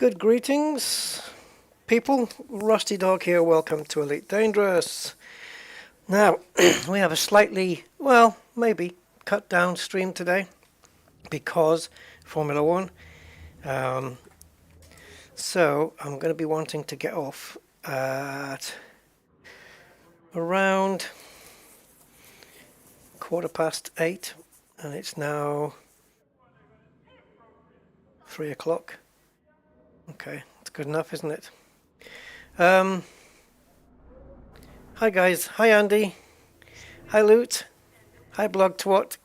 Good greetings, people. Rusty Dog here. Welcome to Elite Dangerous. Now, we have a slightly, well, maybe cut down stream today because Formula One. So I'm going to be wanting to get off at around 8:15, and it's now 3 o'clock. Okay, that's good enough, isn't it? Hi guys, hi Andy, hi Loot, hi Blog Twat,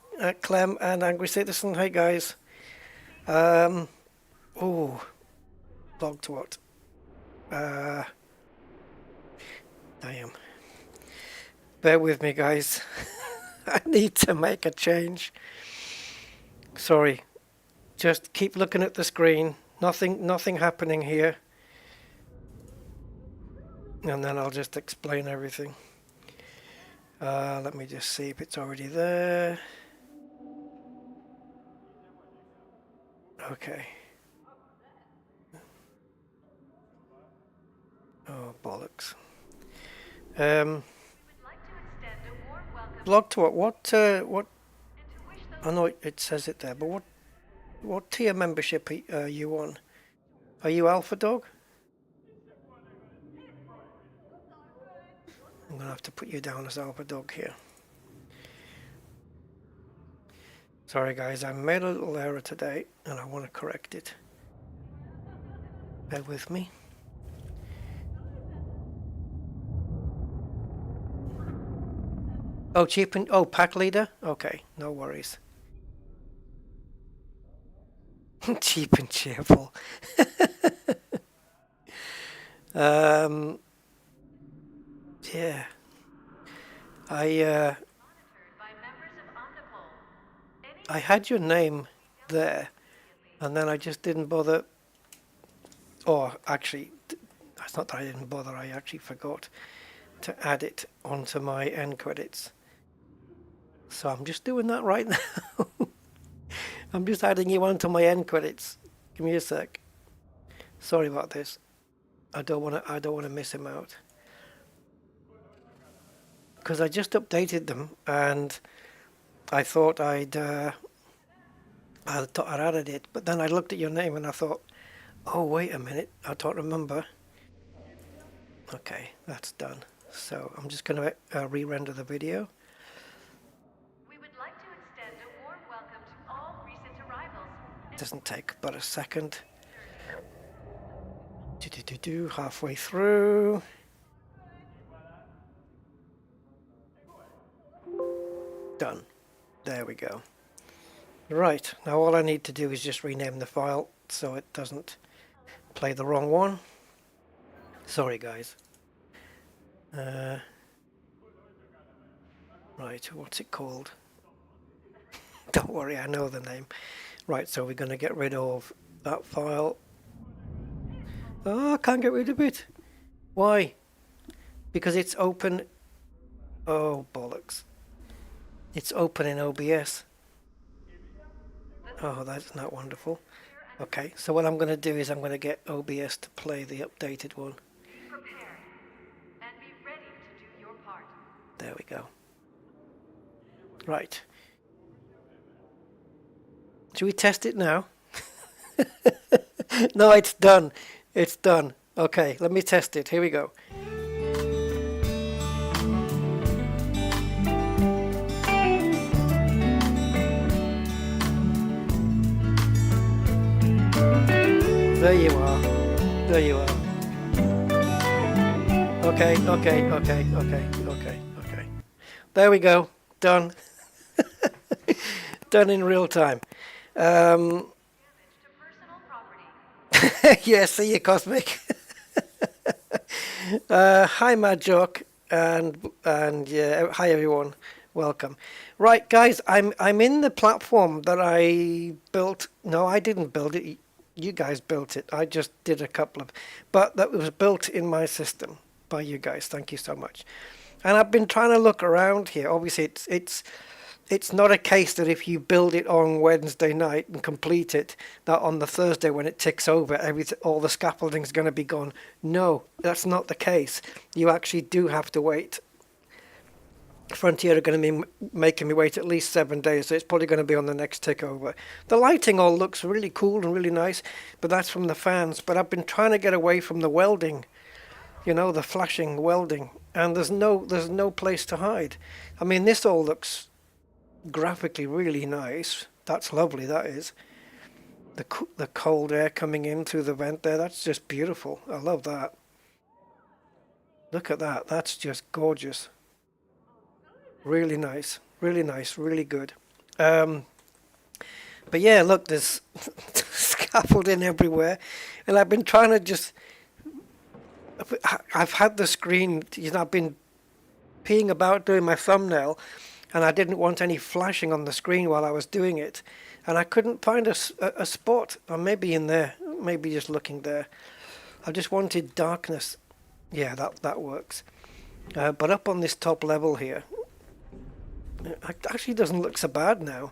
Clem and Angry Citizen, hi guys. Oh, Blog Twat. Damn. Bear with me guys, I need to make a change. Sorry, just keep looking at the screen, nothing happening here. And then I'll just explain everything. Let me just see if it's already there. Okay. Oh, bollocks. Blog to what? I know it says it there, but what tier membership are you on? Are you Alpha Dog? I'm going to have to put you down as Alpha Dog here. Sorry guys, I made a little error today and I want to correct it. Bear with me. Oh, pack leader? Okay, no worries. Cheap and cheerful. Yeah. I had your name there, and then I just didn't bother. Or actually, it's not that I didn't bother, I actually forgot to add it onto my end credits. So I'm just doing that right now. I'm just adding you onto my end credits. Give me a sec. Sorry about this. I don't want to miss him out. Because I just updated them and I thought I'd added it, but then I looked at your name and I thought, oh wait a minute, I don't remember. Okay, that's done. So I'm just going to re-render the video. We would like to extend a warm welcome to all recent arrivals. Doesn't take but a second. Halfway through. Done. There we go. Right, now all I need to do is just rename the file so it doesn't play the wrong one. Sorry guys. Right, what's it called? Don't worry, I know the name. Right, so we're going to get rid of that file. Oh, I can't get rid of it. Why? Because it's open. Oh, bollocks. It's open in OBS. Oh, that's not wonderful. Okay, so what I'm going to do is I'm going to get OBS to play the updated one. Be prepared and be ready to do your part. There we go. Right. Should we test it now? No, it's done. It's done. Okay, let me test it. Here we go. There you are. There you are. Okay. There we go. Done. Done in real time. Yeah, see you, Cosmic. Hi, Mad Jock, and yeah, hi everyone. Welcome. Right, guys, I'm in the platform that I built. No, I didn't build it. You guys built it. I just did a couple of, but that was built in my system by you guys. Thank you so much. And I've been trying to look around here. Obviously, it's it's not a case that if you build it on Wednesday night and complete it, that on the Thursday when it ticks over, all the scaffolding is going to be gone. No, that's not the case. You actually do have to wait. Frontier are going to be making me wait at least 7 days, so it's probably going to be on the next tick over. The lighting all looks really cool and really nice, but that's from the fans. But I've been trying to get away from the welding, you know, the flashing welding, and there's no place to hide. I mean, this all looks graphically really nice. That's lovely, that is. The cold air coming in through the vent there, that's just beautiful. I love that. Look at that, that's just gorgeous. Really nice, really good. But yeah, look, there's scaffolding everywhere, and I've been trying to just. I've had the screen, you know, I've been peeing about doing my thumbnail, and I didn't want any flashing on the screen while I was doing it, and I couldn't find a spot, or maybe in there, maybe just looking there. I just wanted darkness. Yeah, that works. But up on this top level here, it actually doesn't look so bad now.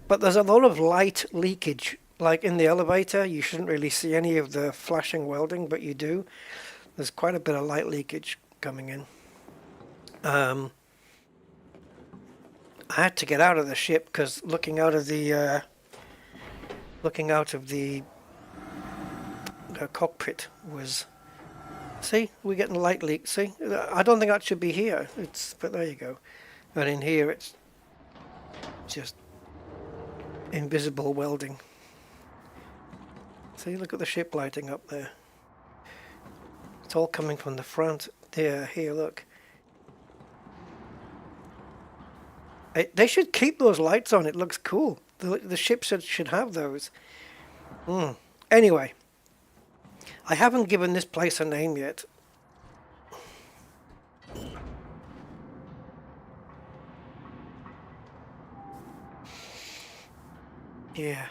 But there's a lot of light leakage. Like in the elevator, you shouldn't really see any of the flashing welding, but you do. There's quite a bit of light leakage coming in. I had to get out of the ship because looking out of the cockpit was. See, we're getting light leak. See, I don't think that should be here. But there you go. And in here, it's just invisible welding. See, look at the ship lighting up there. It's all coming from the front. Here, look. They should keep those lights on. It looks cool. The ship should have those. Anyway, I haven't given this place a name yet. Yeah.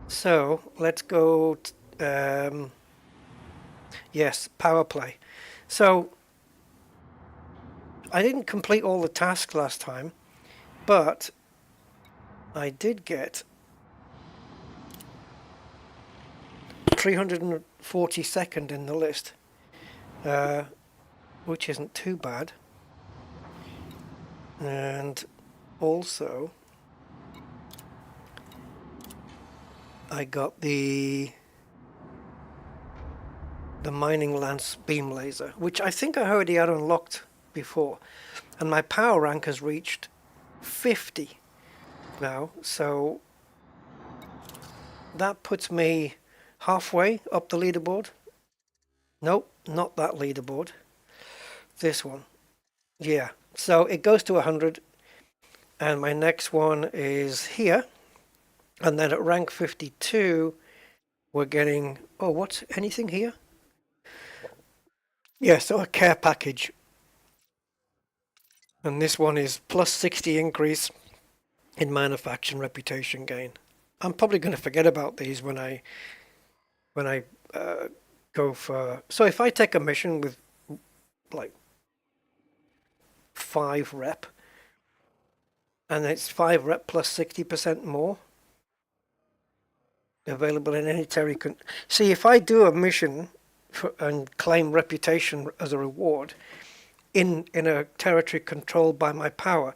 So let's go. Yes, Powerplay. So I didn't complete all the tasks last time, but I did get 342nd in the list, which isn't too bad. And also I got the mining lance beam laser, which I think I already had unlocked before, and my power rank has reached 50 now, so that puts me halfway up the leaderboard. Nope, not that leaderboard, this one. Yeah, so it goes to 100, and my next one is here, and then at rank 52 we're getting, oh, what's anything here? Yeah, so a care package, and this one is plus 60 increase in manufacturing reputation gain. I'm probably going to forget about these when I go for. So if I take a mission with like 5 rep, and it's 5 rep plus 60% more available in any territory. See, if I do a mission and claim reputation as a reward in a territory controlled by my power,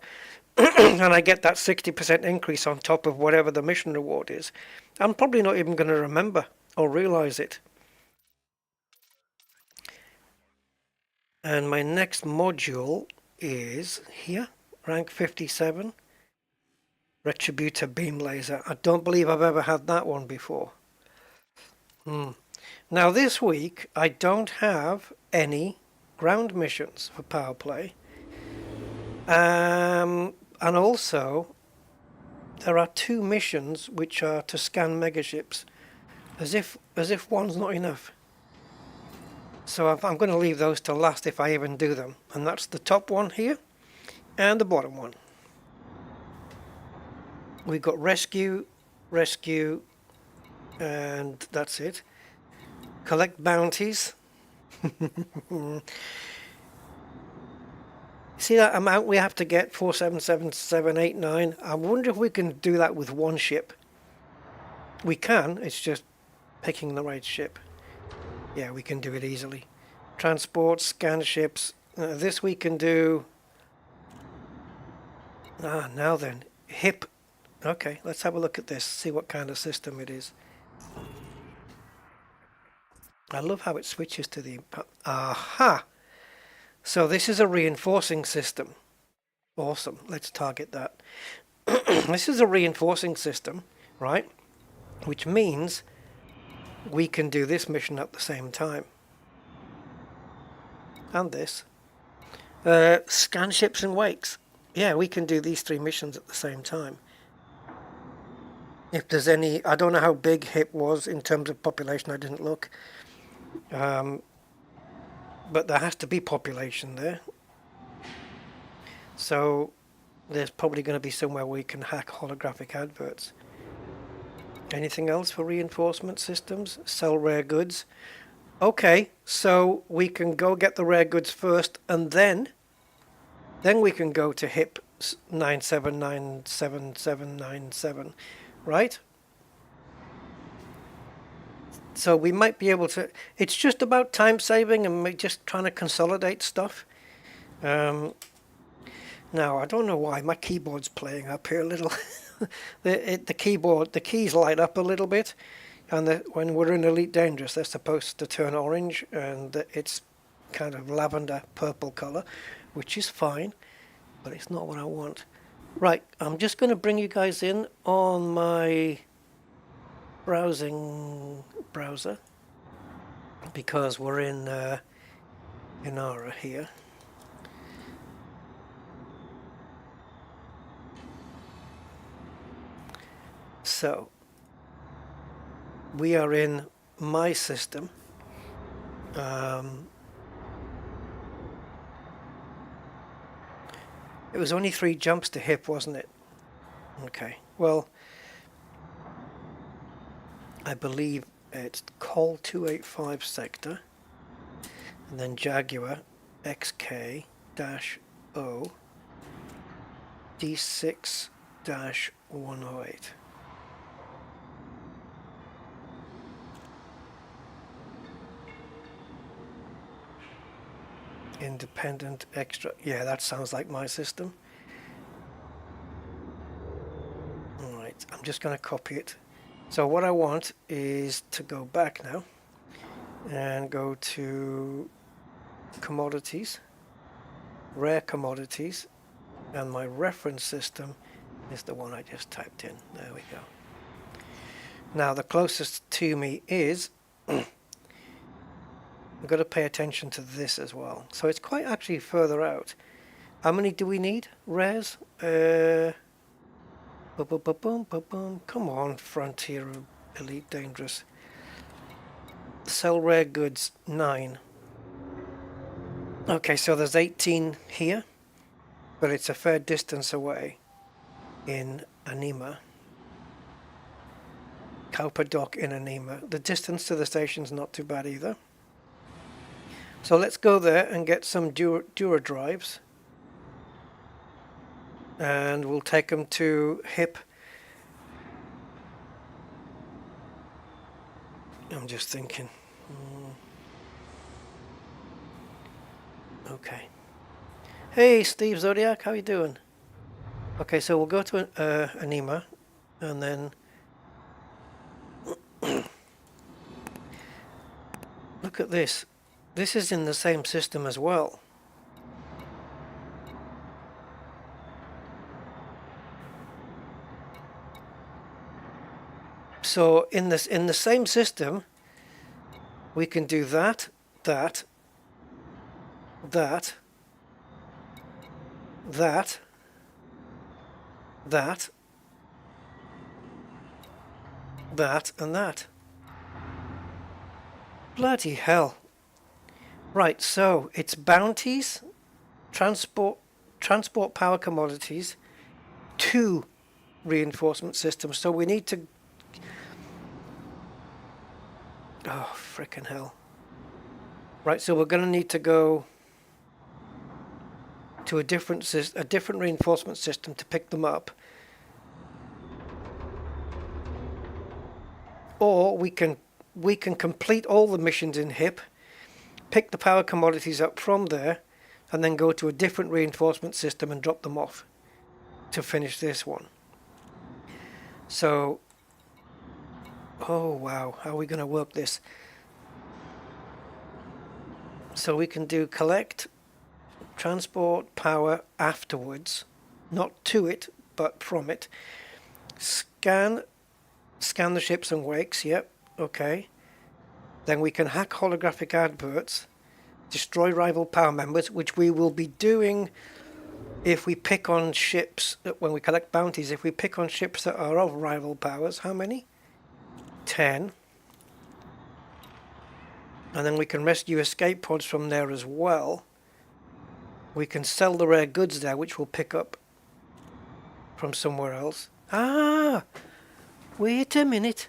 and I get that 60% increase on top of whatever the mission reward is, I'm probably not even going to remember or realize it. And my next module is here, rank 57, Retributor Beam Laser. I don't believe I've ever had that one before. Now this week I don't have any ground missions for Powerplay. And also there are 2 missions which are to scan megaships, as if one's not enough. So I'm going to leave those to last if I even do them, and that's the top one here and the bottom one. We've got rescue, and that's it. Collect bounties. See that amount we have to get, 477789? I wonder if we can do that with one ship. We can, it's just picking the right ship. Yeah, we can do it easily. Transport, scan ships. This we can do. Now then. HIP. Okay, let's have a look at this, see what kind of system it is. I love how it switches to the... Aha! So this is a reinforcing system. Awesome, let's target that. This is a reinforcing system, right? Which means we can do this mission at the same time. And this. Scan ships and wakes. Yeah, we can do these 3 missions at the same time. If there's any... I don't know how big HIP was in terms of population, I didn't look. But there has to be population there. So there's probably going to be somewhere where we can hack holographic adverts. Anything else for reinforcement systems? Sell rare goods. Okay, so we can go get the rare goods first, and then we can go to HIP 97977797, right? So we might be able to... It's just about time saving and just trying to consolidate stuff. Now, I don't know why my keyboard's playing up here a little. the keyboard, the keys light up a little bit, and when we're in Elite Dangerous, they're supposed to turn orange, and it's kind of lavender purple color, which is fine, but it's not what I want. Right, I'm just going to bring you guys in on my browser because we're in Aura here. So we are in my system. It was only 3 jumps to HIP, wasn't it? Okay, well, I believe it's Col 285 sector, and then Jaguar XK-O D6-108. Independent extra. Yeah, that sounds like my system. Alright, I'm just going to copy it. So what I want is to go back now and go to commodities, rare commodities, and my reference system is the one I just typed in. There we go. Now the closest to me is we've got to pay attention to this as well. So it's quite actually further out. How many do we need? Rares? Come on, Frontier Elite Dangerous. Sell rare goods, 9. Okay, so there's 18 here, but it's a fair distance away in Anima. Cowper Dock in Anima. The distance to the station's not too bad either. So let's go there and get some Dura drives. And we'll take them to HIP. I'm just thinking. Okay. Hey, Steve Zodiac, how you doing? Okay, so we'll go to Anima, and then look at this. This is in the same system as well. So in the same system, we can do that, that, that, that, that, that, and that. Bloody hell. Right, so it's bounties, transport power commodities, 2 reinforcement systems. So we need to... Oh, frickin' hell. Right, so we're going to need to go to a different reinforcement system to pick them up, or we can complete all the missions in HIP, pick the power commodities up from there, and then go to a different reinforcement system and drop them off to finish this one. So, oh wow, how are we going to work this? So we can do collect, transport, power afterwards, not to it, but from it. Scan the ships and wakes, yep, okay. Then we can hack holographic adverts, destroy rival power members, which we will be doing if we pick on ships, when we collect bounties, if we pick on ships that are of rival powers. How many? 10. And then we can rescue escape pods from there as well. We can sell the rare goods there, which we'll pick up from somewhere else. Ah! Wait a minute.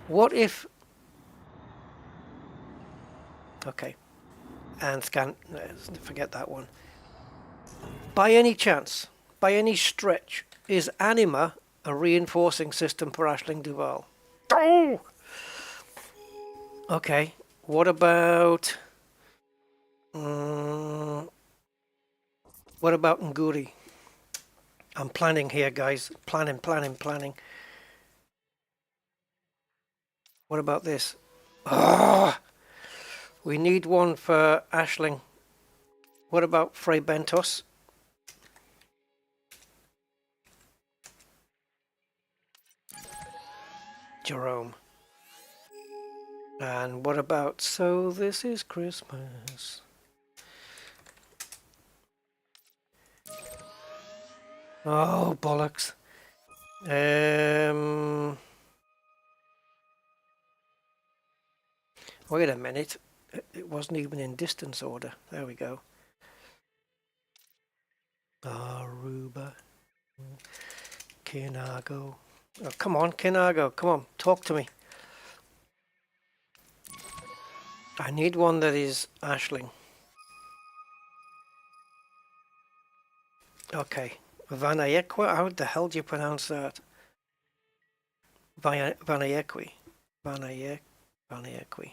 What if... Okay. And scan... No, forget that one. By any chance, by any stretch, is Anima a reinforcing system for Aisling Duval? Oh! Okay. What about... what about Nguri? I'm planning here, guys. Planning. What about this? Ah! We need one for Aisling. What about Frey Bentos? Jerome. And what about So This Is Christmas? Oh, bollocks. Wait a minute. It wasn't even in distance order. There we go. Aruba. Kinago. Oh, come on, Kinago. Come on, talk to me. I need one that is Aisling. Okay. Vanayekwa? How the hell do you pronounce that? Vanayekwi. Vanayekwi.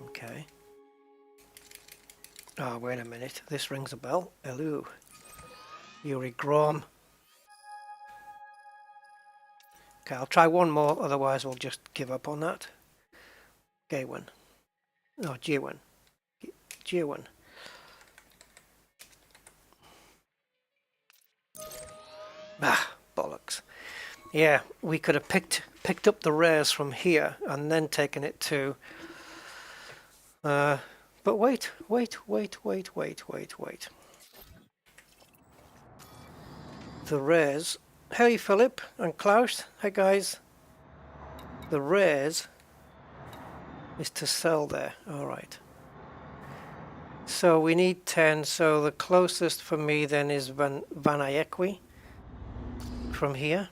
Okay. Oh, wait a minute. This rings a bell. Hello. Yuri Grom. Okay, I'll try one more, otherwise we'll just give up on that. Gaywin. No, Jiwin. Jiwin. Ah, bollocks. Yeah, we could have picked up the rares from here and then taken it to... but wait. The rares... Hey Philip and Klaus, hey guys. The rares is to sell there, alright. So we need 10, so the closest for me then is Vanayekwi from here.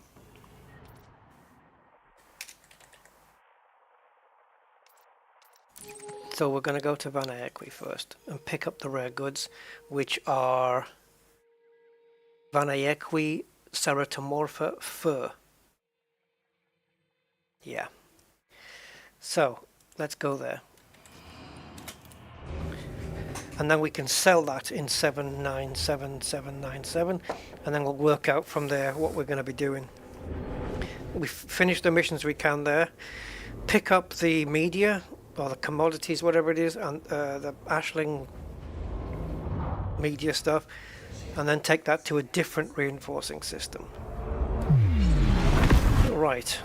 So we're going to go to Vanayekwi first and pick up the rare goods, which are Vanayekwi Ceratomorpha fur. Yeah. So let's go there. And then we can sell that in 797797, and then we'll work out from there what we're going to be doing. We've finished the missions we can there. Pick up the media or the commodities, whatever it is, and the Aisling media stuff, and then take that to a different reinforcing system. Right.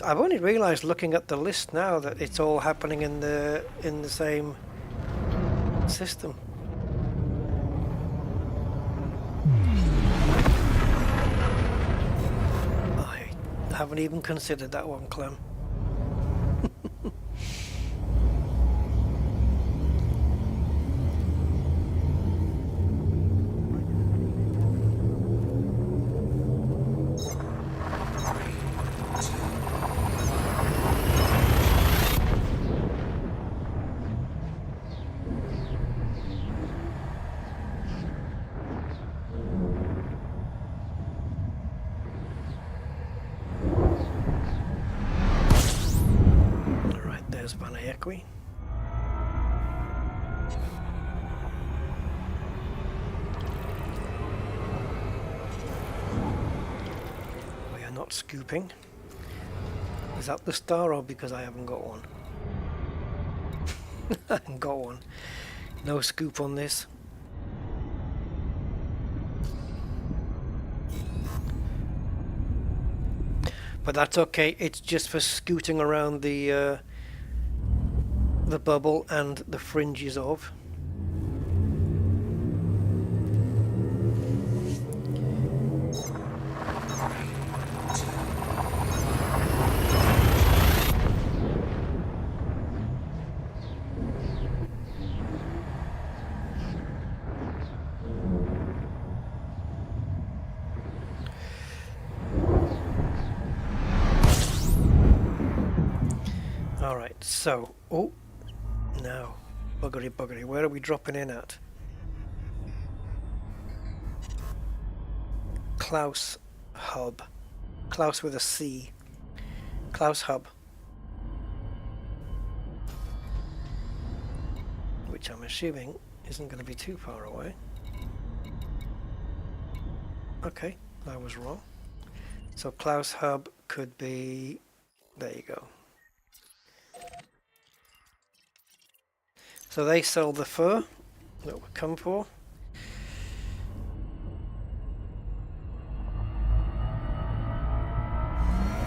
I've only realised looking at the list now that it's all happening in the same system. I haven't even considered that one, Clem. we? We are not scooping. Is that the star or because I haven't got one? I haven't got one. No scoop on this. But that's okay. It's just for scooting around the bubble and the fringes of. Alright, so, oh, now, buggery, where are we dropping in at? Klaus Hub. Klaus with a C. Klaus Hub. Which I'm assuming isn't going to be too far away. Okay, I was wrong. So Klaus Hub could be... There you go. So they sell the fur that we come for.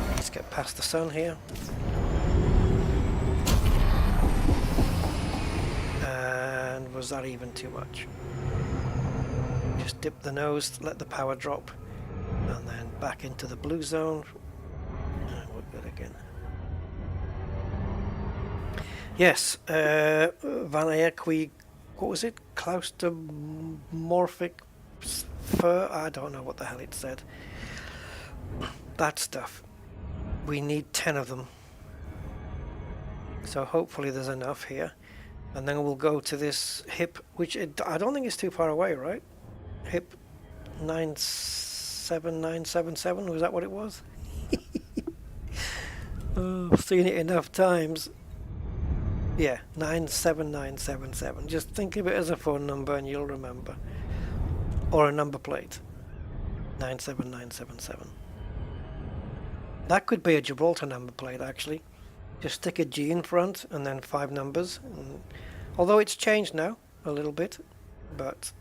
Let's get past the sun here. And was that even too much? Just dip the nose, let the power drop, and then back into the blue zone. And we're good again. Yes, Van Eyck, what was it? Claustomorphic fur? I don't know what the hell it said. That stuff. We need 10 of them. So hopefully there's enough here. And then we'll go to this hip, which I don't think is too far away, right? Hip 97977, was that what it was? Oh, I've seen it enough times. Yeah, 97977. Just think of it as a phone number and you'll remember. Or a number plate. 97977. That could be a Gibraltar number plate, actually. Just stick a G in front and then 5 numbers. And, although it's changed now a little bit, but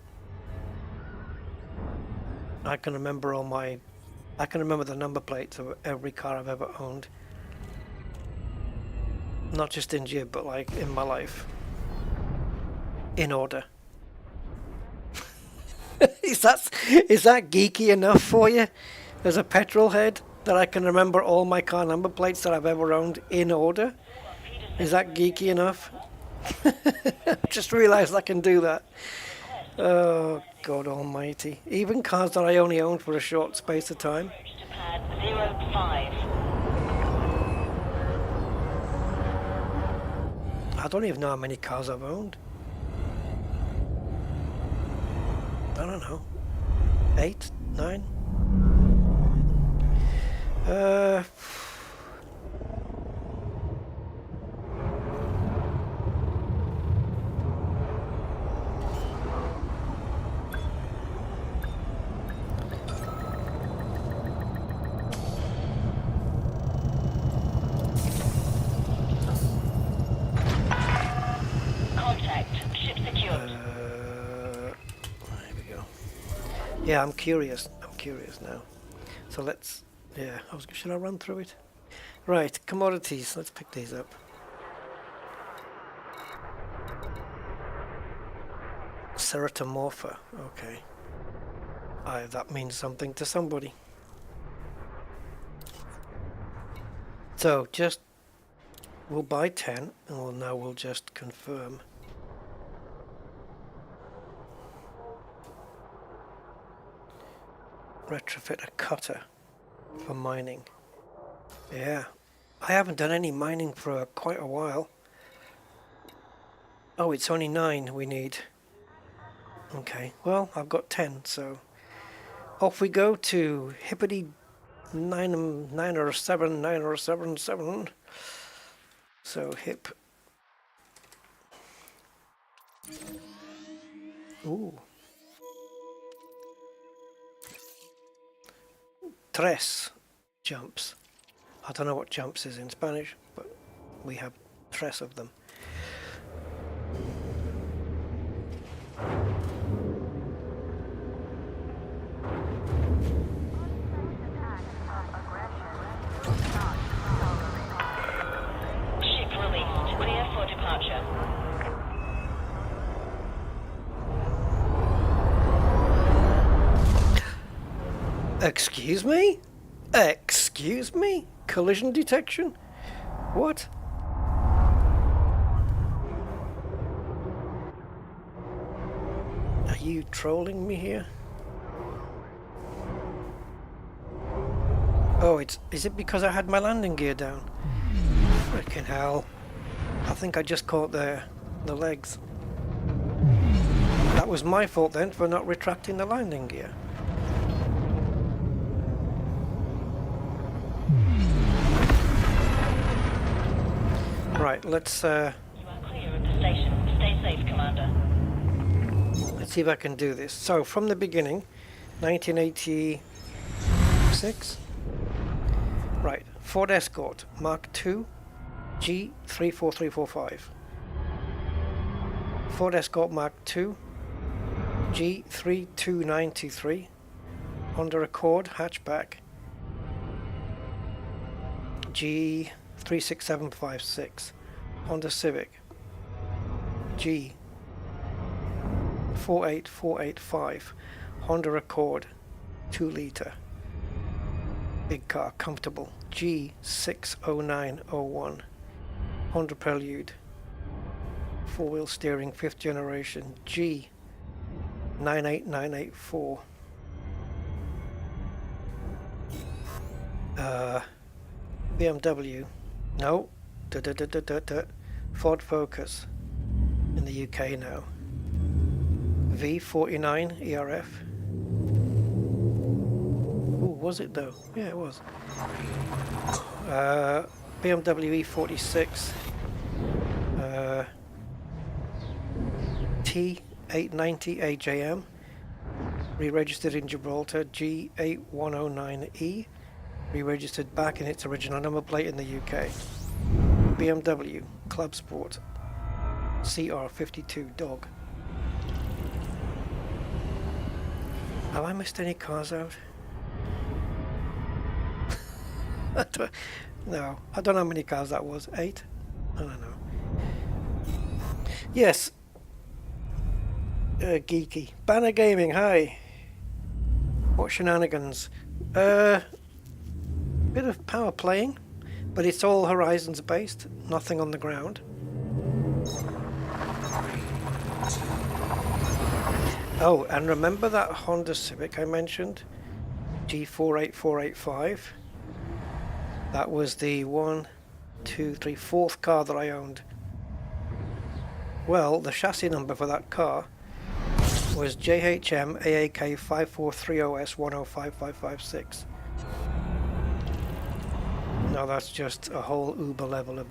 I can remember I can remember the number plates of every car I've ever owned. Not just in Jib, but like in my life. In order. Is that geeky enough for you? As a petrol head, that I can remember all my car number plates that I've ever owned in order? Is that geeky enough? Just realised I can do that. Oh, God almighty. Even cars that I only owned for a short space of time. I don't even know how many cars I've owned. I don't know. 8? 9? Yeah, I'm curious now. So let's, yeah, should I run through it? Right, commodities, let's pick these up. Ceratomorpha, okay. That means something to somebody. So we'll buy 10 and we'll just confirm. Retrofit a cutter for mining. Yeah, I haven't done any mining for quite a while. Oh, it's only 9 we need. Okay, well, I've got 10, so off we go to Hippity 907. So hip Ooh. Tres jumps. I don't know what jumps is in Spanish, but we have tres of them. Ship released. Clear for departure. Excuse me? Excuse me? Collision detection? What? Are you trolling me here? Oh, is it because I had my landing gear down? Frickin' hell. I think I just caught the legs. That was my fault then for not retracting the landing gear. Right, let's You are clear of the station. Stay safe, Commander. let's see if I can do this. So from the beginning, 1986. Right, Ford Escort Mark II G34345. Ford Escort Mark II G32923. Honda Accord hatchback G36756. Honda Civic G48485. Honda Accord 2 litre. Big car, comfortable. G60901. Honda Prelude. 4-wheel steering, 5th generation. G98984. BMW. No. Ford Focus. In the UK now. V49 ERF. Ooh, was it though? Yeah, it was. BMW E46. T890 AJM. Re-registered in Gibraltar. G8109E. Re-registered back in its original number plate in the UK. BMW Clubsport CR52 Dog. Have I missed any cars out? No, I don't know how many cars that was. 8? I don't know. Yes. Geeky. Banner Gaming, hi. What shenanigans? Bit of power playing, but it's all Horizons based, nothing on the ground. Oh, and remember that Honda Civic I mentioned? G48485? That was the 4th car that I owned. Well, the chassis number for that car was JHM AAK 5430S 105556. Now that's just a whole Uber level of...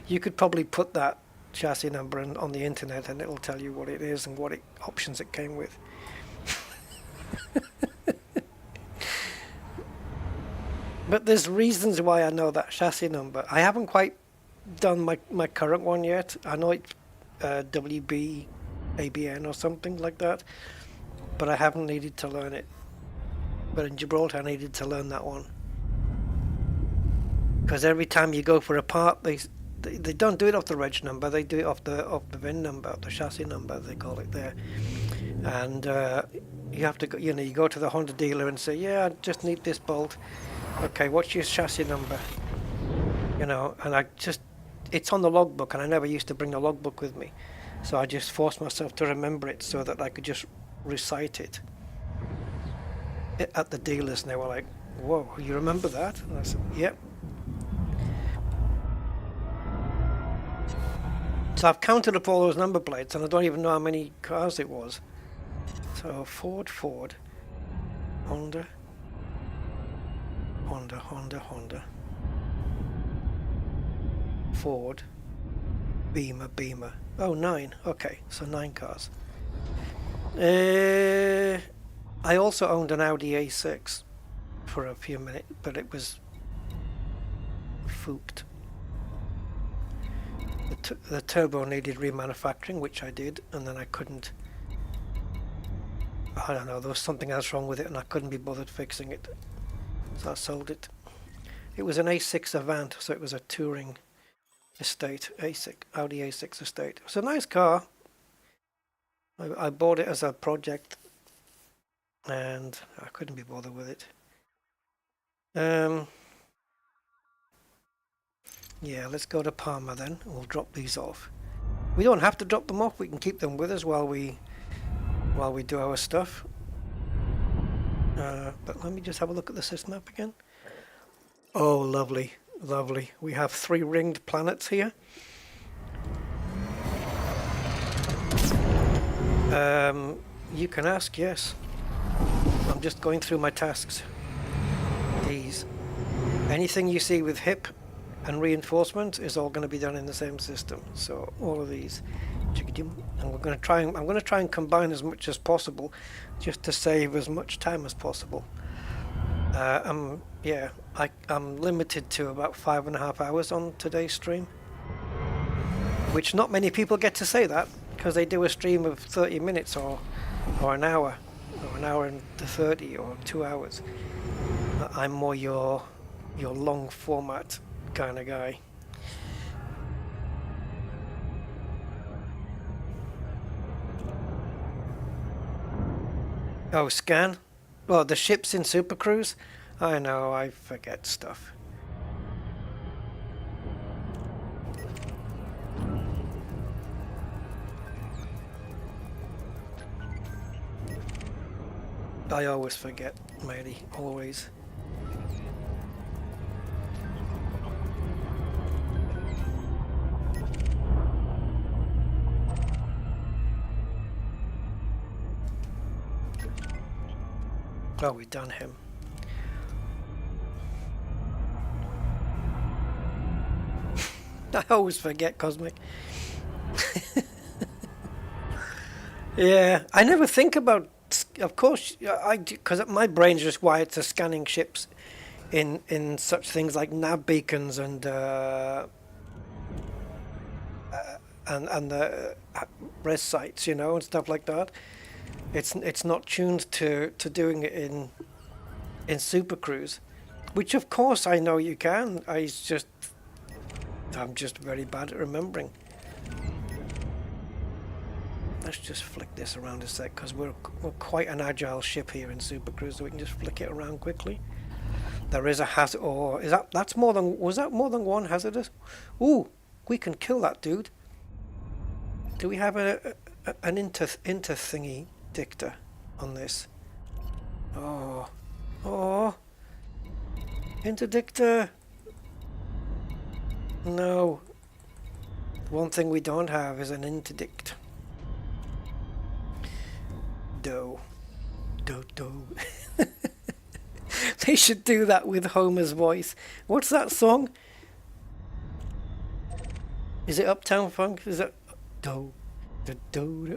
You could probably put that chassis number on the internet and it'll tell you what it is and what options it came with. But there's reasons why I know that chassis number. I haven't quite done my current one yet. I know it's WB ABN or something like that, but I haven't needed to learn it. But in Gibraltar I needed to learn that one. Because every time you go for a part, they don't do it off the reg number, they do it off the VIN number, the chassis number they call it there. And you have to go, you go to the Honda dealer and say, yeah, I just need this bolt. Okay, what's your chassis number? And it's on the logbook, and I never used to bring the logbook with me. So I just forced myself to remember it so that I could just recite it at the dealers, and they were like, whoa, you remember that? And I said, yep. So I've counted up all those number plates, and I don't even know how many cars it was. So Ford, Honda, Ford, Beamer. Oh, 9. Okay, so 9 cars. I also owned an Audi A6 for a few minutes, but it was fooped. The turbo needed remanufacturing, which I did, and then I couldn't. I don't know, there was something else wrong with it and I couldn't be bothered fixing it. So I sold it. It was an A6 Avant, so it was a touring estate, Audi A6 estate. It was a nice car. I bought it as a project and I couldn't be bothered with it. Yeah, let's go to Parma then. We'll drop these off. We don't have to drop them off, we can keep them with us while we do our stuff. But let me just have a look at the system map again. Oh, lovely, lovely. We have 3 ringed planets here. You can ask, yes. I'm just going through my tasks. These. Anything you see with hip and reinforcement is all going to be done in the same system. So all of these. And we're going to try and I'm going to try and combine as much as possible, just to save as much time as possible. Yeah, I'm limited to about 5.5 hours on today's stream, which not many people get to say that, because they do a stream of 30 minutes or an hour, or an hour and 30 or 2 hours. I'm more your long format kind of guy. Oh, scan? Well, the ships in Super Cruise? I know, I forget stuff. I always forget, matey, always. Oh, we've done him. I always forget Cosmic. Yeah, I never think about. Of course, I do, because my brain's just wired to scanning ships in such things like nav beacons and the res sites, you know, and stuff like that. It's not tuned to doing it in Super Cruise, which of course I know you can. I'm just very bad at remembering. Let's just flick this around a sec, because we're quite an agile ship here in Super Cruise, so we can just flick it around quickly. There is a hazard, or is that's more than, was that more than one hazardous? Ooh, we can kill that dude. Do we have an inter thingy dictor on this? Oh, interdictor. No. One thing we don't have is an interdict. Do. They should do that with Homer's voice. What's that song? Is it Uptown Funk? Is that do?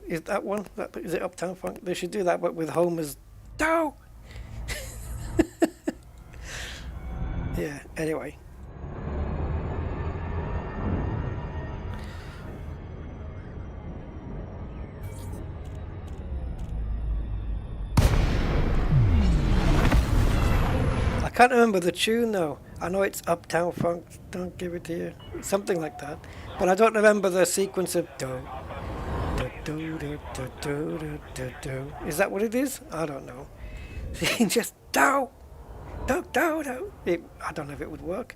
Is that one? Is it Uptown Funk? They should do that, but with Homer's do. Yeah. Anyway. I can't remember the tune though. I know it's Uptown Funk, don't give it to you, something like that. But I don't remember the sequence of do. Is that what it is? I don't know. Just do. I don't know if it would work.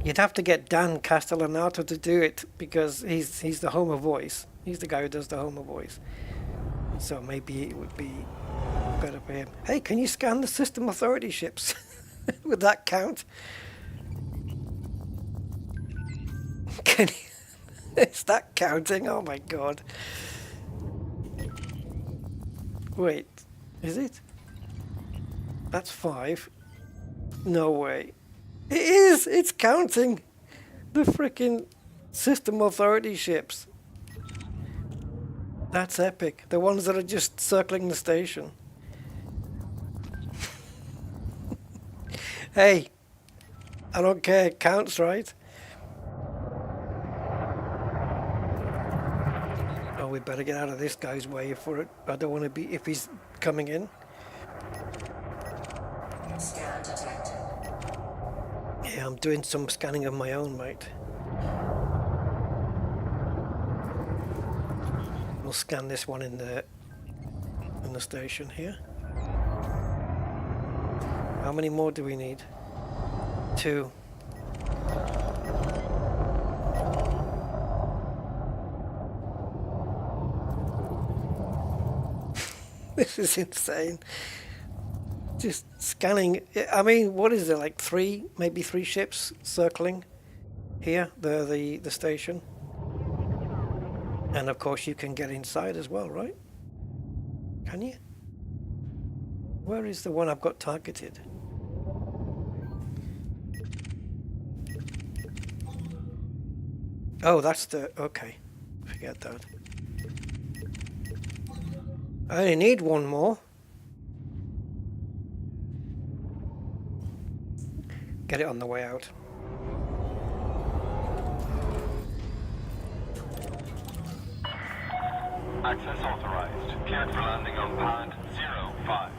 You'd have to get Dan Castellanato to do it, because he's the Homer voice. He's the guy who does the Homer voice. So maybe it would be better for him. Hey, can you scan the system authority ships? Would that count? Can you, is that counting? Oh my god. Wait, is it? That's 5. No way. It is! It's counting! The frickin'... System authority ships. That's epic. The ones that are just circling the station. Hey, I don't care. It counts, right? Oh, we better get out of this guy's way for it. I don't want to be if he's coming in. Scan detected. Yeah, I'm doing some scanning of my own, mate. We'll scan this one in the station here. How many more do we need? 2. This is insane. Just scanning. I mean, what is it, like 3, maybe 3 ships circling here, the station? And of course you can get inside as well, right? Can you? Where is the one I've got targeted? Oh, that's the... okay. Forget that. I only need one more. Get it on the way out. Access authorized. Cleared for landing on pad 05.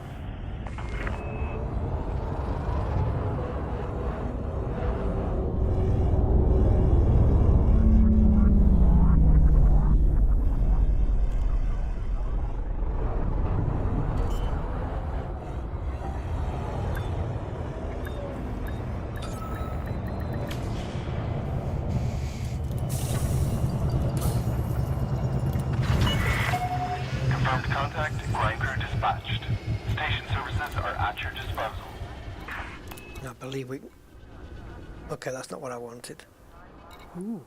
Contact, ground crew dispatched. Station services are at your disposal. I believe we... okay, that's not what I wanted. Ooh.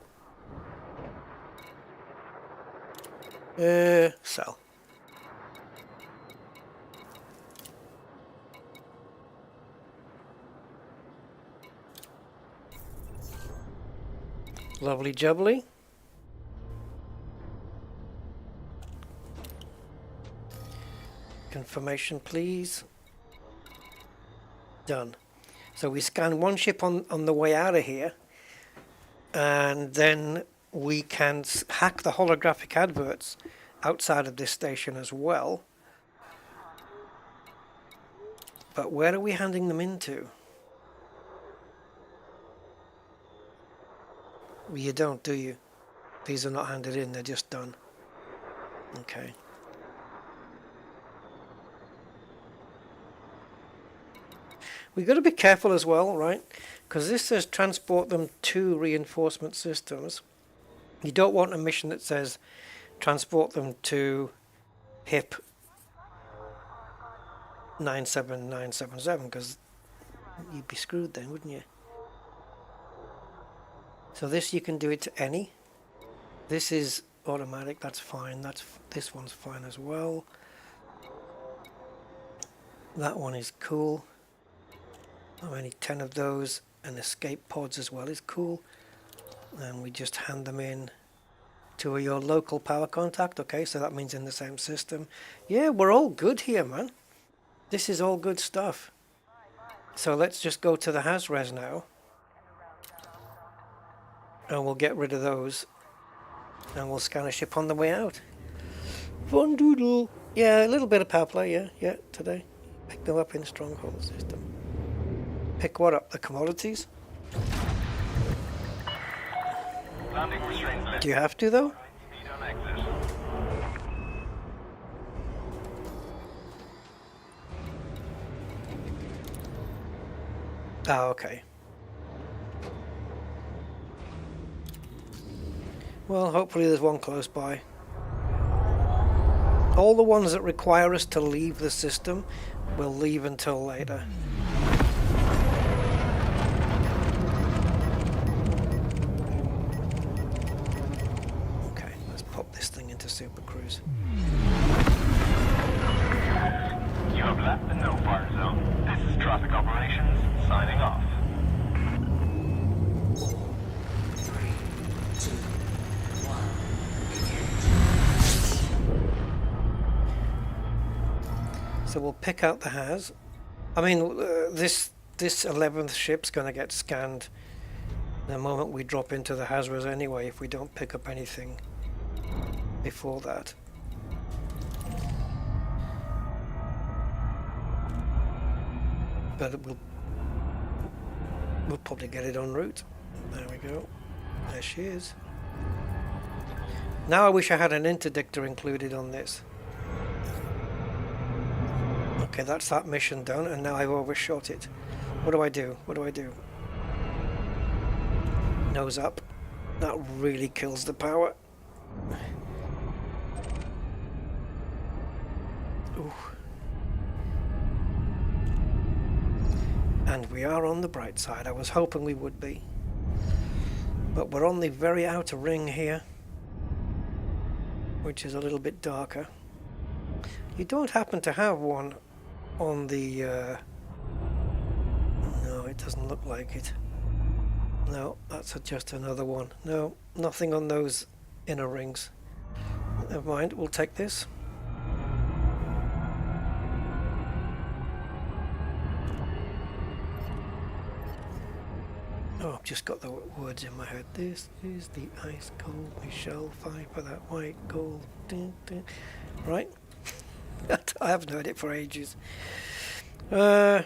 Sell. Lovely jubbly. Confirmation, please. Done. So we scan one ship on the way out of here, and then we can hack the holographic adverts outside of this station as well. But where are we handing them into? Well, you don't, do you? These are not handed in, they're just done. Okay. We've got to be careful as well, right? Because this says transport them to reinforcement systems. You don't want a mission that says transport them to HIP 97977, because you'd be screwed then, wouldn't you? So this, you can do it to any. This is automatic, that's fine. This one's fine as well. That one is cool. How many? 10 of those, and escape pods as well is cool. And we just hand them in to your local power contact. Okay, so that means in the same system. Yeah, we're all good here, man. This is all good stuff. So let's just go to the HASRES now. And we'll get rid of those. And we'll scan a ship on the way out. Fun doodle. Yeah, a little bit of Powerplay, yeah, today. Pick them up in Stronghold system. Pick what up? The commodities? Landing restraints lifted. Do you have to, though? Speed on exit. Ah, okay. Well, hopefully there's one close by. All the ones that require us to leave the system, we'll leave until later. Okay, let's pop this thing into Super Cruise. You have left the no-fire zone. This is traffic operations signing off. 3, 2, So we'll pick out the Has. I mean, this 11th ship's going to get scanned the moment we drop into the Hazras anyway, if we don't pick up anything before that. But we'll probably get it en route. There we go. There she is. Now I wish I had an interdictor included on this. Okay, that's that mission done, and now I've overshot it. What do I do? What do I do? Nose up. That really kills the power. Ooh. And we are on the bright side. I was hoping we would be. But we're on the very outer ring here, which is a little bit darker. You don't happen to have one on the... No, it doesn't look like it. No, that's just another one. No, nothing on those inner rings. Never mind, we'll take this. Oh, I've just got the words in my head. This is the ice cold Michelle fight for that white gold. Dun, dun. Right? I haven't heard it for ages. Right,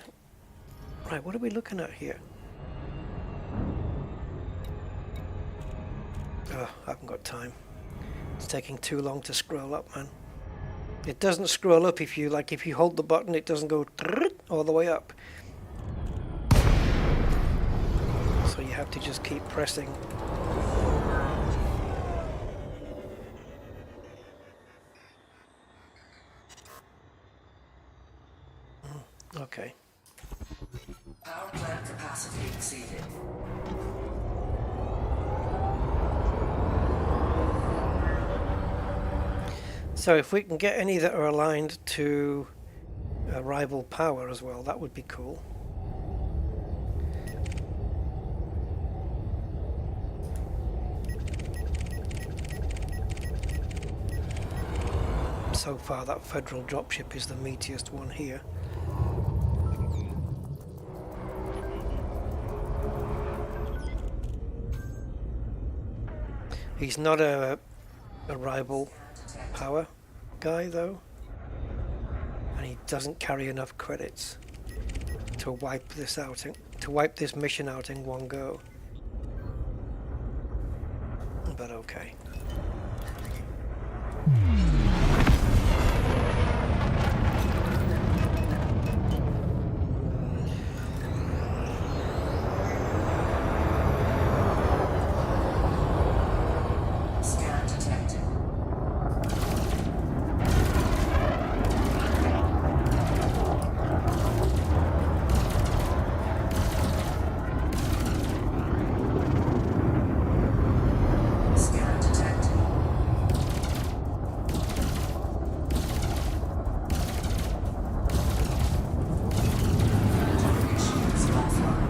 what are we looking at here? Oh, I haven't got time. It's taking too long to scroll up, man. It doesn't scroll up if you hold the button, it doesn't go all the way up. So you have to just keep pressing. Okay. Power plant capacity exceeded. So if we can get any that are aligned to rival power as well, that would be cool. So far that Federal dropship is the meatiest one here. He's not a rival power guy though, and he doesn't carry enough credits to wipe this mission out in one go. But okay. Scan detected. Scan detected. Navigation is offline.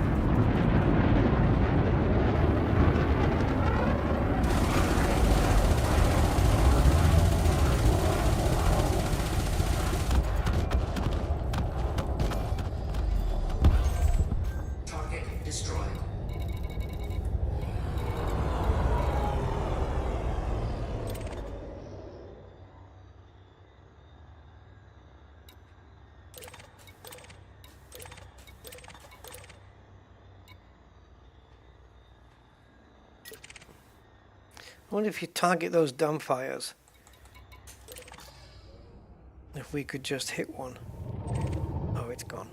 Target destroyed. I wonder if you target those dumbfires, if we could just hit one. Oh, it's gone.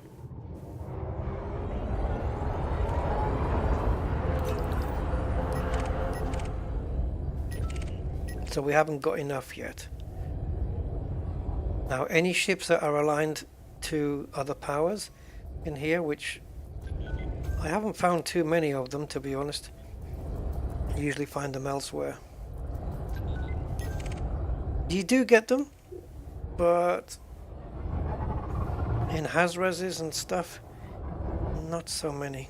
So we haven't got enough yet. Now any ships that are aligned to other powers in here, which I haven't found too many of them, to be honest. I usually find them elsewhere. You do get them, but in Hazreses and stuff, not so many.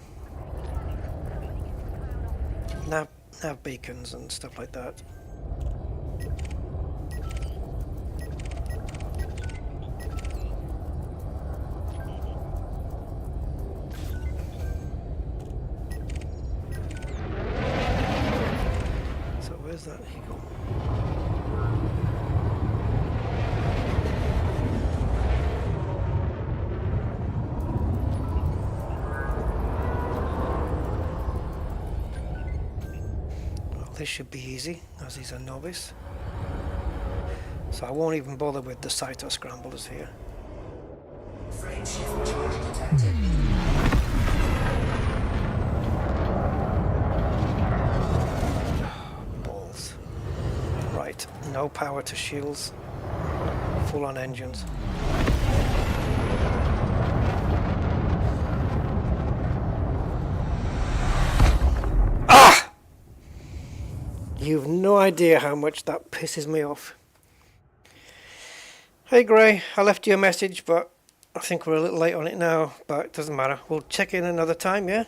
Nav beacons and stuff like that. This should be easy, as he's a novice. So I won't even bother with the cyto scramblers here. Frame shift charge detected. Balls. Right, no power to shields. Full on engines. Ah! You've no idea how much that pisses me off. Hey Gray, I left you a message, but I think we're a little late on it now, but it doesn't matter. We'll check in another time, yeah?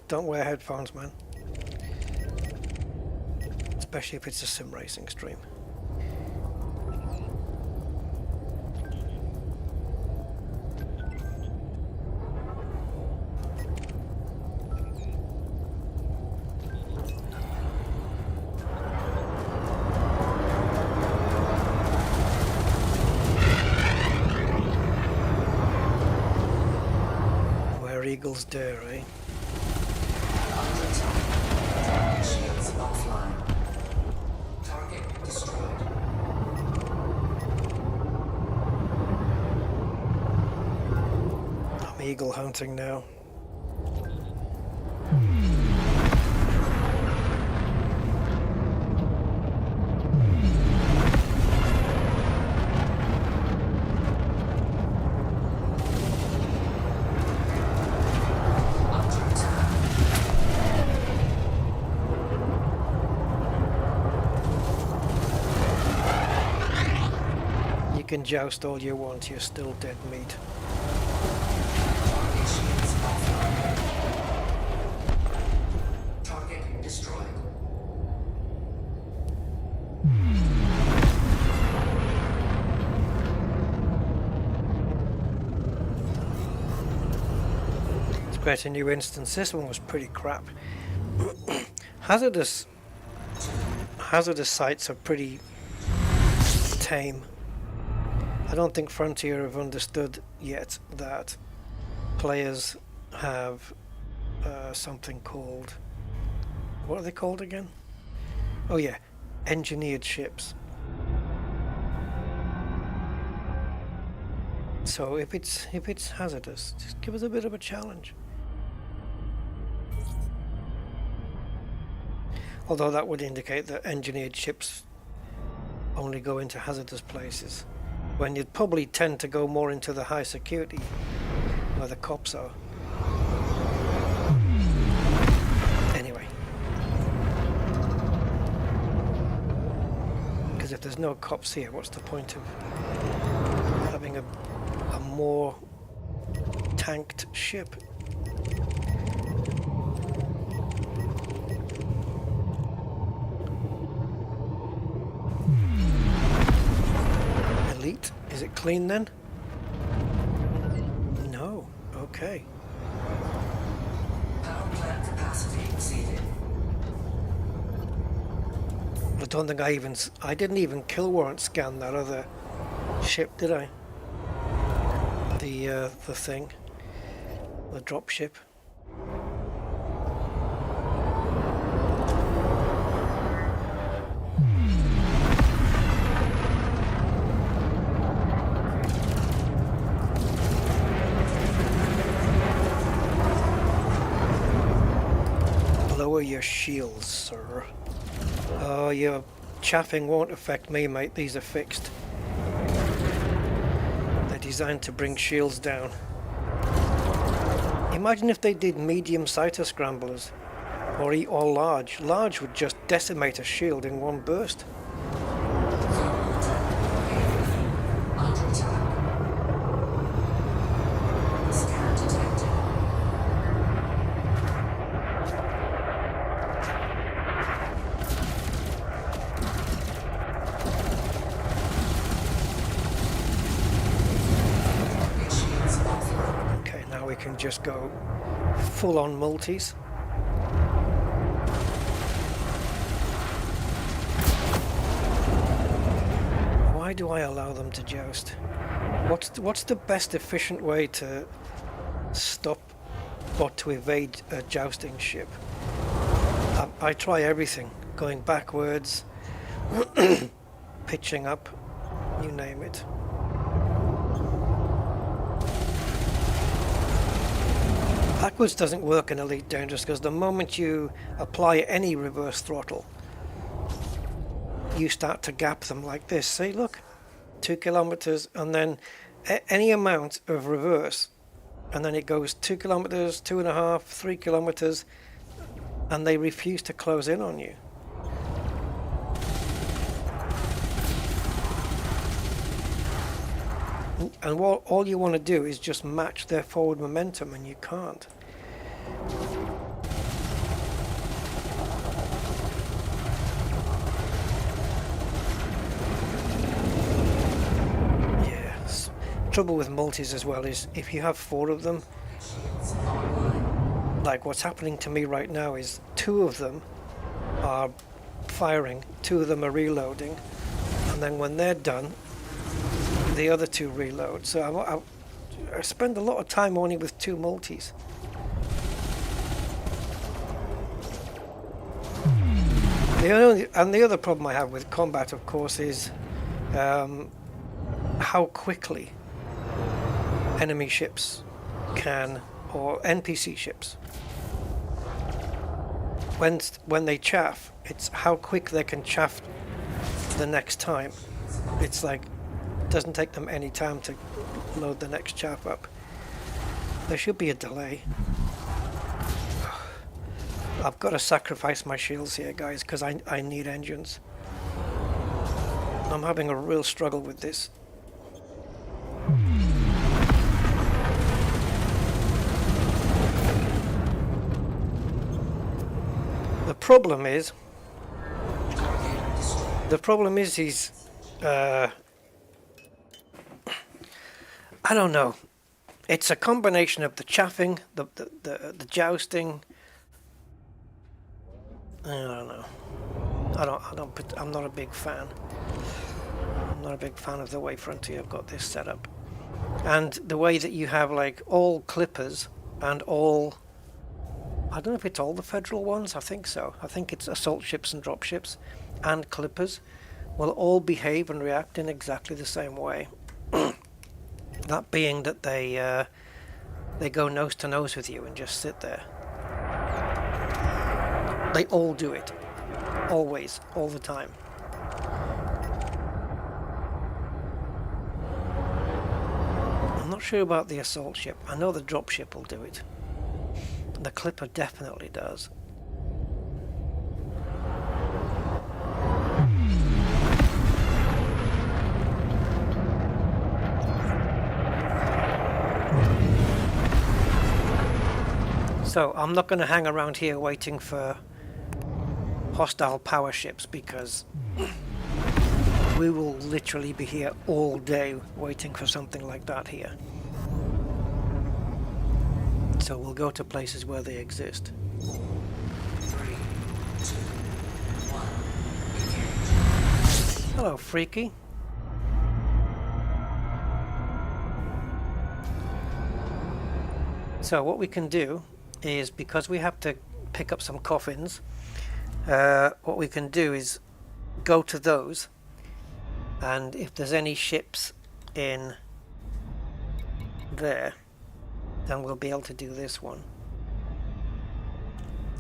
Don't wear headphones, man. Especially if it's a sim racing stream. Where eagles dare, eh? Under attack. Shields offline. Target destroyed. I'm eagle hunting now. Under attack. You can joust all you want, you're still dead meat. Target shields offline. Target destroyed. It's quite a new instance. This one was pretty crap. Hazardous sites are pretty tame. I don't think Frontier have understood yet that players have something called, what are they called again? Oh yeah, engineered ships. So if it's hazardous, just give us a bit of a challenge. Although that would indicate that engineered ships only go into hazardous places, when you'd probably tend to go more into the high security where the cops are. Anyway, because if there's no cops here, what's the point of having a more tanked ship? Elite? Is it clean then? No. Okay. Power plant capacity exceeded. I don't think I didn't even kill warrant scan that other ship, did I? The thing. The drop ship. Lower your shields, sir. Oh, your chaffing won't affect me, mate. These are fixed. They're designed to bring shields down. Imagine if they did medium cyto scramblers, or large. Large would just decimate a shield in one burst. Under attack. Scan detected. Target shields offline. Okay, now we can just go full on multis. Why do I allow them to joust? What's the best efficient way to stop or to evade a jousting ship. I try everything, going backwards, pitching up, you name it. Backwards doesn't work in Elite Dangerous because the moment you apply any reverse throttle, you start to gap them like this. See, look, 2 kilometers, and then any amount of reverse, and then it goes 2 kilometers, 2.5, 3 kilometers, and they refuse to close in on you. And all you want to do is just match their forward momentum, and you can't. Yes. Trouble with multis as well is if you have 4 of them, like what's happening to me right now is 2 of them are firing, 2 of them are reloading, and then when they're done, the other 2 reload. So I spend a lot of time only with 2 multis. The other problem I have with combat, of course, is how quickly enemy ships can, or NPC ships, when they chaff, it's how quick they can chaff the next time. It's like doesn't take them any time to load the next chaff up. There should be a delay. I've got to sacrifice my shields here, guys, because I need engines. I'm having a real struggle with this. The problem is he's I don't know. It's a combination of the chaffing, the jousting. I don't know. I'm not a big fan. I'm not a big fan of the way Frontier have got this set up, and the way that you have like all clippers and all. I don't know if it's all the Federal ones. I think so. I think it's assault ships and drop ships, and clippers will all behave and react in exactly the same way. That being that they go nose to nose with you and just sit there. They all do it. Always. All the time. I'm not sure about the assault ship. I know the drop ship will do it. The clipper definitely does. So I'm not going to hang around here waiting for hostile power ships because we will literally be here all day waiting for something like that here. So we'll go to places where they exist. 3, 2, 1. Hello, Freaky. So what we can do is, because we have to pick up some coffins, what we can do is go to those, and if there's any ships in there, then we'll be able to do this one.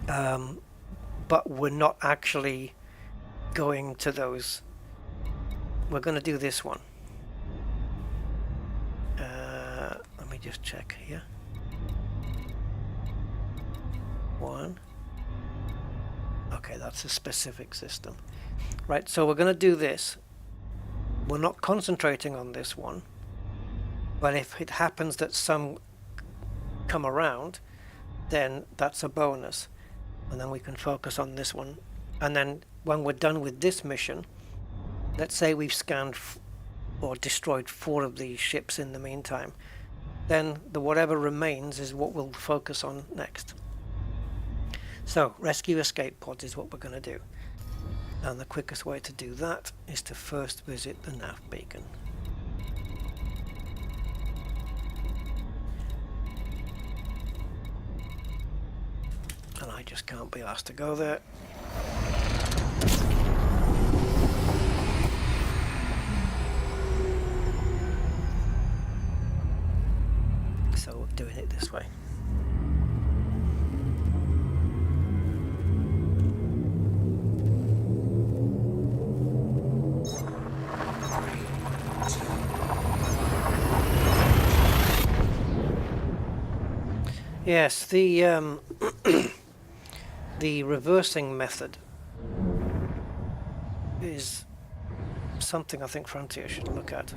But we're not actually going to those. We're going to do this one. Let me just check here. 1. Okay, that's a specific system. Right, so we're going to do this. We're not concentrating on this one, but if it happens that some come around, then that's a bonus, and then we can focus on this one. And then when we're done with this mission, let's say we've scanned or destroyed 4 of these ships in the meantime, then the whatever remains is what we'll focus on next. So rescue escape pods is what we're going to do, and the quickest way to do that is to first visit the nav beacon. I just can't be asked to go there. So we're doing it this way. Yes, the the reversing method is something I think Frontier should look at.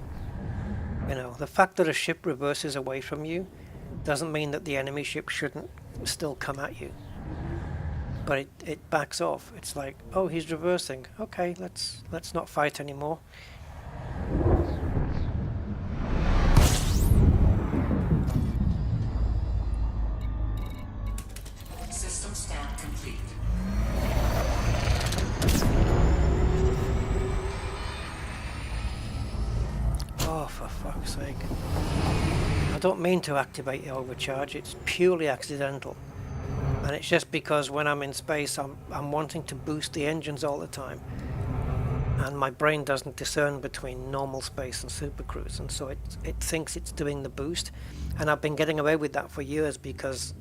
You know, the fact that a ship reverses away from you doesn't mean that the enemy ship shouldn't still come at you. But it backs off. It's like, oh, he's reversing. Okay, let's not fight anymore. System scan complete. Oh, for fuck's sake. I don't mean to activate the overcharge, it's purely accidental. And it's just because when I'm in space, I'm wanting to boost the engines all the time. And my brain doesn't discern between normal space and supercruise, and so it thinks it's doing the boost. And I've been getting away with that for years because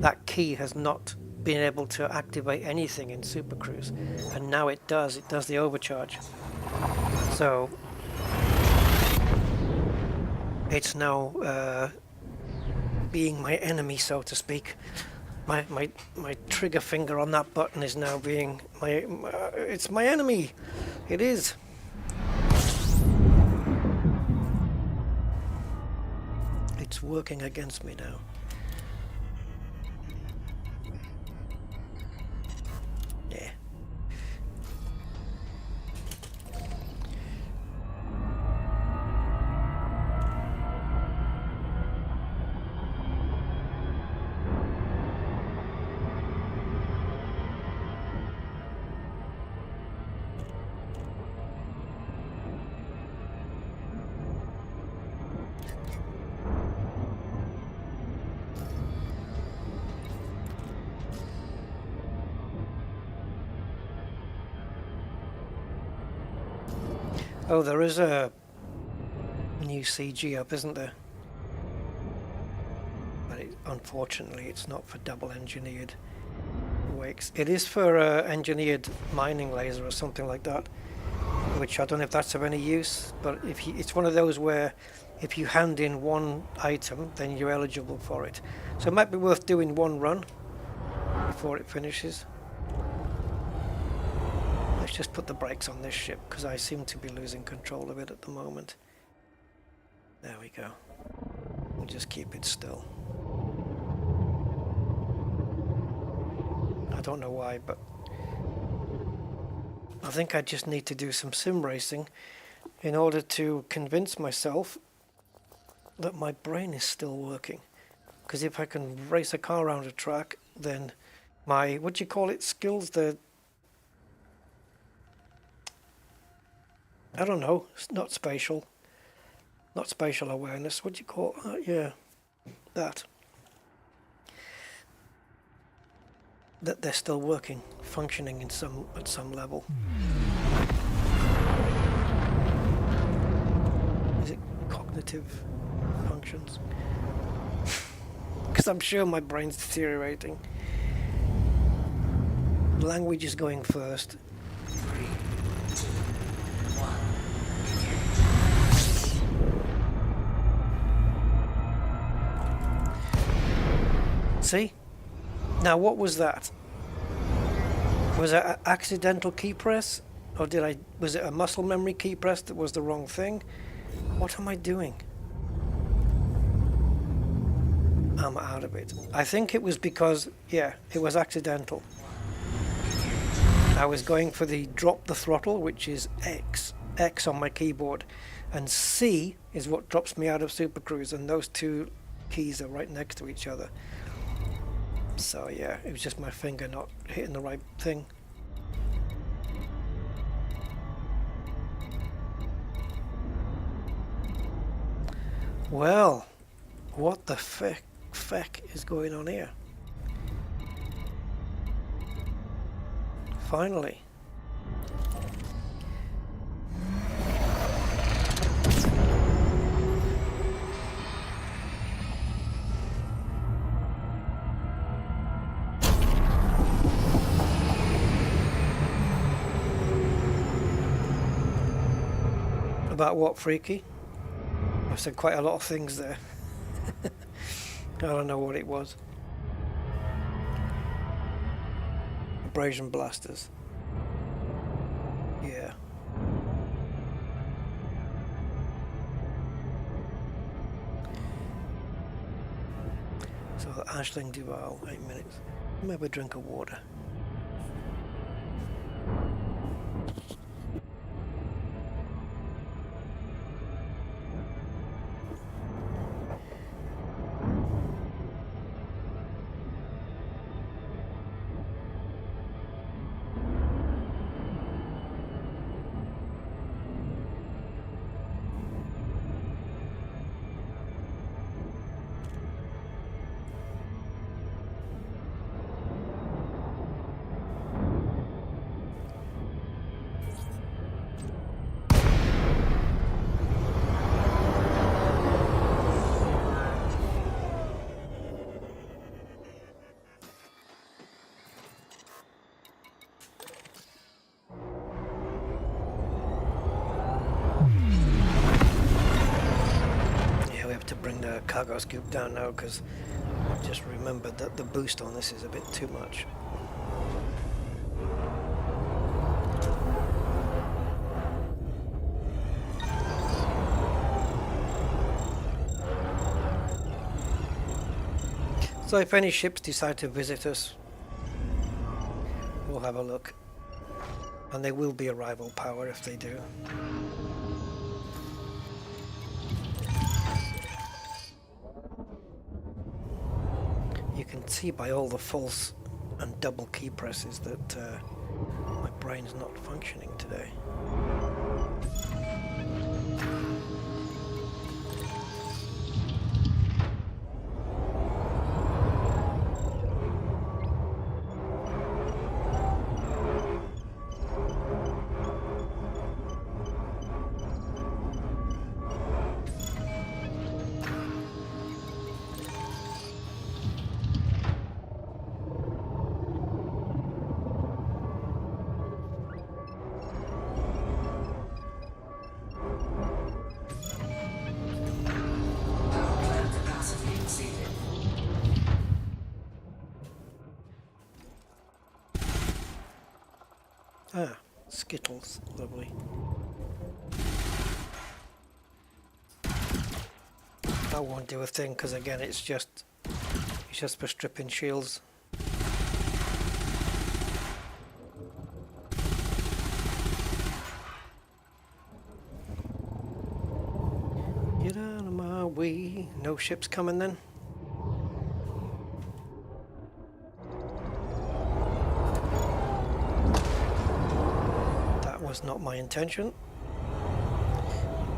that key has not been able to activate anything in supercruise. And now it does the overcharge. So it's now being my enemy, so to speak. My trigger finger on that button is now being it's my enemy. It is. It's working against me now. Yeah. Oh, there is a new CG up, isn't there? But unfortunately, it's not for double engineered wakes. It is for engineered mining laser or something like that, which I don't know if that's of any use. But it's one of those where if you hand in one item, then you're eligible for it. So it might be worth doing one run before it finishes. Let's just put the brakes on this ship because I seem to be losing control of it at the moment. There we go. We'll just keep it still. I don't know why, but I think I just need to do some sim racing in order to convince myself that my brain is still working. Because if I can race a car around a track, then my, what do you call it, skills, I don't know, it's not spatial awareness, what do you call it? Yeah, that they're still working, functioning at some level. Is it cognitive functions? Because I'm sure my brain's deteriorating. Language is going first. 3, 2, 1. See? Now what was that? Was it an accidental key press? Or was it a muscle memory key press that was the wrong thing? What am I doing? I'm out of it. I think it was because, yeah, it was accidental. I was going for the drop the throttle, which is X on my keyboard, and C is what drops me out of Super Cruise, and those two keys are right next to each other. So yeah, it was just my finger not hitting the right thing. Well, what the feck is going on here? Finally. About what, Freaky? I've said quite a lot of things there. I don't know what it was. Abrasion blasters. Yeah. So the Ashling Duval, 8 minutes. Maybe a drink of water. Bring the cargo scoop down now because I just remembered that the boost on this is a bit too much. So if any ships decide to visit us, we'll have a look, and they will be a rival power if they do. You can see by all the false and double key presses that my brain's not functioning today. Ah, Skittles, lovely. That won't do a thing because again it's just for stripping shields. Get out of my way. No ships coming then? Was not my intention,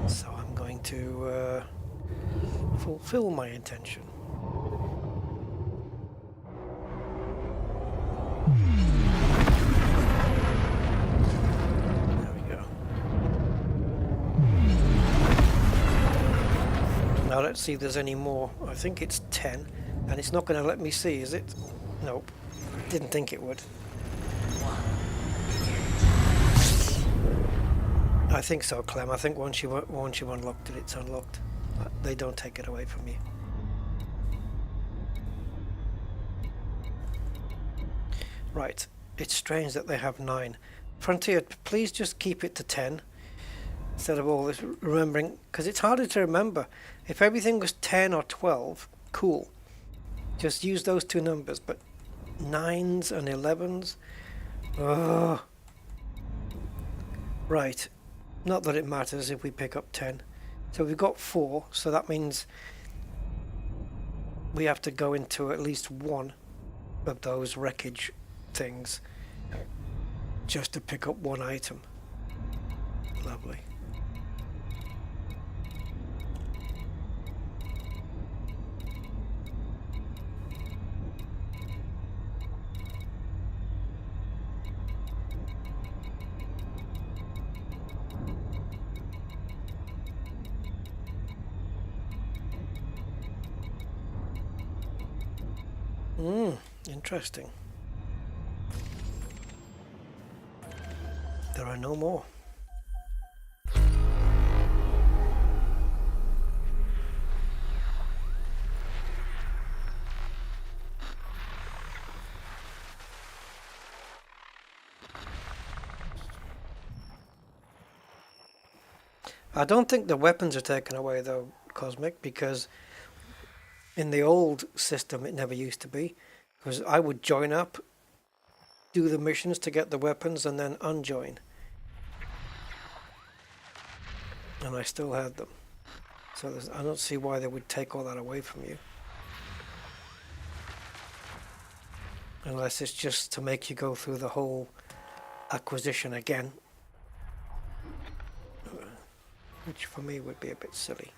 so I'm going to fulfill my intention. There we go. Now let's see if there's any more. I think it's 10, and it's not going to let me see, is it? Nope. Didn't think it would. I think so, Clem. I think once you unlocked it, it's unlocked. They don't take it away from you. Right. It's strange that they have 9. Frontier, please just keep it to 10 instead of all this remembering, because it's harder to remember. If everything was 10 or 12, cool. Just use those two numbers, but 9s and 11s. Ugh. Right. Not that it matters if we pick up 10. So we've got 4, so that means we have to go into at least one of those wreckage things just to pick up one item. Lovely. Interesting. There are no more. I don't think the weapons are taken away though, Cosmic, because in the old system it never used to be. Because I would join up, do the missions to get the weapons, and then unjoin. And I still had them. So I don't see why they would take all that away from you. Unless it's just to make you go through the whole acquisition again. Which for me would be a bit silly.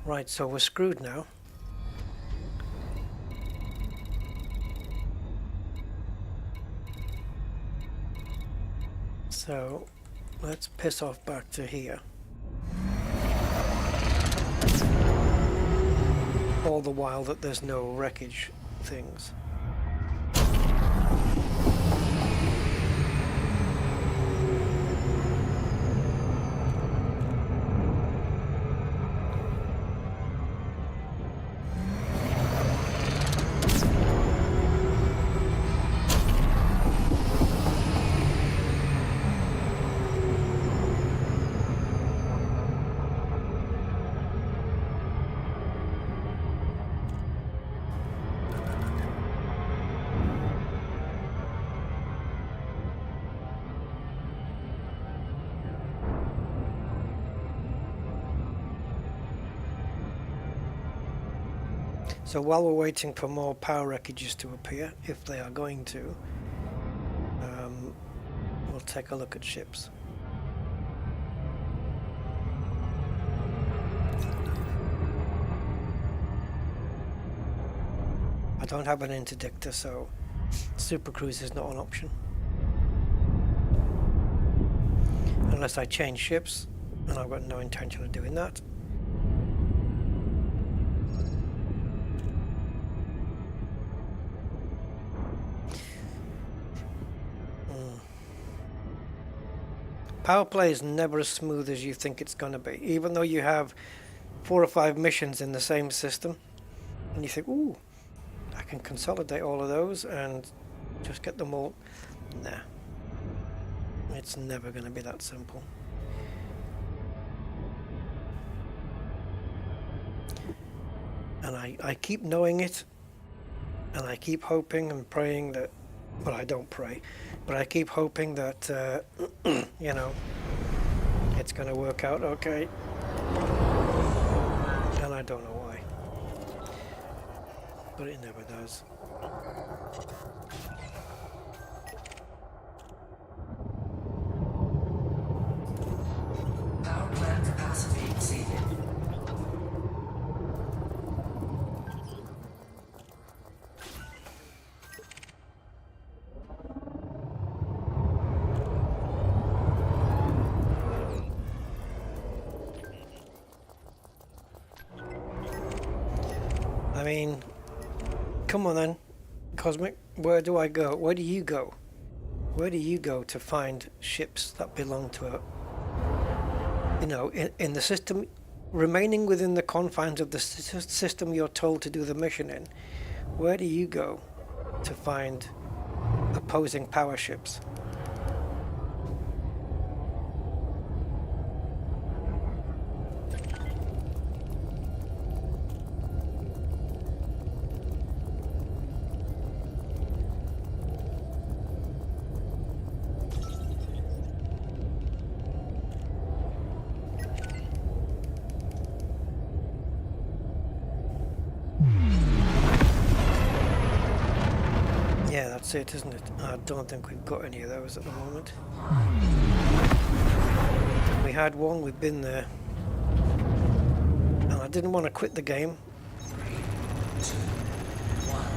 Right, so we're screwed now. So let's piss off back to here. All the while that there's no wreckage things. So while we're waiting for more power wreckages to appear, if they are going to, we'll take a look at ships. I don't have an interdictor, so Super Cruise is not an option. Unless I change ships, and I've got no intention of doing that. Powerplay is never as smooth as you think it's going to be, even though you have 4 or 5 missions in the same system, and you think, ooh, I can consolidate all of those and just get them all. Nah, it's never going to be that simple. And I keep knowing it, and I keep hoping and praying that, well, I don't pray, but I keep hoping that, you know, it's going to work out okay. And I don't know why. But it never does. Power plant capacity exceeded. I mean, come on then, Cosmic, where do I go? Where do you go? Where do you go to find ships that belong to a, you know, in the system, remaining within the confines of the system you're told to do the mission in? Where do you go to find opposing power ships? That's it, isn't it? I don't think we've got any of those at the moment. We had one, we've been there. And I didn't want to quit the game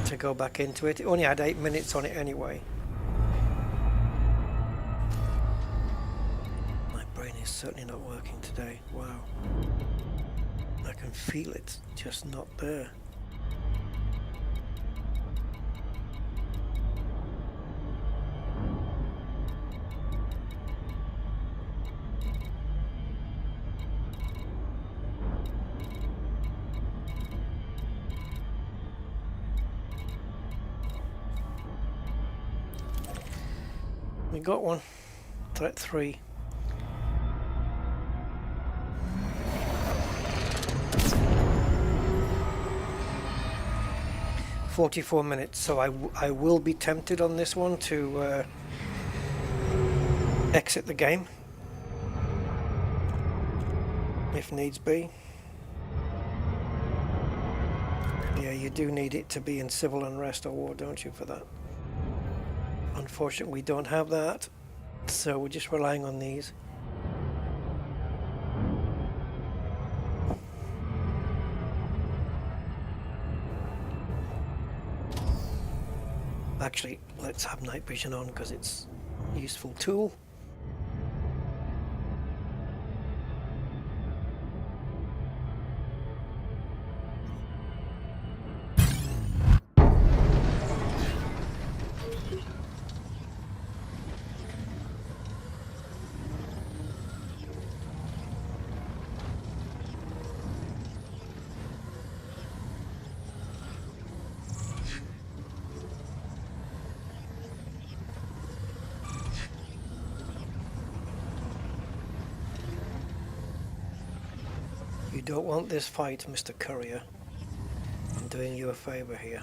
to go back into it. It only had 8 minutes on it anyway. My brain is certainly not working today. Wow. I can feel it, just not there. We got one. Threat 3. $44, so I will be tempted on this one to exit the game if needs be. Yeah, you do need it to be in civil unrest or war, don't you, for that? Unfortunately, we don't have that, so we're just relying on these. Actually, let's have night vision on because it's a useful tool. You don't want this fight, Mr. Courier. I'm doing you a favor here.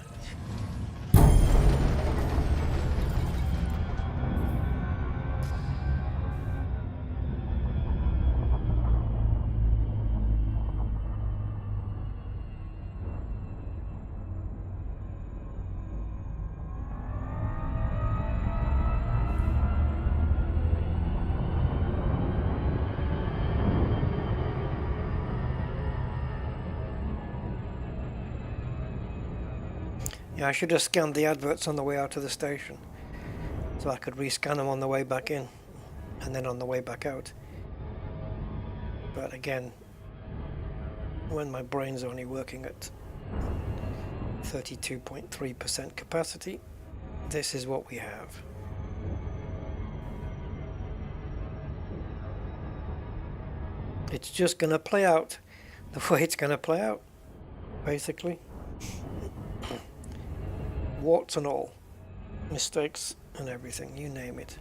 Yeah, I should have scanned the adverts on the way out of the station, so I could rescan them on the way back in, and then on the way back out. But again, when my brain's only working at 32.3% capacity, this is what we have. It's just going to play out the way it's going to play out, basically. Warts and all, mistakes and everything, you name it.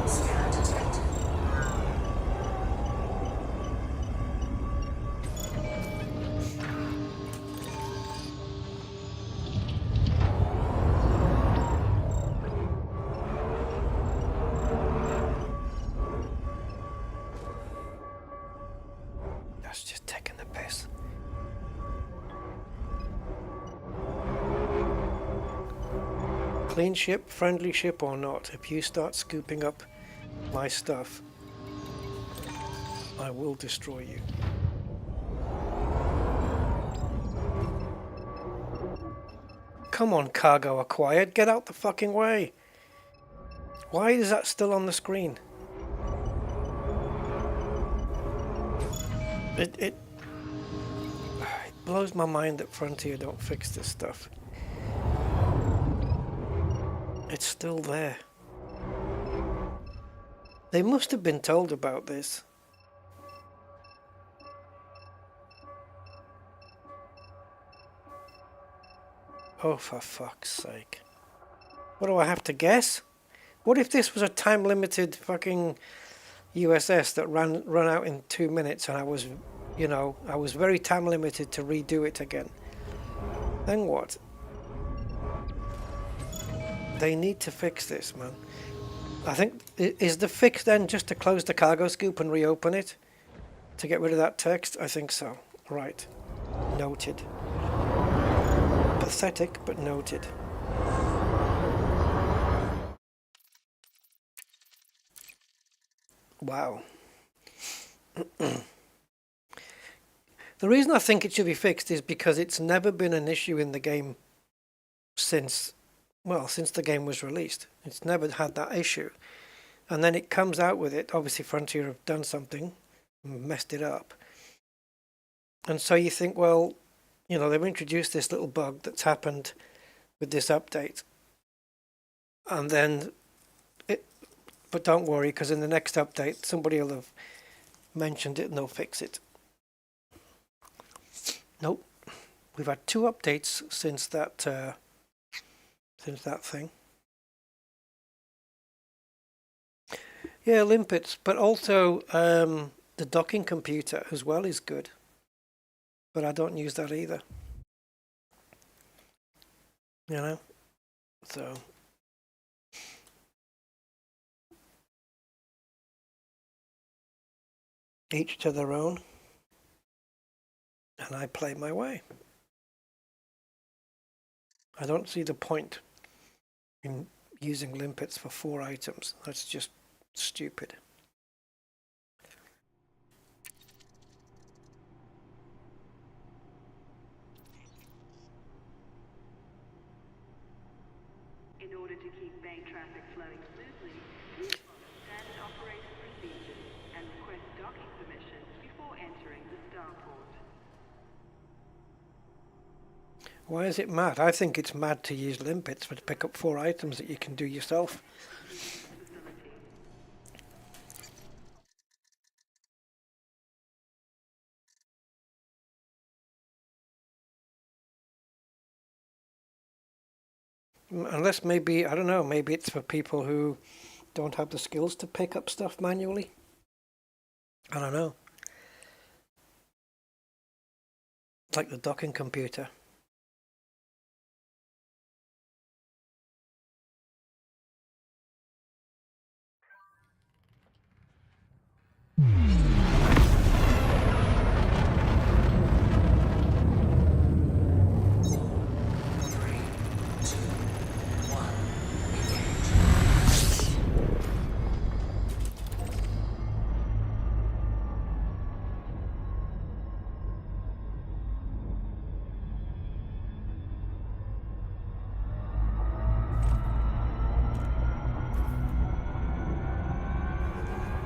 Scan detected. That's just taking the piss. Clean ship, friendly ship or not, if you start scooping up my stuff, I will destroy you. Come on, cargo acquired, get out the fucking way. Why is that still on the screen? It blows my mind that Frontier don't fix this stuff. It's still there. They must have been told about this. Oh, for fuck's sake. What do I have to guess? What if this was a time-limited fucking USS that run out in 2 minutes and I was, you know, I was very time-limited to redo it again? Then what? They need to fix this, man. I think, is the fix then just to close the cargo scoop and reopen it? To get rid of that text? I think so. Right. Noted. Pathetic, but noted. Wow. The reason I think it should be fixed is because it's never been an issue in the game since the game was released. It's never had that issue. And then it comes out with it. Obviously, Frontier have done something, messed it up. And so you think, well, you know, they've introduced this little bug that's happened with this update. And then, but don't worry, because in the next update, somebody will have mentioned it and they'll fix it. Nope. We've had 2 updates since that thing. Yeah, limpets, but also the docking computer as well is good. But I don't use that either. You know? So each to their own. And I play my way. I don't see the point in using limpets for 4 items. That's just stupid. In order to keep bank traffic flowing smoothly, please follow standard operating procedures and request docking permission before entering the starport. Why is it mad? I think it's mad to use limpets to pick up 4 items that you can do yourself. Unless maybe, I don't know, maybe it's for people who don't have the skills to pick up stuff manually. I don't know. It's like the docking computer.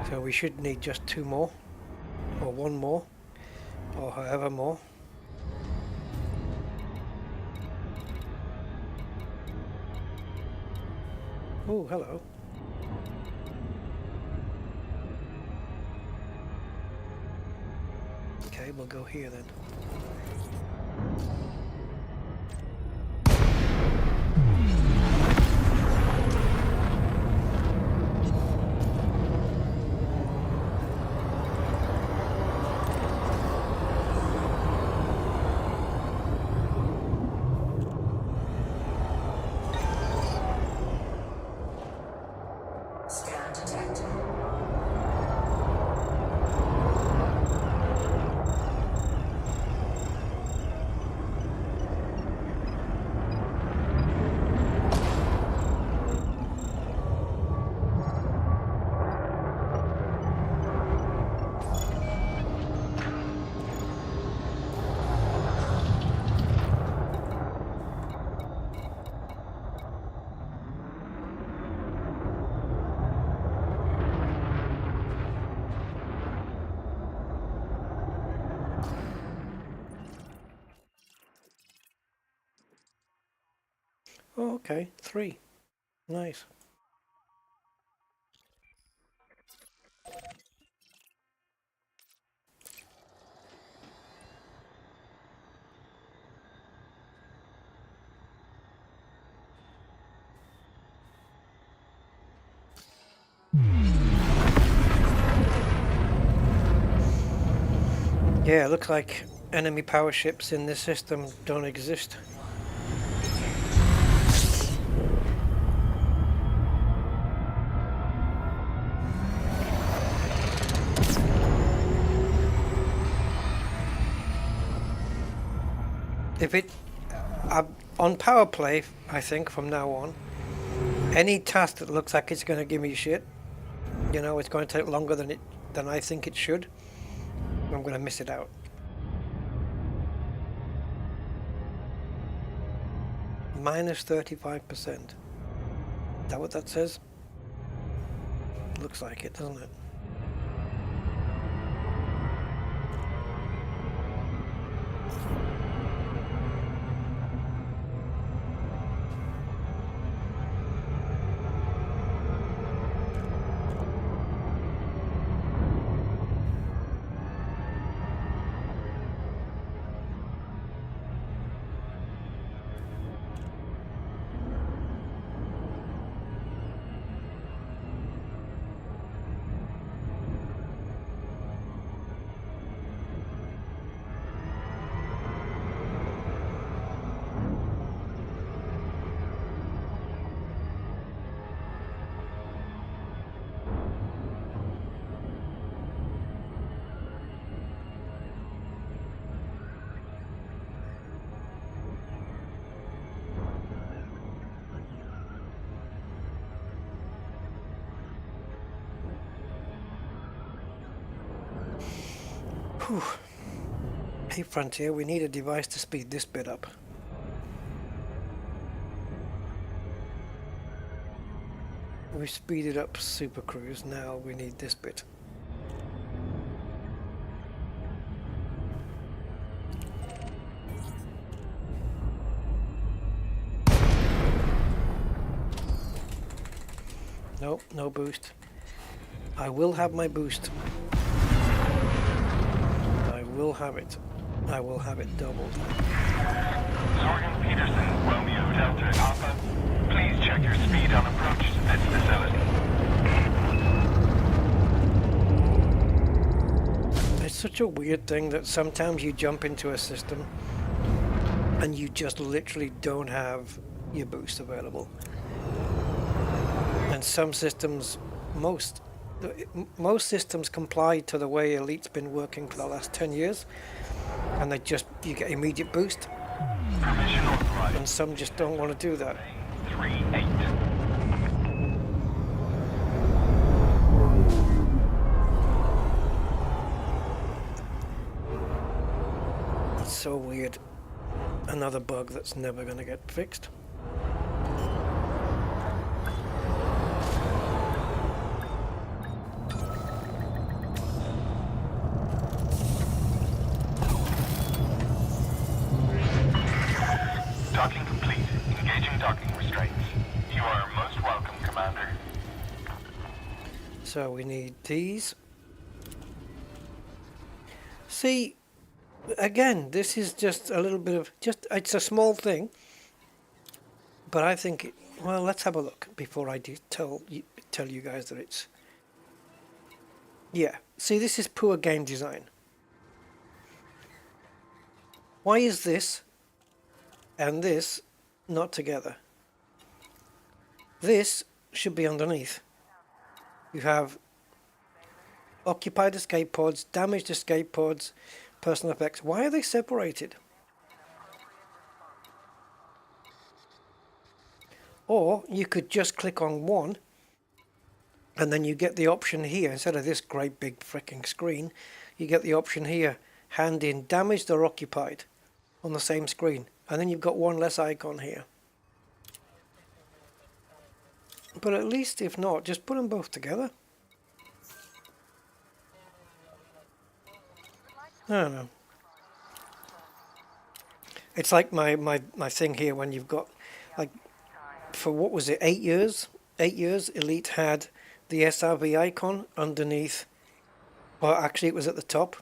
So we should need just 2 more, or 1 more, or however more. Oh, hello. Okay, we'll go here then. Scan detected. Oh, okay, 3. Nice. Yeah, it looks like enemy power ships in this system don't exist. if it on Powerplay, I think from now on, any task that looks like it's going to give me shit, you know, it's going to take longer than I think it should, I'm going to miss it out. Minus 35%. Is that what that says? Looks like it, doesn't it? Whew. Hey Frontier, we need a device to speed this bit up. We speeded up Super Cruise, now we need this bit. Nope, no boost. I will have my boost. I will have it. I will have it doubled. Sorgan Peterson, Romeo Delta Alpha. Please check your speed on approach to this facility. It's such a weird thing that sometimes you jump into a system and you just literally don't have your boost available. And some systems, most systems comply to the way Elite's been working for the last 10 years, and you get immediate boost, Permission authorized. and some just don't want to do that. 38. It's so weird. Another bug that's never going to get fixed. Docking complete. Engaging docking restraints. You are most welcome, Commander. So we need these. See, again, this is just a little bit of it's a small thing, but I think well, let's have a look before I do tell you guys that it's see, this is poor game design. Why is this and this not together? This should be underneath. You have occupied escape pods, damaged escape pods, personal effects. Why are they separated? Or you could just click on one and then you get the option here, instead of this great big freaking screen, you get the option here, hand in damaged or occupied on the same screen. And then you've got one less icon here. But at least, if not, just put them both together. I don't know. It's like my thing here when you've got, like, for what was it, 8 years? 8 years, Elite had the SRV icon underneath. Well, actually it was at the top.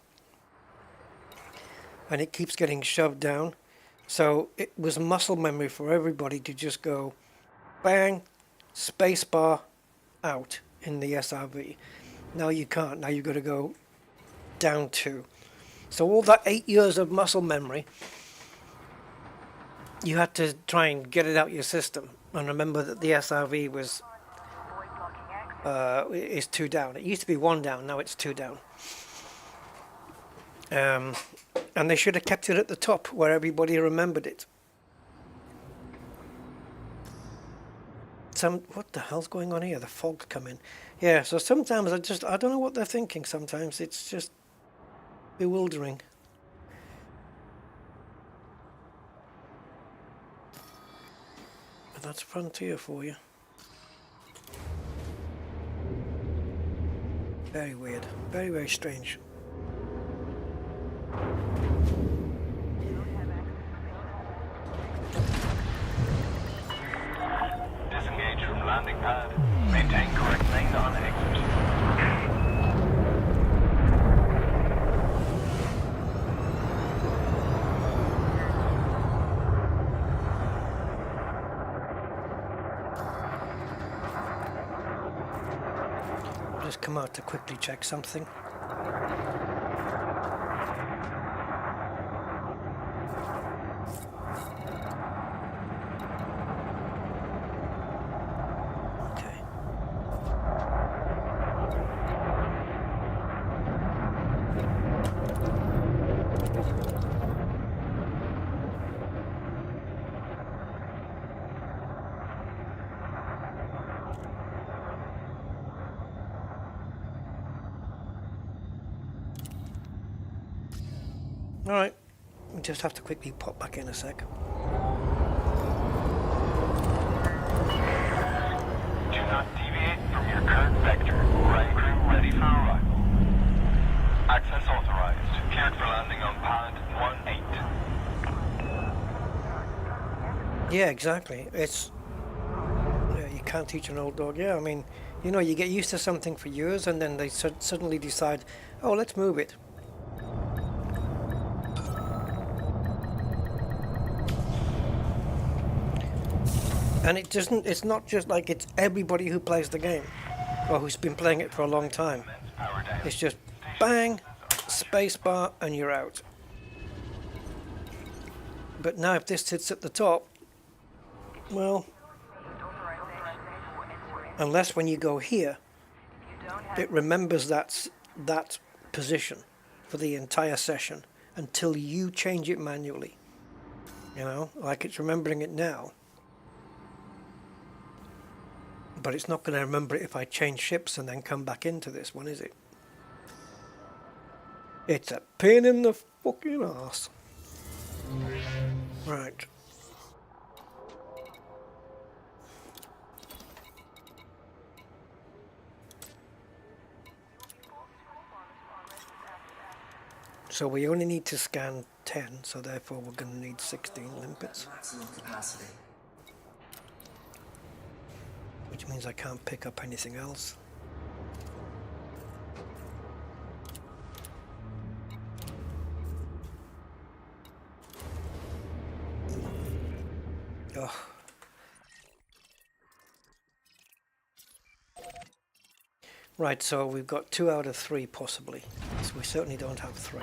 And it keeps getting shoved down. So it was muscle memory for everybody to just go bang, spacebar, out in the SRV. Now you can't. Now you've got to go down 2. So all that 8 years of muscle memory, you had to try and get it out your system. And remember that the SRV was is 2 down. It used to be 1 down. Now it's 2 down. And they should have kept it at the top where everybody remembered it. What the hell's going on here? The fog's coming. Yeah, so sometimes I don't know what they're thinking sometimes. It's just bewildering. But that's Frontier for you. Very weird. Very, very strange. Disengage from landing pad. Maintain correct lane on exit. Just come out to quickly check something. Okay. All right, we just have to quickly pop back in a sec. Do not deviate from your current vector. Right crew ready for arrival. Access authorized. Cleared for landing on pad 18. Yeah, exactly. It's you can't teach an old dog. Yeah, I mean, you know, you get used to something for years, and then they suddenly decide, oh, let's move it. And it doesn't. It's not just like it's everybody who plays the game, or who's been playing it for a long time. Power down. It's just bang, space bar, and you're out. But now if this sits at the top, well, unless when you go here, it remembers that position for the entire session until you change it manually. You know, like it's remembering it now. But it's not going to remember it if I change ships and then come back into this one, is it? It's a pain in the fucking ass. Right. So we only need to scan 10, so therefore we're going to need 16 limpets. Maximum capacity. Which means I can't pick up anything else. Oh. Right, so we've got 2 out of 3 possibly. So we certainly don't have 3.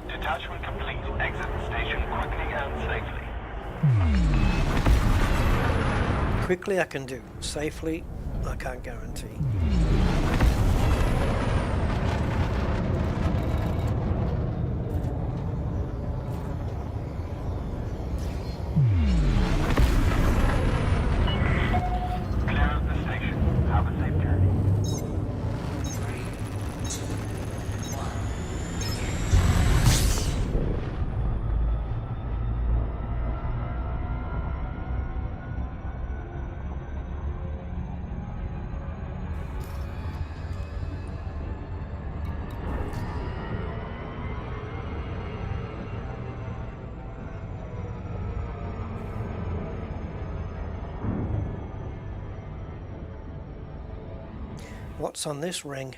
Detachment complete. Exit the station quickly and safely. Quickly I can do. Safely I can't guarantee. Clear of the station. Have a safe journey. 3, 2, 1. What's on this ring?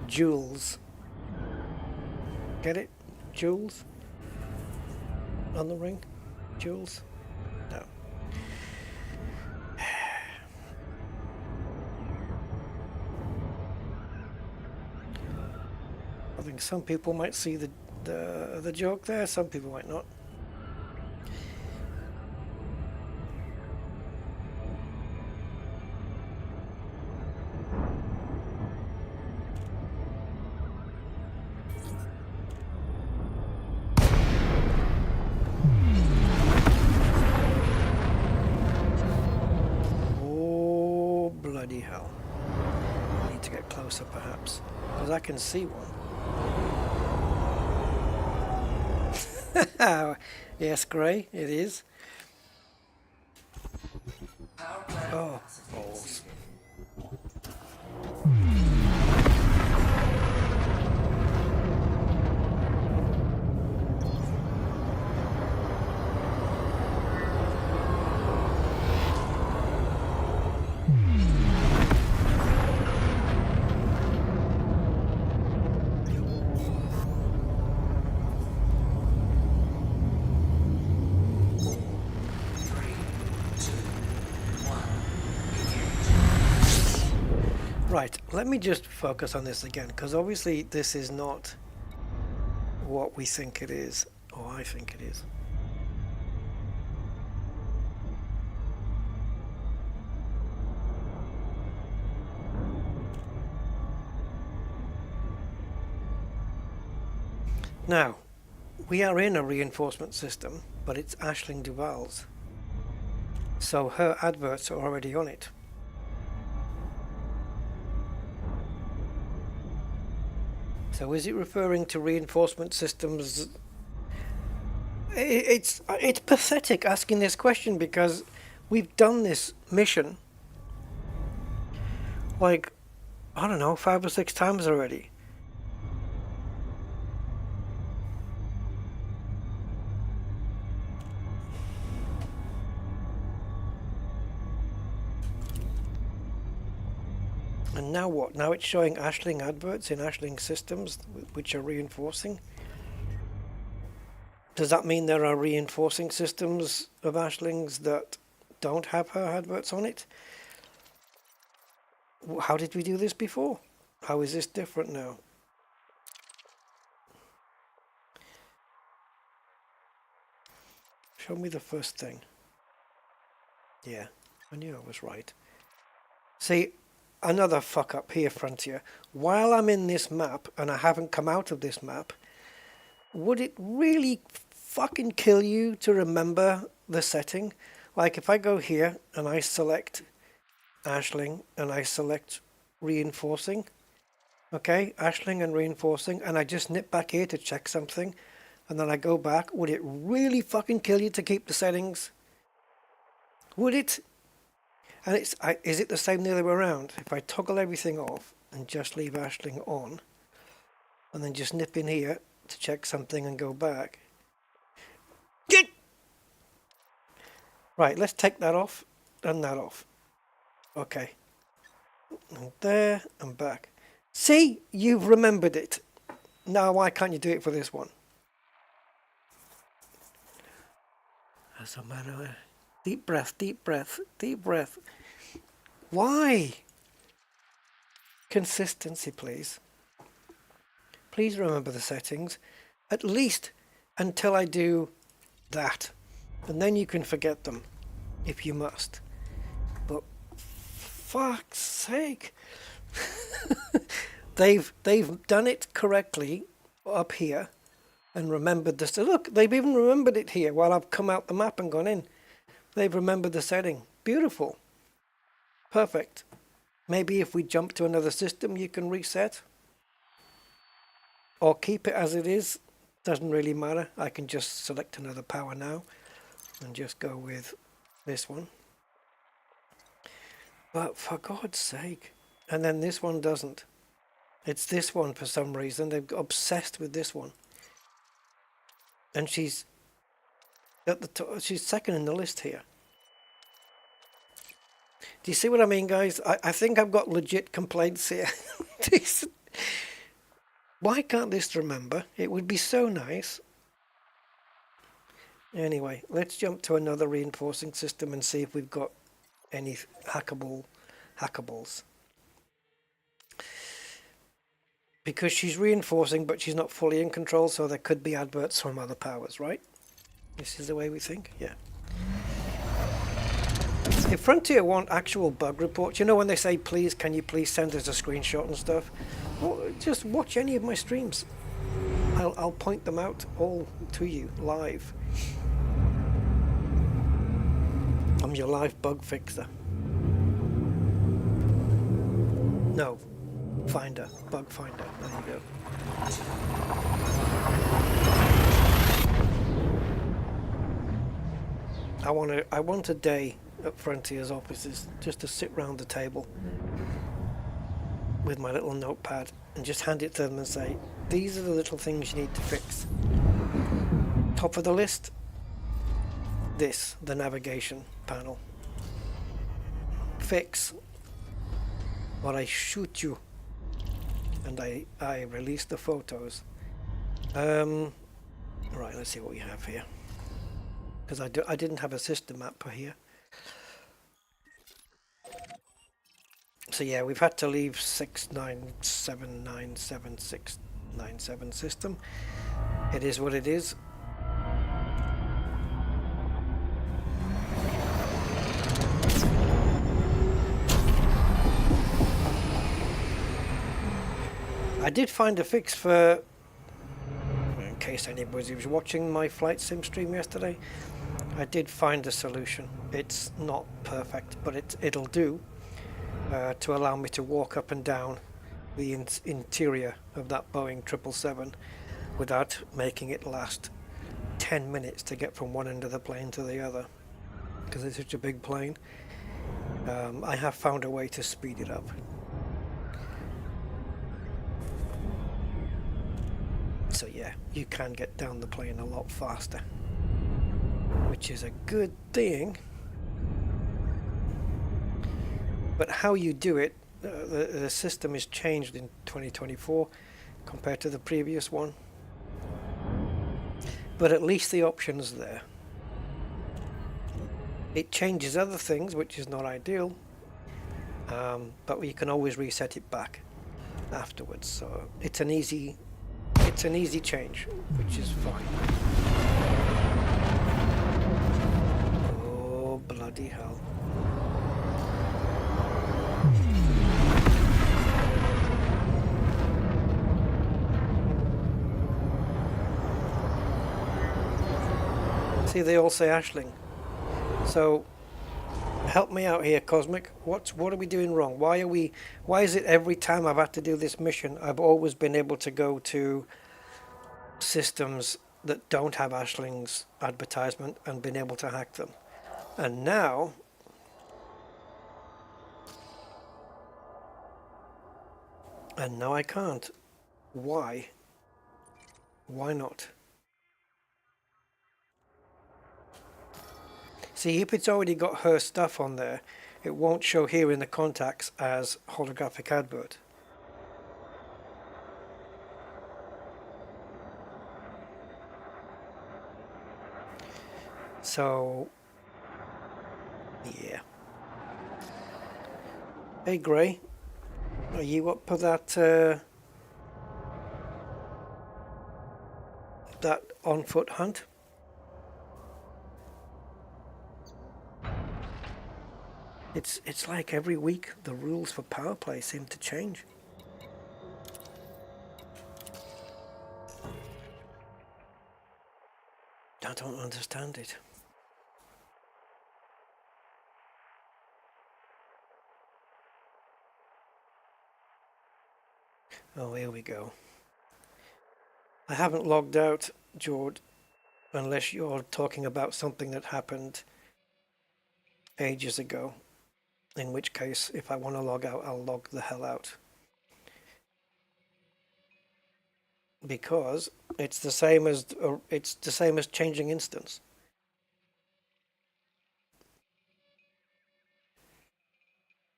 Jewels. Get it? Jewels? On the ring? Jewels? No. I think some people might see the joke there, some people might not. bloody hell. I need to get closer perhaps, because I can see one. Yes, Gray, it is. Powerplay Oh, capacity balls. exceeded. Three, two, one. Engage. Right, let me just focus on this again, because obviously this is not what we think it is, or I think it is. Now, we are in a reinforcement system, but it's Aisling Duval's. So her adverts are already on it. So is it referring to reinforcement systems? It's pathetic asking this question, because we've done this mission like, I don't know, 5 or 6 times already. And now what? Now it's showing Aisling adverts in Aisling systems, which are reinforcing. Does that mean there are reinforcing systems of Aislings that don't have her adverts on it? How did we do this before? How is this different now? Show me the first thing. Yeah, I knew I was right. See, another fuck up here, Frontier. While I'm in this map, and I haven't come out of this map, would it really fucking kill you to remember the setting? Like if I go here and I select Aisling and I select reinforcing, okay, Aisling and reinforcing, and I just nip back here to check something, and then I go back, would it really fucking kill you to keep the settings? Would it? And is it the same the other way around? If I toggle everything off and just leave Aisling on, and then just nip in here to check something and go back. Get! Right, let's take that off and that off. Okay. And there and back. See, you've remembered it. Now why can't you do it for this one? That's a matter. Deep breath, deep breath, deep breath. Why? Consistency, please. Please remember the settings, at least until I do that. And then you can forget them, if you must. But fuck's sake. They've done it correctly up here and remembered this. Look, they've even remembered it here while I've come out the map and gone in. They've remembered the setting. Beautiful. Perfect. Maybe if we jump to another system, you can reset. Or keep it as it is. Doesn't really matter. I can just select another power now and just go with this one. But for God's sake. And then this one doesn't. It's this one for some reason. They've got obsessed with this one. And she's at the top. She's second in the list here. Do you see what I mean, guys? I think I've got legit complaints here. Why can't this remember? It would be so nice. Anyway, let's jump to another reinforcing system and see if we've got any hackables. Because she's reinforcing, but she's not fully in control, so there could be adverts from other powers, right? This is the way we think? Yeah. If Frontier want actual bug reports, you know when they say, please, can you please send us a screenshot and stuff? Well, just watch any of my streams. I'll point them out all to you live. I'm your live bug fixer. No, Finder, Bug Finder. There you go. I want a day at Frontier's offices just to sit round the table with my little notepad and just hand it to them and say, these are the little things you need to fix. Top of the list, this, the navigation panel. Fix, or I shoot you. And I release the photos. Right, let's see what we have here. Because I didn't have a system map per here. So yeah, we've had to leave 697976797 system. It is what it is. I did find a fix for, in case anybody was watching my flight sim stream yesterday, I did find a solution. It's not perfect, but it'll do to allow me to walk up and down the interior of that Boeing 777 without making it last 10 minutes to get from one end of the plane to the other, because it's such a big plane. I have found a way to speed it up. So yeah, you can get down the plane a lot faster, which is a good thing. But how you do it, the system is changed in 2024 compared to the previous one. But at least the option's there. It changes other things, which is not ideal, but you can always reset it back afterwards. So it's an easy change, which is fine. Oh, bloody hell. See, they all say Ashling. So help me out here, Cosmic. What are we doing wrong? Why is it every time I've had to do this mission, I've always been able to go to systems that don't have Ashling's advertisement and been able to hack them, and now I can't. Why not? See, if it's already got her stuff on there, it won't show here in the contacts as holographic advert. So, yeah. Hey, Gray, are you up for that on-foot hunt? It's like every week the rules for Powerplay seem to change. I don't understand it. Oh, here we go. I haven't logged out, Jord, unless you're talking about something that happened ages ago. In which case, if I want to log out, I'll log the hell out. Because it's the same as changing instance.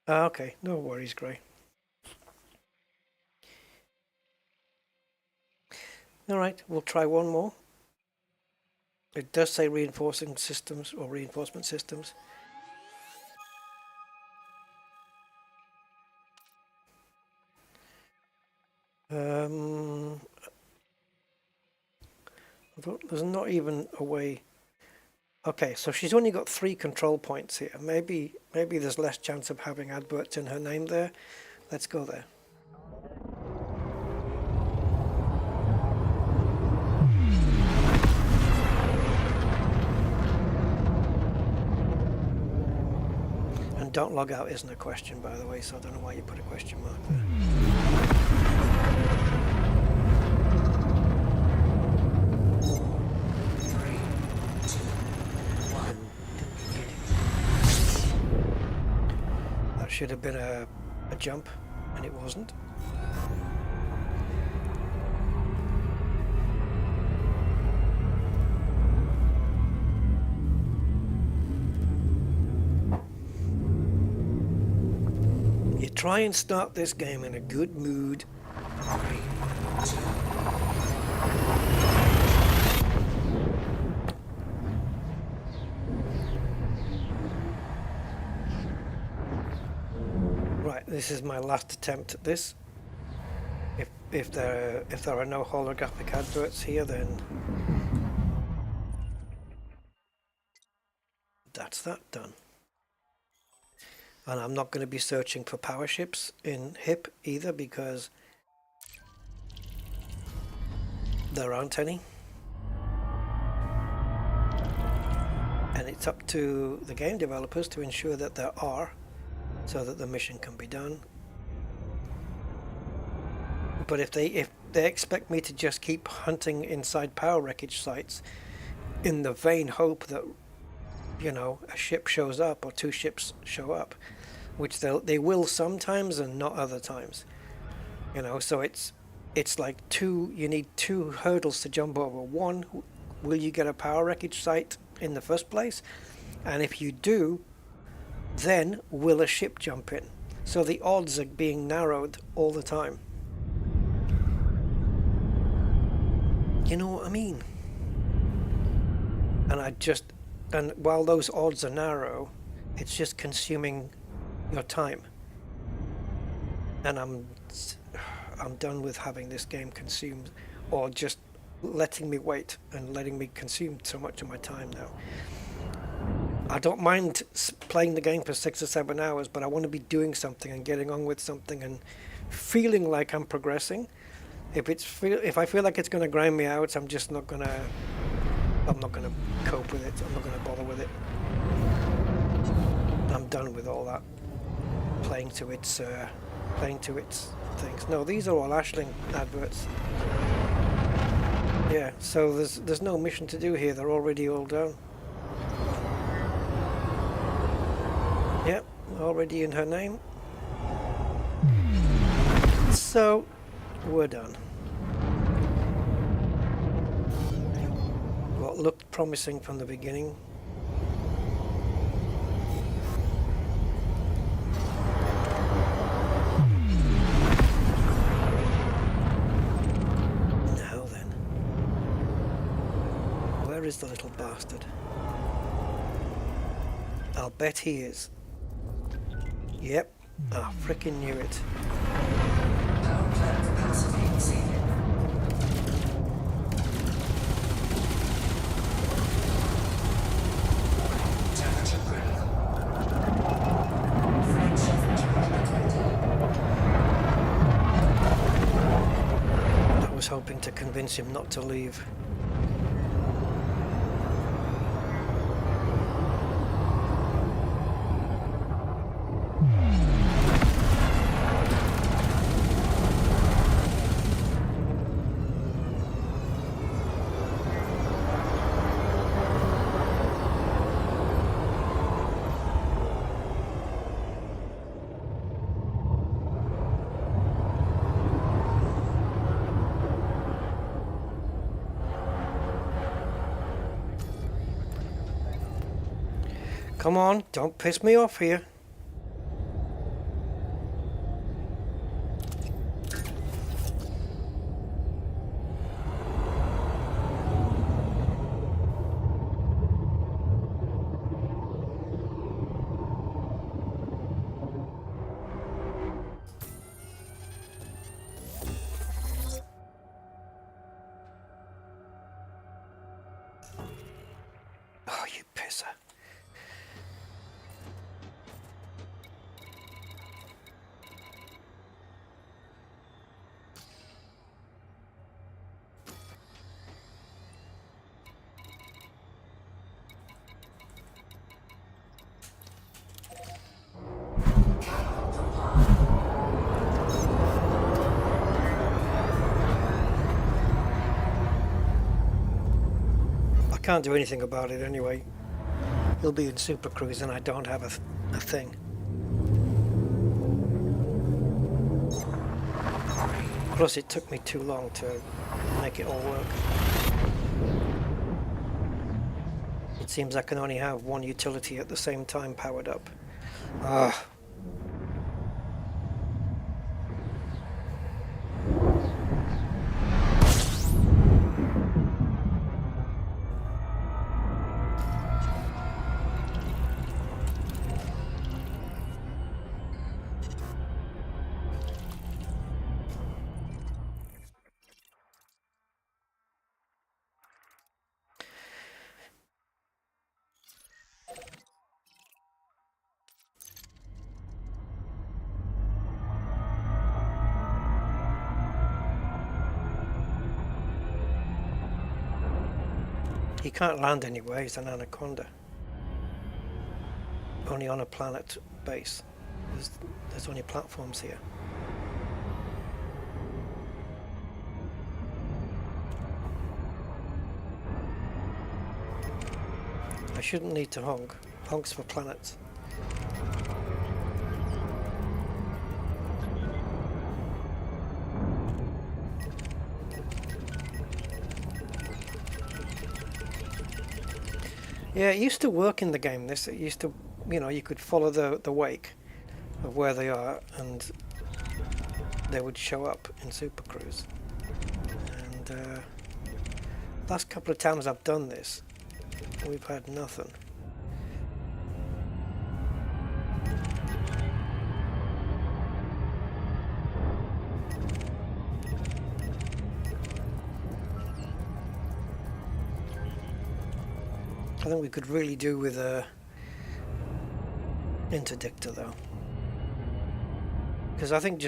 Okay, no worries, Gray. All right, we'll try one more. It does say reinforcing systems or reinforcement systems. There's not even a way. Okay, so she's only got 3 control points here. Maybe there's less chance of having adverts in her name there. Let's go there. And And don't log out isn't a question, by the way, so I don't know why you put a question mark there. Three, two, one. That should have been a jump, and it wasn't. You try and start this game in a good mood. Right, this is my last attempt at this. If there are no holographic adverts here, then that's that done. And I'm not going to be searching for power ships in HIP either, because there aren't any. And it's up to the game developers to ensure that there are, so that the mission can be done. But if they expect me to just keep hunting inside power wreckage sites in the vain hope that, you know, a ship shows up or two ships show up, which they will sometimes and not other times, you know, so it's like you need two hurdles to jump over. One, will you get a power wreckage site in the first place? And if you do, then will a ship jump in? So the odds are being narrowed all the time. You know what I mean? And while those odds are narrow, it's just consuming your time. And I'm done with having this game consumed, or just letting me wait and letting me consume so much of my time now. I don't mind playing the game for 6 or 7 hours, but I want to be doing something and getting on with something and feeling like I'm progressing. If I feel like it's going to grind me out, I'm not going to cope with it. I'm not going to bother with it. I'm done with all that playing to its things. No, these are all Ashling adverts. Yeah, so there's no mission to do here. They're already all done. Yep, already in her name. So we're done. What looked promising from the beginning. Now then, where is the little bastard? I'll bet he is. Yep, I frickin' knew it. Power plant capacity exceeded. Temperature critical. Flight shift detected. I was hoping to convince him not to leave. Come on, don't piss me off here. Oh, you pisser. can't do anything about it anyway. He'll be in Super Cruise and I don't have a thing. Plus it took me too long to make it all work. It seems I can only have one utility at the same time powered up. Ah. He can't land anywhere, he's an anaconda. Only on a planet base. There's only platforms here. I shouldn't need to honk. Honks for planets. Yeah, it used to work in the game. It used to, you could follow the wake of where they are, and they would show up in Super Cruise. And last couple of times I've done this, we've had nothing. I think we could really do with a interdictor though, because I think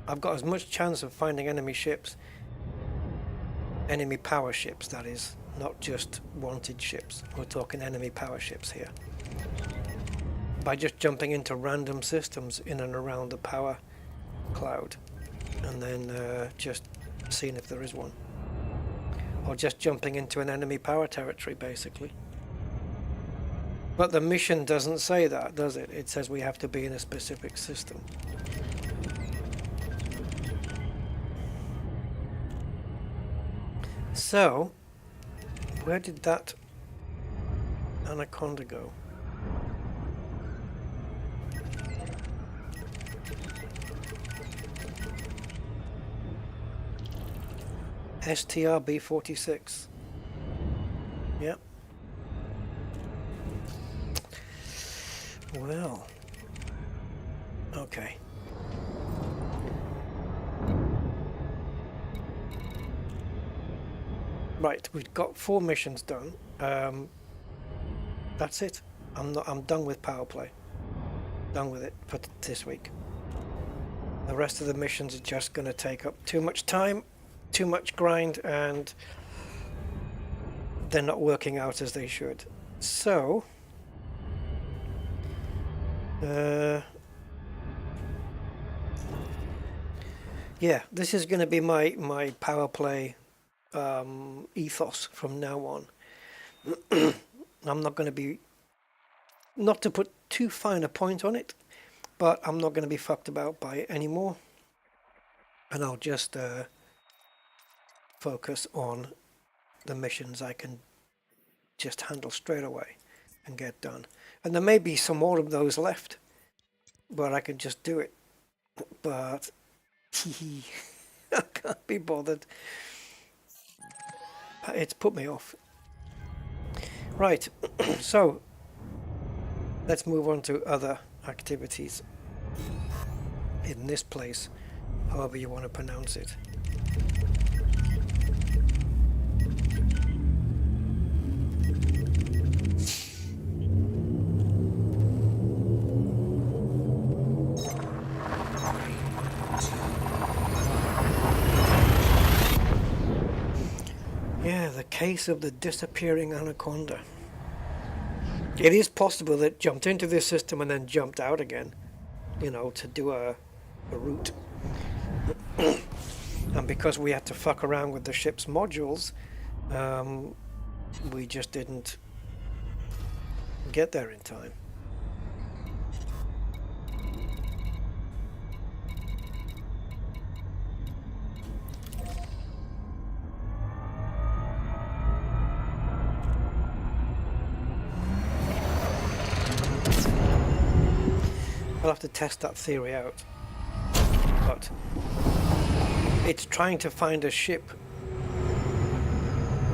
I've got as much chance of finding enemy ships, enemy power ships that is, not just wanted ships. We're talking enemy power ships here, by just jumping into random systems in and around the power cloud and then just seeing if there is one, or just jumping into an enemy power territory basically. But the mission doesn't say that, does it? It says we have to be in a specific system. So, where did that anaconda go? STRB-46. Yep. Well, okay. Right, we've got 4 missions done. That's it. I'm done with Powerplay. Done with it for this week. The rest of the missions are just going to take up too much time, too much grind, and they're not working out as they should. So yeah, this is going to be my Powerplay ethos from now on. I'm not going to be, not to put too fine a point on it, but I'm not going to be fucked about by it anymore, and I'll just focus on the missions I can just handle straight away and get done. And there may be some more of those left, but I can just do it. But I can't be bothered. It's put me off. Right, so let's move on to other activities in this place, however you want to pronounce it. Yeah, the case of the disappearing anaconda. It is possible that it jumped into this system and then jumped out again, to do a route. And because we had to fuck around with the ship's modules, We just didn't get there in time. I'll have to test that theory out, but it's trying to find a ship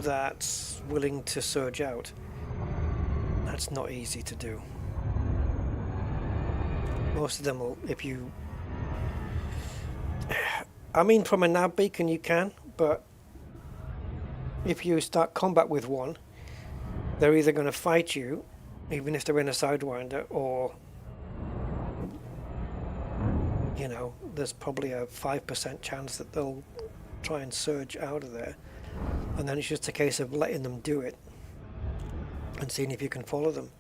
that's willing to surge out. That's not easy to do. Most of them will, if you... I mean, from a nav beacon you can, but if you start combat with one, they're either going to fight you, even if they're in a Sidewinder, or... you know, there's probably a 5% chance that they'll try and surge out of there. And then it's just a case of letting them do it and seeing if you can follow them.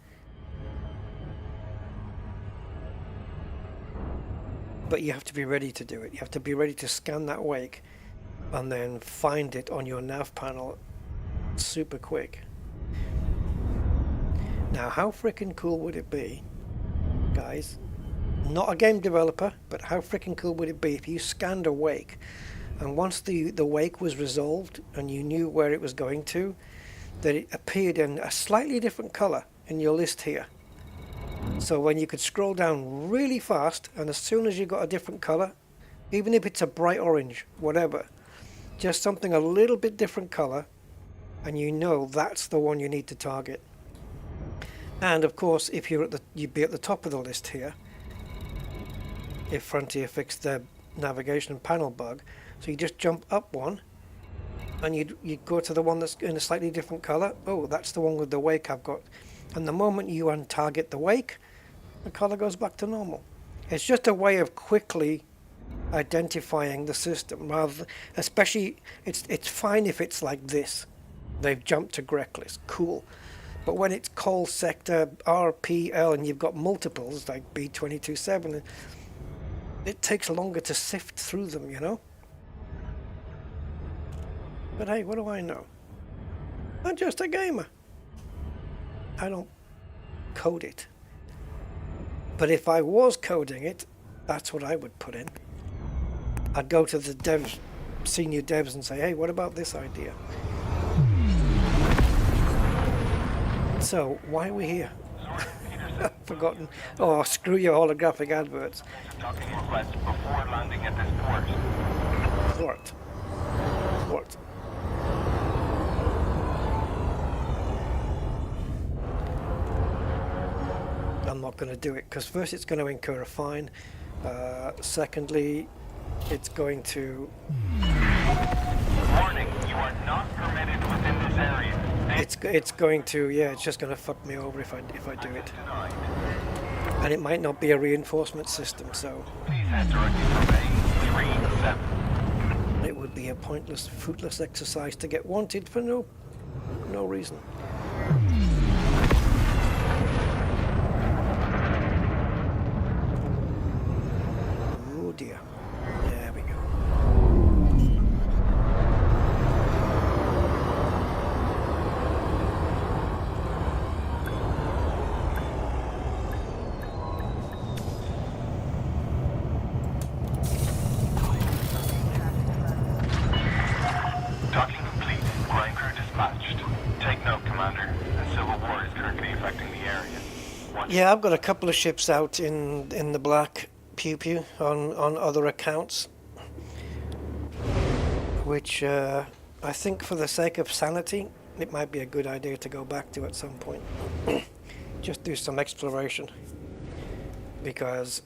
But you have to be ready to do it. You have to be ready to scan that wake and then find it on your nav panel super quick. Now, how freaking cool would it be, guys? Not a game developer, but how freaking cool would it be if you scanned a wake, and once the wake was resolved and you knew where it was going to, that it appeared in a slightly different color in your list here. So when you could scroll down really fast, and as soon as you got a different color, even if it's a bright orange, whatever, just something a little bit different color, and you know that's the one you need to target. And of course, if you're you'd be at the top of the list here, if Frontier fixed their navigation panel bug. So you just jump up one, and you'd go to the one that's in a slightly different color. Oh, that's the one with the wake I've got. And the moment you untarget the wake, the color goes back to normal. It's just a way of quickly identifying the system, rather, especially it's fine if it's like this. They've jumped to Greckless, cool. But when it's Call Sector, RPL, and you've got multiples like B227, it takes longer to sift through them, you know? But hey, what do I know? I'm just a gamer. I don't code it. But if I was coding it, that's what I would put in. I'd go to the devs, senior devs, and say, hey, what about this idea? So, why are we here? I've forgotten. Oh, screw your holographic adverts. Docking request before landing at this port. Port. I'm not going to do it because first it's going to incur a fine. Secondly, it's going to... Warning, you are not permitted within this area. It's going to, yeah, it's just going to fuck me over if I do it. Denied. And it might not be a reinforcement system, so Please head directly for Bay 37. it would be a pointless, fruitless exercise to get wanted for no reason. Oh dear. There we go. Docking complete. Ground crew dispatched. Take note, Commander. A civil war is currently affecting the area. Watch. Yeah, I've got a couple of ships out in the black pew on other accounts, which I think for the sake of sanity, it might be a good idea to go back to at some point. Just do some exploration, because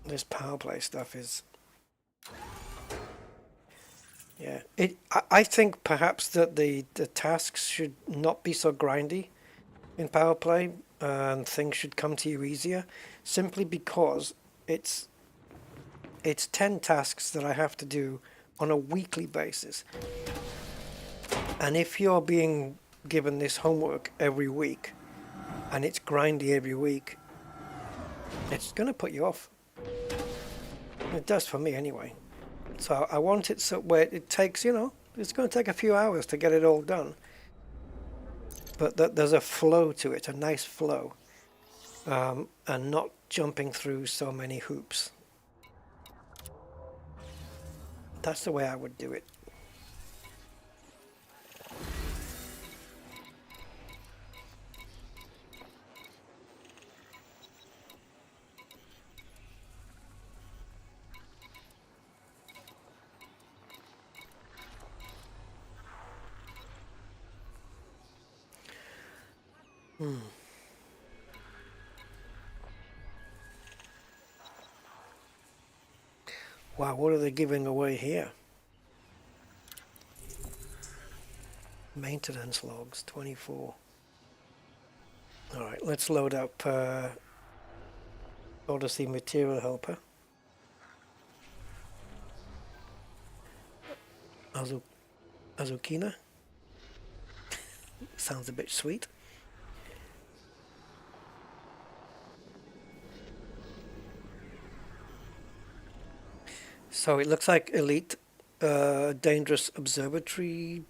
this Powerplay stuff is... yeah, I think perhaps that the tasks should not be so grindy in Powerplay, and things should come to you easier, simply because it's 10 tasks that I have to do on a weekly basis. And if you're being given this homework every week, and it's grindy every week, it's going to put you off. It does for me anyway. So I want it so where it takes, you know, it's going to take a few hours to get it all done. but that there's a flow to it, a nice flow, and not jumping through so many hoops. That's the way I would do it. Wow, what are they giving away here? Maintenance logs, 24. Alright, let's load up Odyssey Material Helper. Azukina. Sounds a bit sweet. So it looks like Elite Dangerous Observatory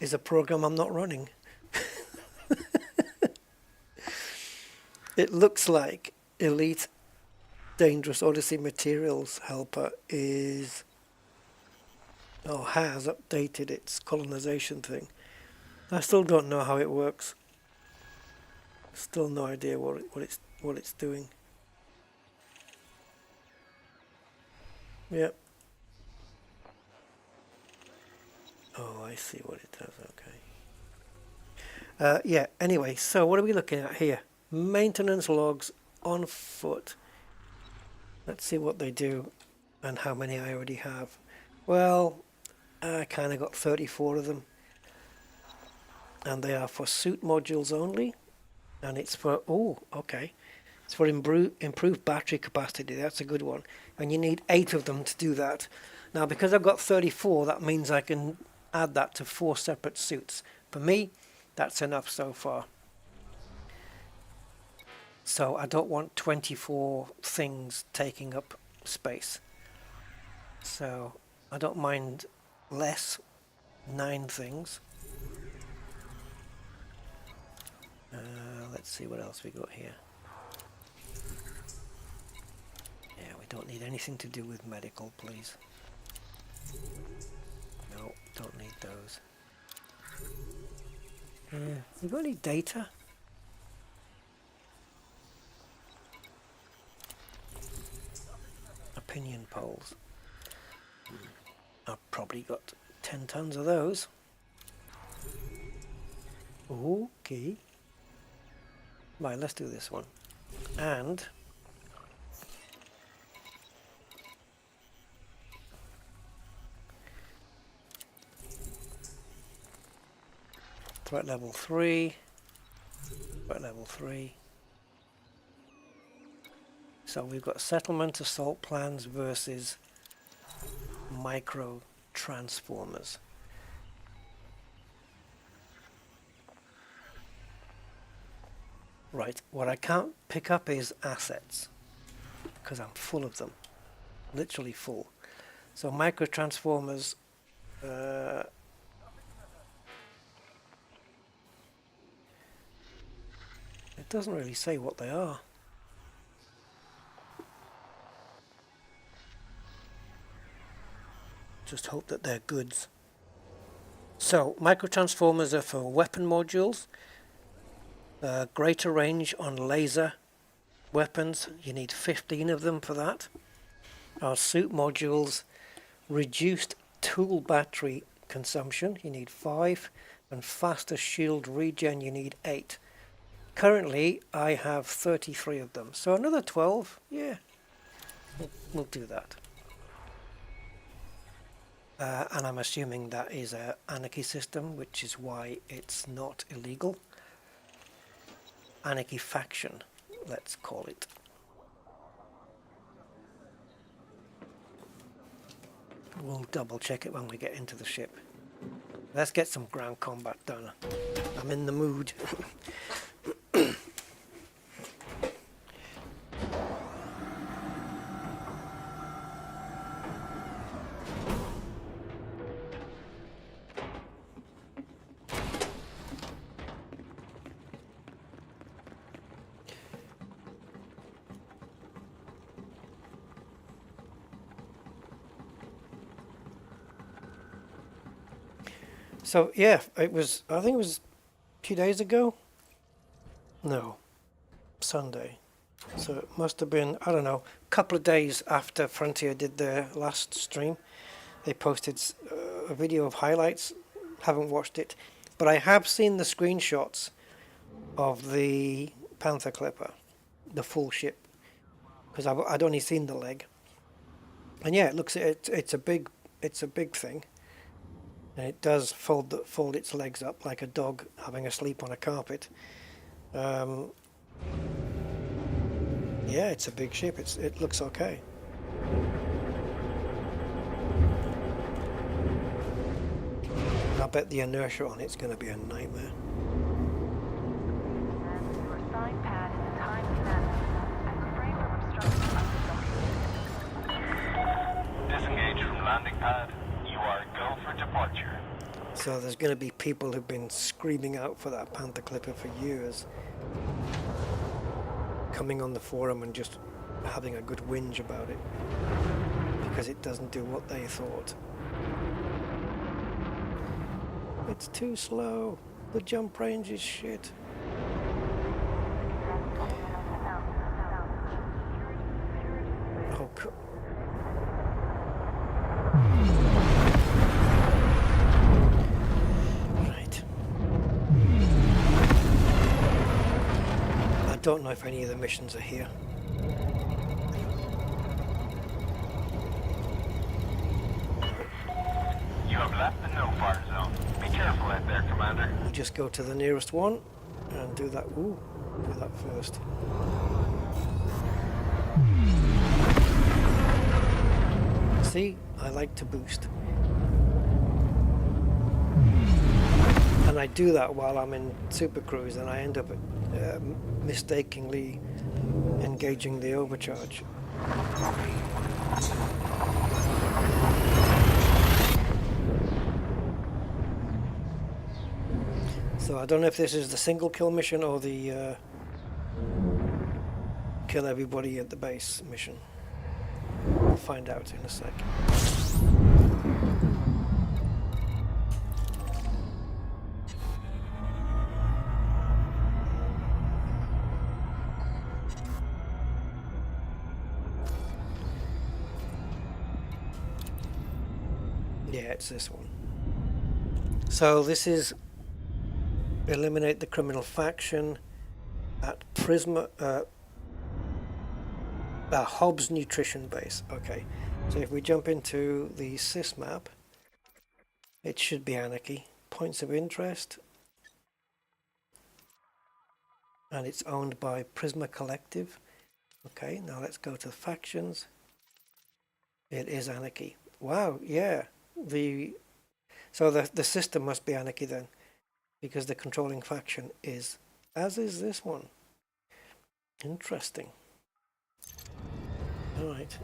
is a program I'm not running. It looks like Elite Dangerous Odyssey Materials Helper is, or has updated its colonization thing. I still don't know how it works. Still no idea what it's doing. Yep. Oh, I see what it does. Okay. Yeah. Anyway, so what are we looking at here? Maintenance logs on foot. Let's see what they do and how many I already have. Well, I kind of got 34 of them, and they are for suit modules only, and it's for it's for improved battery capacity. That's a good one, and you need 8 of them to do that. Now, because I've got 34, that means I can add that to 4 separate suits. For me, that's enough so far. So I don't want 24 things taking up space. So I don't mind less, 9 things. Let's see what else we got here. Yeah, we don't need anything to do with medical, please. No, don't need those. You got any data? Opinion polls. I've probably got 10 tons of those. Okay. Right, let's do this one. And threat level 3. Threat level 3. So we've got settlement assault plans versus micro transformers. Right, what I can't pick up is assets because I'm full of them, literally full. So micro transformers, it doesn't really say what they are. Just hope that they're goods. So microtransformers are for weapon modules, greater range on laser weapons. You need 15 of them for that. Our suit modules, reduced tool battery consumption. You need 5, and faster shield regen. You need 8. Currently, I have 33 of them. So another 12. Yeah, we'll do that. And I'm assuming that is an anarchy system, which is why it's not illegal. Anarchy faction, let's call it. We'll double check it when we get into the ship. Let's get some ground combat done. I'm in the mood. So yeah, it was. I think it was 2 days ago. No, Sunday. So it must have been, I don't know, a couple of days after Frontier did their last stream. They posted a video of highlights. Haven't watched it, but I have seen the screenshots of the Panther Clipper, the full ship, because I'd only seen the leg. And yeah, it looks it's a big thing, and it does fold its legs up like a dog having a sleep on a carpet. Yeah, it's a big ship. It looks okay. I bet the inertia on it's going to be a nightmare. Your side pad is time sensitive and refrain from obstructing other Disengage from landing pad. You are go for departure. So there's going to be people who've been screaming out for that Panther Clipper for years, coming on the forum and just having a good whinge about it because it doesn't do what they thought. It's too slow. The jump range is shit. Oh, right. I don't know if any of the missions are here. You have left the no-fire zone. Be careful out there, Commander. We just go to the nearest one and do that. Ooh, do that first. See, I like to boost. And I do that while I'm in Super Cruise, and I end up mistakenly engaging the overcharge. So I don't know if this is the single kill mission or the kill everybody at the base mission. We'll find out in a sec. Yeah, it's this one. So this is eliminate the criminal faction at Hobbs Nutrition Base. Okay, so if we jump into the sys map, it should be Anarchy. Points of interest, and it's owned by Prisma Collective. Okay, now let's go to the factions. It is Anarchy. Wow, yeah. So the system must be Anarchy then, because the controlling faction is, as is this one. Interesting. All right.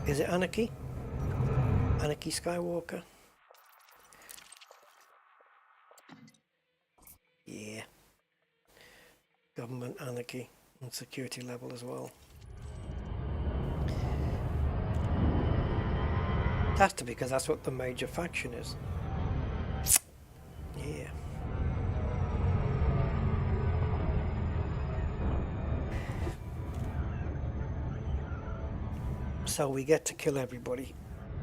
Is it Anarchy? Anarchy Skywalker? Yeah. Government anarchy and security level as well. It has to be, because that's what the major faction is. Yeah. So we get to kill everybody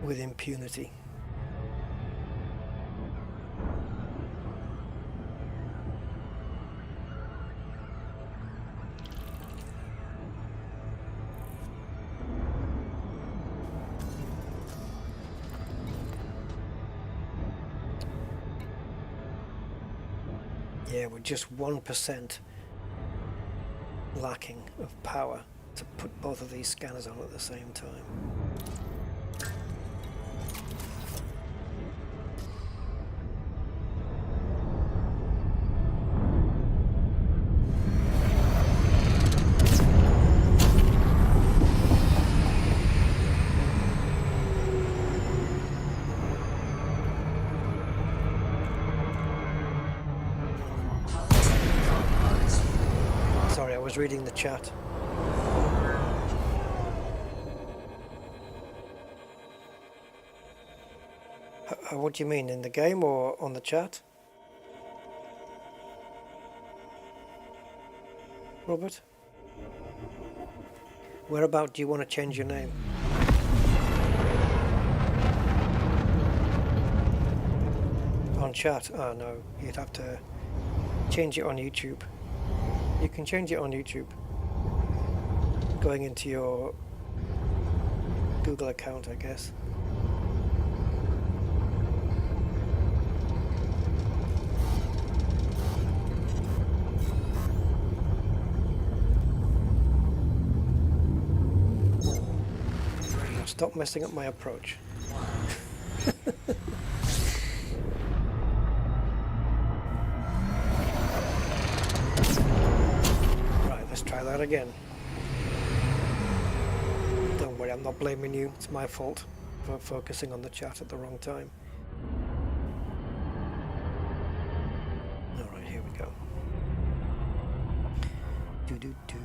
with impunity. Yeah, we're just 1% lacking of power to put both of these scanners on at the same time. was reading the chat. What do you mean, in the game or on the chat? Robert? Whereabout do you want to change your name? On chat? Oh no, you'd have to change it on YouTube. You can change it on YouTube. Going into your Google account, I guess. Stop messing up my approach. Right, let's try that again. Don't worry, I'm not blaming you. It's my fault for focusing on the chat at the wrong time. Alright, here we go. Do-do-do.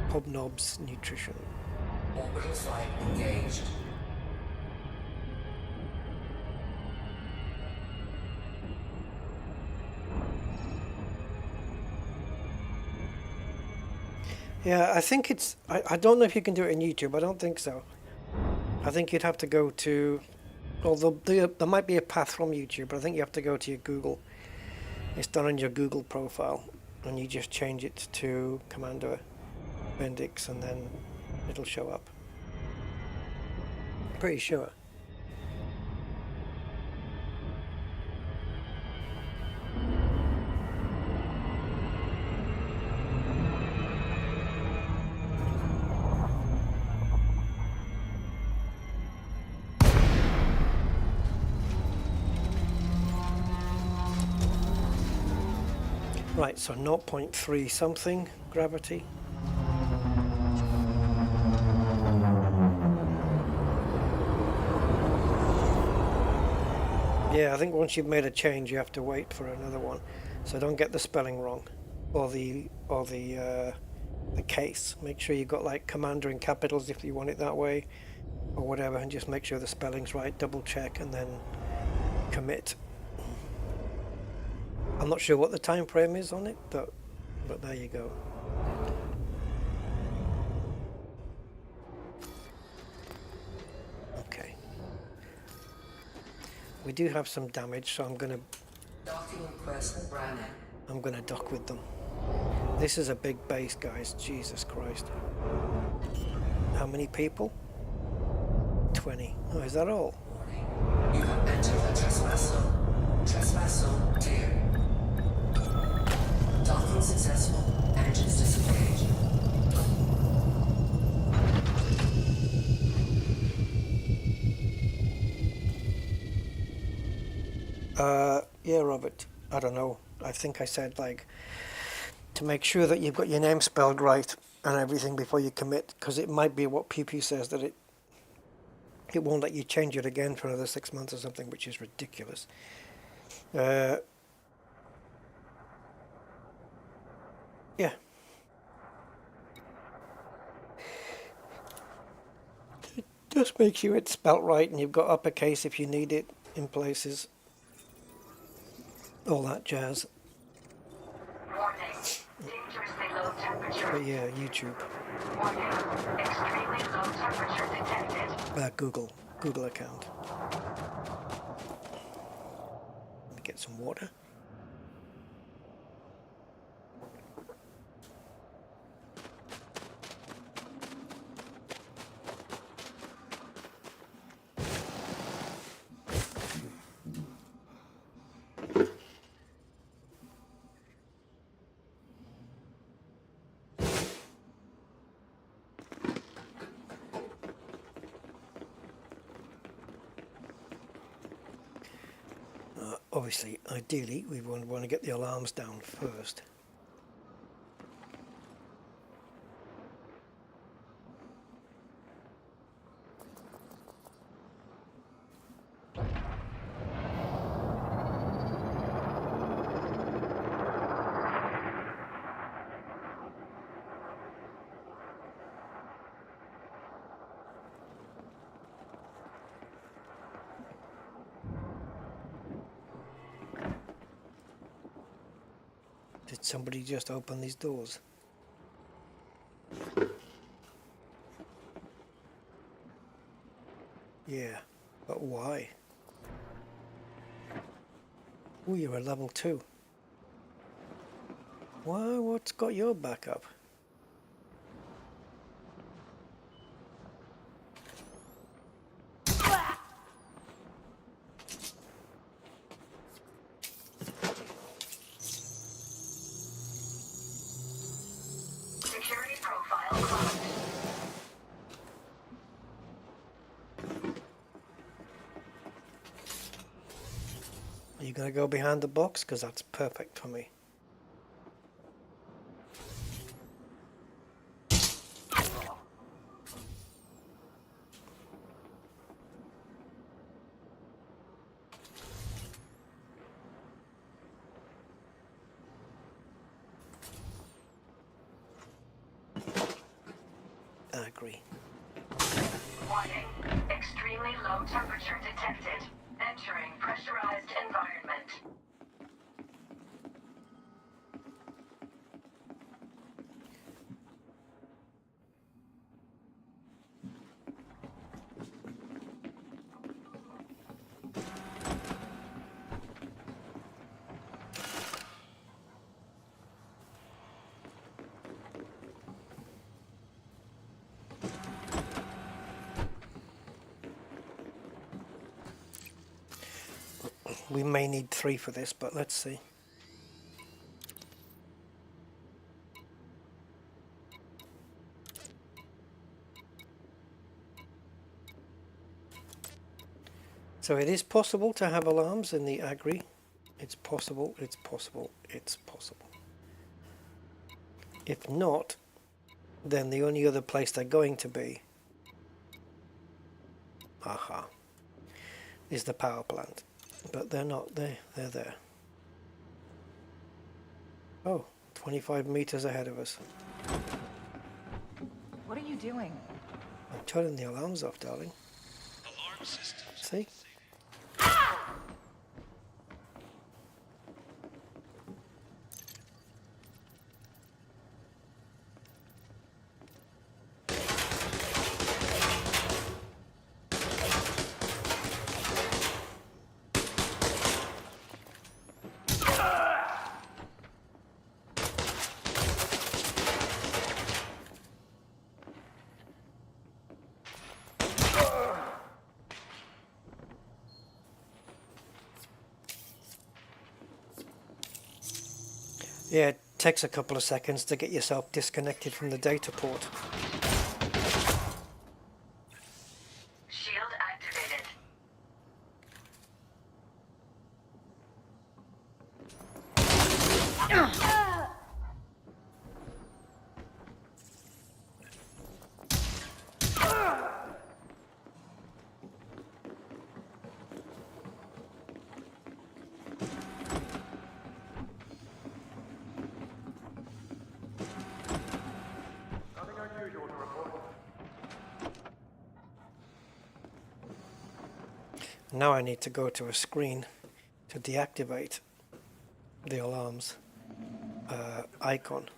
Hobnobs Nutrition. Orbital flight engaged. Yeah, I think it's... I don't know if you can do it in YouTube. I don't think so. I think you'd have to go to... Although there might be a path from YouTube, but I think you have to go to your Google. It's done on your Google profile. And you just change it to Commander Bendix and then it'll show up. Pretty sure. Right, so 0.3 something gravity. Yeah, I think once you've made a change, you have to wait for another one. So don't get the spelling wrong, or the case. Make sure you've got like Commander in capitals if you want it that way, or whatever, and just make sure the spelling's right. Double check and then commit. I'm not sure what the time frame is on it, but there you go. Okay. We do have some damage, so I'm gonna dock with them. This is a big base, guys. Jesus Christ. How many people? 20. Oh, is that all? You have entered the trespass zone. Trespass zone clear. Docking successful. Engines disengaged. Yeah, Robert. I don't know. I think I said, like, to make sure that you've got your name spelled right and everything before you commit, because it might be what PP says, that it won't let you change it again for another 6 months or something, which is ridiculous. Yeah. Just make sure it's spelt right and you've got uppercase if you need it in places. All that jazz. Warning. Dangerously low temperature. But yeah, YouTube. Warning. Extremely low temperature detected. Google account. Let me get some water. Obviously, ideally, we want to get the alarms down first. somebody just open these doors? Yeah, but why? Oh, you're a level 2. Why? What's got your back up? Security profile clocked. Are you going to go behind the box? Because that's perfect for me. I agree. Warning. Extremely low temperature detected. Entering pressurized environment. We may need 3 for this, but let's see. So it is possible to have alarms in the Agri. It's possible, it's possible, it's possible. If not, then the only other place they're going to be, is the power plant. But they're not there, they're there. Oh, 25 meters ahead of us. What are you doing? I'm turning the alarms off, darling. Alarm systems. See? Yeah, it takes a couple of seconds to get yourself disconnected from the data port. Shield activated. Nothing unusual to report. Now I need to go to a screen to deactivate the alarms icon.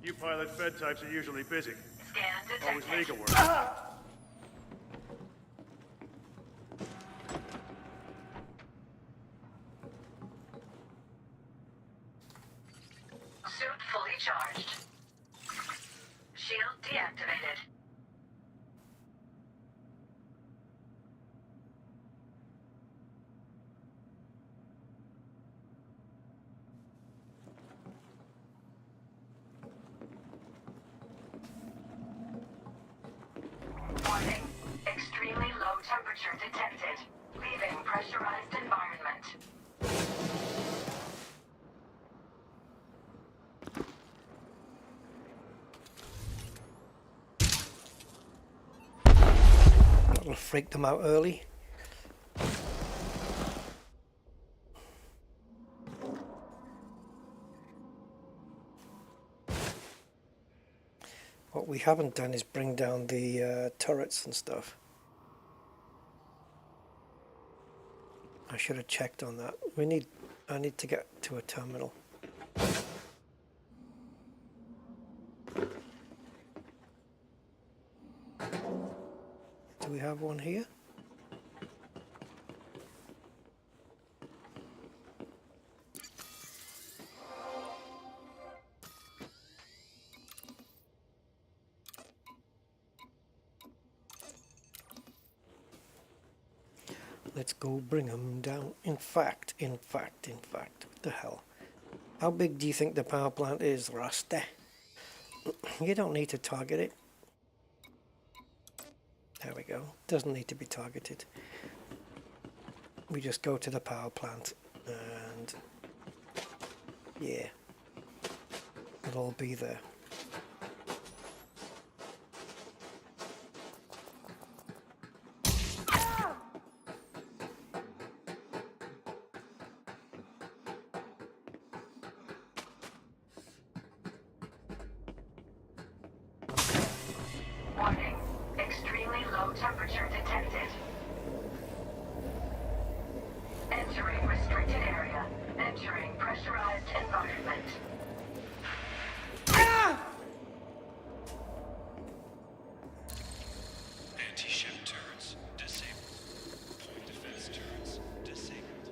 You pilot Fed types are usually busy. Scan Always detected. legal work. Suit fully charged. Shield deactivated. Warning. Extremely low temperature detected. Leaving pressurized environment. That'll freak them out early. What we haven't done is bring down the turrets and stuff. I should have checked on that. I need to get to a terminal. Do we have one here? Let's go bring them down. In fact, what the hell? How big do you think the power plant is, Rusty? You don't need to target it. There we go. Doesn't need to be targeted. We just go to the power plant and yeah, it'll all be there. Warning. Extremely low temperature detected. Entering restricted area. Entering pressurized environment. Anti-ship turrets disabled. Point defense turrets disabled.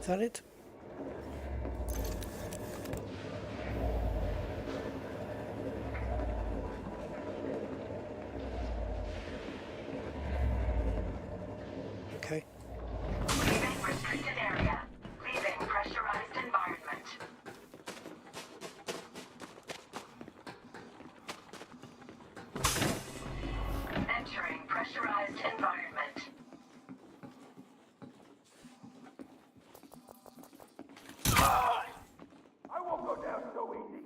Is that it? Okay. Leaving restricted area. Leaving pressurized environment. Entering pressurized environment. I won't go down so easy.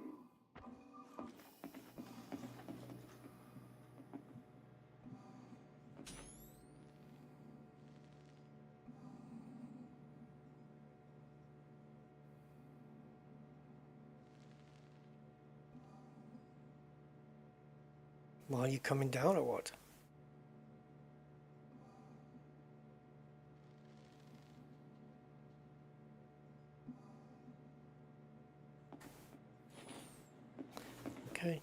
Well, are you coming down or what? Okay.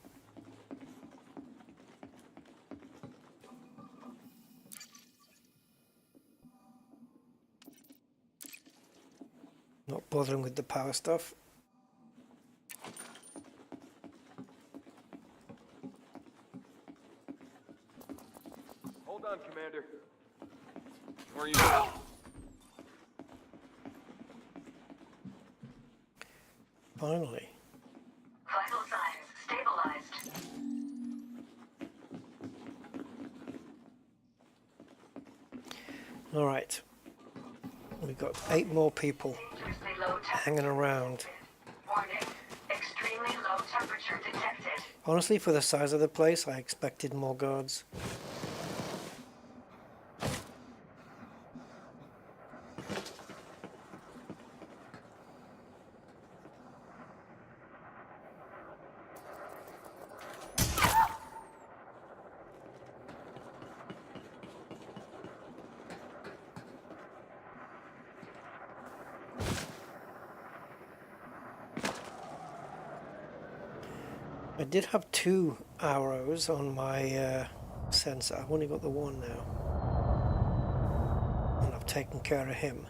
Not bothering with the power stuff. Hold on, Commander. Where are you? Finally. Vital signs stabilized. All right. We've got 8 more people Dangerously low temperature. hanging around. Warning. Extremely low temperature detected. Honestly, for the size of the place, I expected more guards. I did have 2 arrows on my sensor. I've only got the one now. And I've taken care of him.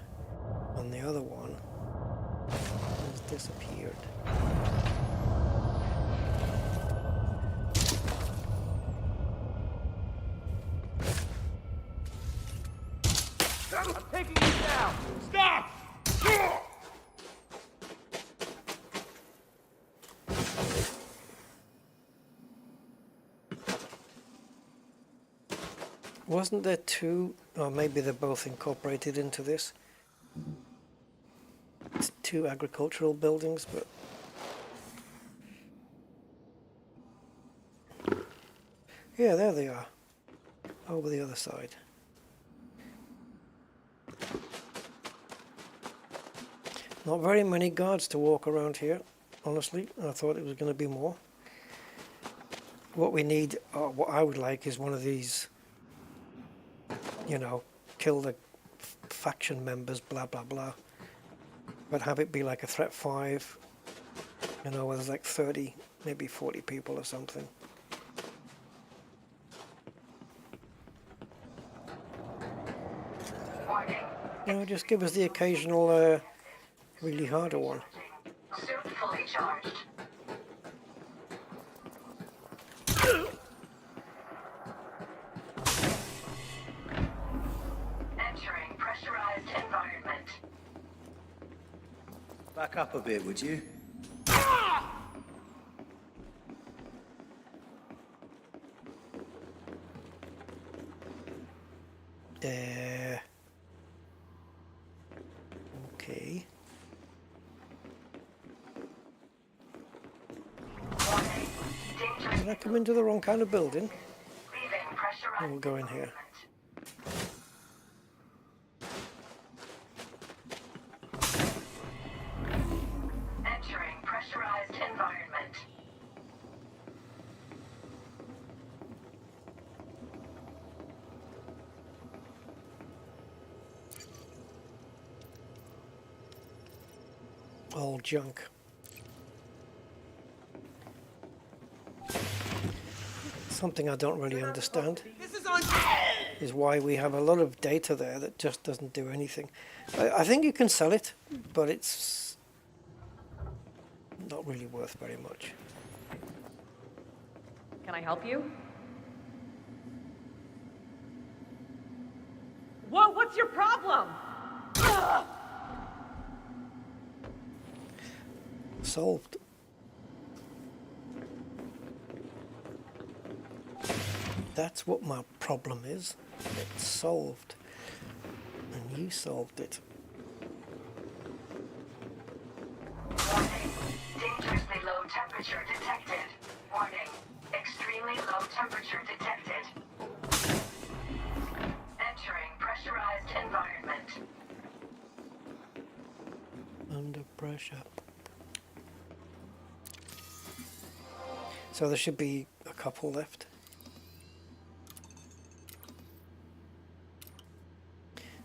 On the other one has disappeared. I'm taking you down. Stop! Wasn't there 2, or maybe they're both incorporated into this? It's 2 agricultural buildings, but yeah, there they are, over the other side. Not very many guards to walk around here, honestly. I thought it was going to be more. What we need, or what I would like, is one of these, you know, kill the faction members, blah blah blah. But have it be like a Threat 5, you know, where there's like 30, maybe 40 people or something. You know, just give us the occasional really harder one. Suit fully charged. Entering pressurized environment. Back up a bit, would you? Okay. Did I come into the wrong kind of building? Leaving pressurized We'll go in here. Entering pressurized environment. All junk. Something I don't really understand is why we have a lot of data there that just doesn't do anything. I think you can sell it, but it's not really worth very much. Can I help you? Whoa, what's your problem? Solved. That's what my problem is. It's solved. And you solved it. Warning. Dangerously low temperature detected. Warning. Extremely low temperature detected. Entering pressurized environment. Under pressure. So there should be a couple left.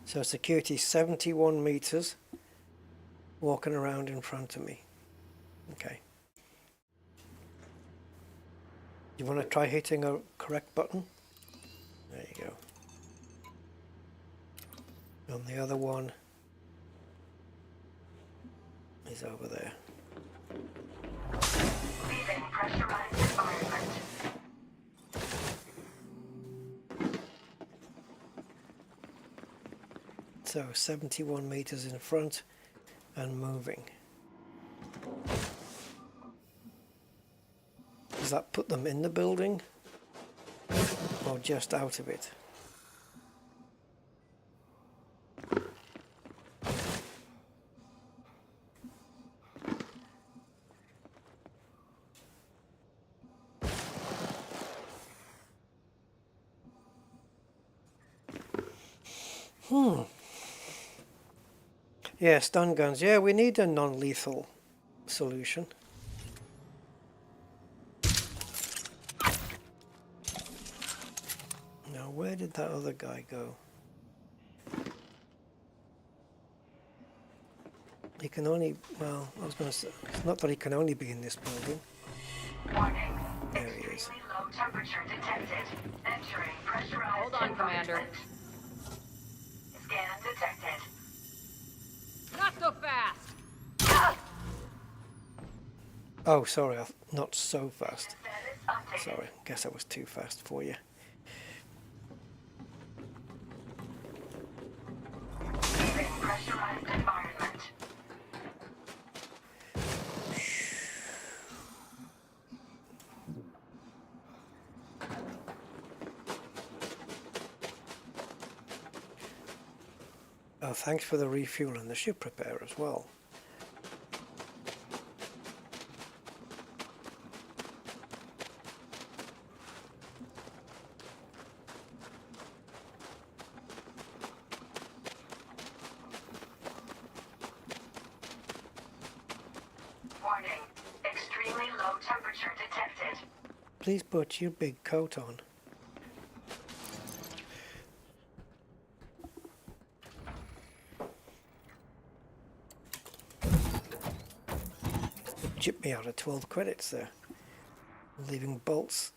So security 71 meters, walking around in front of me. Okay. You want to try hitting a correct button? There you go. And the other one is over there. Leaving pressurized environment. So 71 meters in front and moving. Does that put them in the building or just out of it? Yeah, stun guns. Yeah, we need a non-lethal solution. Now, where did that other guy go? He can only, well, I was going to say, it's not that he can only be in this building. Warning. There he is. Extremely low temperature detected. Entering pressurized Hold on, Commander. environment. Scan detected. Not so fast! Oh, sorry, not so fast. Status updated. Sorry, guess I was too fast for you. Leaving pressurized environment. Oh, thanks for the refuel and the ship repair as well. Warning. Extremely low temperature detected. Please put your big coat on. chipped me out of 12 credits there, leaving bolts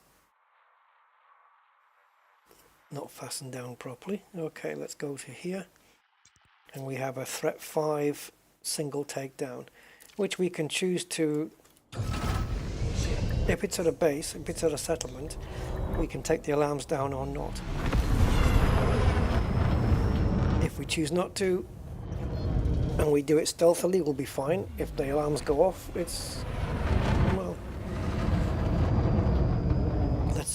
not fastened down properly. Okay, let's go to here, and we have a threat 5 single takedown, which we can choose to, if it's at a base, if it's at a settlement, we can take the alarms down or not. If we choose not to, and we do it stealthily, we'll be fine. If the alarms go off, it's, well, let's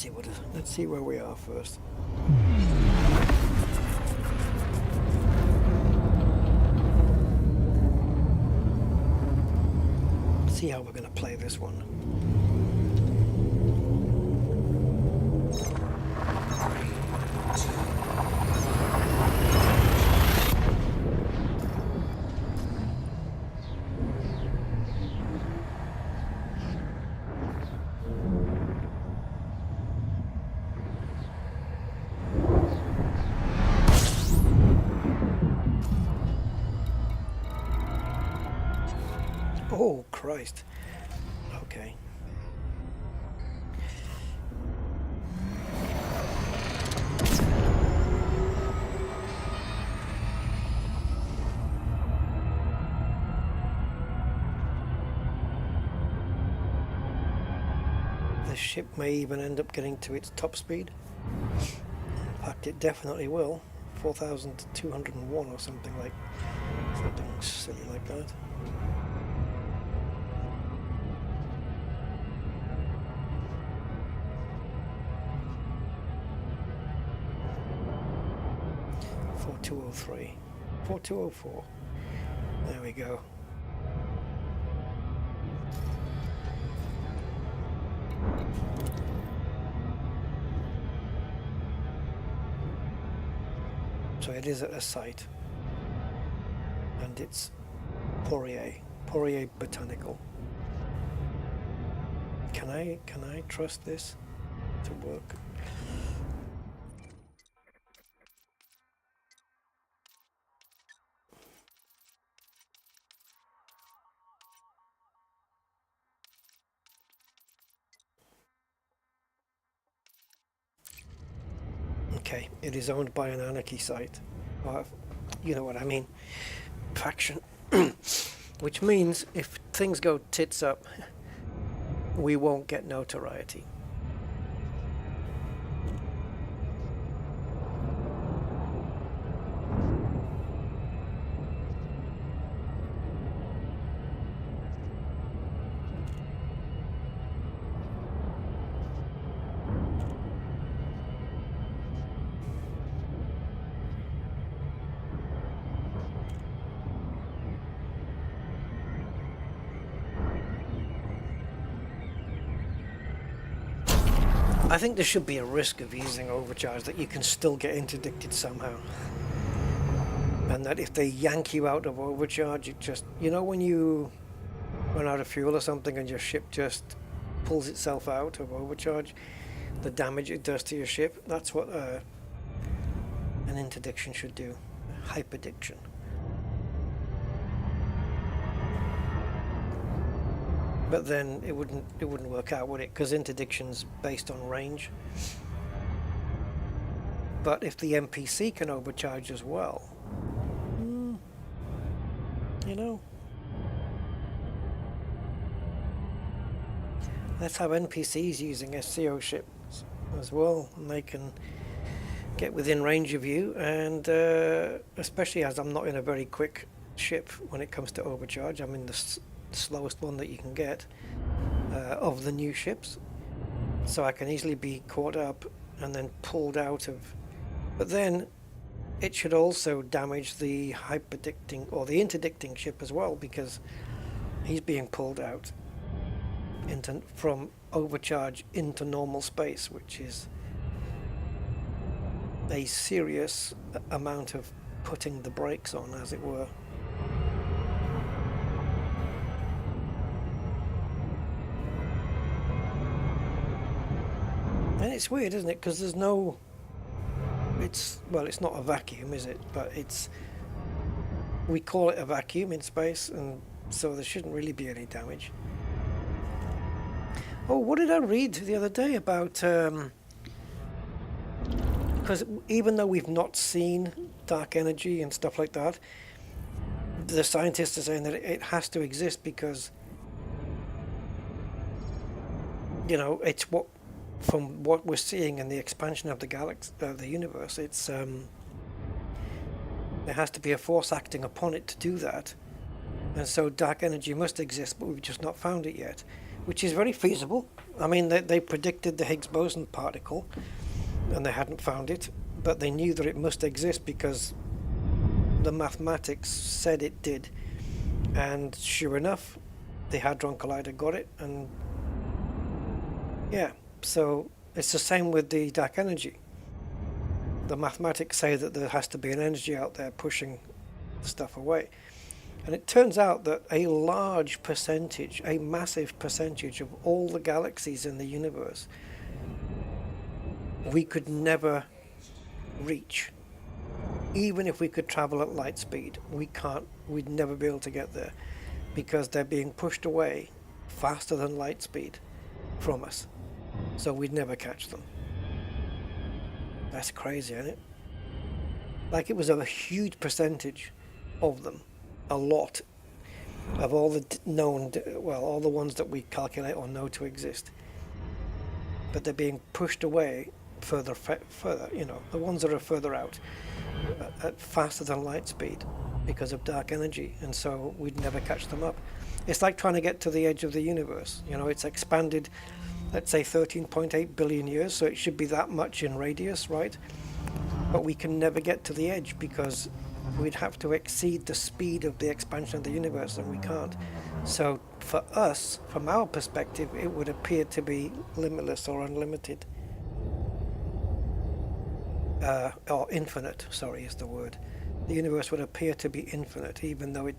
see where we are first. See how we're going to play this one. Oh, Christ. Okay. This ship may even end up getting to its top speed. In fact, it definitely will. 4,201 or something silly like that. .203, 4204. There we go. So it is at a site, and it's Poirier Botanical. Can I trust this to work? Okay, it is owned by an anarchy site, or you know what I mean, faction, which means if things go tits up, we won't get notoriety. I think there should be a risk of using overcharge, that you can still get interdicted somehow. And that if they yank you out of overcharge, it just, you know when you run out of fuel or something and your ship just pulls itself out of overcharge, the damage it does to your ship, that's what an interdiction should do. Hyperdiction. But then it wouldn't work out, would it? Because interdiction's based on range. But if the NPC can overcharge as well, you know, let's have NPCs using SCO ships as well, and they can get within range of you. And especially as I'm not in a very quick ship when it comes to overcharge, I'm in the slowest one that you can get of the new ships, so I can easily be caught up and then pulled out of. But then it should also damage the hyperdicting or the interdicting ship as well, because he's being pulled out from overcharge into normal space, which is a serious amount of putting the brakes on, as it were. And it's weird, isn't it? Because there's no... it's not a vacuum, is it? But we call it a vacuum in space, and so there shouldn't really be any damage. Oh, what did I read the other day about? Because even though we've not seen dark energy and stuff like that, the scientists are saying that it has to exist because, you know, it's what, from what we're seeing in the expansion of the galaxy, the universe, it's there has to be a force acting upon it to do that, and so dark energy must exist, but we've just not found it yet, which is very feasible. I mean, they predicted the Higgs boson particle, and they hadn't found it, but they knew that it must exist because the mathematics said it did, and sure enough, the Hadron Collider got it, and yeah, so it's the same with the dark energy. The mathematics say that there has to be an energy out there pushing stuff away. And it turns out that a large percentage, a massive percentage of all the galaxies in the universe, we could never reach. Even if we could travel at light speed, we'd never be able to get there because they're being pushed away faster than light speed from us. So we'd never catch them. That's crazy, isn't it? Like, it was a huge percentage of them, a lot of all the known, well, all the ones that we calculate or know to exist, but they're being pushed away further, you know, the ones that are further out at faster than light speed because of dark energy, and so we'd never catch them up. It's like trying to get to the edge of the universe. You know, it's expanded, let's say 13.8 billion years, so it should be that much in radius, right? But we can never get to the edge because we'd have to exceed the speed of the expansion of the universe, and we can't. So for us, from our perspective, it would appear to be limitless or unlimited. Or infinite, sorry, is the word. The universe would appear to be infinite, even though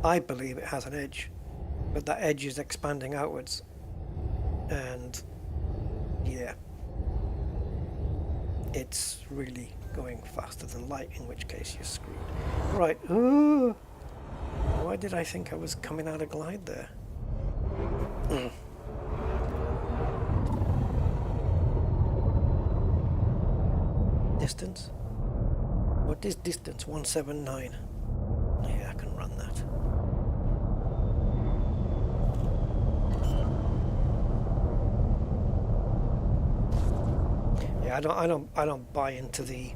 I believe it has an edge, but that edge is expanding outwards. And yeah, it's really going faster than light, in which case you're screwed. Right, ooh, why did I think I was coming out of glide there? Distance? What is distance? 179. Yeah, I can run that. Yeah, I don't buy into the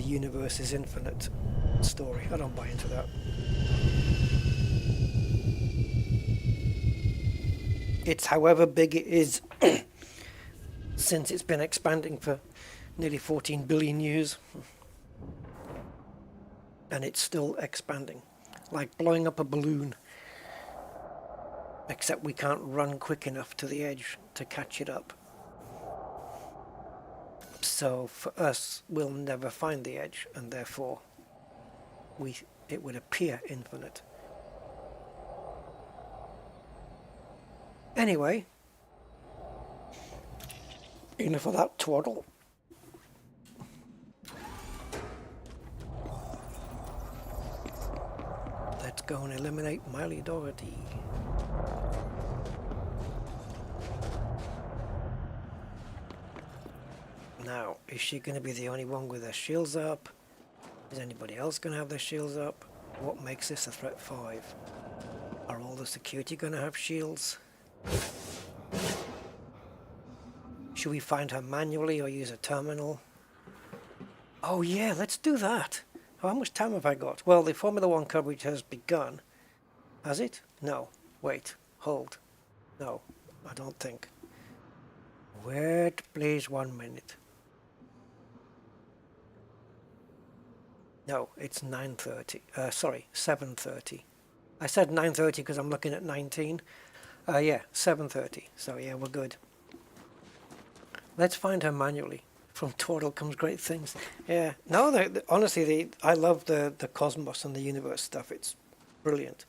universe is infinite story. I don't buy into that. It's however big it is, since it's been expanding for nearly 14 billion years, and it's still expanding, like blowing up a balloon, except we can't run quick enough to the edge to catch it up. So for us, we'll never find the edge, and therefore it would appear infinite. Anyway, enough of that twaddle. Let's go and eliminate Miley Doherty. Now, is she going to be the only one with their shields up? Is anybody else going to have their shields up? What makes this a threat 5? Are all the security going to have shields? Should we find her manually or use a terminal? Oh yeah, let's do that. How much time have I got? Well, the Formula 1 coverage has begun. Has it? No. Wait. Hold. No, I don't think. Wait, please, 1 minute. No, it's 9:30. Sorry, 7:30. I said 9:30 because I'm looking at 19. Yeah, 7:30. So yeah, we're good. Let's find her manually. From Twaddle comes great things. Yeah. No, honestly, I love the cosmos and the universe stuff. It's brilliant.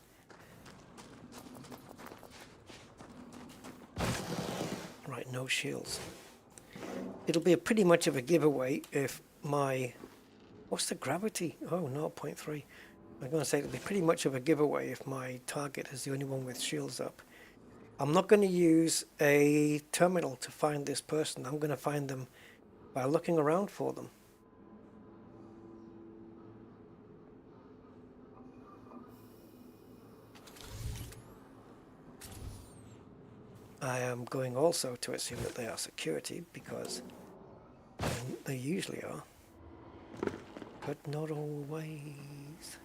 Right, no shields. It'll be pretty much of a giveaway if my... What's the gravity? Oh, 0.3. I'm going to say it'll be pretty much of a giveaway if my target is the only one with shields up. I'm not going to use a terminal to find this person. I'm going to find them by looking around for them. I am going also to assume that they are security, because they usually are, but not always.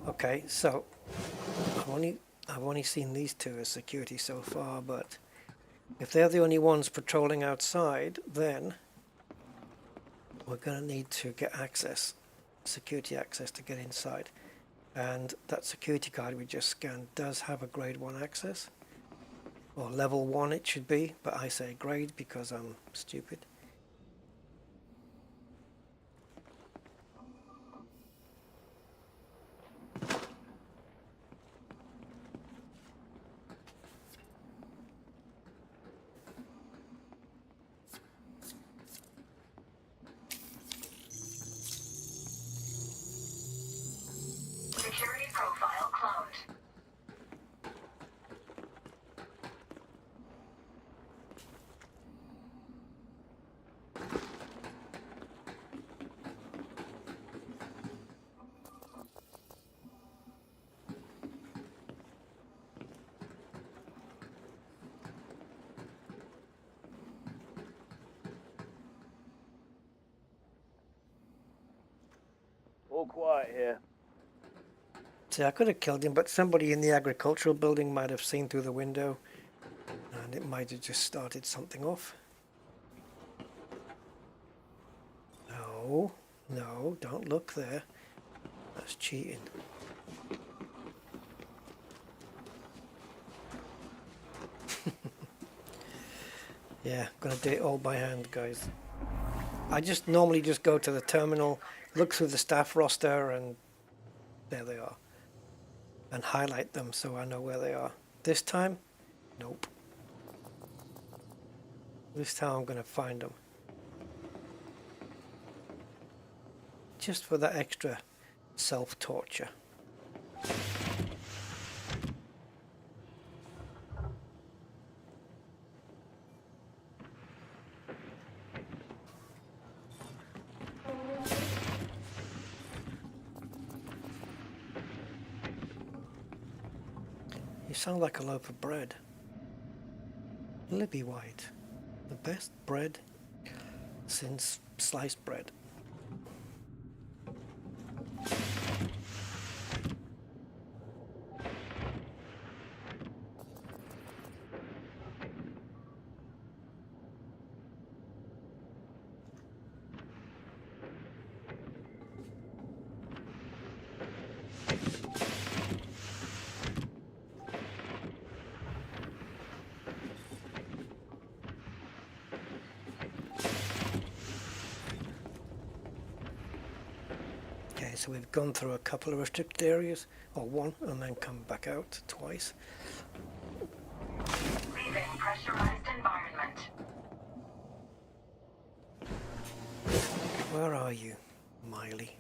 Okay, so I've only seen these two as security so far, but if they're the only ones patrolling outside, then we're going to need to get access, security access to get inside. And that security card we just scanned does have a grade 1 access, or level 1 it should be, but I say grade because I'm stupid. Security profile cloned. All quiet here. See, I could have killed him, but somebody in the agricultural building might have seen through the window, and it might have just started something off. No, no, don't look there. That's cheating. Yeah, I'm gonna do it all by hand, guys. I just normally just go to the terminal, look through the staff roster, and there they are. And highlight them so I know where they are. This time, nope. This time I'm gonna find them. Just for that extra self-torture. You sound like a loaf of bread. Libby White. The best bread since sliced bread. So we've gone through a couple of restricted areas, or one, and then come back out twice. Leaving pressurized environment. Where are you, Miley?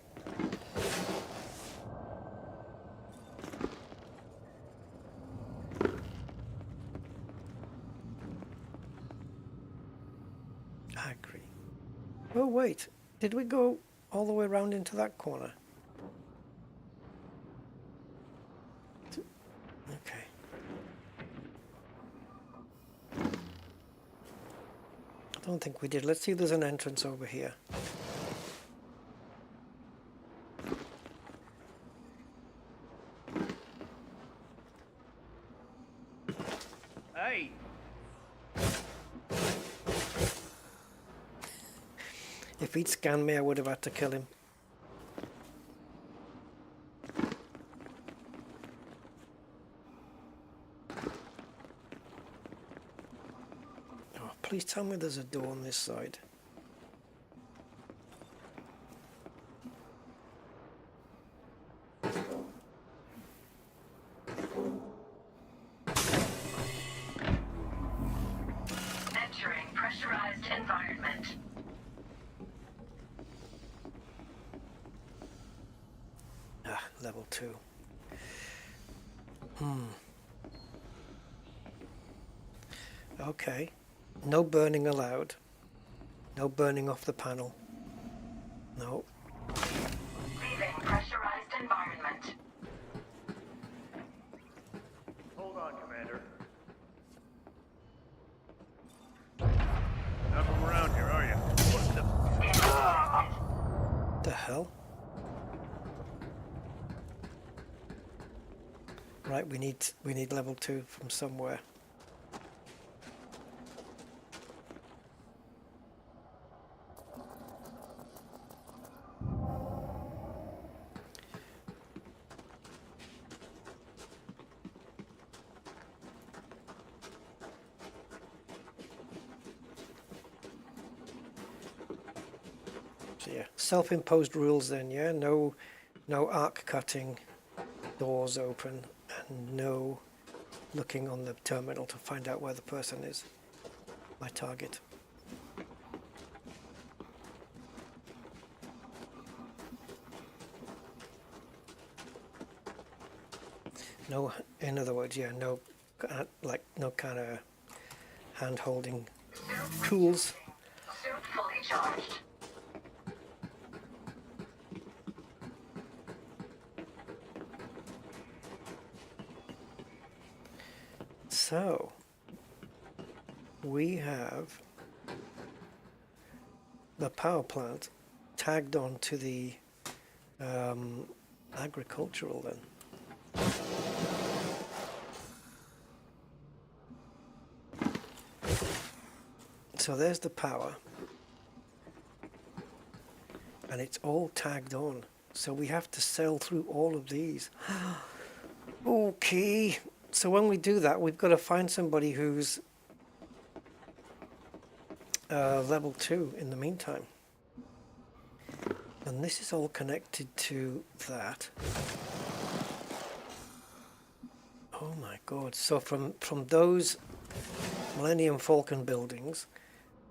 Agri. Oh wait, did we go all the way around into that corner? Okay. I don't think we did. Let's see if there's an entrance over here. Hey! If he'd scanned me, I would have had to kill him. Oh, please tell me there's a door on this side. 2. Okay. No burning allowed. No burning off the panel. No. Leaving pressurized environment. Hold on, Commander. Not from around here, are you? What the? The hell? Right, we need level 2 from somewhere. So yeah, self-imposed rules then, yeah? No arc cutting, doors open, and no looking on the terminal to find out where the person is, my target. No, in other words, yeah, no kind of hand-holding tools. Suit fully charged. So, we have the power plant tagged on to the agricultural then. So there's the power, and it's all tagged on. So we have to sail through all of these. Okay. So when we do that, we've got to find somebody who's level 2 in the meantime. And this is all connected to that. Oh my God. So from those Millennium Falcon buildings,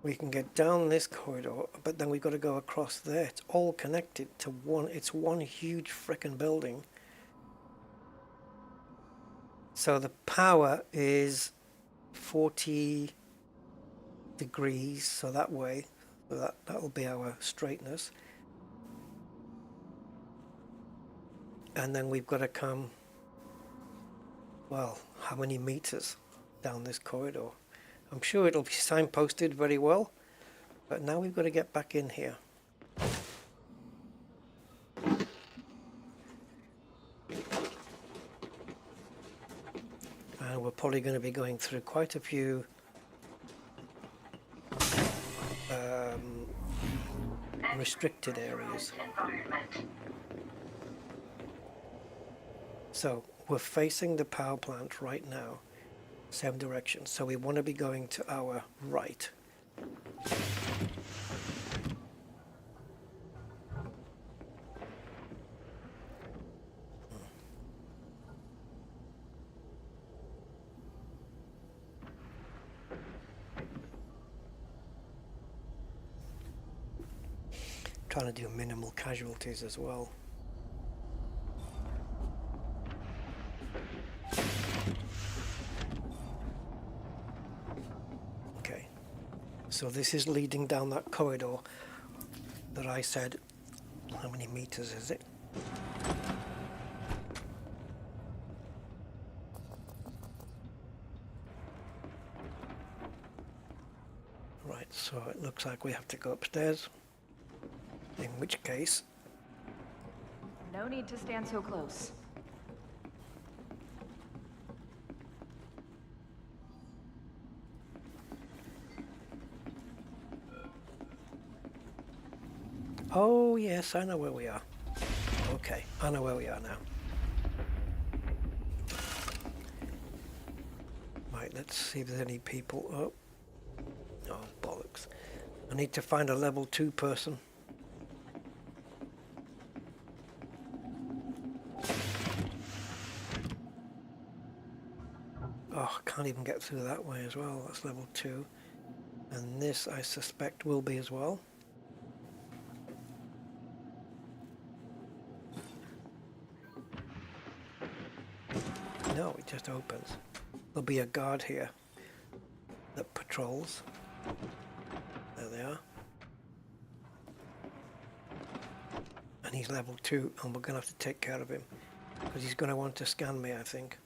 we can get down this corridor, but then we've got to go across there. It's all connected to one. It's one huge frickin' building. So the power is 40 degrees, so that way, so that'll be our straightness. And then we've got to come, well, how many meters down this corridor? I'm sure it'll be signposted very well, but now we've got to get back in here. And we're probably going to be going through quite a few restricted areas. So we're facing the power plant right now, same direction. So we want to be going to our right. Trying to do minimal casualties as well. Okay, so this is leading down that corridor that I said, how many meters is it? Right, so it looks like we have to go upstairs. In which case, No need to stand so close. oh yes, I know where we are. Okay, I know where we are now. Right, let's see if there's any people. Oh, bollocks. I need to find a level 2 person. Oh, I can't even get through that way as well. That's level 2. And this, I suspect, will be as well. No, it just opens. There'll be a guard here that patrols. There they are. And he's level 2, and we're going to have to take care of him. Because he's going to want to scan me, I think.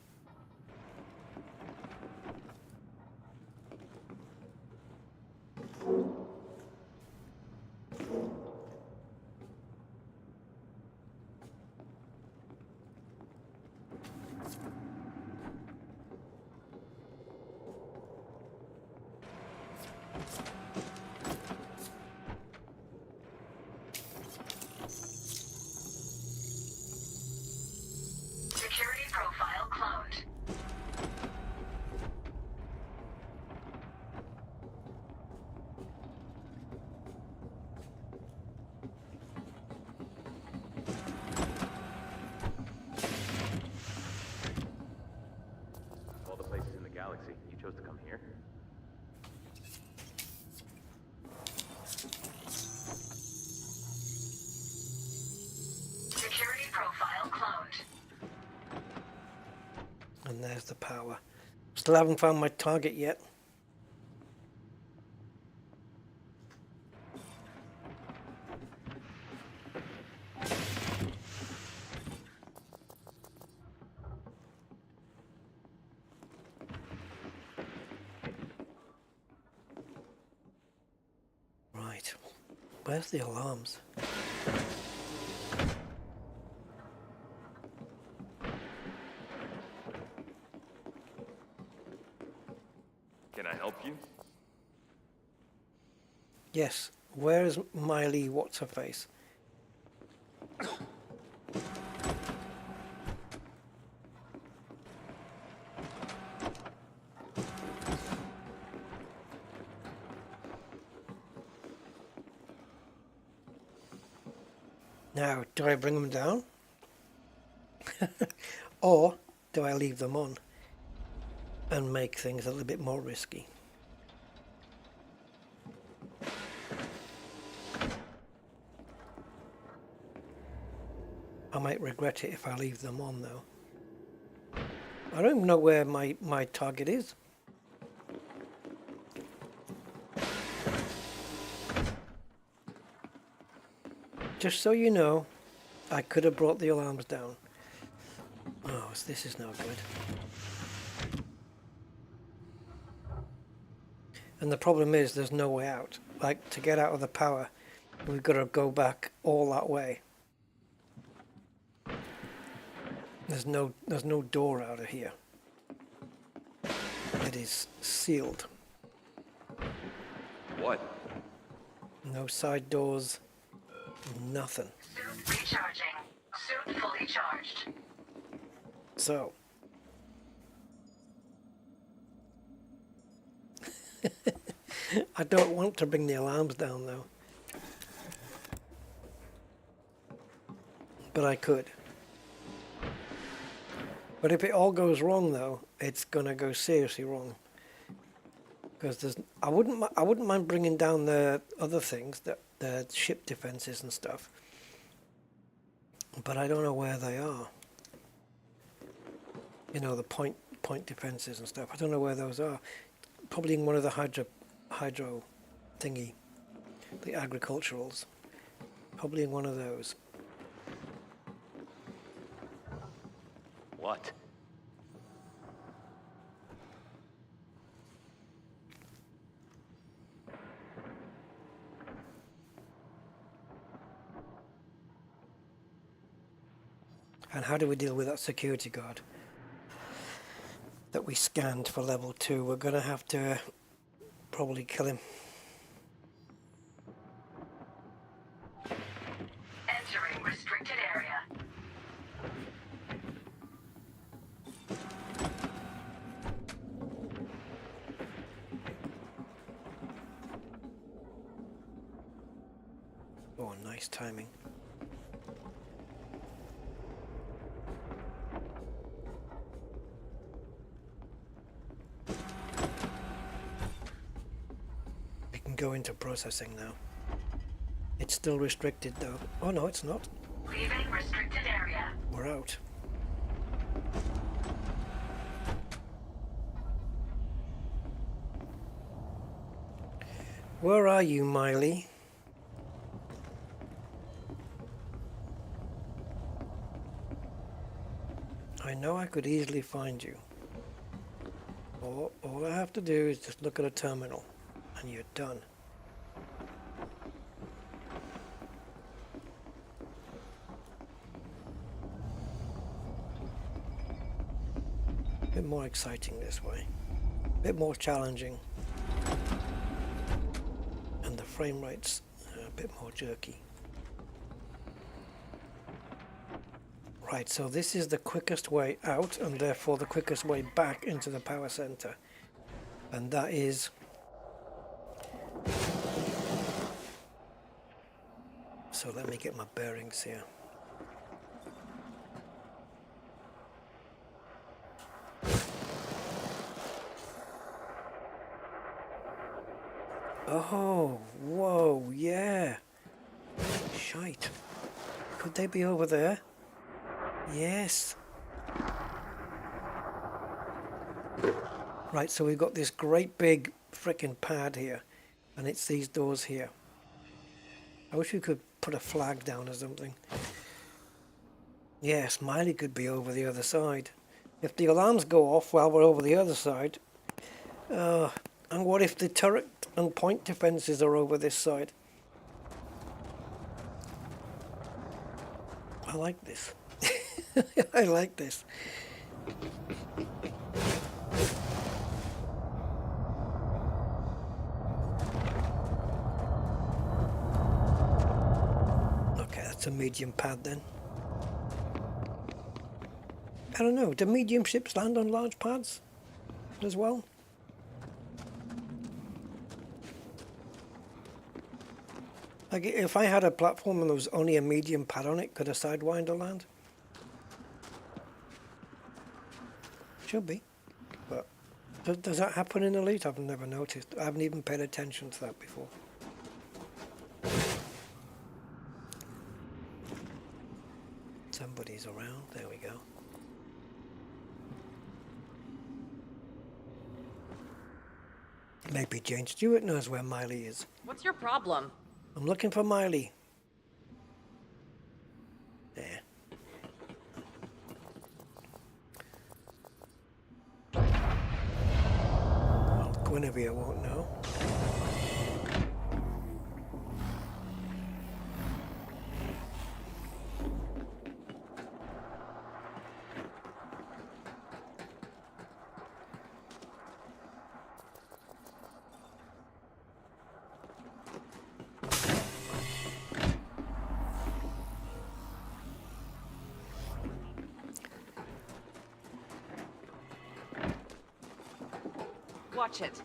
Security profile cloned. Of all the places in the galaxy, you chose to come here? Security profile cloned. And there's the power. Still haven't found my target yet. Right. Where's the alarms? Can I help you? Yes. Where's Miley What's-Her-Face? Now, do I bring them down? Or do I leave them on and make things a little bit more risky? I might regret it if I leave them on though. I don't even know where my target is. Just so you know, I could have brought the alarms down. Oh, this is no good. And the problem is there's no way out. Like, to get out of the power, we've got to go back all that way. There's no door out of here. It is sealed. What? No side doors, nothing. Suit recharging. Suit fully charged. So, I don't want to bring the alarms down though. But I could. But if it all goes wrong though, it's gonna go seriously wrong. Because I wouldn't mind bringing down the other things, the ship defenses and stuff. But I don't know where they are. You know, the point defenses and stuff. I don't know where those are. Probably in one of the hydro thingy, the agriculturals. Probably in one of those. What? And how do we deal with that security guard that we scanned for level 2? We're going to have to probably kill him. Entering restricted area. Oh, nice timing. We can go into processing now. It's still restricted though. Oh no, it's not. Leaving restricted area. We're out. Where are you, Miley? I know I could easily find you. All I have to do is just look at a terminal, and you're done. A bit more exciting this way. A bit more challenging. And the frame rate's a bit more jerky. Right, so this is the quickest way out and therefore the quickest way back into the power center. And that is so let me get my bearings here. Oh, whoa, yeah. Shite. Could they be over there? Yes. Right, so we've got this great big frickin' pad here, and it's these doors here. I wish we could put a flag down or something. Yes, Miley could be over the other side. If the alarms go off while we're over the other side, and what if the turret and point defenses are over this side? I like this. I like this. Okay, that's a medium pad then. I don't know, do medium ships land on large pads as well? Like if I had a platform and there was only a medium pad on it, could a Sidewinder land? Should be, but does that happen in Elite? I've never noticed. I haven't even paid attention to that before. Somebody's around. There we go. Maybe Jane Stewart knows where Miley is. What's your problem? I'm looking for Miley. There. Well, Guinevere won't know. Watch it.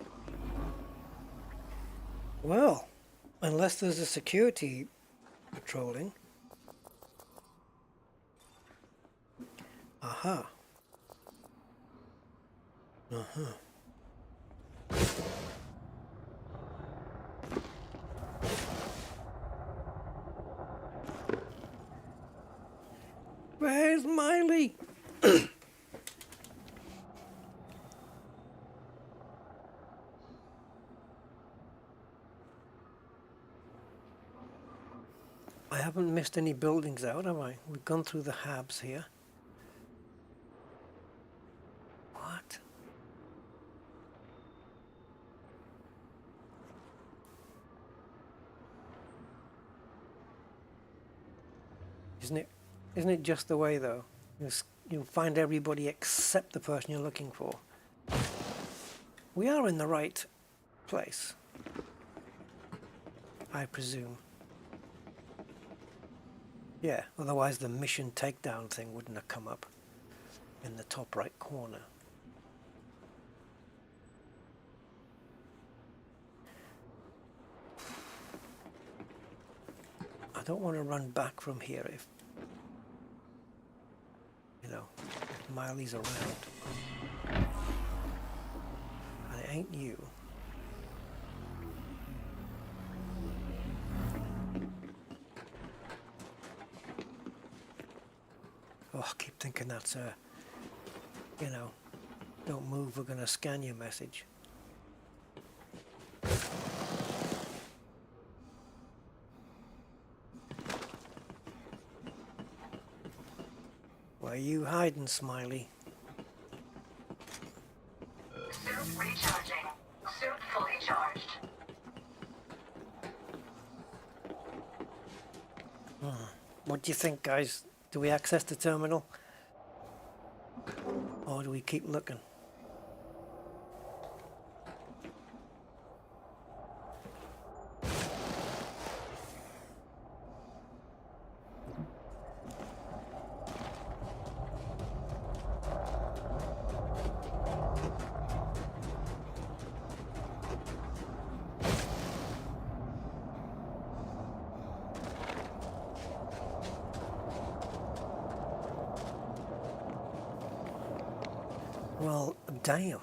Well, unless there's a security patrolling. Aha. Where's Miley? I haven't missed any buildings out, have I? We've gone through the Habs here. What? Isn't it just the way though? You'll find everybody except the person you're looking for. We are in the right place, I presume. Yeah, otherwise the mission takedown thing wouldn't have come up in the top right corner. I don't want to run back from here if, you know, if Miley's around. And it ain't you. Oh, I keep thinking that's a, you know, don't move, we're going to scan your message. Where you hiding, Smiley? Suit recharging. Suit fully charged. What do you think, guys? Do we access the terminal? Or do we keep looking? Well, damn.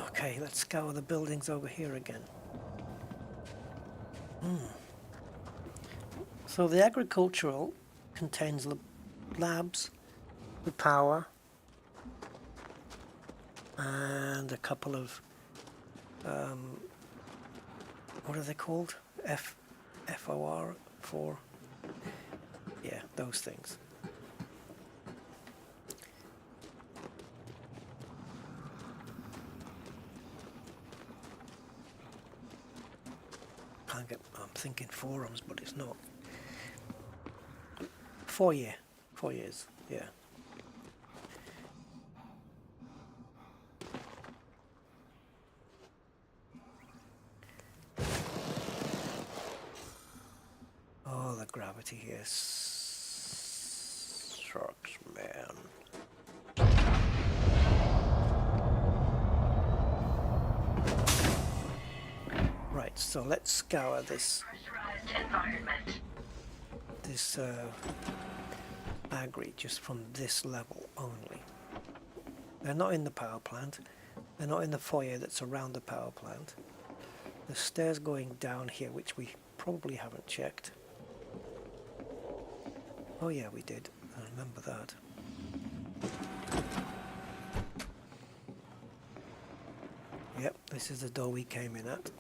Okay, let's scour the buildings over here again. So the agricultural contains labs, the power, and a couple of what are they called? FOR 4. Yeah, those things. I'm thinking forums, but it's not. 4 years, yeah. Oh, the gravity here sucks, man. Right, so let's scour this agri just from this level only. They're not in the power plant. They're not in the foyer that's around the power plant. The stairs going down here, which we probably haven't checked. Oh yeah, we did. I remember that. Yep, this is the door we came in at.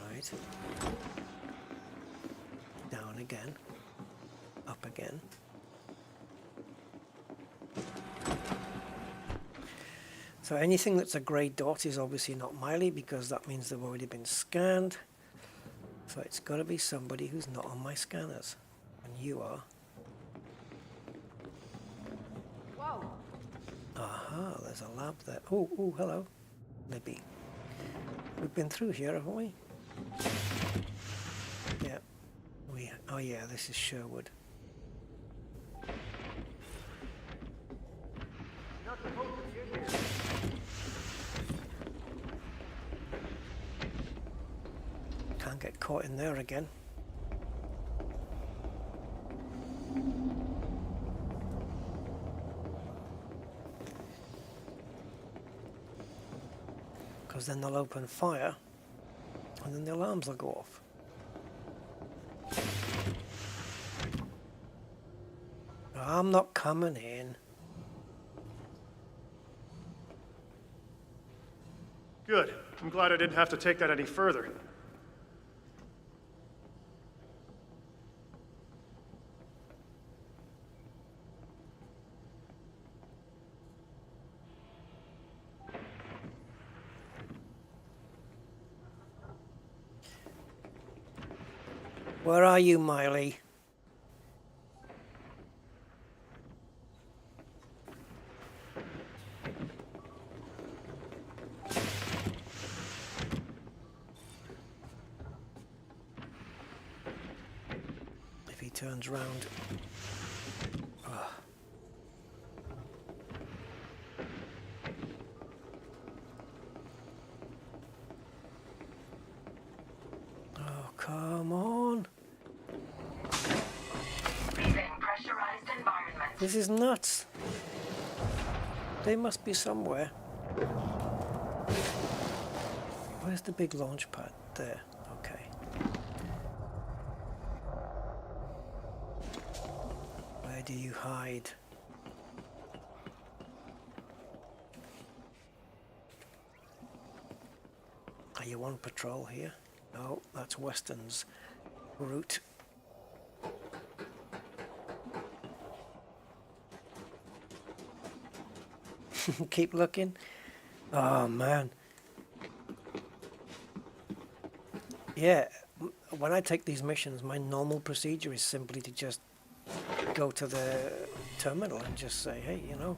Alright. Down again. Up again. So anything that's a grey dot is obviously not Miley, because that means they've already been scanned. So it's got to be somebody who's not on my scanners. And you are. Whoa. Aha, there's a lab there. Oh, hello, Libby. We've been through here, haven't we? Yeah. Oh yeah, this is Sherwood. Can't get caught in there again. Because then they'll open fire and then the alarms will go off. I'm not coming in. Good. I'm glad I didn't have to take that any further. Where are you, Miley? If he turns round. Oh. Oh, come on. This is nuts. They must be somewhere. Where's the big launch pad? There. Okay. Where do you hide? Are you on patrol here? No, that's Weston's route. Keep looking. Oh man. Yeah, when I take these missions, my normal procedure is simply to just go to the terminal and just say, hey, you know,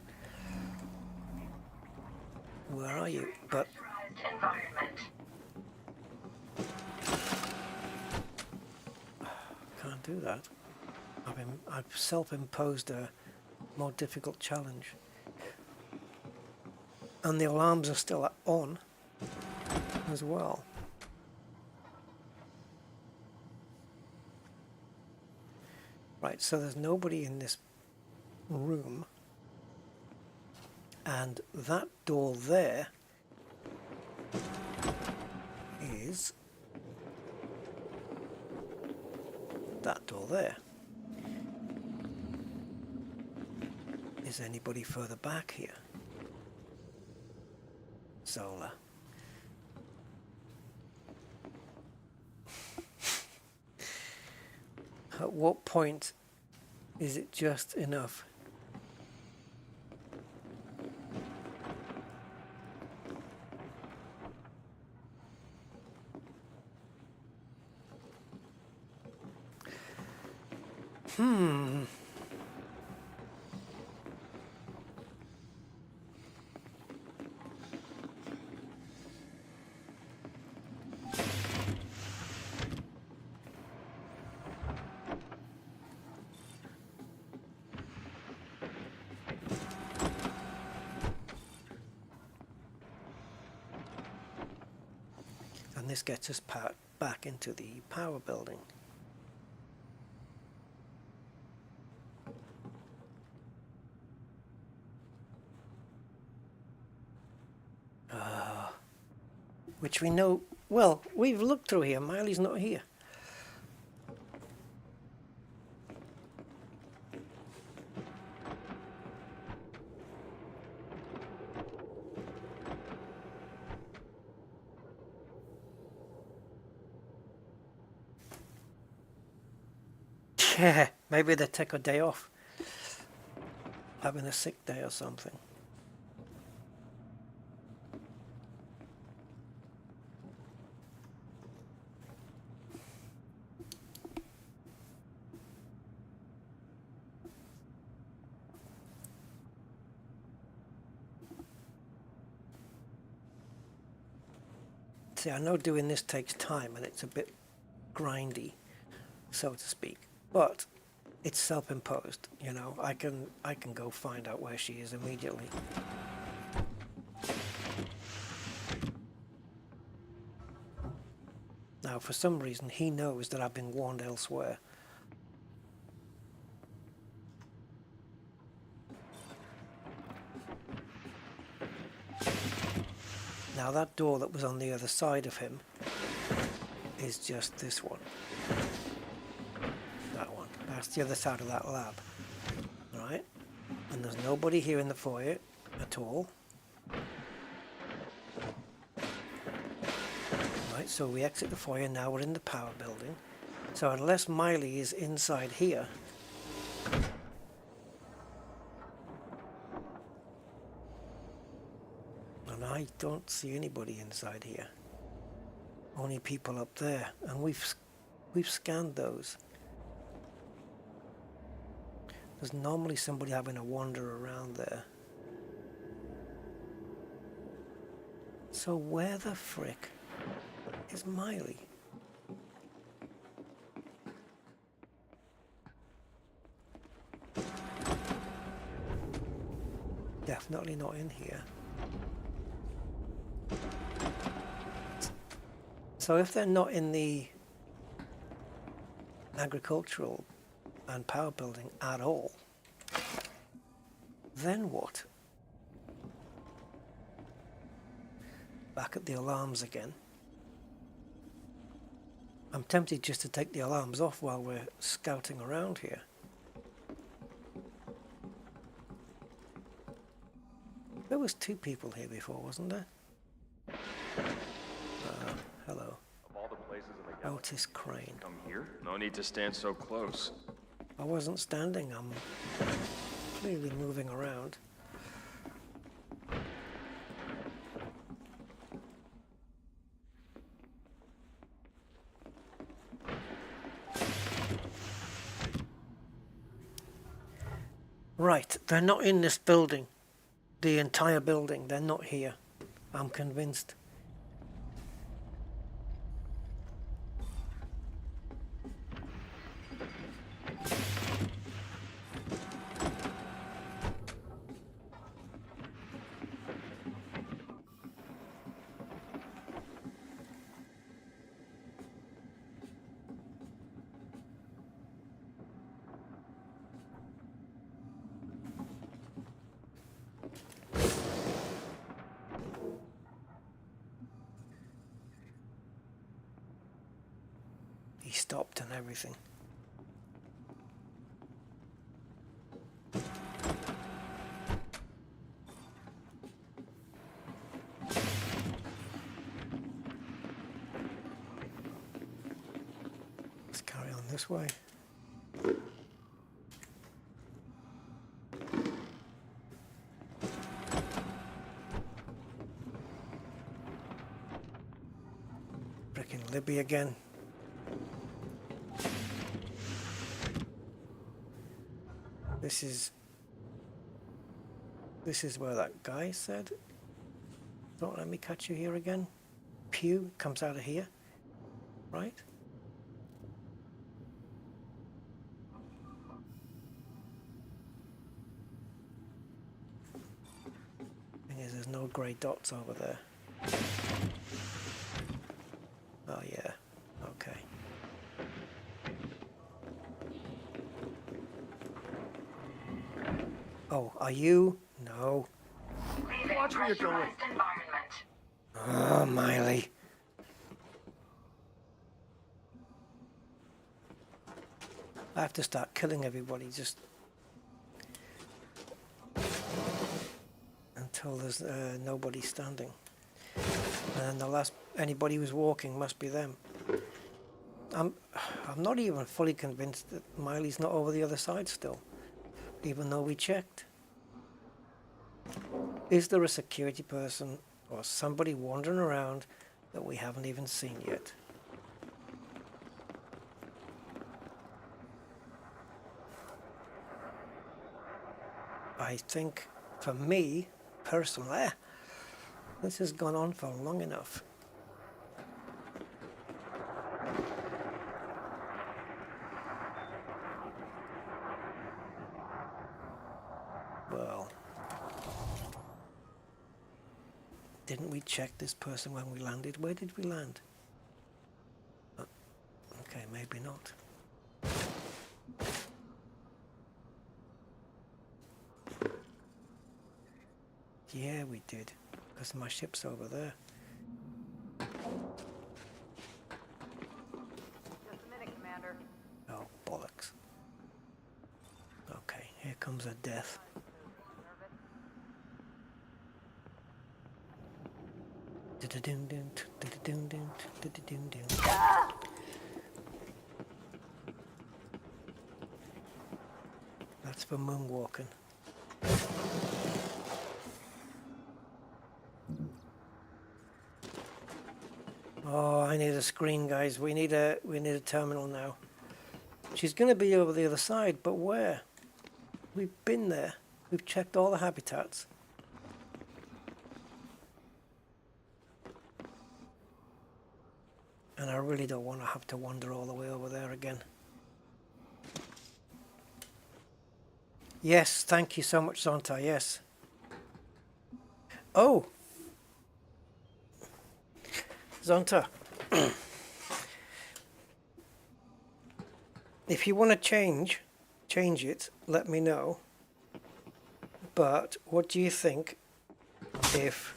where are you? But can't do that. I've self-imposed a more difficult challenge. And the alarms are still on as well. Right, so there's nobody in this room, and that door there is that door there. Is anybody further back here? Zola. At what point is it just enough? And this gets us back into the power building. Which we know, well, we've looked through here. Miley's not here. Yeah, maybe they take a day off. Having a sick day or something. See, I know doing this takes time and it's a bit grindy, so to speak, but it's self-imposed, you know. I can go find out where she is immediately. Now, for some reason, he knows that I've been warned elsewhere. Now that door that was on the other side of him is just this one. That one. That's the other side of that lab. Right? And there's nobody here in the foyer at all. Right, so we exit the foyer, now we're in the power building. So unless Miley is inside here, and I don't see anybody inside here. Only people up there, and we've scanned those. There's normally somebody having a wander around there. So where the frick is Miley? Definitely not in here. So if they're not in the agricultural and power building at all, then what? Back at the alarms again. I'm tempted just to take the alarms off while we're scouting around here. There was 2 people here before, wasn't there? Hello. Of all the places in the galaxy, Otis Crane. come here? No need to stand so close. I wasn't standing, I'm clearly moving around. Right, they're not in this building. The entire building, they're not here. I'm convinced. He stopped and everything. Let's carry on this way. Frickin' Libby again. This is where that guy said, don't let me catch you here again. Pew comes out of here, right? Thing is, there's no grey dots over there. Oh yeah, okay. Oh, are you? No. Watch where you're going. Oh, Miley. I have to start killing everybody just until there's nobody standing. And the last anybody who's walking must be them. I'm not even fully convinced that Miley's not over the other side still, even though we checked. Is there a security person or somebody wandering around that we haven't even seen yet? I think, for me, personally, this has gone on for long enough. Well, didn't we check this person when we landed? Where did we land? Oh, okay, maybe not. Yeah, we did, because my ship's over there. Just a minute, Commander. Oh, bollocks. Okay, here comes a death. That's for moonwalking. Oh, I need a screen, guys. We need a terminal now. She's going to be over the other side, but where? We've been there. We've checked all the habitats. And I really don't want to have to wander all the way over there again. Yes, thank you so much, Zonta. Yes. Oh! Zonta. If you want to change it, let me know. But what do you think if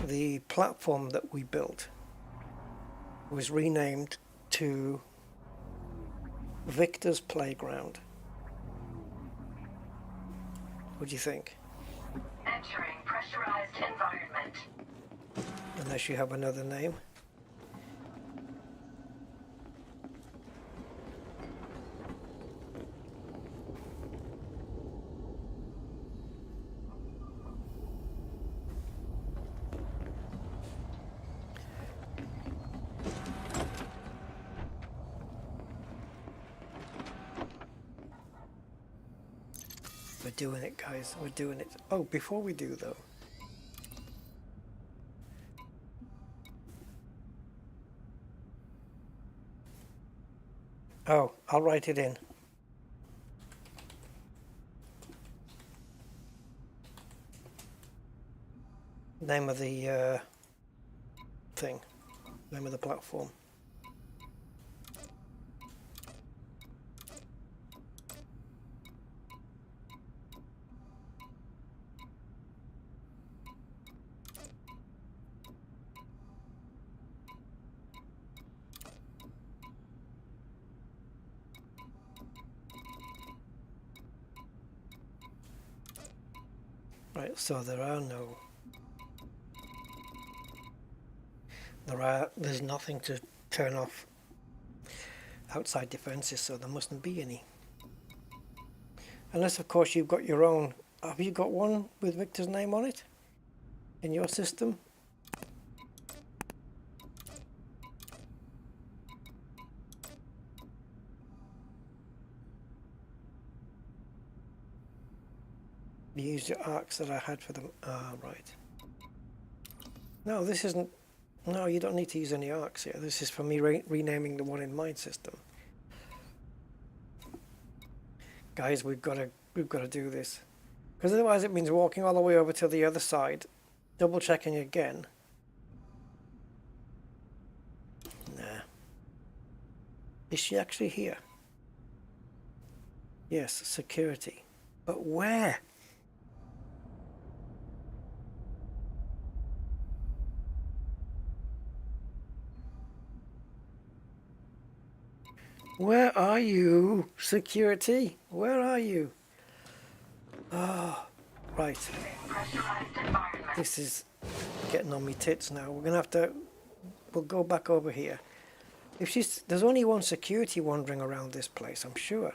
the platform that we built was renamed to Victor's Playground? What do you think? Entering pressurized environment. Unless you have another name. doing it, guys. We're doing it. Oh, before we do though. Oh, I'll write it in. Name of the thing. Name of the platform. Right, so there's nothing to turn off outside defenses, so there mustn't be any. Unless of course you've got your own. Have you got one with Victor's name on it in your system? You used your arcs that I had for them. Ah, right. No, this isn't. No, you don't need to use any arcs here. This is for me renaming the one in my system. Guys, we've got to do this, because otherwise it means walking all the way over to the other side, double checking again. Nah. Is she actually here? Yes, security. But where? Where are you? Security? Where are you? Oh, right. This is getting on me tits now. We're gonna have to. We'll go back over here. If she's, there's only one security wandering around this place, I'm sure.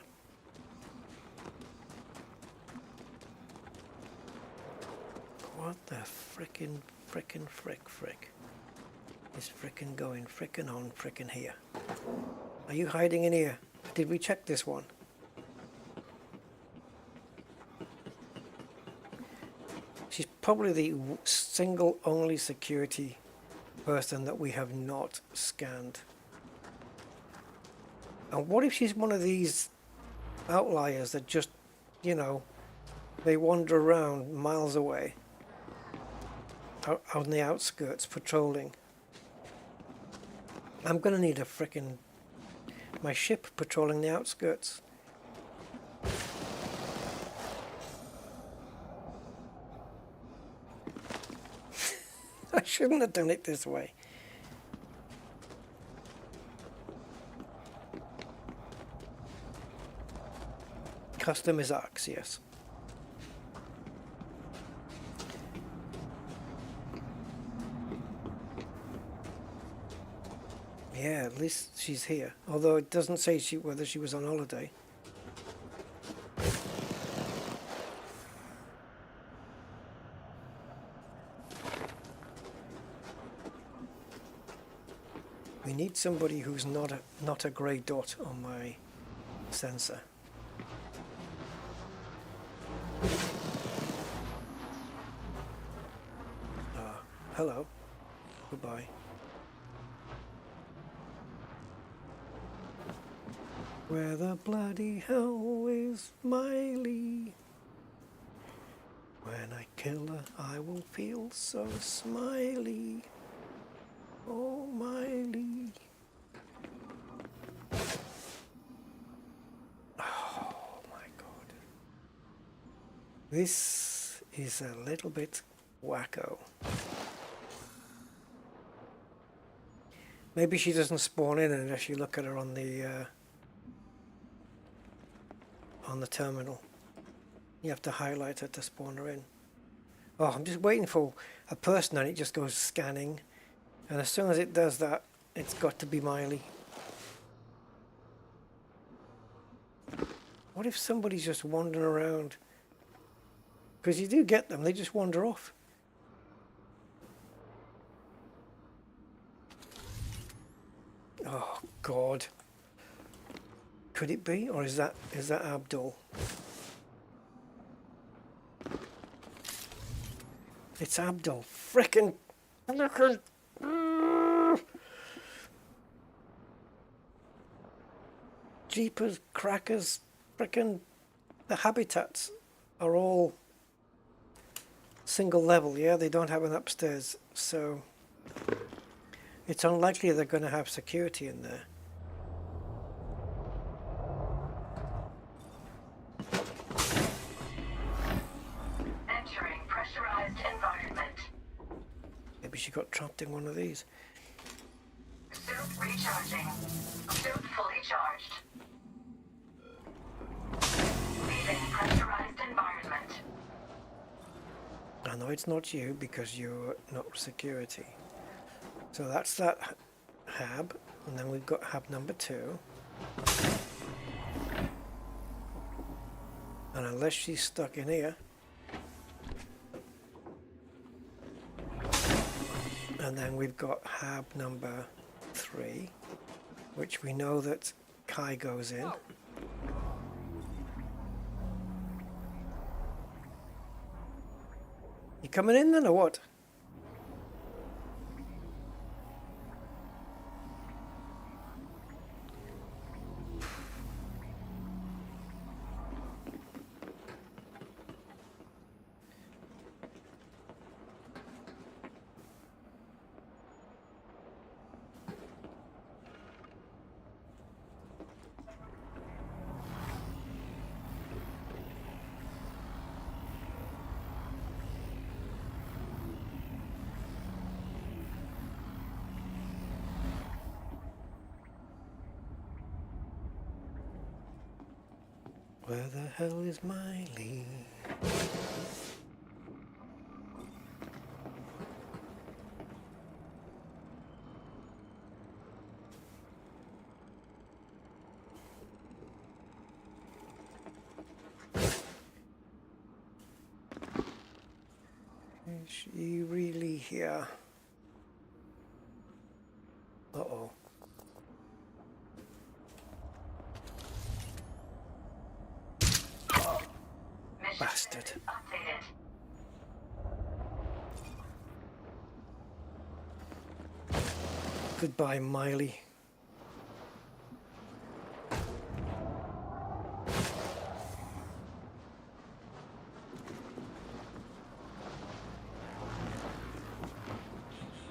What the frick is frickin' going frickin' on frickin' here? Are you hiding in here? Did we check this one? She's probably the single only security person that we have not scanned. And what if she's one of these outliers that just, you know, they wander around miles away, out on the outskirts patrolling? I'm gonna need a frickin' my ship patrolling the outskirts. I shouldn't have done it this way. Custom is arcs, yes. Yeah, at least she's here. Although it doesn't say whether she was on holiday. We need somebody who's not a grey dot on my sensor. Hello. Goodbye. Where the bloody hell is Miley? When I kill her, I will feel so smiley. Oh, Miley. Oh, my God. This is a little bit wacko. Maybe she doesn't spawn in unless you look at her on the terminal. You have to highlight her to spawn her in. Oh, I'm just waiting for a person and it just goes scanning. And as soon as it does that, it's got to be Miley. What if somebody's just wandering around? Because you do get them, they just wander off. Oh, God. Could it be? Or is that Abdul? It's Abdul. Frickin'. Jeepers, crackers, frickin'. The habitats are all single level, yeah? They don't have an upstairs, so it's unlikely they're going to have security in there. Entering pressurized environment. Maybe she got trapped in one of these. Suit recharging. Suit fully charged. Leaving pressurized environment. I know it's not you because you're not security. So that's that hab, and then we've got hab number 2. And unless she's stuck in here, and then we've got hab number 3, which we know that Kai goes in. You coming in then or what? Where the hell is Miley? Is she really here? Uh-oh. Bastard. Updated. Goodbye, Miley.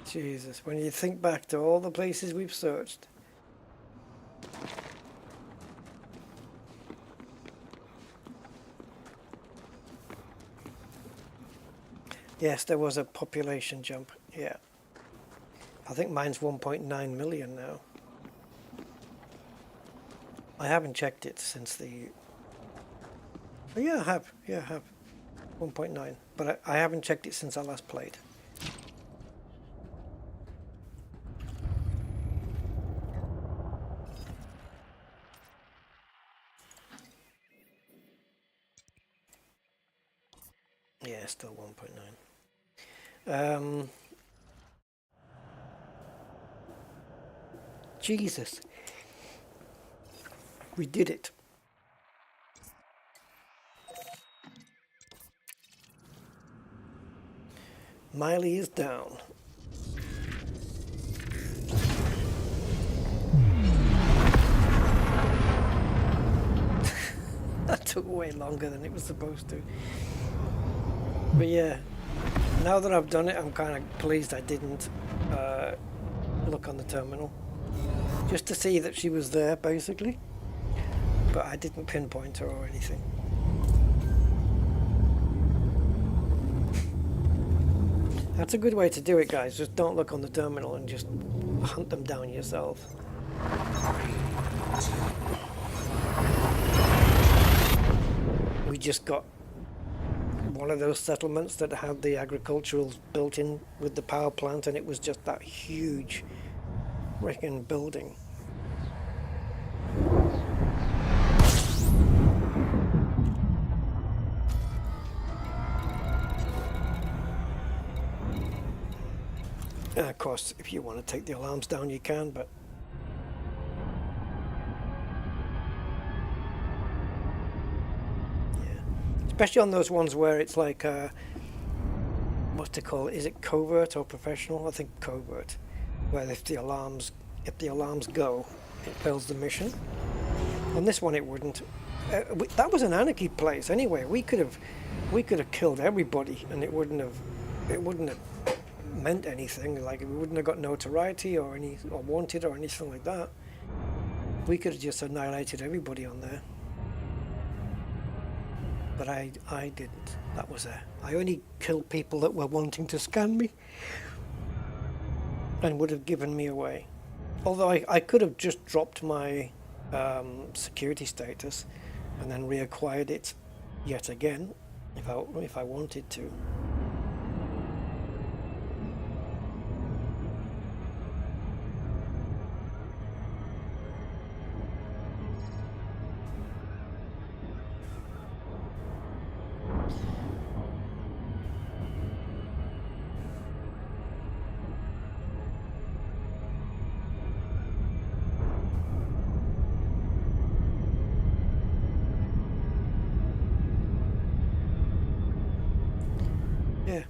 Jesus, when you think back to all the places we've searched. Yes, there was a population jump, yeah. I think mine's 1.9 million now. I haven't checked it since the... Oh, yeah, I have. Yeah, I have. 1.9. But I haven't checked it since I last played. Yeah, still 1.9. Jesus. We did it. Miley is down. That took way longer than it was supposed to. But yeah, now that I've done it, I'm kind of pleased I didn't look on the terminal. Just to see that she was there, basically. But I didn't pinpoint her or anything. That's a good way to do it, guys. Just don't look on the terminal and just hunt them down yourself. We just got one of those settlements that had the agricultural built in with the power plant, and it was just that huge freaking building. And of course, if you want to take the alarms down, you can, but yeah, especially on those ones where it's like what's it called? Is it covert or professional? I think covert, where if the alarms go, it fails the mission. On this one, it wouldn't. That was an anarchy place anyway. We could have killed everybody, and it wouldn't have meant anything. Like, we wouldn't have got notoriety or wanted or anything like that. We could have just annihilated everybody on there. But I didn't. That was I only killed people that were wanting to scan me and would have given me away. Although I could have just dropped my security status and then reacquired it yet again if I wanted to. Yeah.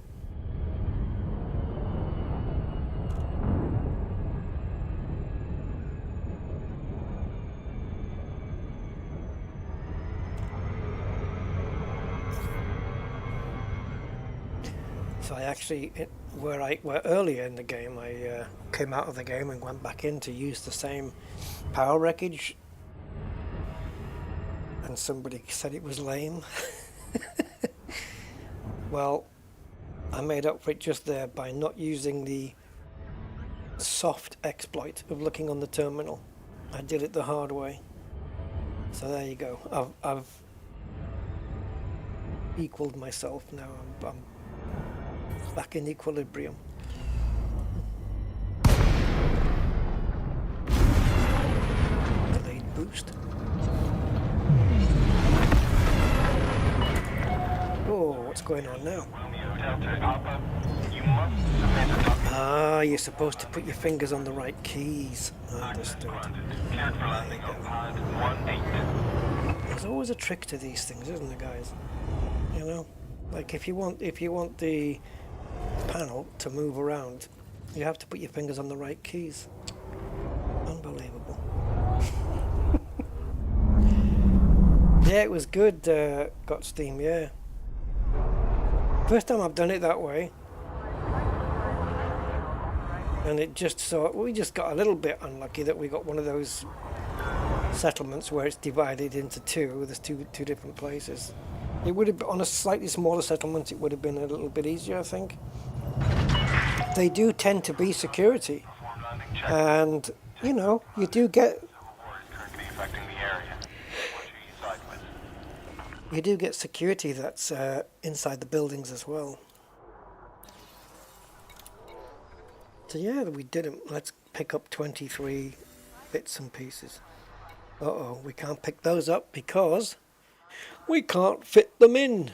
So I actually, where earlier in the game, I came out of the game and went back in to use the same power wreckage, and somebody said it was lame. Well, I made up for it just there by not using the soft exploit of looking on the terminal. I did it the hard way. So there you go. I've equaled myself now. I'm back in equilibrium. Delayed boost. Oh, what's going on now? Ah, you're supposed to put your fingers on the right keys. Understood. There you go. There's always a trick to these things, isn't there, guys? You know, like if you want the panel to move around, you have to put your fingers on the right keys. Unbelievable. Yeah, it was good. Got Steam, yeah. First time I've done it that way, and we just got a little bit unlucky that we got one of those settlements where it's divided into two. There's two different places. It would have been on a slightly smaller settlement. It would have been a little bit easier, I think. They do tend to be security, and you know, you do get security that's inside the buildings as well. So yeah, we did it. Let's pick up 23 bits and pieces. Uh-oh, we can't pick those up because we can't fit them in.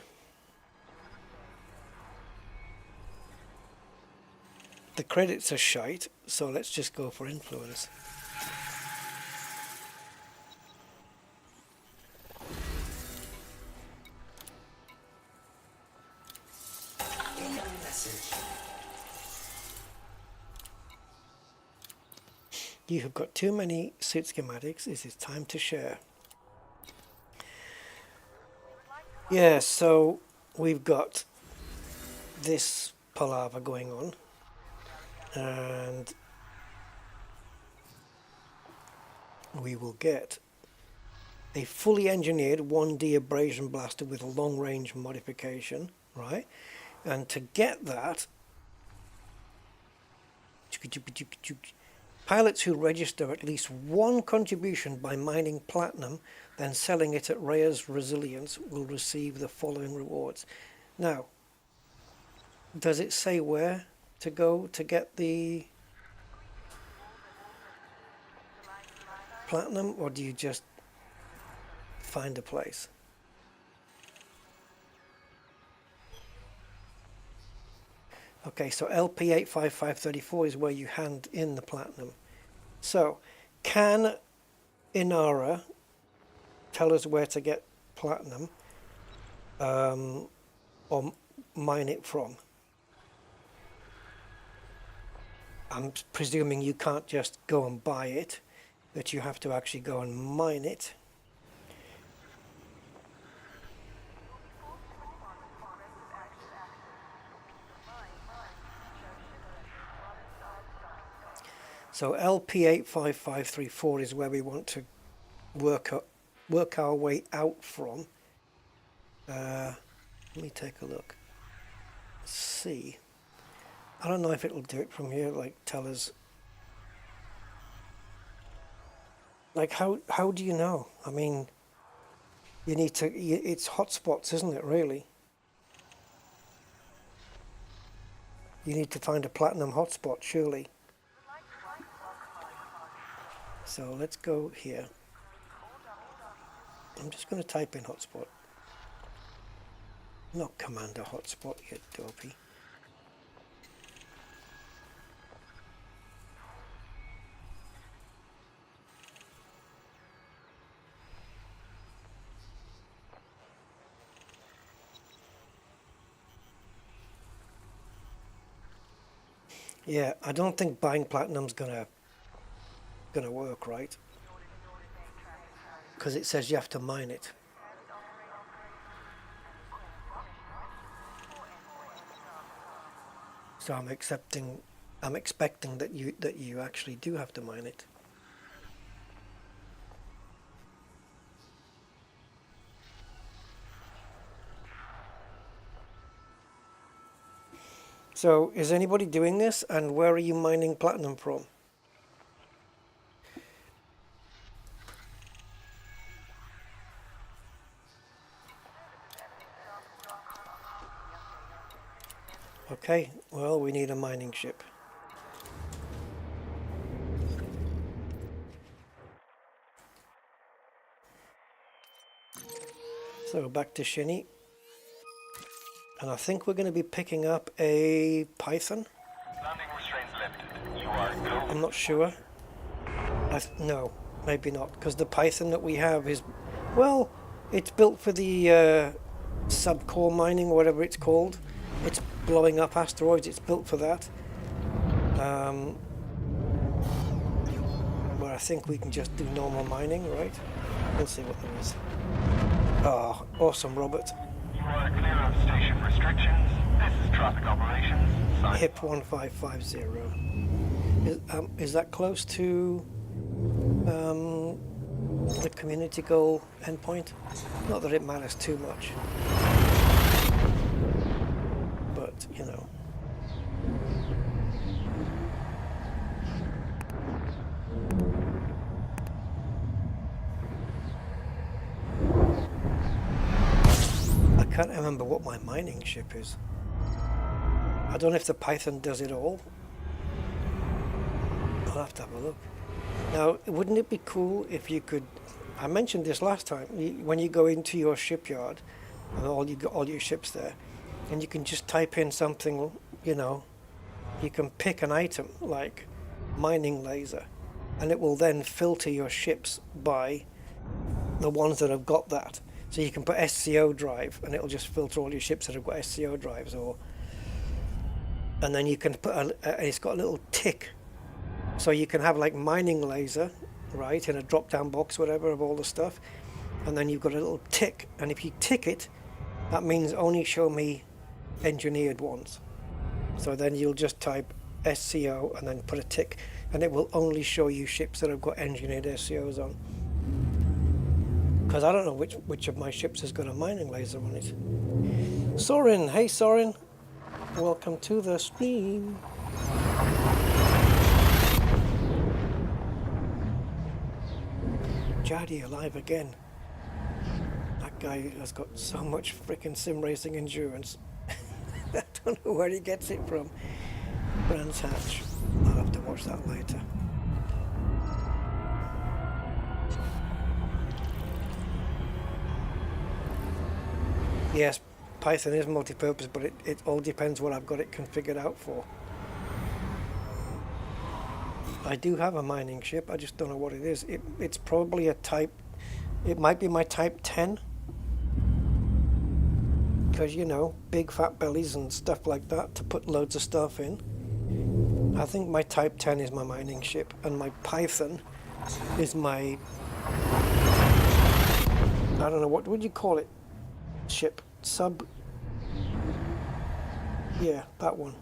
The credits are shite, so let's just go for influence. You have got too many suit schematics. It is time to share. Yeah, so we've got this palaver going on, and we will get a fully engineered 1D abrasion blaster with a long range modification, right? And to get that, pilots who register at least one contribution by mining platinum, then selling it at Reyes Resilience, will receive the following rewards. Now, does it say where to go to get the platinum, or do you just find a place? Okay, so LP85534 is where you hand in the platinum. So, can Inara tell us where to get platinum, or mine it from? I'm presuming you can't just go and buy it, that you have to actually go and mine it. So LP85534 is where we want to work our way out from. Let me take a look. Let's see. I don't know if it'll do it from here, like tell us. Like how do you know? I mean, you need to, it's hotspots, isn't it, really? You need to find a platinum hotspot, surely. So let's go here. I'm just going to type in hotspot. Not Commander hotspot yet, dopey. Yeah, I don't think buying platinum's gonna work, right? Because it says you have to mine it. So I'm expecting that you actually do have to mine it. So is anybody doing this, and where are you mining platinum from? Okay, well, we need a mining ship. So back to Shinny. And I think we're going to be picking up a Python. Landing restraints lifted. You are go. I'm not sure. No, maybe not, because the Python that we have is, well, it's built for the subcore mining, or whatever it's called. It's blowing up asteroids, it's built for that. Where I think we can just do normal mining, right? We'll see what there is. Oh, awesome, Robert. You are clear of station restrictions. This is traffic operations. HIP 1550. Is that close to the community goal endpoint? Not that it matters too much, but you know. I can't remember what my mining ship is. I don't know if the Python does it all. I'll have to have a look. Now, wouldn't it be cool if you could, I mentioned this last time, when you go into your shipyard, and you got all your ships there, and you can just type in something, you know, you can pick an item like mining laser, and it will then filter your ships by the ones that have got that. So you can put SCO drive, and it'll just filter all your ships that have got SCO drives, and then you can put it's got a little tick. So you can have like mining laser, right, in a drop-down box, whatever, of all the stuff, and then you've got a little tick, and if you tick it, that means only show me engineered ones. So then you'll just type SCO and then put a tick, and it will only show you ships that have got engineered SCOs on. Because I don't know which of my ships has got a mining laser on it. Sorin, hey Sorin, welcome to the stream. Jaddy alive again. That guy has got so much freaking sim racing endurance. I don't know where he gets it from. Brands Hatch. I'll have to watch that later. Yes, Python is multi-purpose, but it all depends what I've got it configured out for. I do have a mining ship, I just don't know what it is. It's probably a type, it might be my type 10. Because, you know, big fat bellies and stuff like that to put loads of stuff in. I think my Type 10 is my mining ship, and my Python is my, I don't know, what would you call it? Ship? Sub? Yeah, that one.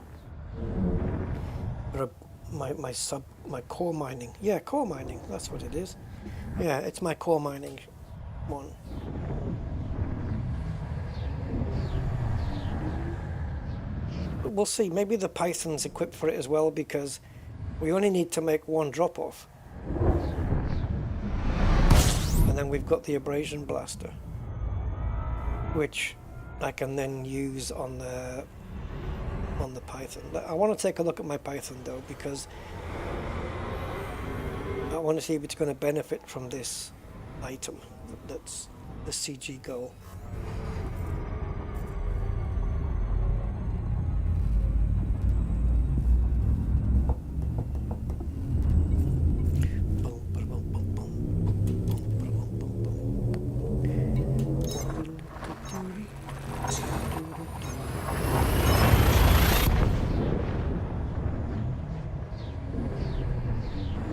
Or my core mining. Yeah, core mining, that's what it is. Yeah, it's my core mining one. But we'll see, maybe the Python's equipped for it as well, because we only need to make one drop off. And then we've got the abrasion blaster, which I can then use on the Python. I want to take a look at my Python though, because I want to see if it's going to benefit from this item that's the CG goal.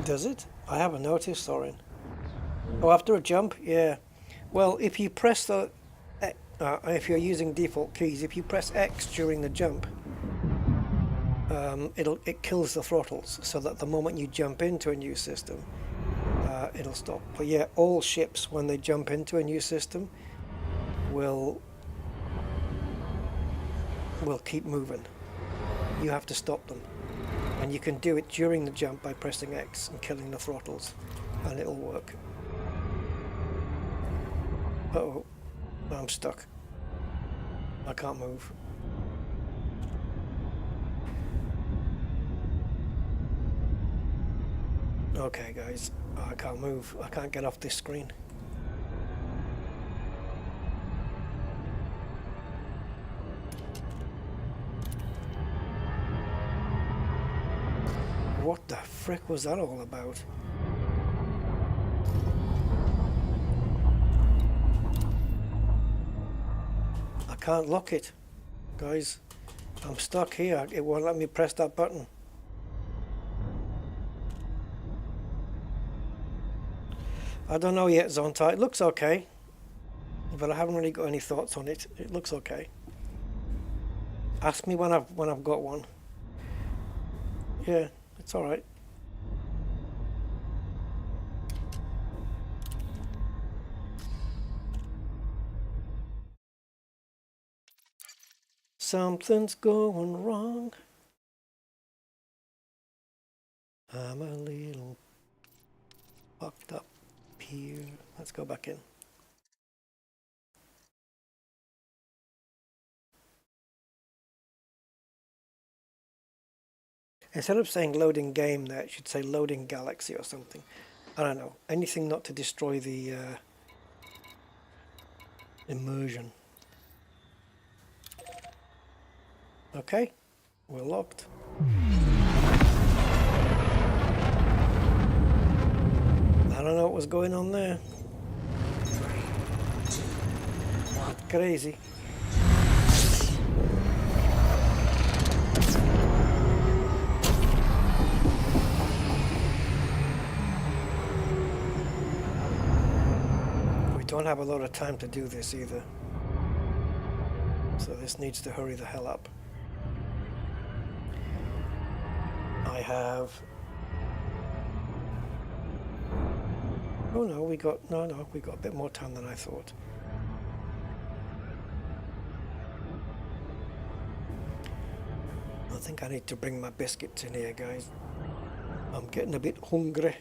Does it? I haven't noticed, Sorin. Oh, after a jump? Yeah. Well, if you press the... if you're using default keys, if you press X during the jump, it kills the throttles, so that the moment you jump into a new system, it'll stop. But yeah, all ships, when they jump into a new system, will keep moving. You have to stop them. And you can do it during the jump by pressing X and killing the throttles, and it'll work. Uh-oh, I'm stuck. I can't move. Okay guys, I can't move. I can't get off this screen. What the frick was that all about? I can't lock it, guys. I'm stuck here. It won't let me press that button. I don't know yet, Zonta. It looks okay, but I haven't really got any thoughts on it. It looks okay. Ask me when I've got one. Yeah. It's all right. Something's going wrong. I'm a little fucked up here. Let's go back in. Instead of saying loading game there, it should say loading galaxy or something. I don't know. Anything not to destroy the immersion. Okay, we're locked. I don't know what was going on there. It's crazy. Don't have a lot of time to do this either, so this needs to hurry the hell up. I have... oh no, we got a bit more time than I thought. I think I need to bring my biscuits in here, guys. I'm getting a bit hungry.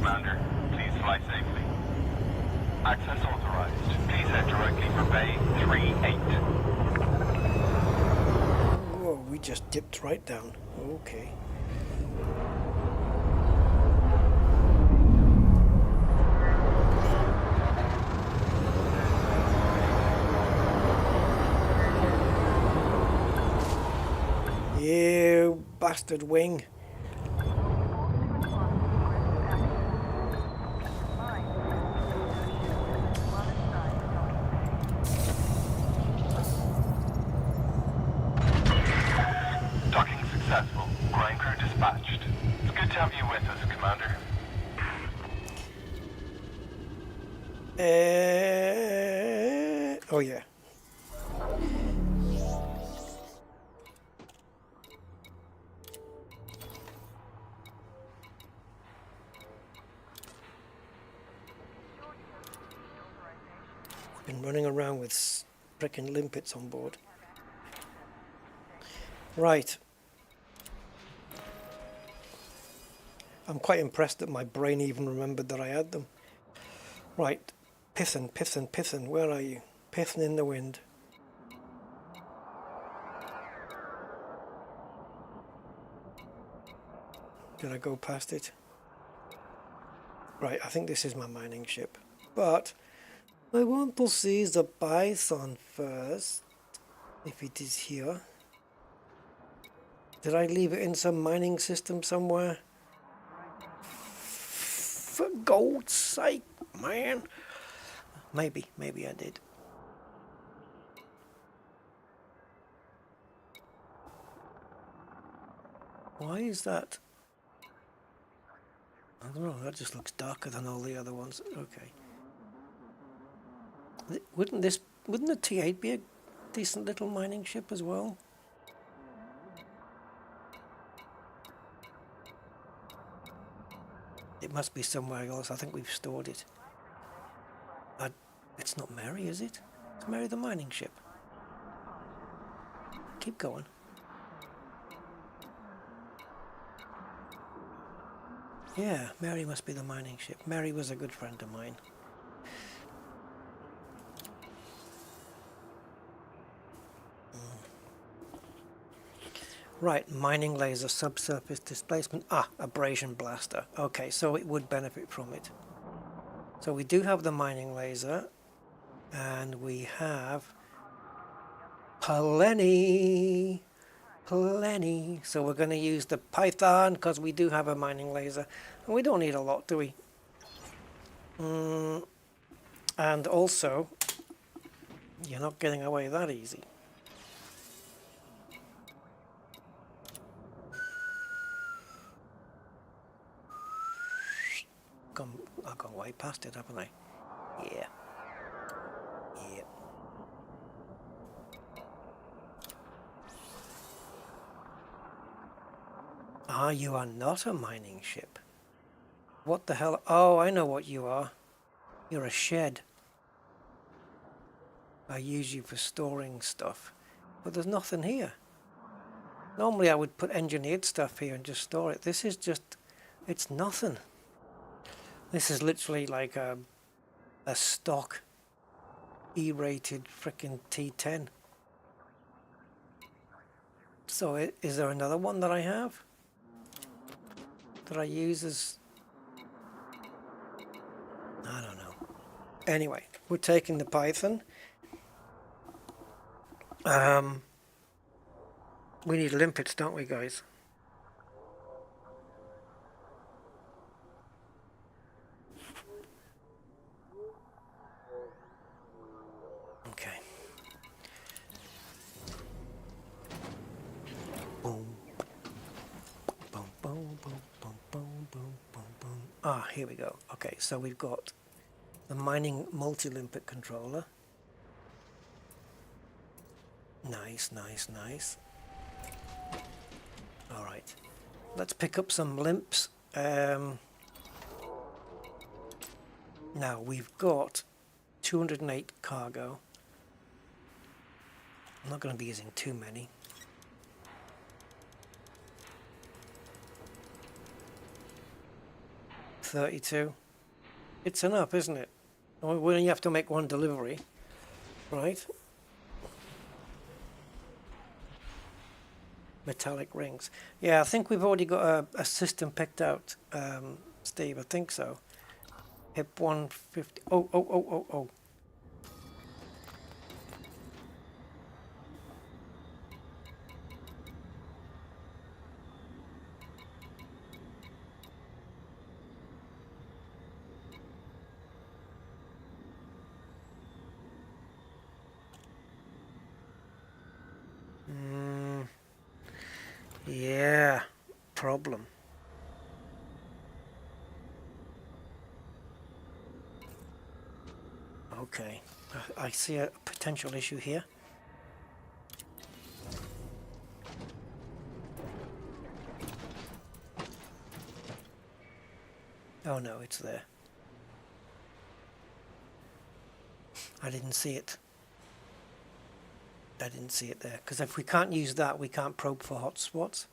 Commander. Please fly safely. Access authorized. Please head directly for Bay 38. Whoa, we just dipped right down. Okay. You bastard wing. Docking successful. Ground crew dispatched. It's good to have you with us, Commander. Oh yeah. Been running around with frickin' limpets on board. Right. I'm quite impressed that my brain even remembered that I had them. Right. Pissin, pissin, pissin. Where are you? Pissin in the wind. Did I go past it? Right, I think this is my mining ship. But I want to see the Python first. If it is here. Did I leave it in some mining system somewhere? For God's sake, man. Maybe I did. Why is that? I don't know, that just looks darker than all the other ones. Okay. Wouldn't the T8 be a decent little mining ship as well? It must be somewhere else. I think we've stored it. It's not Mary, is it? It's Mary the mining ship. Keep going. Yeah, Mary must be the mining ship. Mary was a good friend of mine. Right, mining laser, subsurface displacement. Ah, abrasion blaster. Okay, so it would benefit from it. So we do have the mining laser, and we have plenty. So we're going to use the Python because we do have a mining laser, and we don't need a lot, do we? And also, you're not getting away that easy. I've gone way past it, haven't I? Yeah. Yeah. Ah, you are not a mining ship. What the hell? Oh, I know what you are. You're a shed. I use you for storing stuff. But there's nothing here. Normally I would put engineered stuff here and just store it. This is just... it's nothing. This is literally like a stock E-rated frickin' T10. So is there another one that I have? That I use as... I don't know. Anyway, we're taking the Python. We need limpets, don't we, guys? Okay. Boom. Boom, boom, boom, boom, boom, boom, boom, boom. Ah, here we go. Okay, so we've got the mining multi-limpet controller. Nice, nice, nice. All right, let's pick up some limps. Now we've got 208 cargo. I'm not going to be using too many. 32. It's enough, isn't it? We only have to make one delivery, right? Metallic rings. Yeah, I think we've already got a system picked out, Steve. I think so. HIP 150. Oh. Yeah, problem. Okay, I see a potential issue here. Oh no, it's there. I didn't see it. I didn't see it there, because if we can't use that, we can't probe for hotspots.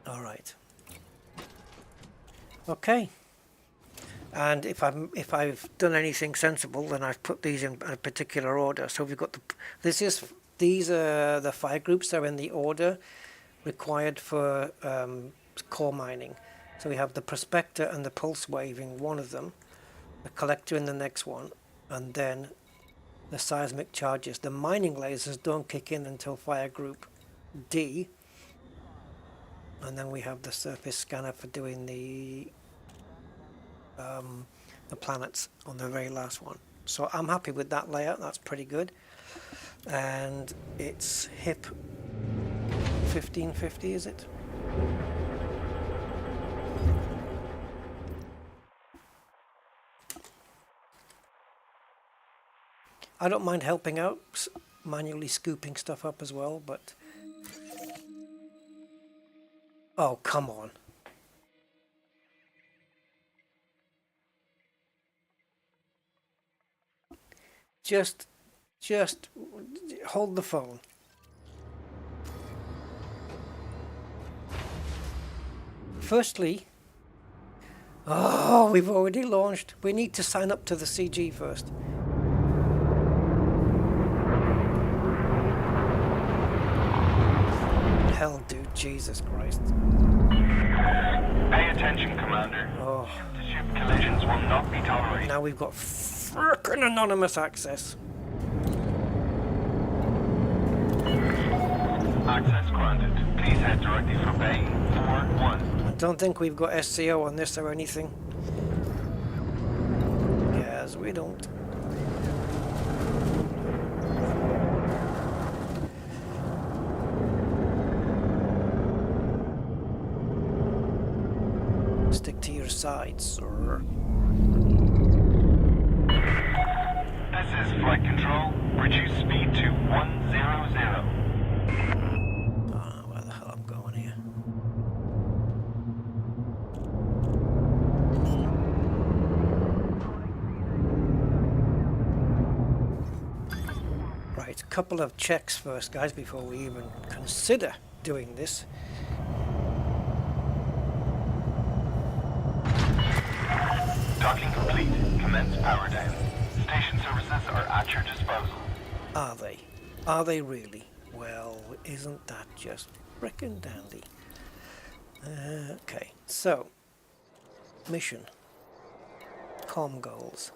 All right. Okay. And if I've done anything sensible, then I've put these in a particular order. So we've got these are the fire groups that are in the order required for core mining. So we have the prospector and the pulse wave in one of them, the collector in the next one, and then the seismic charges. The mining lasers don't kick in until fire group D, and then we have the surface scanner for doing the planets on the very last one. So I'm happy with that layout. That's pretty good. And it's HIP 1550, is it? I don't mind helping out, manually scooping stuff up as well, but... Oh, come on. Just hold the phone. Firstly, oh, we've already launched. We need to sign up to the CG first. Hell, dude, Jesus Christ. Pay attention, Commander. Oh. Ship-to-ship collisions will not be tolerated. Now we've got frickin' anonymous access. Access granted. Please head directly for Bay 41. I don't think we've got SCO on this or anything. Yes, we don't. Stick to your side, sir. This is flight control. Reduce speed to 100. Where the hell I'm going here? Right, a couple of checks first, guys, before we even consider doing this. Docking complete. Commence power down. Station services are at your disposal. Are they? Are they really? Well, isn't that just frickin' dandy? Okay, so mission, com goals,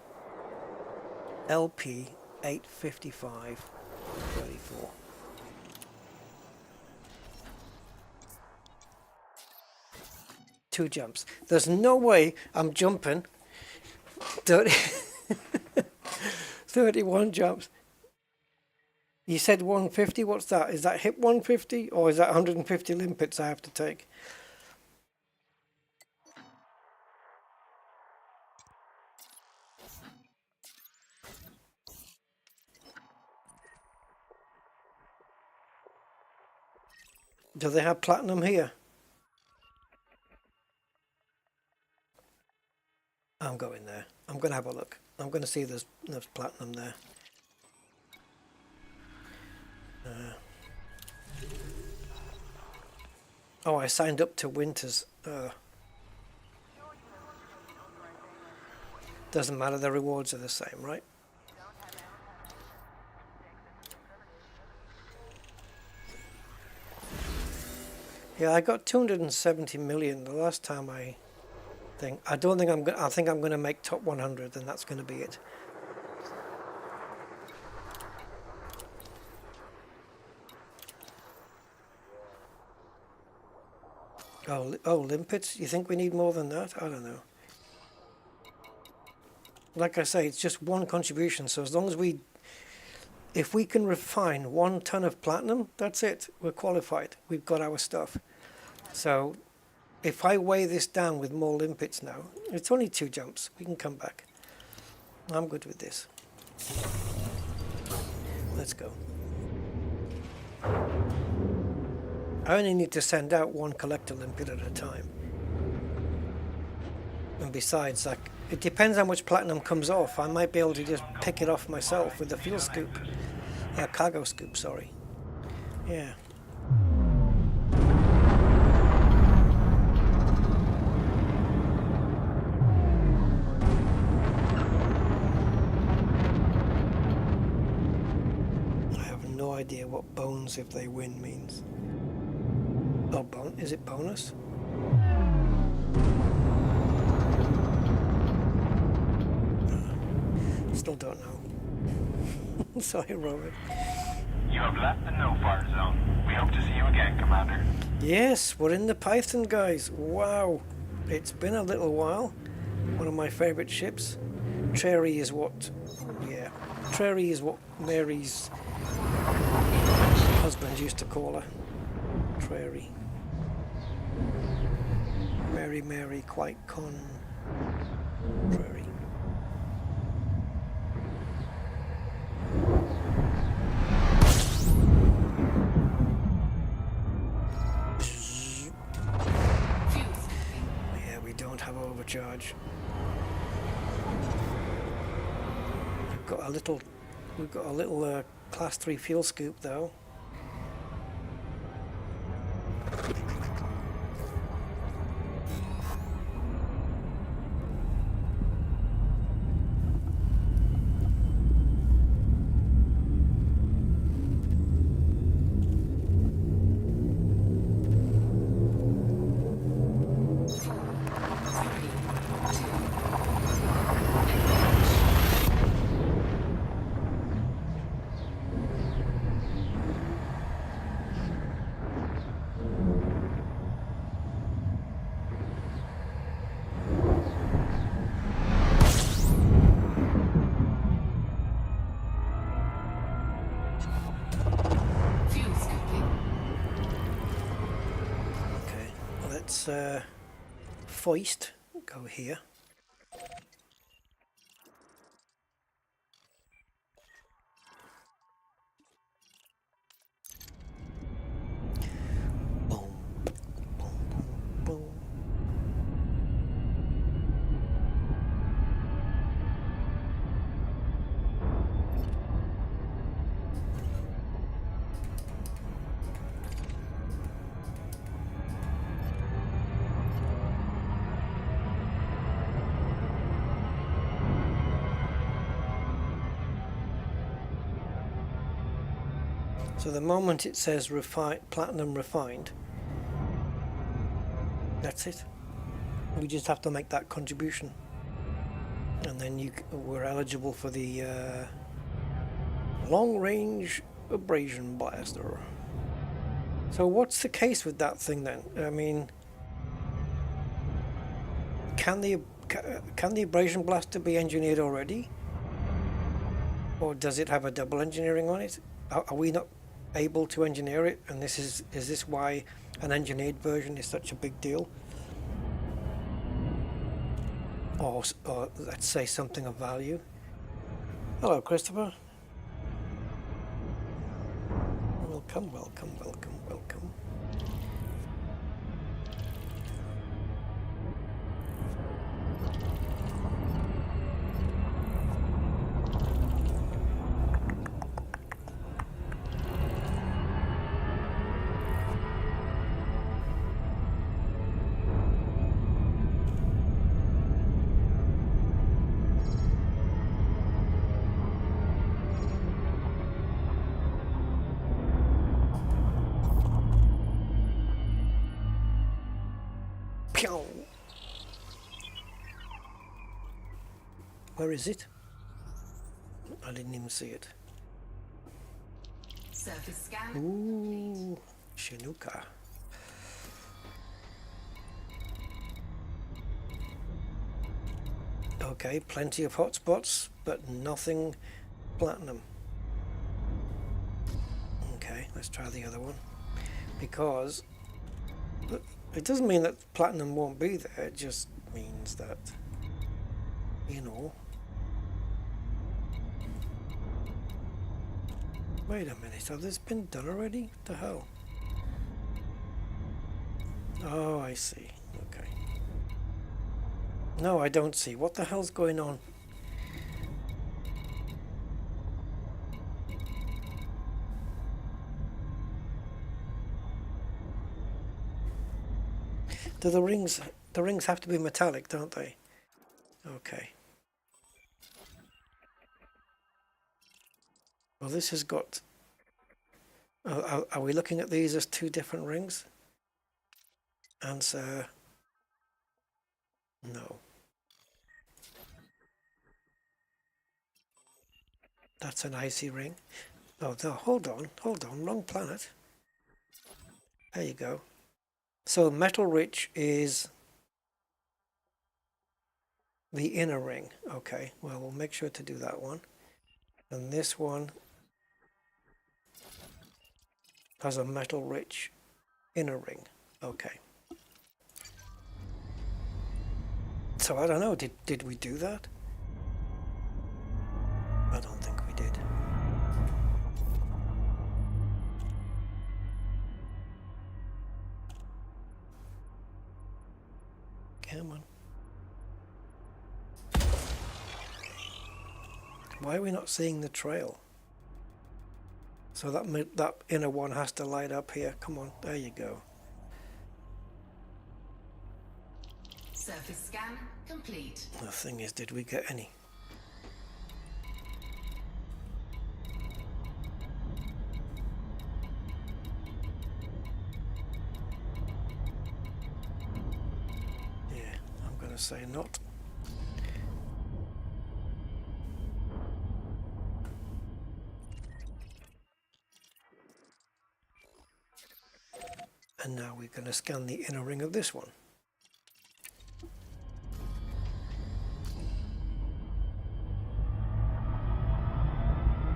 LP 855-34. Two jumps. There's no way I'm jumping 30 31 jumps. You said 150, what's that? Is that HIP 150 or is that 150 limpets I have to take? Do they have platinum here? I'm going there. I'm going to have a look. I'm going to see there's platinum there. Oh, I signed up to Winters. Doesn't matter, the rewards are the same, right? Yeah, I got 270 million the last time I think. I don't think I'm going. I think I'm going to make top 100, and that's going to be it. Oh, limpets? You think we need more than that? I don't know. Like I say, it's just one contribution. So as long as if we can refine 1 ton of platinum, that's it. We're qualified. We've got our stuff. So if I weigh this down with more limpets now, it's only 2 jumps. We can come back. I'm good with this. Let's go. I only need to send out 1 collector limpet at a time. And besides, like, it depends how much platinum comes off. I might be able to just pick it off myself with the fuel scoop. Cargo scoop, sorry. Yeah. I have no idea what bones if they win means. Oh, is it bonus? Still don't know. Sorry, Robert. You have left the no-fire zone. We hope to see you again, Commander. Yes, we're in the Python, guys. Wow. It's been a little while. One of my favourite ships. Trary is what... Yeah. Trary is what Mary's husband used to call her. Trary. Mary, quite contrary. Yeah, we don't have overcharge. We've got a little class 3 fuel scoop though. Foist, go here. Boom, boom, boom, boom. So the moment it says platinum refined, that's it. We just have to make that contribution, and then we're eligible for the long-range abrasion blaster. So what's the case with that thing then? I mean, can the abrasion blaster be engineered already, or does it have a double engineering on it? Are we not able to engineer it, and is this why an engineered version is such a big deal? Or let's say something of value. Hello, Christopher. Welcome, welcome, welcome, welcome. Where is it? I didn't even see it. Surface scan. Ooh, Shinuka. Okay, plenty of hotspots, but nothing platinum. Okay, let's try the other one. Because it doesn't mean that platinum won't be there, it just means that, you know. Wait a minute, have this been done already? What the hell? Oh, I see. Okay. No, I don't see. What the hell's going on? Do the rings have to be metallic, don't they? Okay. Well, this has got... are we looking at these as two different rings? Answer... no. That's an icy ring. Oh, no, hold on, wrong planet. There you go. So metal rich is the inner ring. Okay, well, we'll make sure to do that one. And this one has a metal rich inner ring. Okay. So I don't know, did we do that? I don't think we did. Come on. Why are we not seeing the trail? So that inner one has to light up here. Come on, there you go. Surface scan complete. The thing is, did we get any? Yeah, I'm gonna say not. And now we're going to scan the inner ring of this one.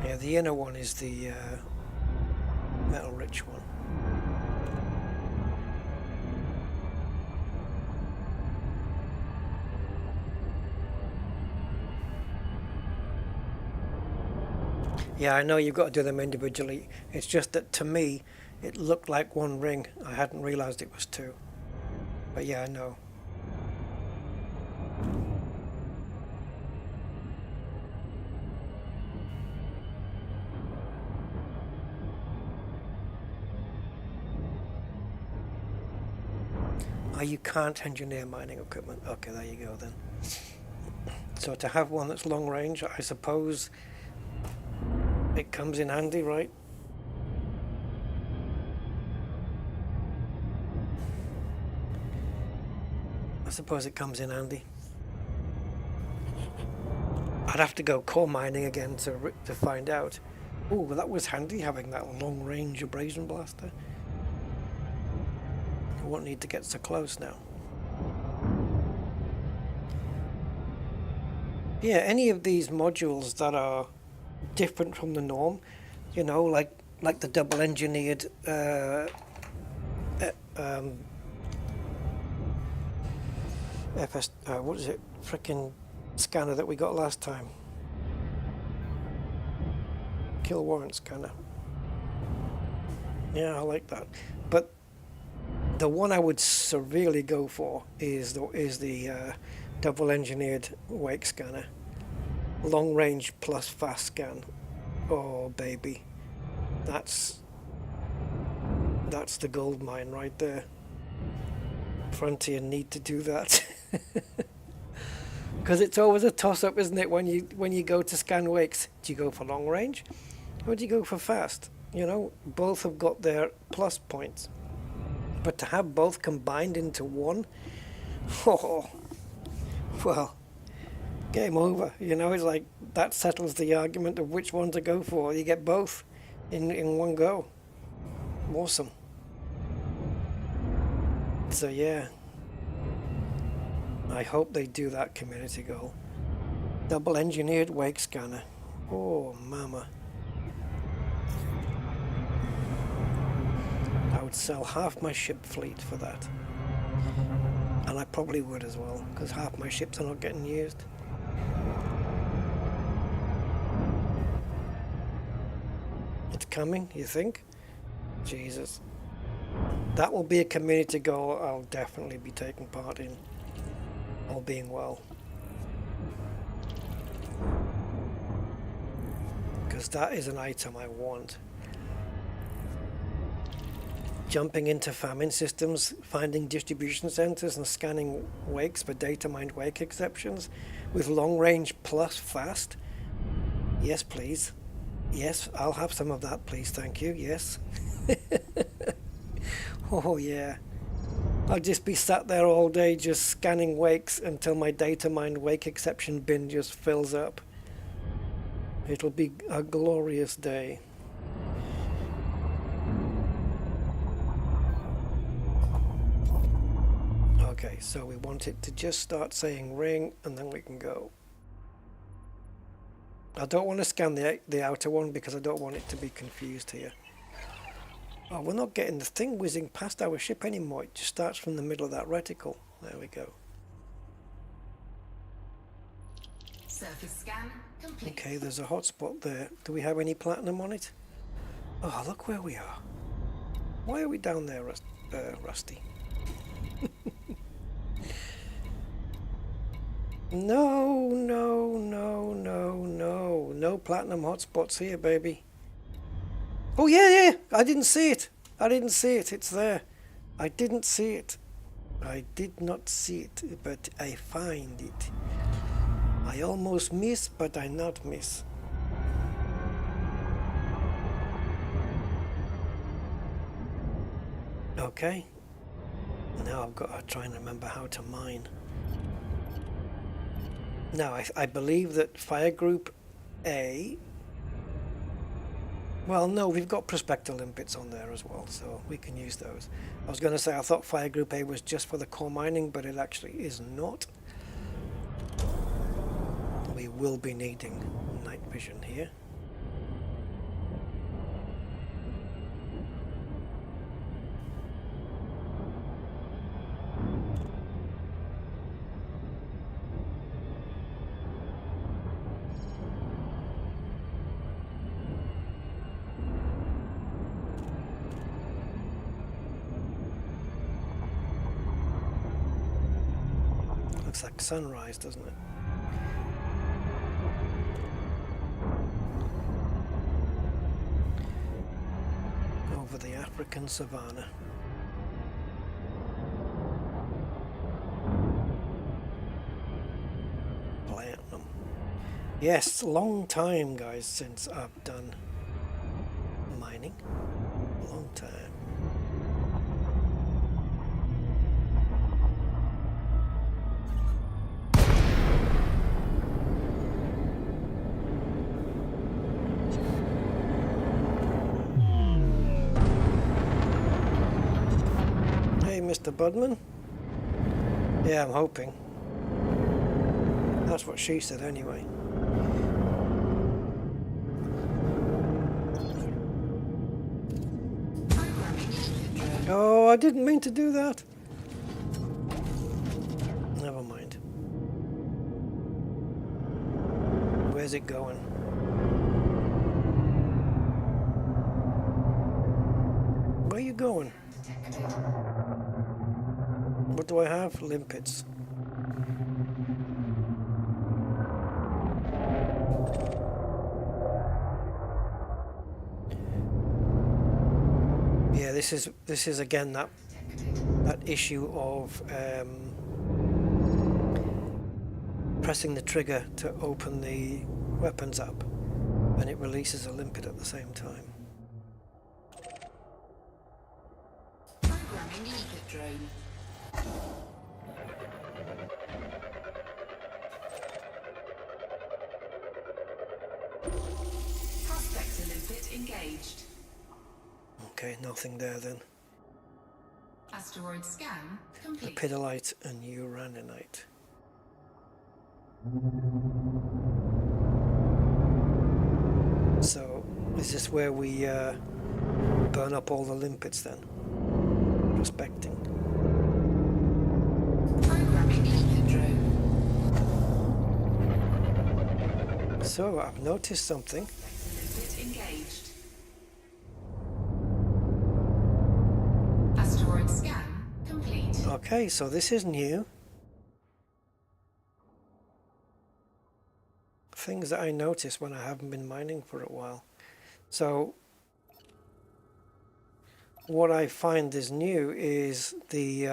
Yeah, the inner one is the metal rich one. Yeah, I know you've got to do them individually. It's just that to me, it looked like one ring. I hadn't realized it was two. But yeah, I know. Oh, you can't engineer mining equipment. Okay, there you go then. So to have one that's long range, I suppose it comes in handy, right? I suppose it comes in handy. I'd have to go core mining again to find out. Oh, well, that was handy having that long range abrasion blaster. I won't need to get so close now. Yeah, any of these modules that are different from the norm, you know, like the double engineered what is it? Frickin' scanner that we got last time. Kill warrant scanner. Yeah, I like that. But the one I would severely go for is the double engineered wake scanner. Long range plus fast scan. Oh baby. That's the gold mine right there. Frontier need to do that. Because it's always a toss-up, isn't it, when you go to scan wakes? Do you go for long range or do you go for fast? You know, both have got their plus points, but to have both combined into one, oh, well, game over. You know, it's like that settles the argument of which one to go for. You get both in one go. Awesome. So yeah, I hope they do that community goal. Double engineered wake scanner. Oh mama. I would sell half my ship fleet for that. And I probably would as well, because half my ships are not getting used. It's coming, you think? Jesus. That will be a community goal I'll definitely be taking part in. All being well. Because that is an item I want. Jumping into famine systems, finding distribution centers and scanning wakes for data mined wake exceptions with long range plus fast. Yes, please. Yes, I'll have some of that, please. Thank you. Yes. Oh, yeah. I'll just be sat there all day just scanning wakes until my data mined wake exception bin just fills up. It'll be a glorious day. Okay, so we want it to just start saying ring and then we can go. I don't want to scan the outer one because I don't want it to be confused here. Oh, we're not getting the thing whizzing past our ship anymore. It just starts from the middle of that reticle. There we go. Surface scan complete. Okay, there's a hotspot there. Do we have any platinum on it? Oh, look where we are. Why are we down there, Rusty? No, no, no, no, no. No platinum hotspots here, baby. Oh, yeah. I didn't see it. It's there. I didn't see it. I did not see it, but I find it. I almost miss, but I not miss. Okay. Now I've got to try and remember how to mine. Now, I believe that Fire Group A... Well, no, we've got Prospector limpets on there as well, so we can use those. I was going to say I thought Fire Group A was just for the core mining, but it actually is not. We will be needing night vision here. Looks like sunrise, doesn't it? Over the African savannah. Platinum. Yes, long time, guys, since I've done mining. Long time. Mr. Budman? Yeah, I'm hoping. That's what she said anyway. Oh, I didn't mean to do that. Never mind. Where's it going? Where are you going? What do I have? Limpets. Yeah, this is again that issue of pressing the trigger to open the weapons up, and it releases a limpet at the same time. Programming limpet drone. limpet engaged. Okay, nothing there then. Asteroid scan complete. Lepidolite and uraninite. So, is this where we burn up all the limpets then? Prospecting. Programming limpet drone. So, I've noticed something. Limpet engaged. Asteroid scan complete. Okay, so this is new. Things that I noticed when I haven't been mining for a while. So what I find is new is the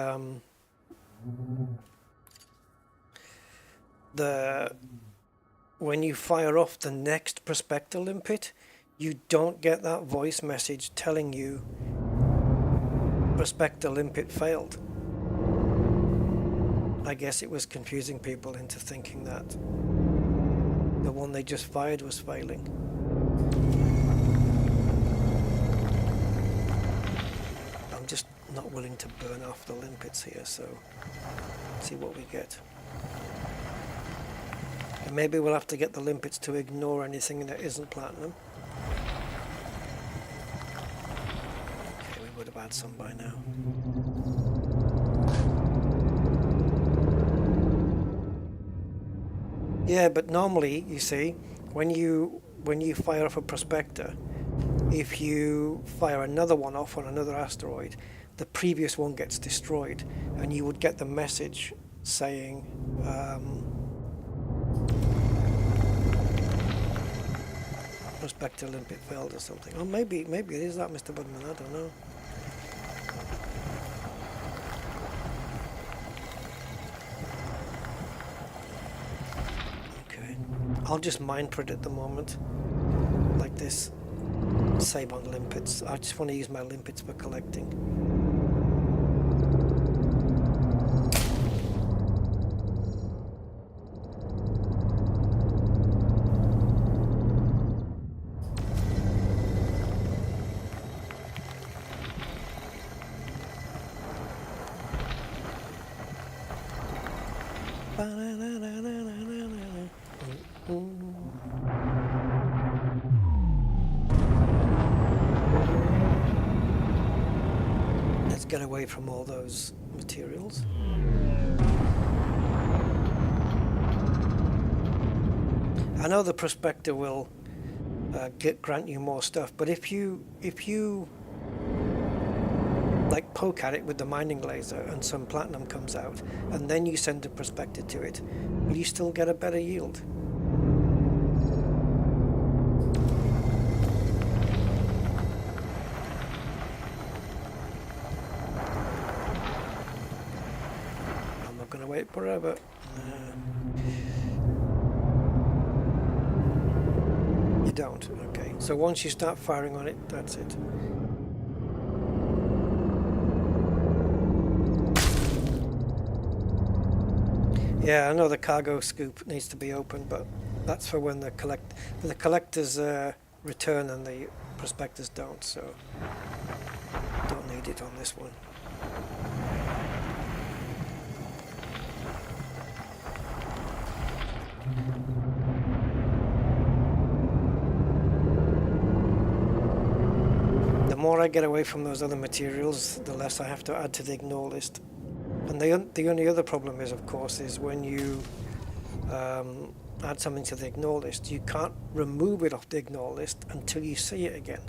when you fire off the next prospector limpet, you don't get that voice message telling you prospector limpet failed. I guess it was confusing people into thinking that the one they just fired was failing. I'm just not willing to burn off the limpets here, so let's see what we get. And maybe we'll have to get the limpets to ignore anything that isn't platinum. Okay, we would have had some by now. Yeah, but normally, you see, when you fire off a prospector, if you fire another one off on another asteroid, the previous one gets destroyed, and you would get the message saying prospector limpet failed or something. Or maybe it is that, Mr. Budman, I don't know. I'll just mine for it at the moment, like this. Save on limpets. I just want to use my limpets for collecting. Let's get away from all those materials. I know the prospector will grant you more stuff, but if you like poke at it with the mining laser and some platinum comes out, and then you send a prospector to it, will you still get a better yield? I'm not going to wait forever. You don't? Okay. So once you start firing on it, that's it. Yeah, I know the cargo scoop needs to be open, but that's for when the collectors return and the prospectors don't, so don't need it on this one. The more I get away from those other materials, the less I have to add to the ignore list. And the only other problem is, of course, is when you add something to the ignore list, you can't remove it off the ignore list until you see it again.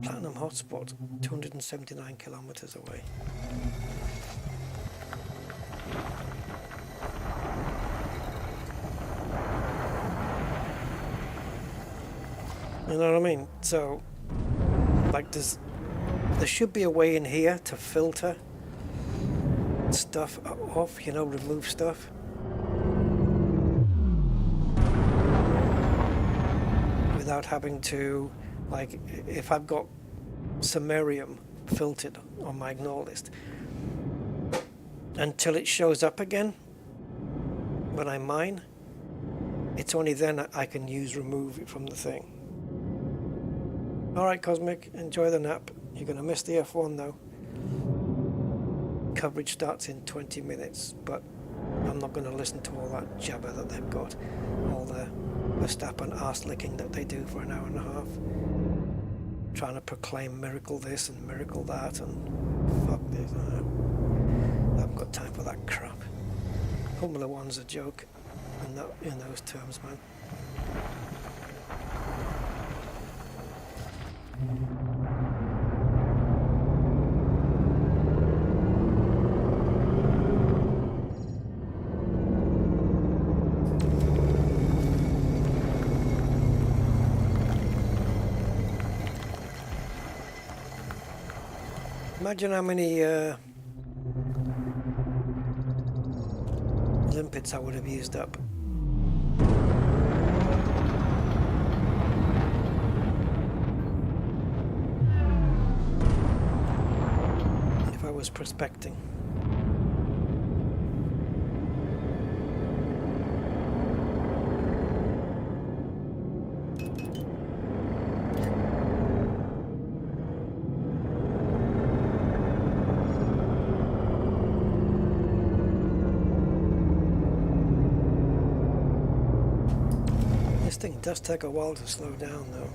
Platinum hotspot, 279 kilometers away. You know what I mean? So, like, there should be a way in here to filter stuff off, you know, remove stuff. Without having to, like, if I've got samarium filtered on my ignore list, until it shows up again when I mine, it's only then I can remove it from the thing. Alright Cosmic, enjoy the nap. You're going to miss the F1 though. Coverage starts in 20 minutes, but I'm not going to listen to all that jabber that they've got. All the Verstappen arse licking that they do for an hour and a half. Trying to proclaim miracle this and miracle that and fuck this. I haven't got time for that crap. Formula One's a joke in those terms, man. Imagine how many limpets I would have used up. If I was prospecting. This thing does take a while to slow down though.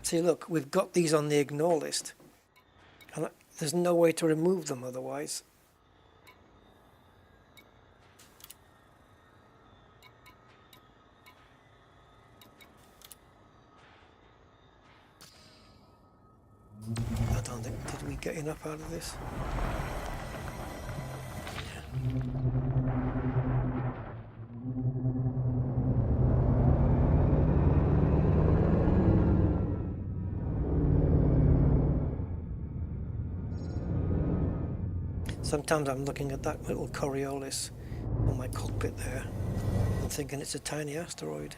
See, look, we've got these on the ignore list, and there's no way to remove them otherwise. I don't think, did we get enough out of this? Sometimes I'm looking at that little Coriolis on my cockpit there and thinking it's a tiny asteroid.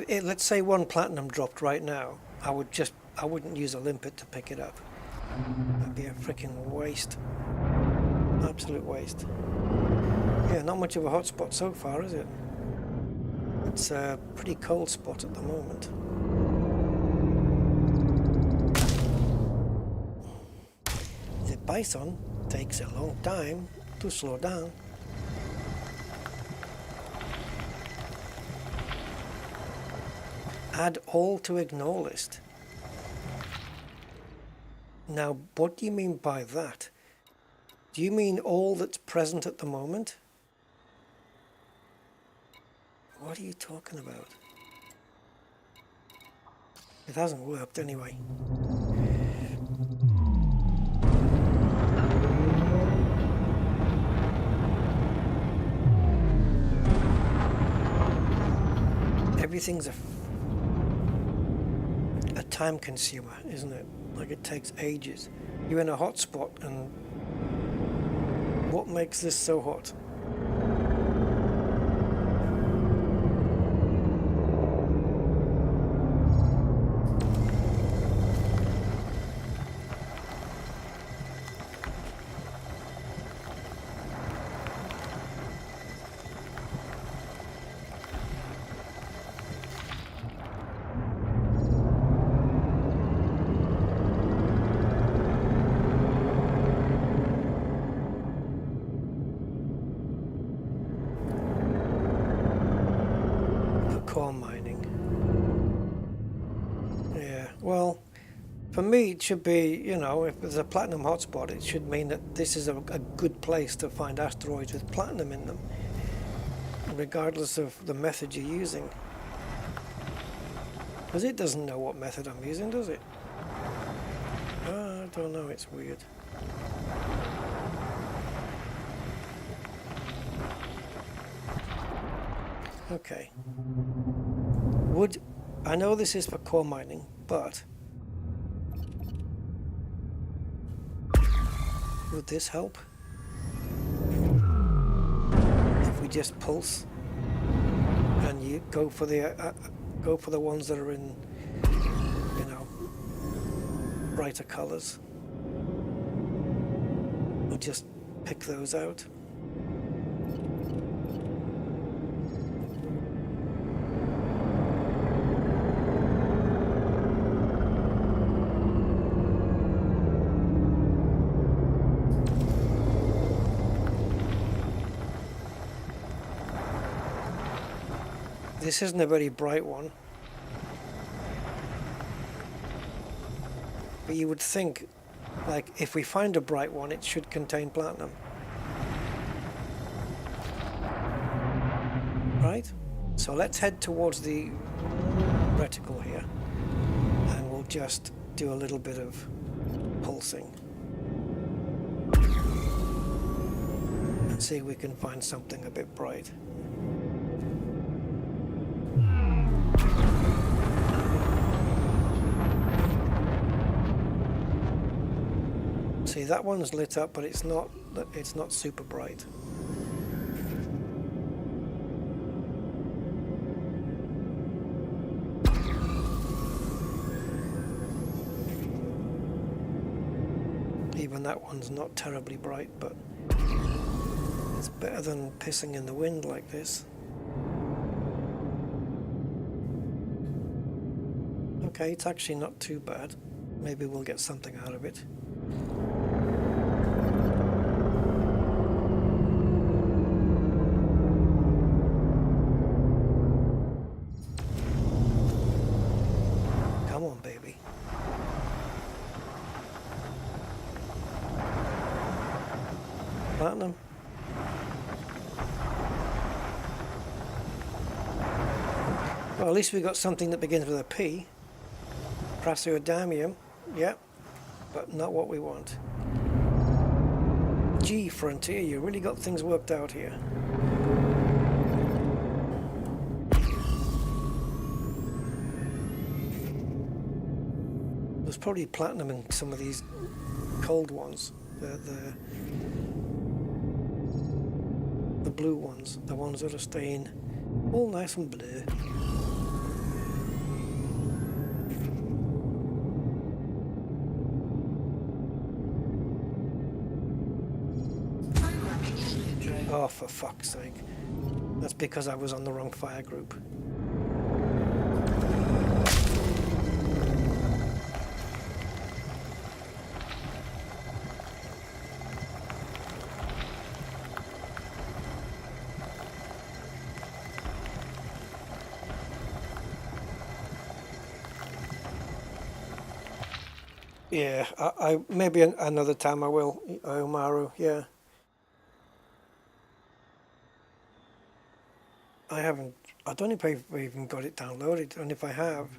Let's say one platinum dropped right now, I wouldn't use a limpet to pick it up. That'd be a freaking waste. Absolute waste. Yeah, not much of a hot spot so far, is it? It's a pretty cold spot at the moment. The Bison takes a long time to slow down. Add all to ignore list. Now, what do you mean by that? Do you mean all that's present at the moment? What are you talking about? It hasn't worked anyway. Everything's a time consumer, isn't it? Like, it takes ages. You're in a hot spot, and what makes this so hot? For me, it should be, you know, if there's a platinum hotspot, it should mean that this is a good place to find asteroids with platinum in them, regardless of the method you're using. Because it doesn't know what method I'm using, does it? I don't know, it's weird. Okay. I know this is for core mining, but would this help? If we just pulse and you go for the ones that are in, you know, brighter colors. We'll just pick those out. This isn't a very bright one, but you would think, like, if we find a bright one, it should contain platinum. Right? So let's head towards the reticle here, and we'll just do a little bit of pulsing. And see if we can find something a bit bright. See, that one's lit up, but it's not super bright. Even that one's not terribly bright, but it's better than pissing in the wind like this. Okay, it's actually not too bad. Maybe we'll get something out of it. Come on, baby. Platinum. Well, at least we got something that begins with a P. Praseodymium, yeah, but not what we want. Gee, Frontier, you really got things worked out here. There's probably platinum in some of these cold ones, the blue ones, the ones that are staying all nice and blue. Oh, for fuck's sake. That's because I was on the wrong fire group. Yeah, I maybe another time I will, Omaru, yeah. I don't know if I've even got it downloaded, and if I have,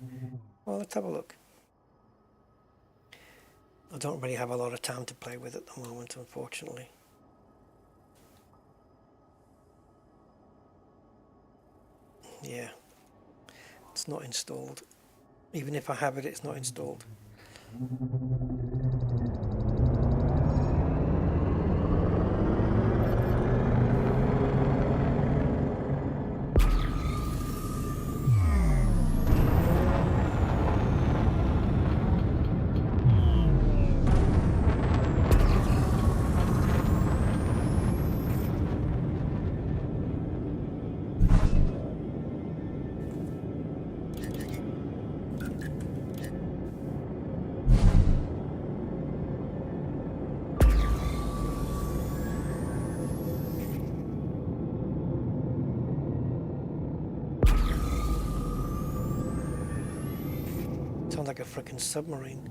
well, let's have a look. I don't really have a lot of time to play with at the moment, unfortunately. Yeah, it's not installed. Even if I have it, it's not installed. Sounds like a frickin' submarine.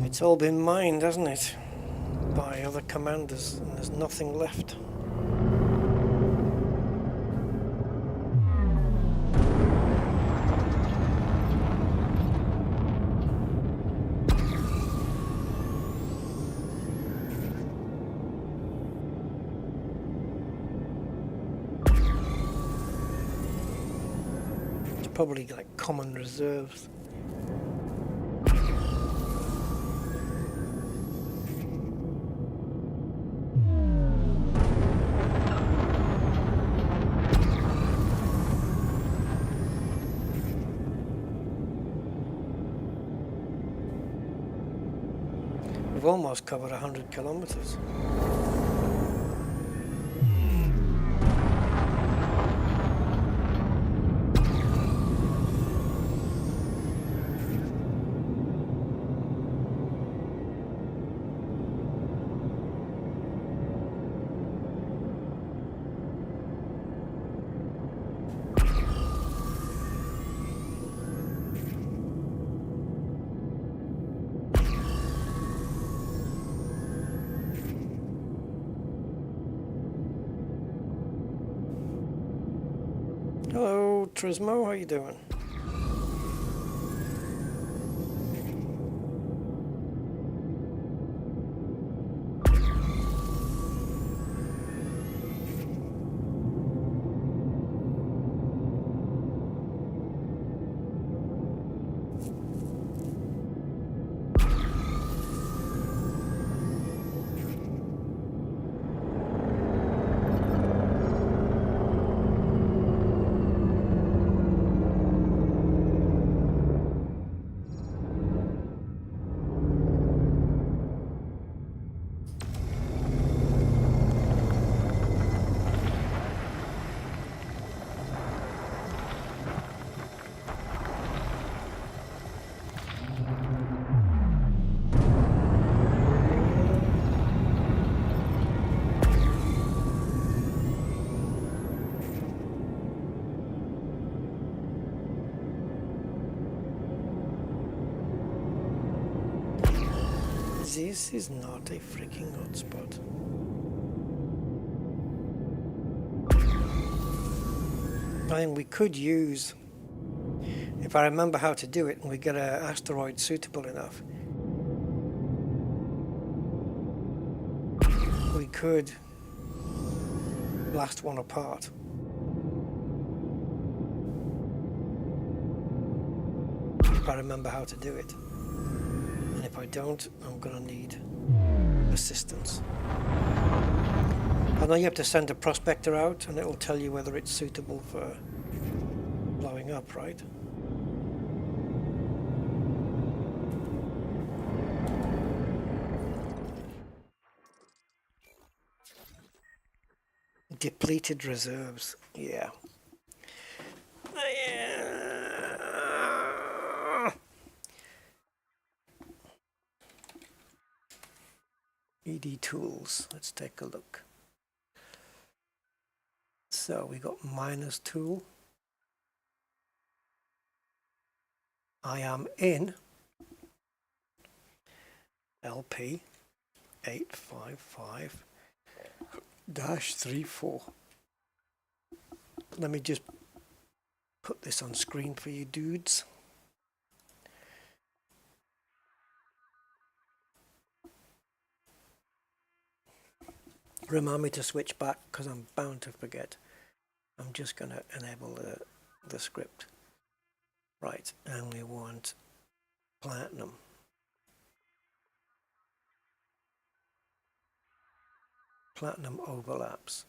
It's all been mined, hasn't it? By other commanders, and there's nothing left. It's probably like common reserves. We've almost covered 100 kilometers. Hello, Trismo, how you doing? This is not a freaking hotspot. I think we could use, if I remember how to do it, and we get an asteroid suitable enough, we could blast one apart. If I remember how to do it. And if I don't, I'm going to need assistance. I know you have to send a prospector out and it'll tell you whether it's suitable for blowing up, right? Depleted reserves, yeah. ED tools, let's take a look. So we got minus tool. I am in LP 855-34. Let me just put this on screen for you dudes. Remind me to switch back because I'm bound to forget. I'm just going to enable the script. Right, and we want platinum. Platinum overlaps.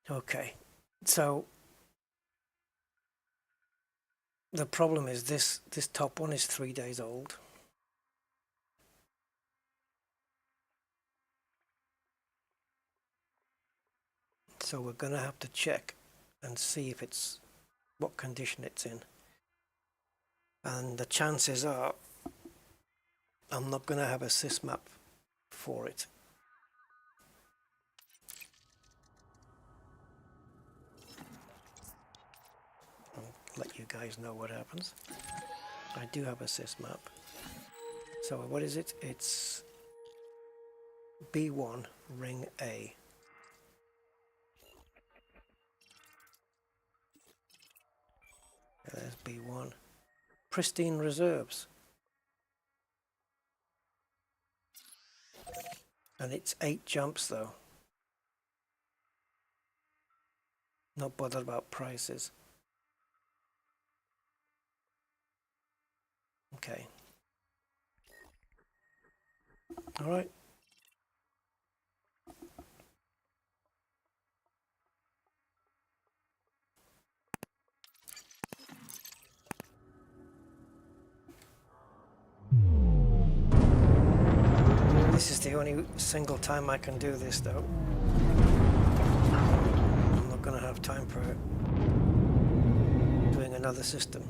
Okay, so the problem is this top one is 3 days old. So we're going to have to check and see if it's what condition it's in. And the chances are I'm not going to have a sysmap for it. you guys know what happens. I do have a sys map. So what is it? It's B1 ring A. There's B1. Pristine reserves. And it's 8 jumps though. Not bothered about prices. Okay. All right. This is the only single time I can do this though. I'm not going to have time for doing another system.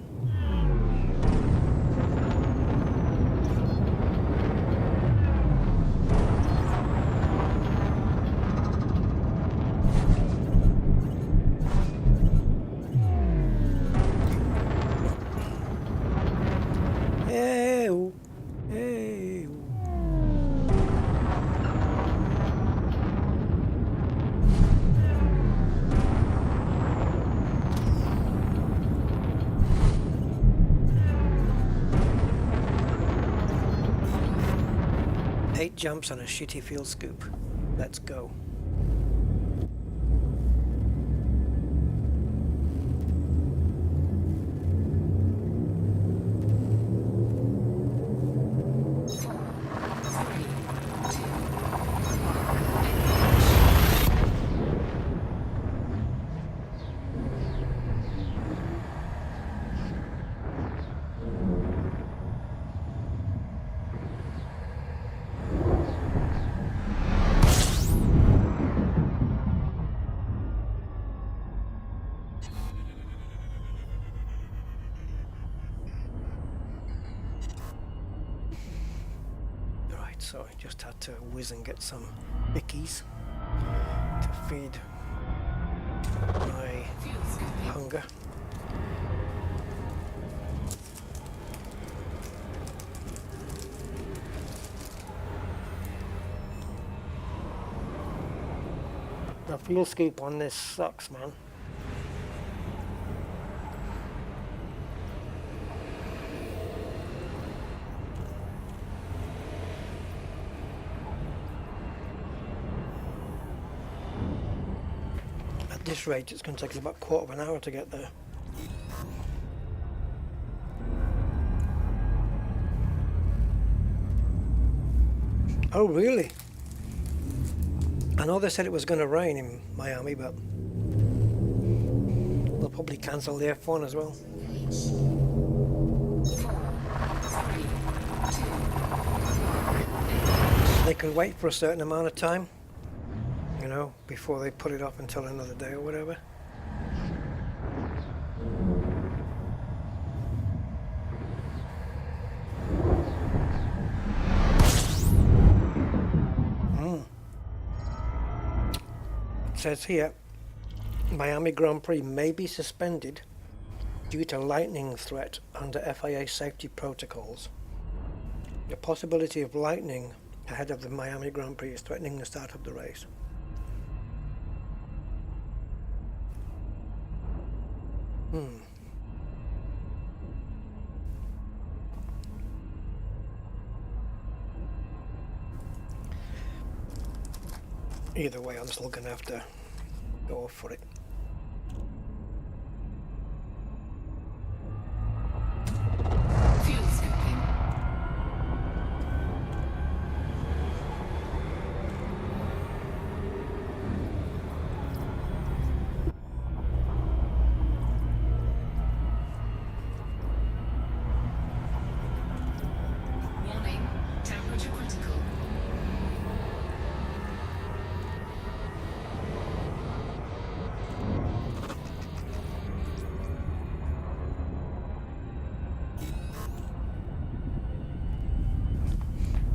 Ew. Ew. 8 jumps on a shitty field scoop. Let's go. So I just had to whiz and get some bickies to feed my hunger. The fuel scoop on this sucks, man. At this rate, it's going to take us about a quarter of an hour to get there. Oh, really? I know they said it was going to rain in Miami, but they'll probably cancel the F1 as well. They can wait for a certain amount of time, you know, before they put it off until another day or whatever. It says here, Miami Grand Prix may be suspended due to lightning threat under FIA safety protocols. The possibility of lightning ahead of the Miami Grand Prix is threatening the start of the race. Either way, I'm still going to have to go off for it. Warning, temperature critical.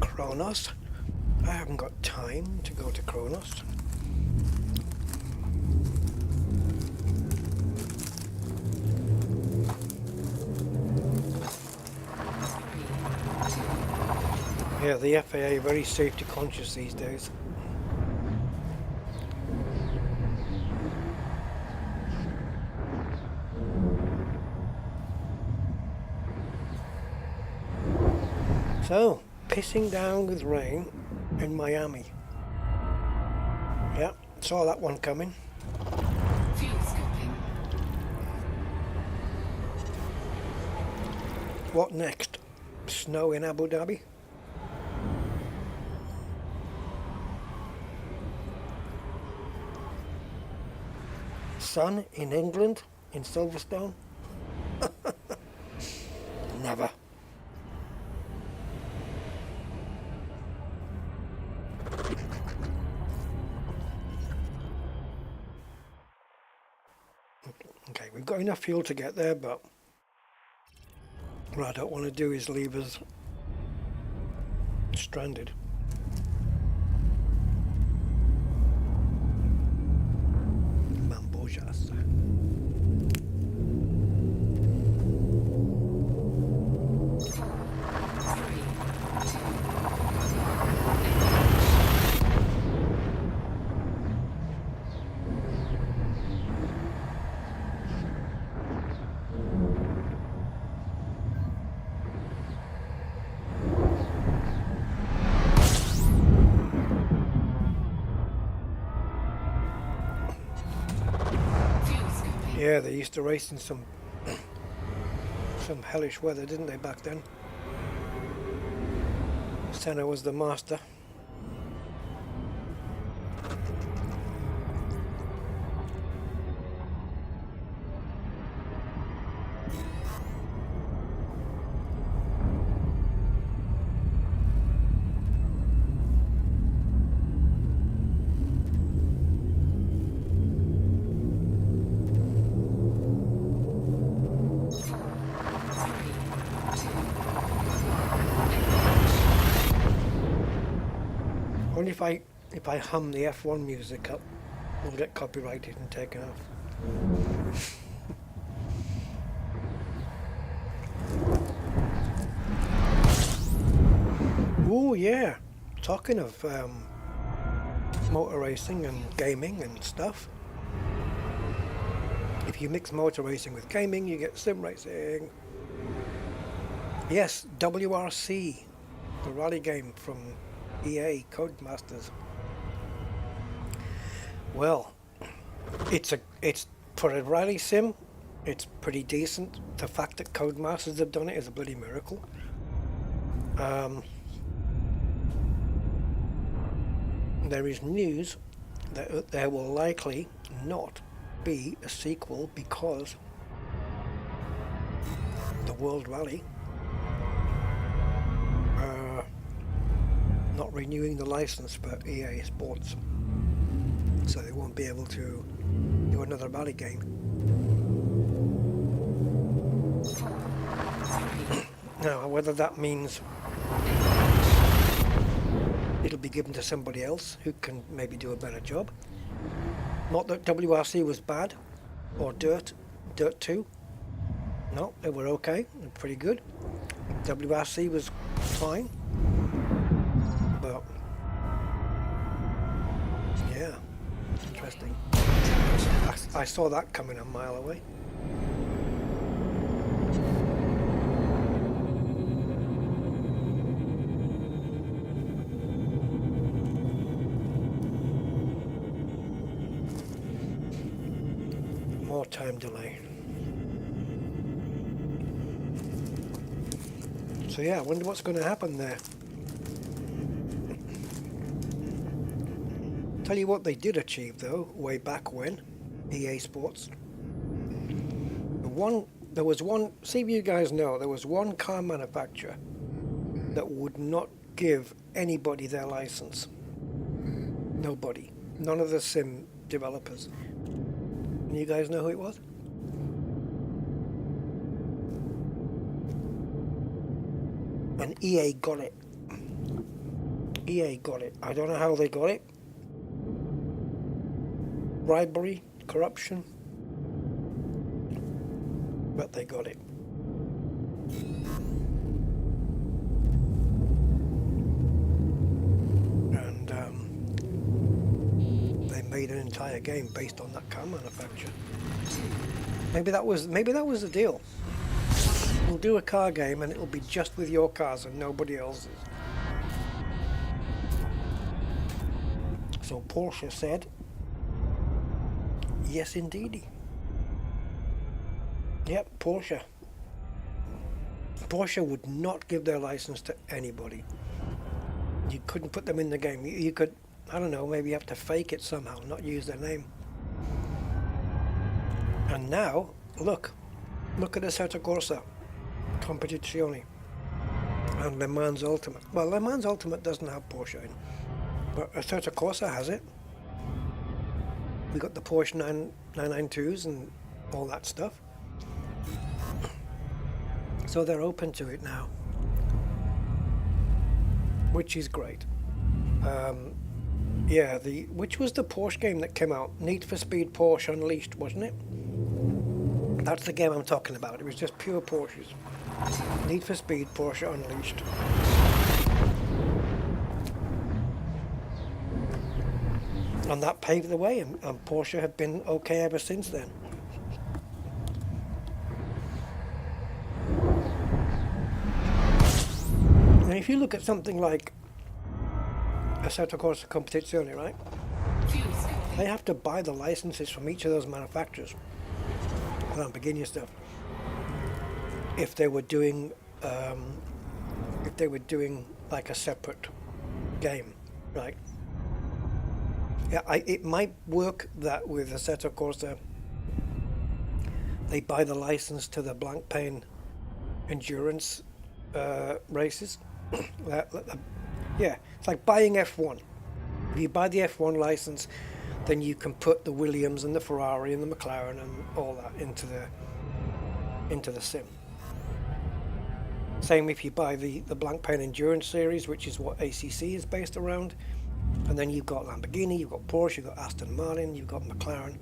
Kronos. I haven't got time to go to Kronos. Yeah, the FAA are very safety conscious these days. So, pissing down with rain in Miami. Yeah, saw that one coming. Fuel scooping. What next? Snow in Abu Dhabi? Sun in England? In Silverstone? Never. Okay, we've got enough fuel to get there, but what I don't want to do is leave us stranded. Mambojas. Yeah, they used to race in some hellish weather, didn't they, back then? Senna was the master. Only if I hum the F1 music up, we'll get copyrighted and taken off. Oh yeah, talking of motor racing and gaming and stuff. If you mix motor racing with gaming, you get sim racing. Yes, WRC, the rally game from EA Codemasters. Well, it's for a rally sim, it's pretty decent. The fact that Codemasters have done it is a bloody miracle. There is news that there will likely not be a sequel because the World Rally not renewing the license for EA Sports, so they won't be able to do another rally game. Now, whether that means it'll be given to somebody else who can maybe do a better job. Not that WRC was bad, or Dirt 2. No, they were okay, they're pretty good. WRC was fine. But yeah, interesting. I saw that coming a mile away. More time delay. So yeah, I wonder what's going to happen there. Tell you what they did achieve though, way back when, EA Sports. There was one, see if you guys know, there was one car manufacturer that would not give anybody their license. Nobody. None of the sim developers. And you guys know who it was? And EA got it. EA got it. I don't know how they got it. Bribery, corruption, but they got it. entire game based on that car manufacturer. Maybe that was the deal. We'll do a car game and it'll be just with your cars and nobody else's. So Porsche said, yes indeedy. Yep, Porsche. Porsche would not give their license to anybody. You couldn't put them in the game. You could, I don't know, maybe you have to fake it somehow, not use their name. And now, look at Assetto Corsa Competizione and Le Mans Ultimate. Well, Le Mans Ultimate doesn't have Porsche in, but Assetto Corsa has it. We got the Porsche 992s and all that stuff. So they're open to it now, which is great. Yeah, which was the Porsche game that came out? Need for Speed Porsche Unleashed, wasn't it? That's the game I'm talking about. It was just pure Porsches. Need for Speed Porsche Unleashed. And that paved the way, and Porsche have been okay ever since then. And if you look at something like Assetto Corsa Competizione, right? They have to buy the licenses from each of those manufacturers. Lamborghini stuff. If they were doing like a separate game, right? Yeah, it might work that with Assetto Corsa, they buy the license to the blank pane endurance races. Yeah, it's like buying F1. If you buy the F1 license, then you can put the Williams and the Ferrari and the McLaren and all that into the sim. Same if you buy the blank pane endurance series, which is what ACC is based around. And then you've got Lamborghini, you've got Porsche, you've got Aston Martin, you've got McLaren,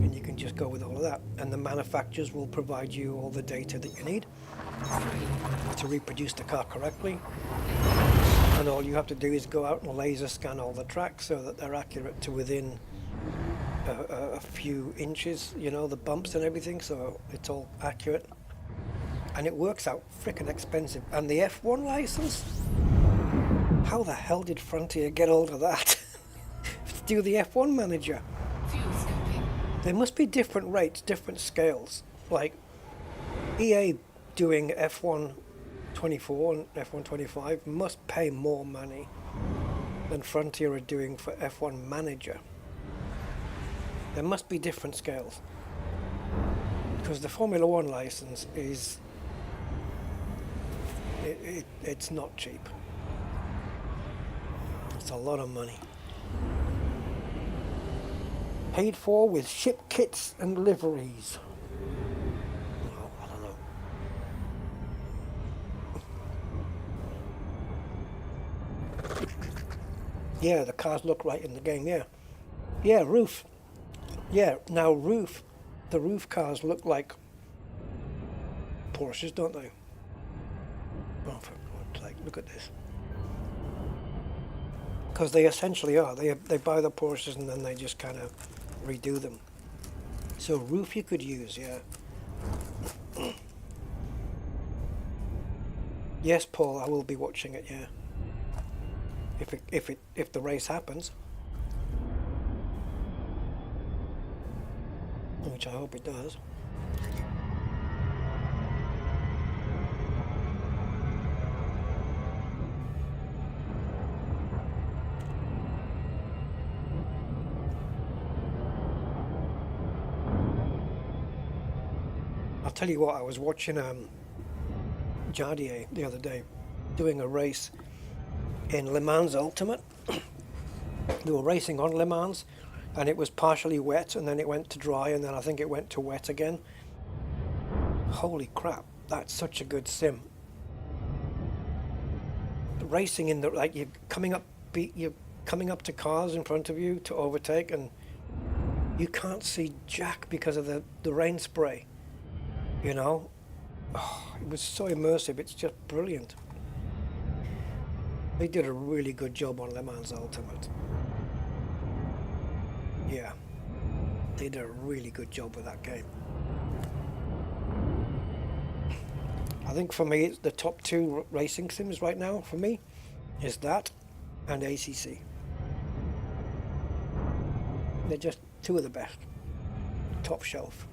and you can just go with all of that. And the manufacturers will provide you all the data that you need to reproduce the car correctly. And all you have to do is go out and laser scan all the tracks so that they're accurate to within a few inches, you know, the bumps and everything, so it's all accurate. And it works out freaking expensive. And the F1 license? How the hell did Frontier get hold of that? To do the F1 manager? There must be different rates, different scales. Like EA doing F1 24 and F1 25 must pay more money than Frontier are doing for F1 manager. There must be different scales. Because the Formula 1 license is... it's not cheap. It's a lot of money. Paid for with ship kits and liveries. Oh, I don't know. Yeah, the cars look right in the game, yeah. Yeah, roof. Yeah, now the roof cars look like Porsches, don't they? Oh, for God's sake, look at this. Because they essentially are. They buy the Porsches and then they just kind of redo them. So roof you could use, yeah. Yes, Paul, I will be watching it, yeah. If the race happens. Which I hope it does. I'll tell you what, I was watching Jardier the other day doing a race in Le Mans Ultimate. They were racing on Le Mans and it was partially wet and then it went to dry and then I think it went to wet again. Holy crap, that's such a good sim. Racing in the, like, you're coming up to cars in front of you to overtake and you can't see jack because of the rain spray. You know, oh, it was so immersive. It's just brilliant. They did a really good job on Le Mans Ultimate. Yeah, They did a really good job with that game. I think for me, it's the top two racing sims right now for me is that and ACC. They're just two of the best. Top shelf.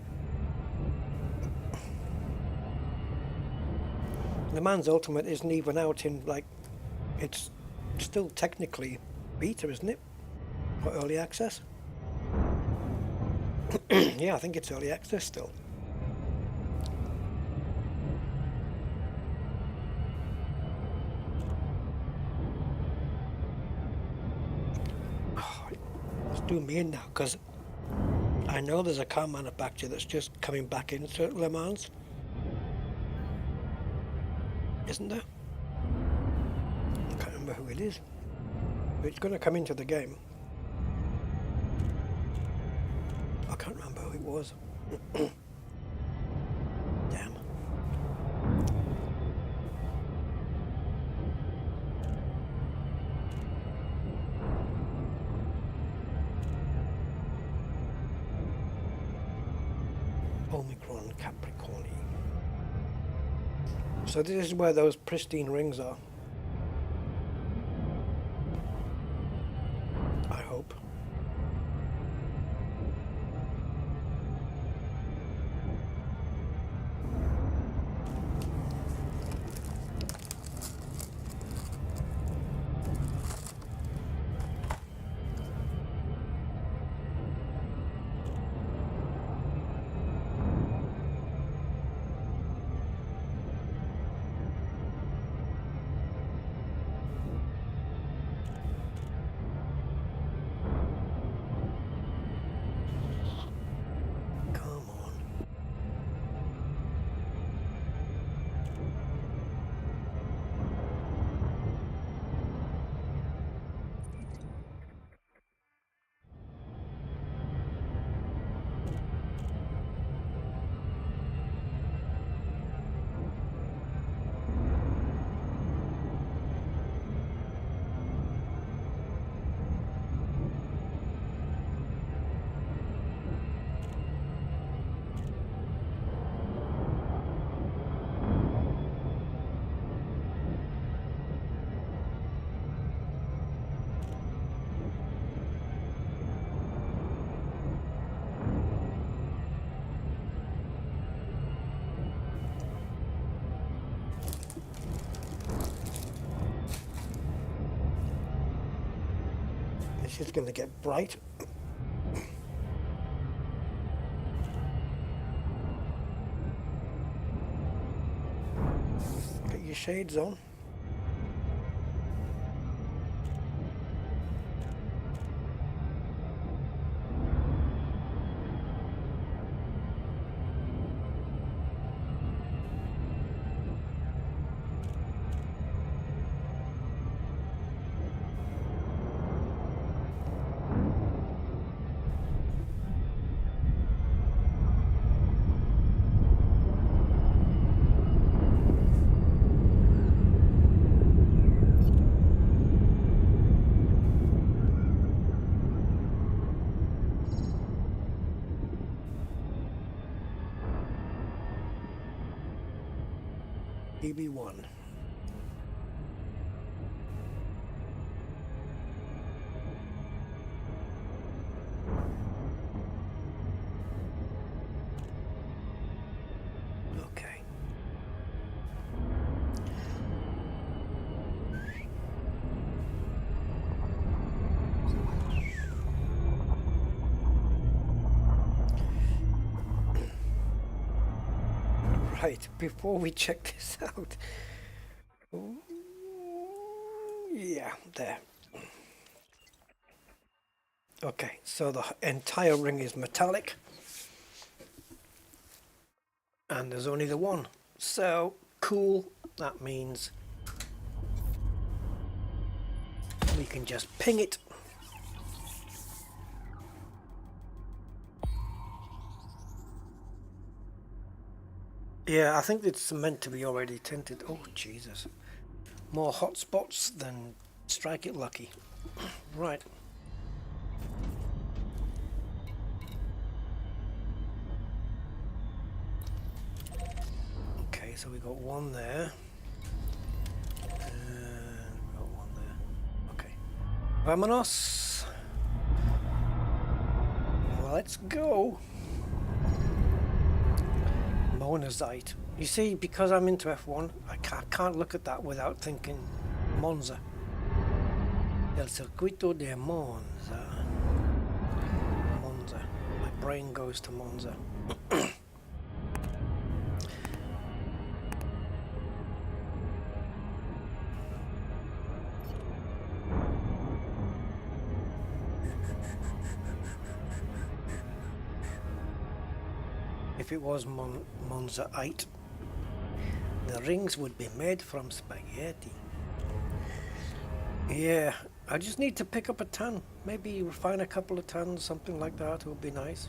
The Man's Ultimate isn't even out in, like, it's still technically beta, isn't it? Or early access? Yeah, I think it's early access still. Oh, it's doing me in now, because I know there's a car manufacturer that's just coming back into Le Mans. Isn't there? I can't remember who it is. But it's going to come into the game. I can't remember who it was. Damn. Omicron Capricorni. So this is where those pristine rings are. I hope. This is going to get bright. Get your shades on. BB1. Okay. Right, before we check this out. Yeah, there. Okay, so the entire ring is metallic. And there's only the one. So, cool. That means we can just ping it. Yeah, I think it's meant to be already tinted. Oh, Jesus. More hotspots than strike it lucky. Right. so we got one there. Got one there. Okay. Vamonos! Let's go! Monazite. You see, because I'm into F1, I can't look at that without thinking Monza. El circuito de Monza. Monza. My brain goes to Monza. If it was Monza-ite, the rings would be made from spaghetti. Yeah, I just need to pick up a tan. Maybe refine a couple of tans, something like that would be nice.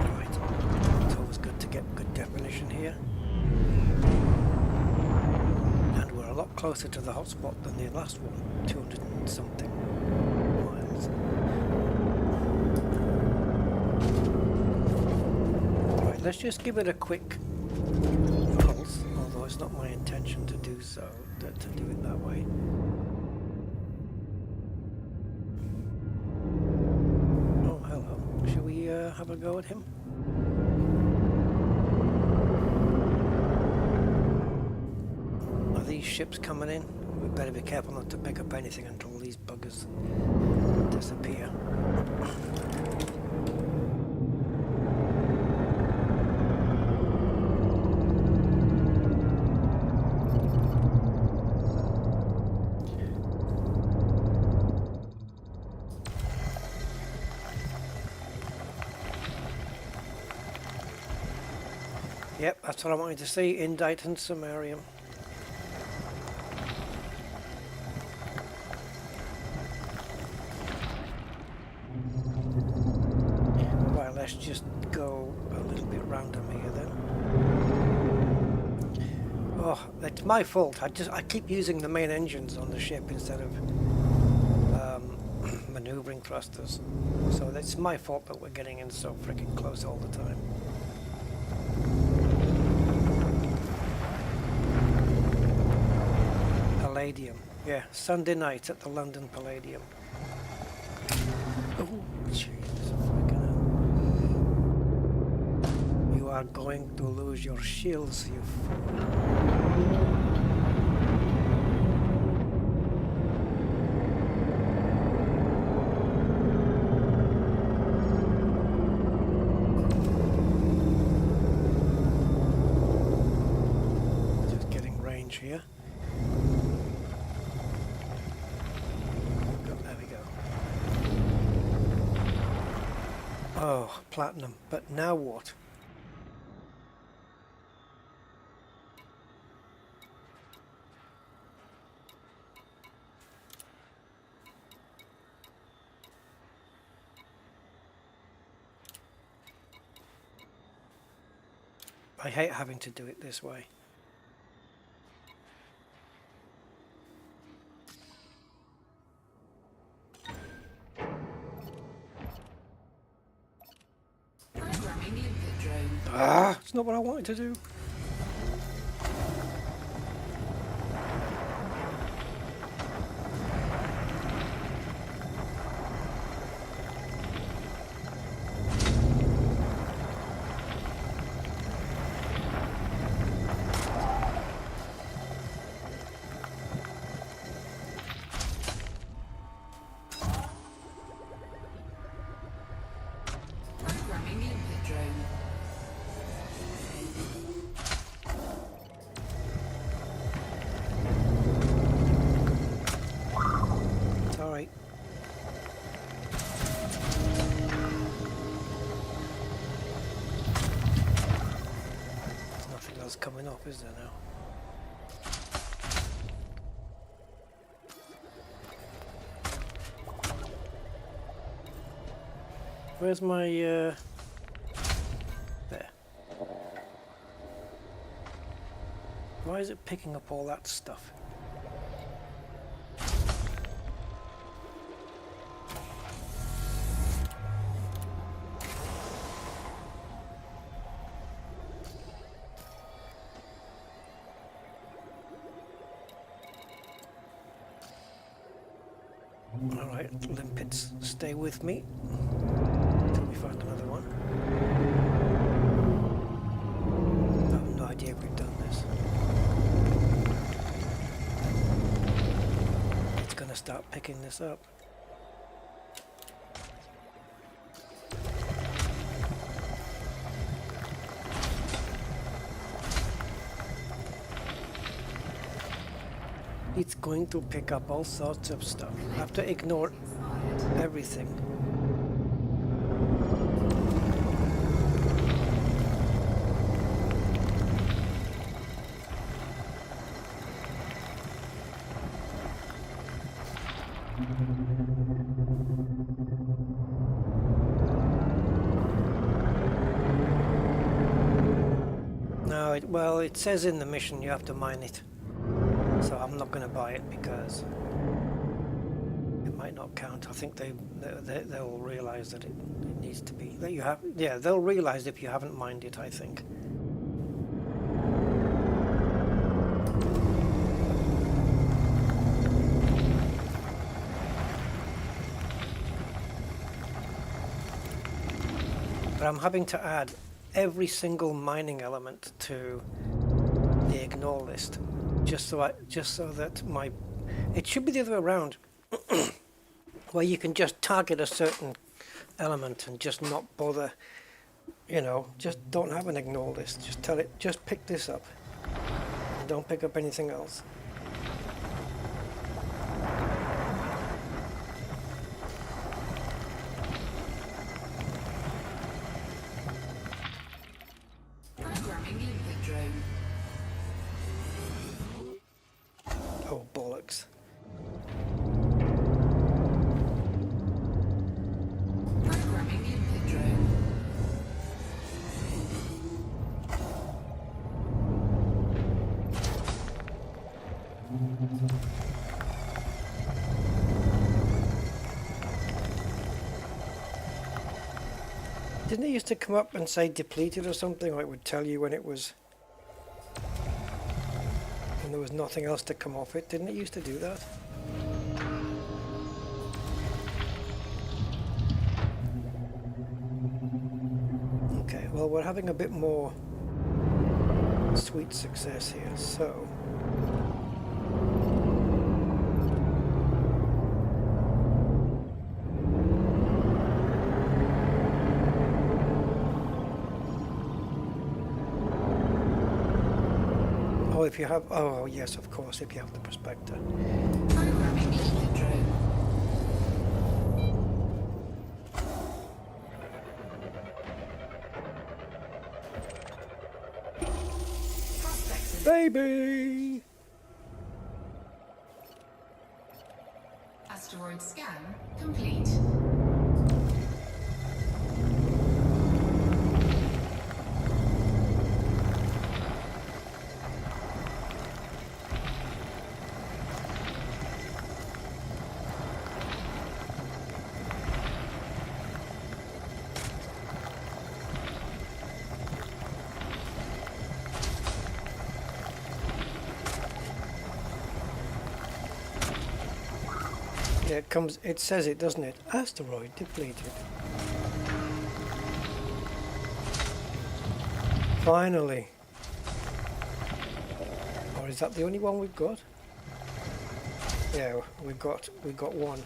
Right, it's always good to get good definition here. And we're a lot closer to the hotspot than the last one, 200 and something miles. Right, let's just give it a quick pulse, although it's not my intention to do so, to do it that way. Oh, hello. Shall we have a go at him? Are these ships coming in? We better be careful not to pick up anything until these buggers disappear. Yep, that's what I wanted to see, Indite and Sumerium. Right, let's just go a little bit random here then. Oh, it's my fault. I keep using the main engines on the ship instead of maneuvering thrusters. So it's my fault that we're getting in so freaking close all the time. Palladium. Yeah, Sunday night at the London Palladium. Oh, jeez. You are going to lose your shields, you fool. Just getting range here. Oh, platinum. But now what? I hate having to do it this way. Ah, it's not what I wanted to do. Coming up, is there now? Where's my there? Why is it picking up all that stuff? Alright, limpets, stay with me until we find another one. I have no idea if we've done this. It's gonna start picking this up. It's going to pick up all sorts of stuff. I have to ignore everything. No, well, it says in the mission you have to mine it. So I'm not going to buy it because it might not count. I think they'll realize that it needs to be that you have. Yeah, they'll realize if you haven't mined it, I think. But I'm having to add every single mining element to the ignore list. Just so that it should be the other way around, where you can just target a certain element and just not bother, you know, just don't have an ignore list. Just tell it, just pick this up, and don't pick up anything else. Programming limpet drone. Oh, bollocks. Programming limpet drone. Didn't it used to come up and say depleted or something, or it would tell you when it was, when there was nothing else to come off it? Didn't it used to do that? Okay, well, we're having a bit more sweet success here, so if you have, oh yes, of course, if you have the prospector. Programming limpet drone. Prospecting. Baby! Asteroid scan complete. Yeah, it comes, it says it, doesn't it? Asteroid depleted. Finally. Or is that the only one we've got? Yeah, we've got one.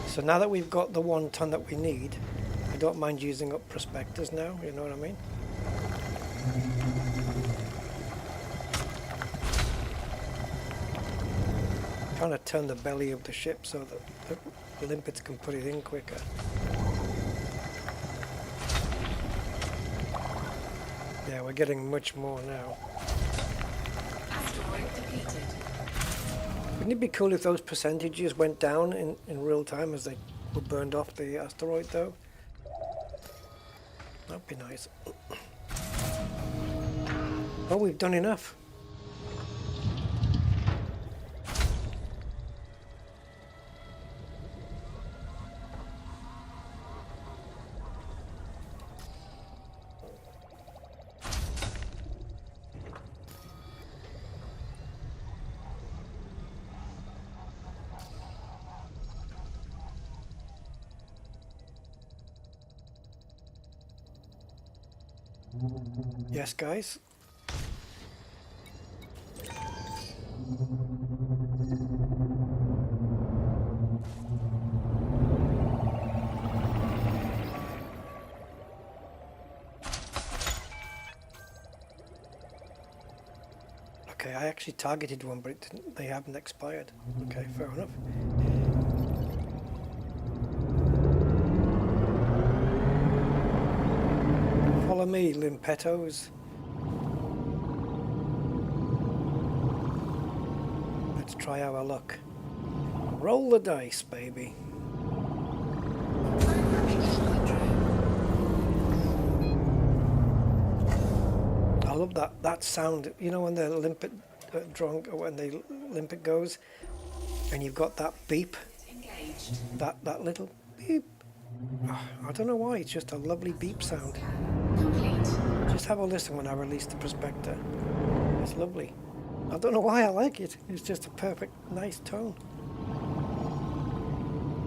So now that we've got the 1 ton that we need, I don't mind using up prospectors now, you know what I mean? Trying to turn the belly of the ship so that the limpets can put it in quicker. Yeah, we're getting much more now. Asteroid depleted. Wouldn't it be cool if those percentages went down in real time as they were burned off the asteroid though? That'd be nice. Oh, we've done enough. Yes, guys. Okay, I actually targeted one, but it didn't, they haven't expired. Okay, fair enough. Follow me, limpettos. Let's try our luck. Roll the dice, baby. I love that sound. You know when the limpet drunk, or when the limpet goes, and you've got that beep, that little beep. Oh, I don't know why. It's just a lovely beep sound. Just have a listen when I release the prospector. It's lovely. I don't know why I like it. It's just a perfect, nice tone.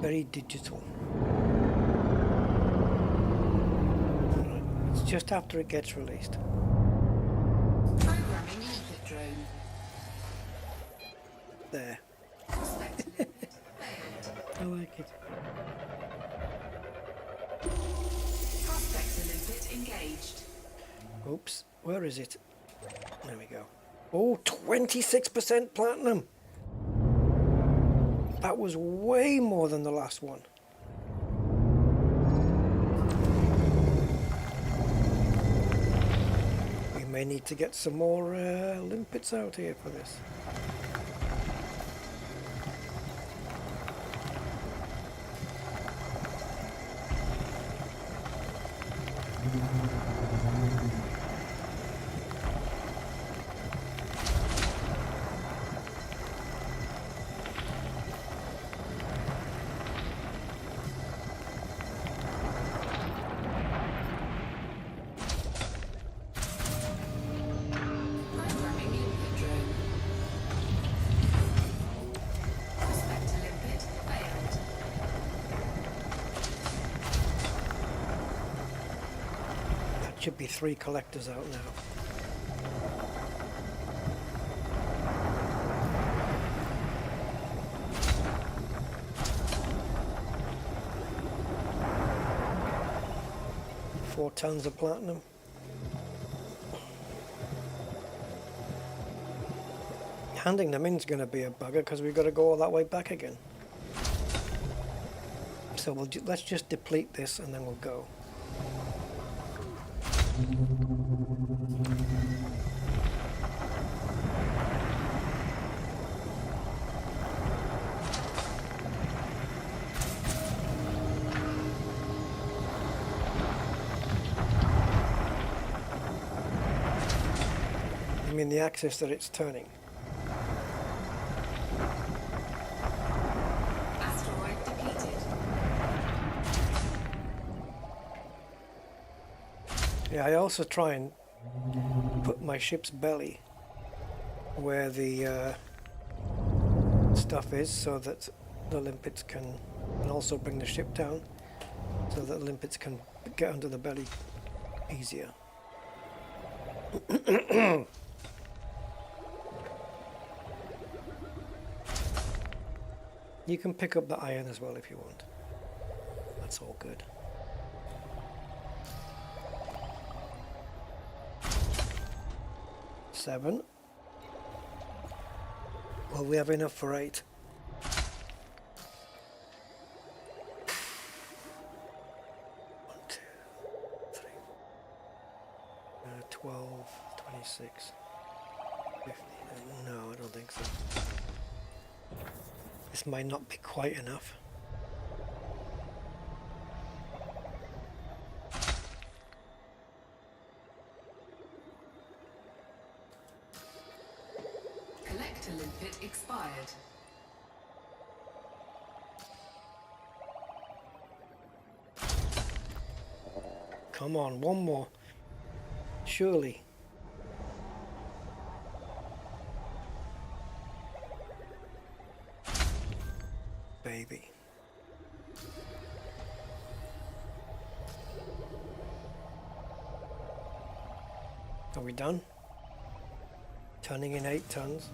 Very digital. Right. It's just after it gets released. Programming input drone. There. I like it. Prospector limpet engaged. Oops. Where is it? There we go. Oh, 26% platinum. That was way more than the last one. We may need to get some more limpets out here for this. Programming input drone. Prospector limpet failed. That should be 3 collectors out now. Four tons of platinum. Handing them in is going to be a bugger because we've got to go all that way back again. So let's just deplete this and then we'll go. I mean the axis that it's turning. Asteroid depleted. Yeah, I also try and put my ship's belly where the stuff is so that the limpets can, and also bring the ship down so that the limpets can get under the belly easier. You can pick up the iron as well if you want. That's all good. Seven. Well, we have enough for 8. 1, 2, 3, 12, 26, 50. No, I don't think so. This might not be quite enough. Collector limpet expired. Come on, one more. Surely. Baby. Are we done? Turning in 8 tons.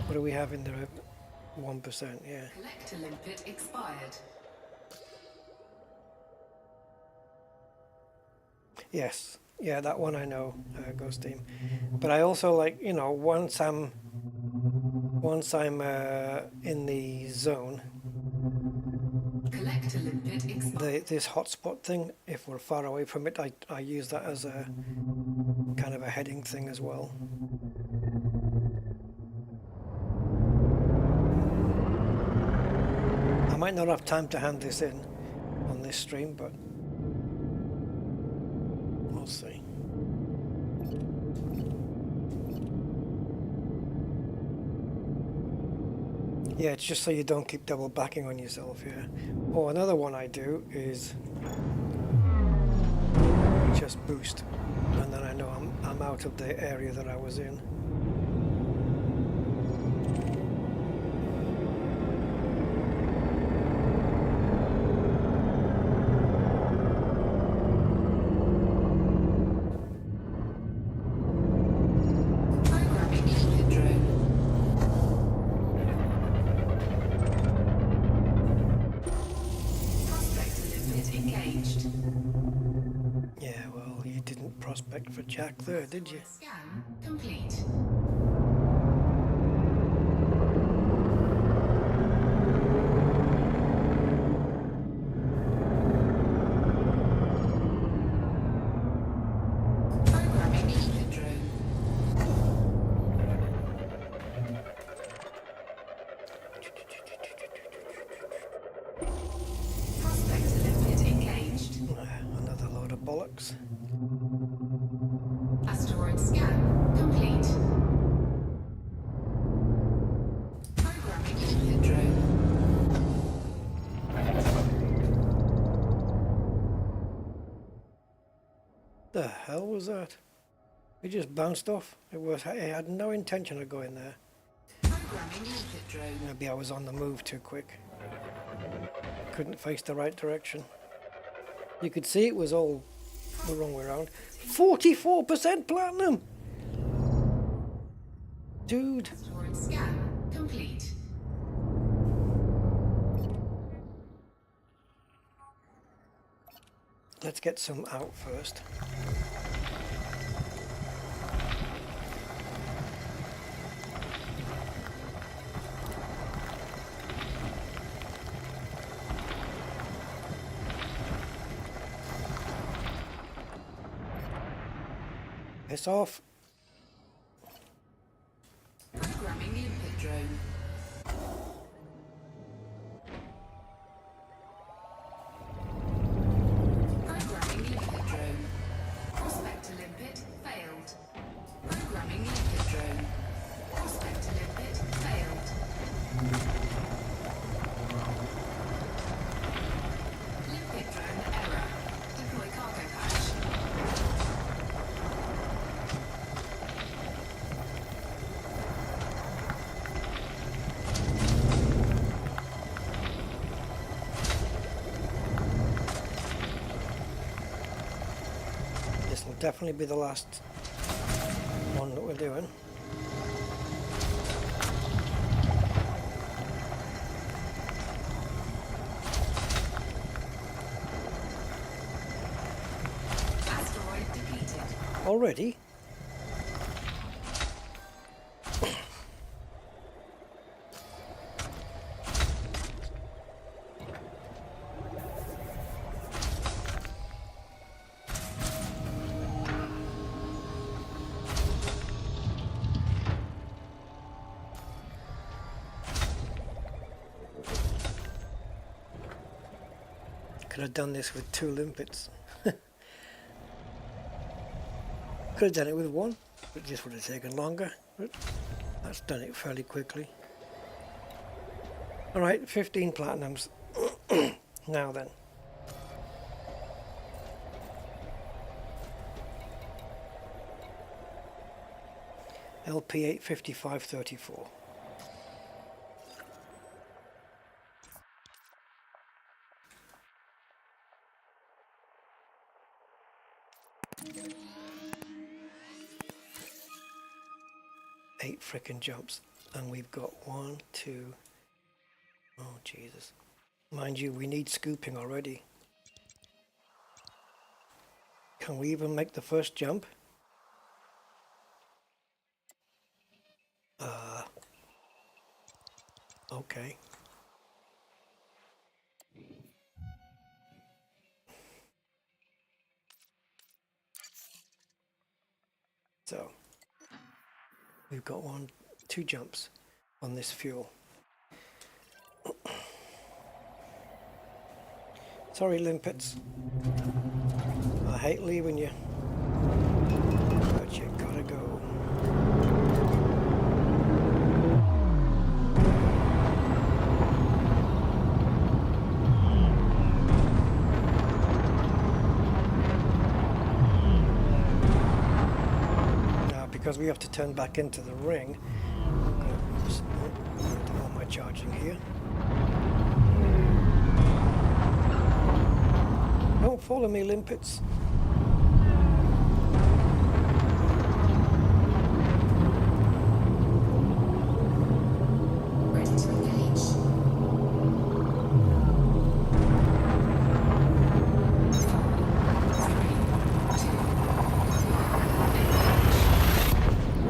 What do we have in there? 1%, yeah. Collector limpet expired. Yes, yeah, that one I know, Ghost Team. But I also like, you know, once I'm in the zone, Collector limpet expired. this hotspot thing, if we're far away from it, I use that as a kind of a heading thing as well. I might not have time to hand this in on this stream, but we'll see. Yeah, it's just so you don't keep double backing on yourself, yeah. Or another one I do is just boost, and then I know I'm out of the area that I was in. Programming limpet drone. Prospector limpet engaged. Yeah, well, you didn't prospect for Jack there, did you? Scan complete. Programming limpet drone. Prospector limpet engaged. Another load of bollocks. Asteroid scan complete. Programming limpet drone. The hell was that? It just bounced off. It had no intention of going there. Programming limpet drone. Maybe I was on the move too quick. Couldn't face the right direction. You could see it was all the wrong way around. 44% platinum! Dude. Asteroid scan complete. Let's get some out first. Piss off. Programming limpet drone. Programming limpet drone. Prospector limpet failed. Programming limpet drone. Prospector limpet failed. Limpet drone error. Deploy cargo patch. This will definitely be the last one that we're doing. Asteroid depleted. Already? Could have done this with 2 limpets. Could have done it with 1. It just would have taken longer. But that's done it fairly quickly. Alright, 15 platinums. Now then. LP8 5534. 8 frickin' jumps, and we've got 1, 2. Oh Jesus! Mind you, we need scooping already. Can we even make the first jump? Okay. So we've got 2 jumps on this fuel. Sorry, limpets. I hate leaving you, but you gotta go. Now, because we have to turn back into the ring, I'm going to do all my charging here. Don't follow me, limpets. Ready to engage.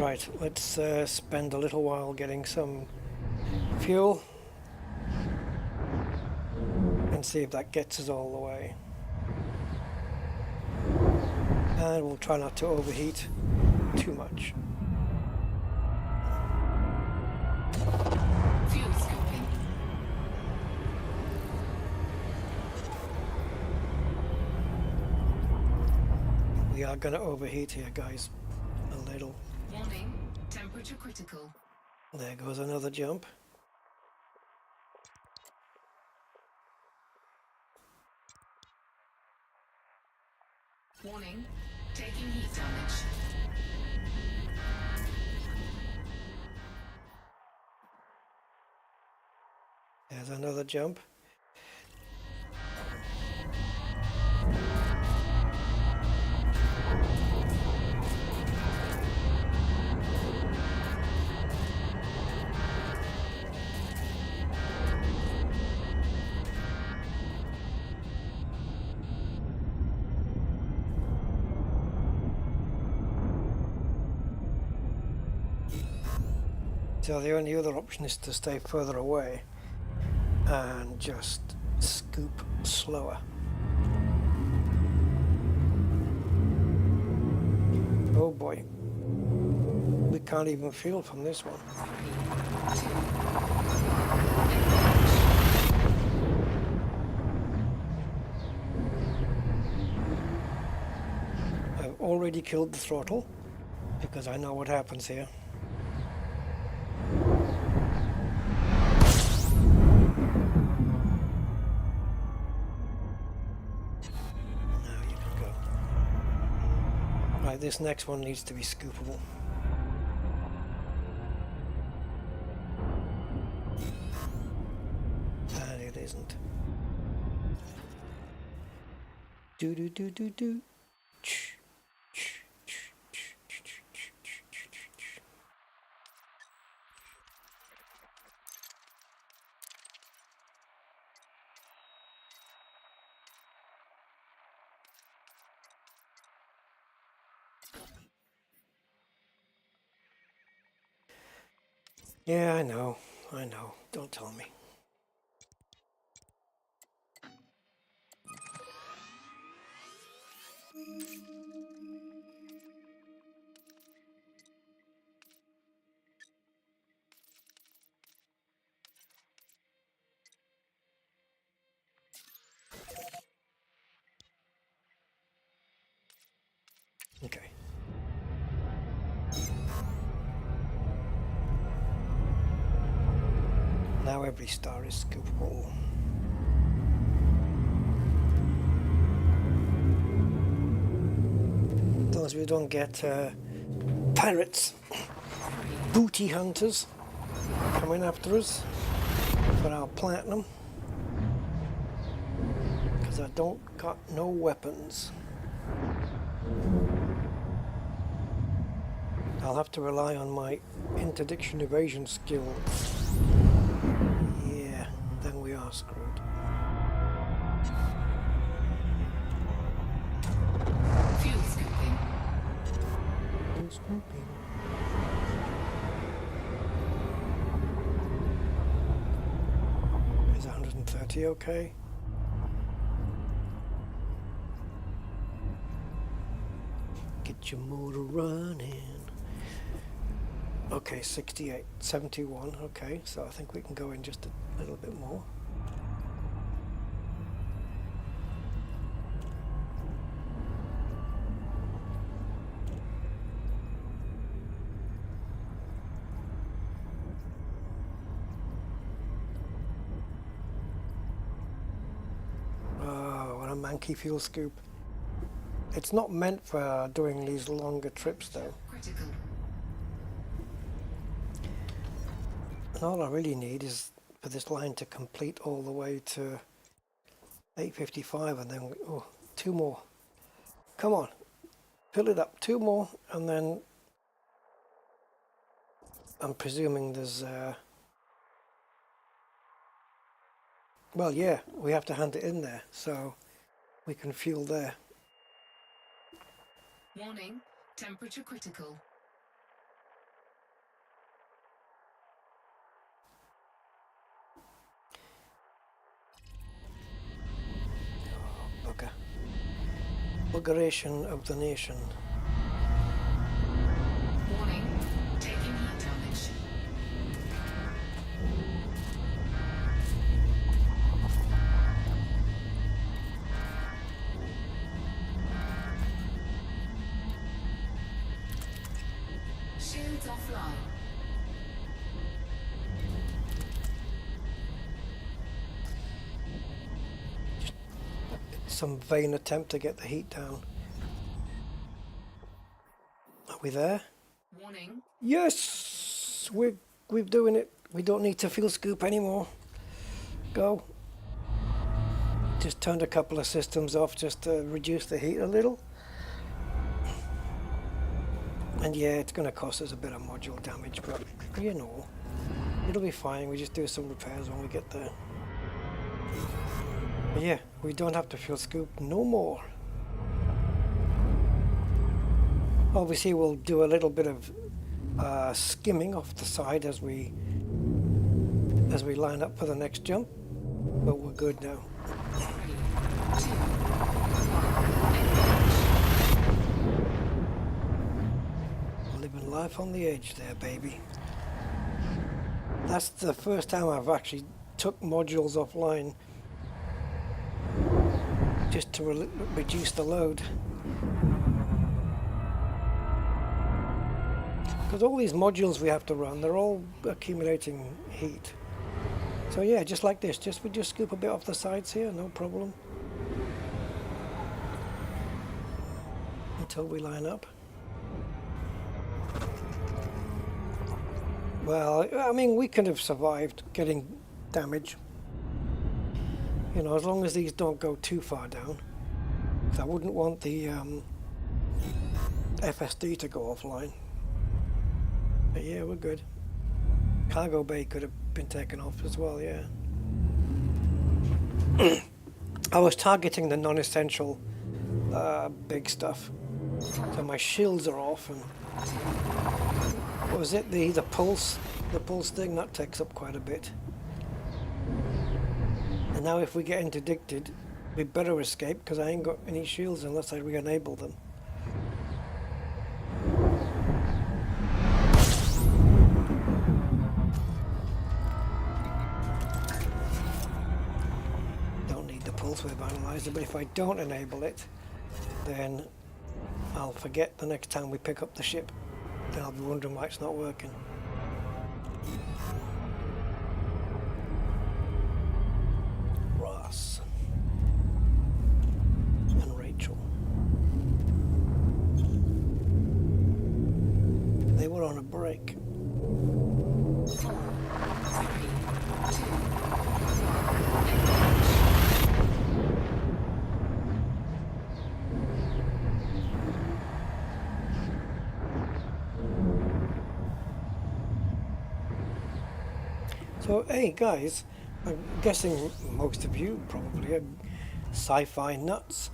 Right, let's spend a little while getting some fuel and see if that gets us all the way. And we'll try not to overheat too much. Fuel scooping. We are going to overheat here, guys. A little. Warning, temperature critical. There goes another jump. Warning, taking heat damage. There's another jump. So the only other option is to stay further away and just scoop slower. Oh boy, we can't even feel from this one. I've already killed the throttle because I know what happens here. This next one needs to be scoopable. And it isn't. Do do do do do. Yeah, I know. Don't tell me. Okay. Now every star is scoopable. As long as we don't get pirates, booty hunters coming after us for our platinum. Because I don't got no weapons. I'll have to rely on my interdiction evasion skills. Yeah, then we are screwed. Fuel scooping. Fuel scooping. Is 130 okay? Get your motor running. Okay, 68, 71, okay, so I think we can go in just a little bit more. Oh, what a manky fuel scoop. It's not meant for doing these longer trips though. Critical. And all I really need is for this line to complete all the way to 855 and then, oh, 2 more. Come on, fill it up, 2 more, and then I'm presuming there's, well, yeah, we have to hand it in there, so we can fuel there. Warning, temperature critical. Bugger. Buggeration of the nation. Warning, taking heat damage. Shields offline. Some vain attempt to get the heat down. Are we there? Warning. Yes! We're doing it. We don't need to fuel scoop anymore. Go. Just turned a couple of systems off just to reduce the heat a little. And yeah, it's going to cost us a bit of module damage, but you know, it'll be fine. We just do some repairs when we get there. But yeah, we don't have to fuel scoop no more. Obviously we'll do a little bit of skimming off the side as we line up for the next jump, but we're good now. Living life on the edge there, baby. That's the first time I've actually took modules offline just to reduce the load. Because all these modules we have to run, they're all accumulating heat. So yeah, just like this, we just scoop a bit off the sides here, no problem. Until we line up. Well, I mean, we could have survived getting damage. You know, as long as these don't go too far down. 'Cause I wouldn't want the FSD to go offline. But yeah, we're good. Cargo bay could have been taken off as well, yeah. I was targeting the non-essential big stuff. So my shields are off, and what was it? The pulse thing, that takes up quite a bit. And now if we get interdicted, we better escape, because I ain't got any shields unless I re-enable them. Don't need the pulse wave analyzer, but if I don't enable it, then I'll forget the next time we pick up the ship. Then I'll be wondering why it's not working. Ross and Rachel. They were on a break. So, hey guys, I'm guessing most of you probably are sci-fi nuts.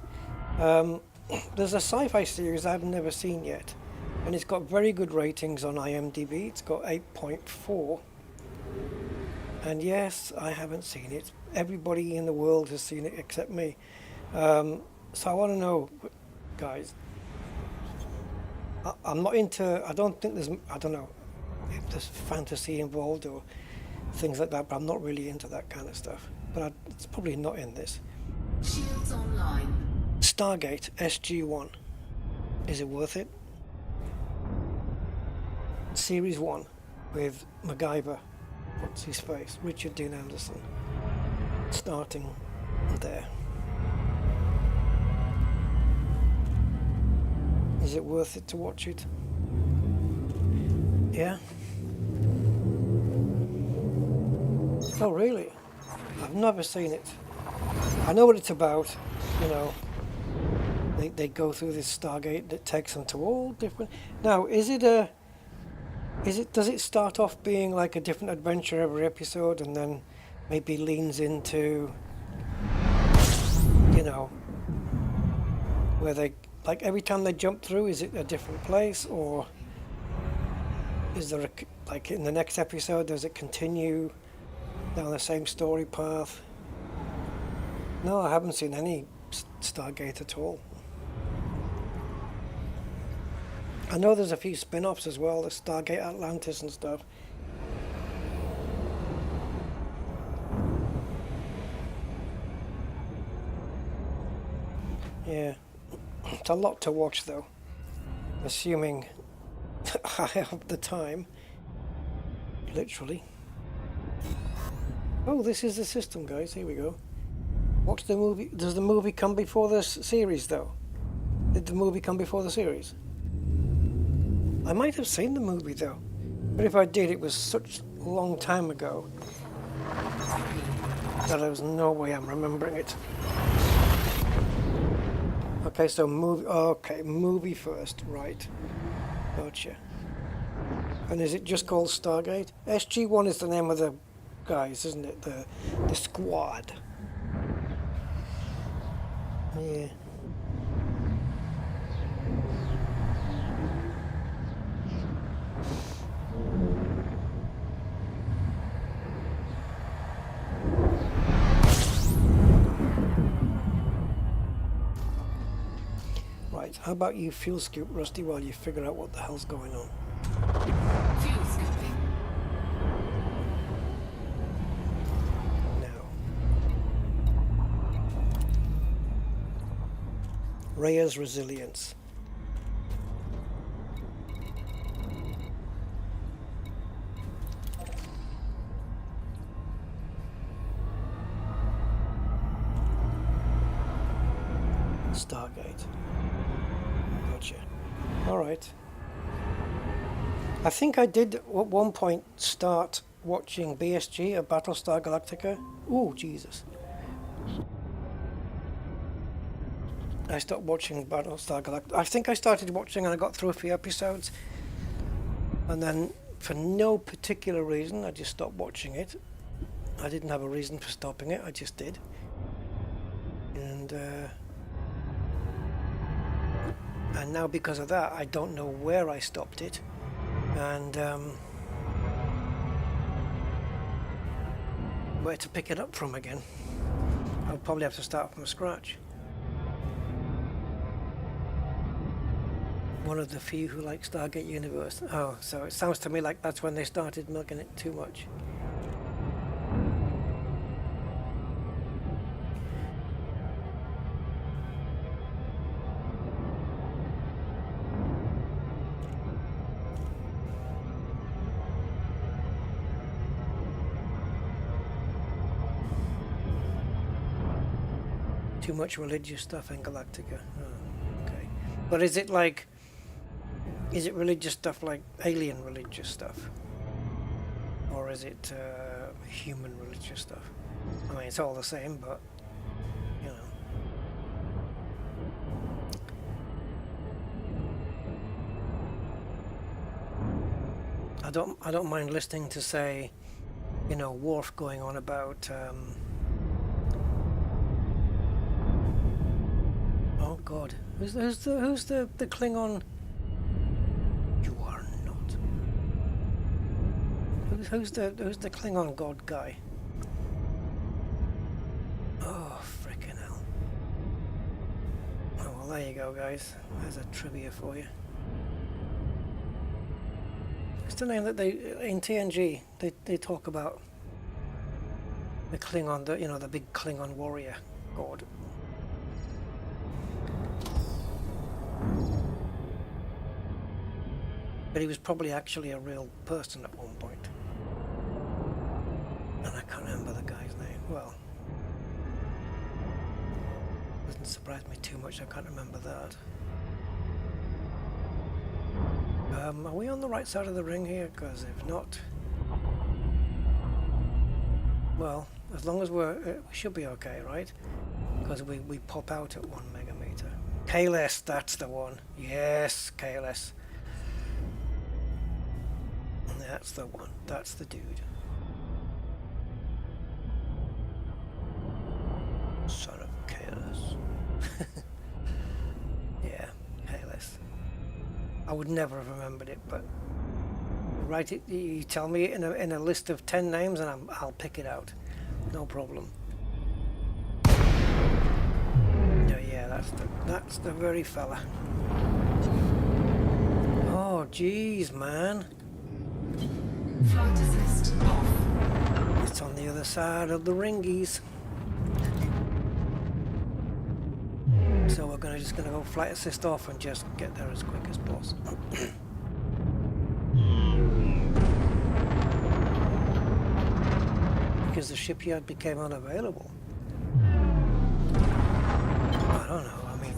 There's a sci-fi series I've never seen yet, and it's got very good ratings on IMDb. It's got 8.4. And yes, I haven't seen it. Everybody in the world has seen it except me. So I want to know, guys, I'm not into, I don't think there's, I don't know if there's fantasy involved or things like that, but I'm not really into that kind of stuff. But it's probably not in this. Shields online. Stargate SG1. Is it worth it? Series 1 with MacGyver. What's his face? Richard Dean Anderson. Starting there. Is it worth it to watch it? Yeah? Oh, really? I've never seen it. I know what it's about, you know. They go through this Stargate that takes them to all different... Now, does it start off being like a different adventure every episode and then maybe leans into, you know, where they, like every time they jump through, is it a different place, or is there like in the next episode, does it continue down the same story path? No, I haven't seen any Stargate at all. I know there's a few spin-offs as well, the Stargate Atlantis and stuff. Yeah, it's a lot to watch though, assuming I have the time, literally. Oh, this is the system, guys, here we go. Watch the movie. Does the movie come before the series though? Did the movie come before the series? I might have seen the movie though, but if I did, it was such a long time ago that there was no way I'm remembering it. Okay, so movie first, right? Gotcha. And is it just called Stargate? SG1 is the name of the guys, isn't it? The squad. Yeah. Right, how about you fuel scoop, Rusty, while you figure out what the hell's going on? Fuel scooping. Now. Raya's resilience. Stargate. Gotcha. Alright. I think I did at one point start watching BSG, a Battlestar Galactica. Ooh, Jesus. I stopped watching Battlestar Galactica. I think I started watching and I got through a few episodes. And then, for no particular reason, I just stopped watching it. I didn't have a reason for stopping it, I just did. And now because of that, I don't know where I stopped it. And where to pick it up from again. I'll probably have to start from scratch. One of the few who like Stargate Universe. Oh, so it sounds to me like that's when they started milking it too much. Too much religious stuff in Galactica. Oh, okay. But is it like... Is it religious stuff like alien religious stuff? Or is it human religious stuff? I mean, it's all the same, but, you know. I don't mind listening to, say, you know, Worf going on about, oh God, who's the Klingon? You are not. Who's the Klingon god guy? Oh, frickin' hell. Oh, well, there you go, guys. There's a trivia for you. It's the name that they, in TNG, they talk about the Klingon, you know, the big Klingon warrior god. But he was probably actually a real person at one point. And I can't remember the guy's name. Well, doesn't surprise me too much, I can't remember that. Are we on the right side of the ring here? Because if not, well, as long as we should be okay, right? Because we pop out at 1 megameter. Kalis, that's the one. Yes, Kalis. That's the one. That's the dude. Son of Kalis. Yeah, Kalis. I would never have remembered it, but write it. You tell me in a list of 10 names, and I'll pick it out. No problem. Yeah, that's the very fella. Oh, jeez, man. Flight assist off. It's on the other side of the ringies. So we're just gonna go flight assist off and just get there as quick as possible. Because the shipyard became unavailable. I don't know, I mean,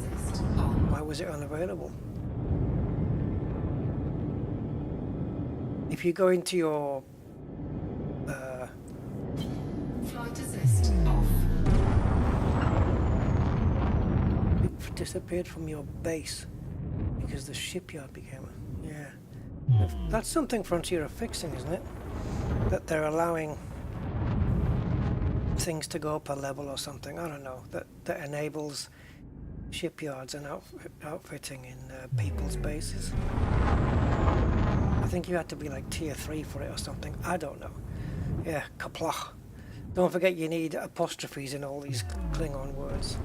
why was it unavailable? If you go into your flight assist off. it disappeared from your base because the shipyard became yeah. That's something Frontier are fixing, isn't it? That they're allowing things to go up a level or something. I don't know. That enables shipyards and outfitting in people's bases. I think you had to be like tier 3 for it or something. I don't know. Yeah, kaplach. Don't forget you need apostrophes in all these Klingon words.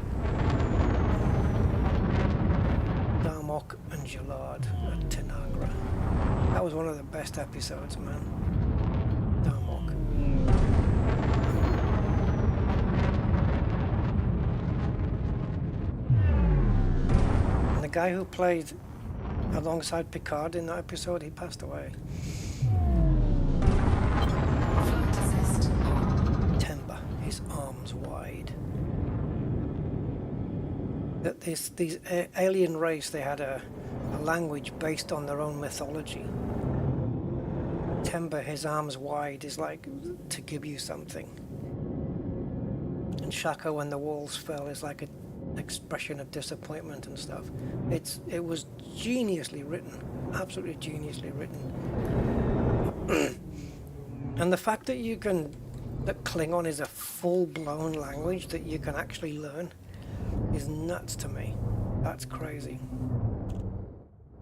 Darmok and Jalad at Tanagra. That was one of the best episodes, man. Darmok. And the guy who played alongside Picard in that episode, he passed away. Timber, his arms wide. That these alien race, they had a language based on their own mythology. Timber, his arms wide, is like to give you something. And Shaka, when the walls fell, is like an expression of disappointment and stuff. It was geniusly written, absolutely geniusly written. And the fact that that Klingon is a full-blown language that you can actually learn is nuts to me. That's crazy.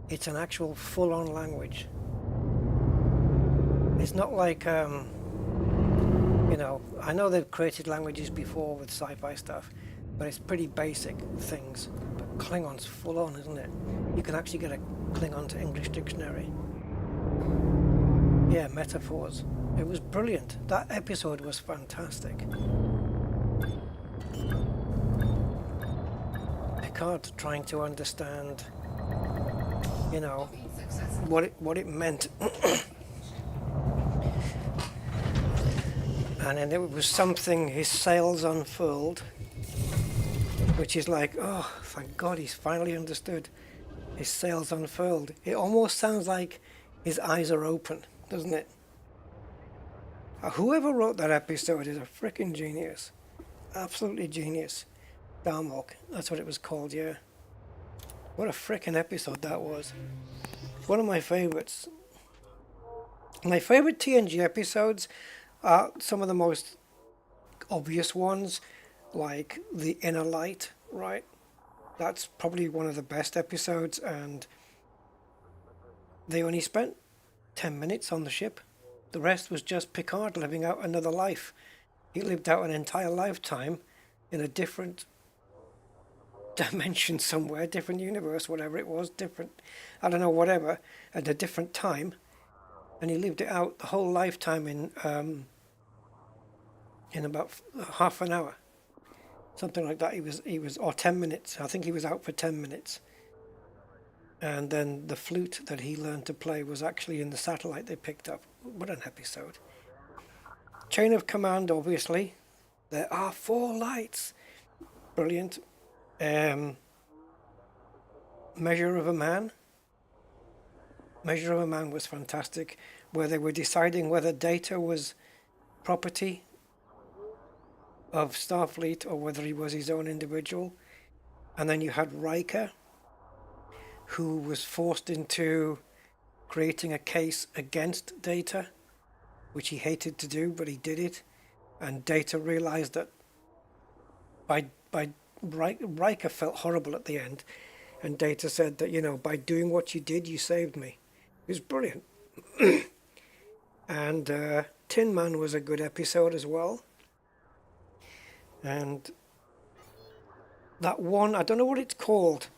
It's an actual full-on language. It's not like, you know, I know they've created languages before with sci-fi stuff, but it's pretty basic things. But Klingon's full-on, isn't it? You can actually get a Klingon to English dictionary. Yeah, metaphors. It was brilliant. That episode was fantastic. Picard trying to understand, you know, what it meant. And then it was something, his sails unfurled, which is like, oh, thank God he's finally understood. His sails unfurled. It almost sounds like his eyes are open, doesn't it? Whoever wrote that episode is a freaking genius. Absolutely genius. Darmok, that's what it was called, yeah. What a freaking episode that was. One of my favorites. My favorite TNG episodes Some of the most obvious ones, like The Inner Light, right? That's probably one of the best episodes, and they only spent 10 minutes on the ship. The rest was just Picard living out another life. He lived out an entire lifetime in a different dimension somewhere, different universe, whatever it was, different, I don't know, whatever, at a different time. And he lived it out the whole lifetime in about half an hour. Something like that. He was, or 10 minutes. I think he was out for 10 minutes. And then the flute that he learned to play was actually in the satellite they picked up. What an episode. Chain of Command, obviously. There are 4 lights. Brilliant. Measure of a Man. Measure of a Man was fantastic, where they were deciding whether Data was property of Starfleet or whether he was his own individual. And then you had Riker, who was forced into creating a case against Data, which he hated to do, but he did it. And Data realized that Riker felt horrible at the end, and Data said that, you know, by doing what you did, you saved me. It was brilliant. And Tin Man was a good episode as well. And that one, I don't know what it's called.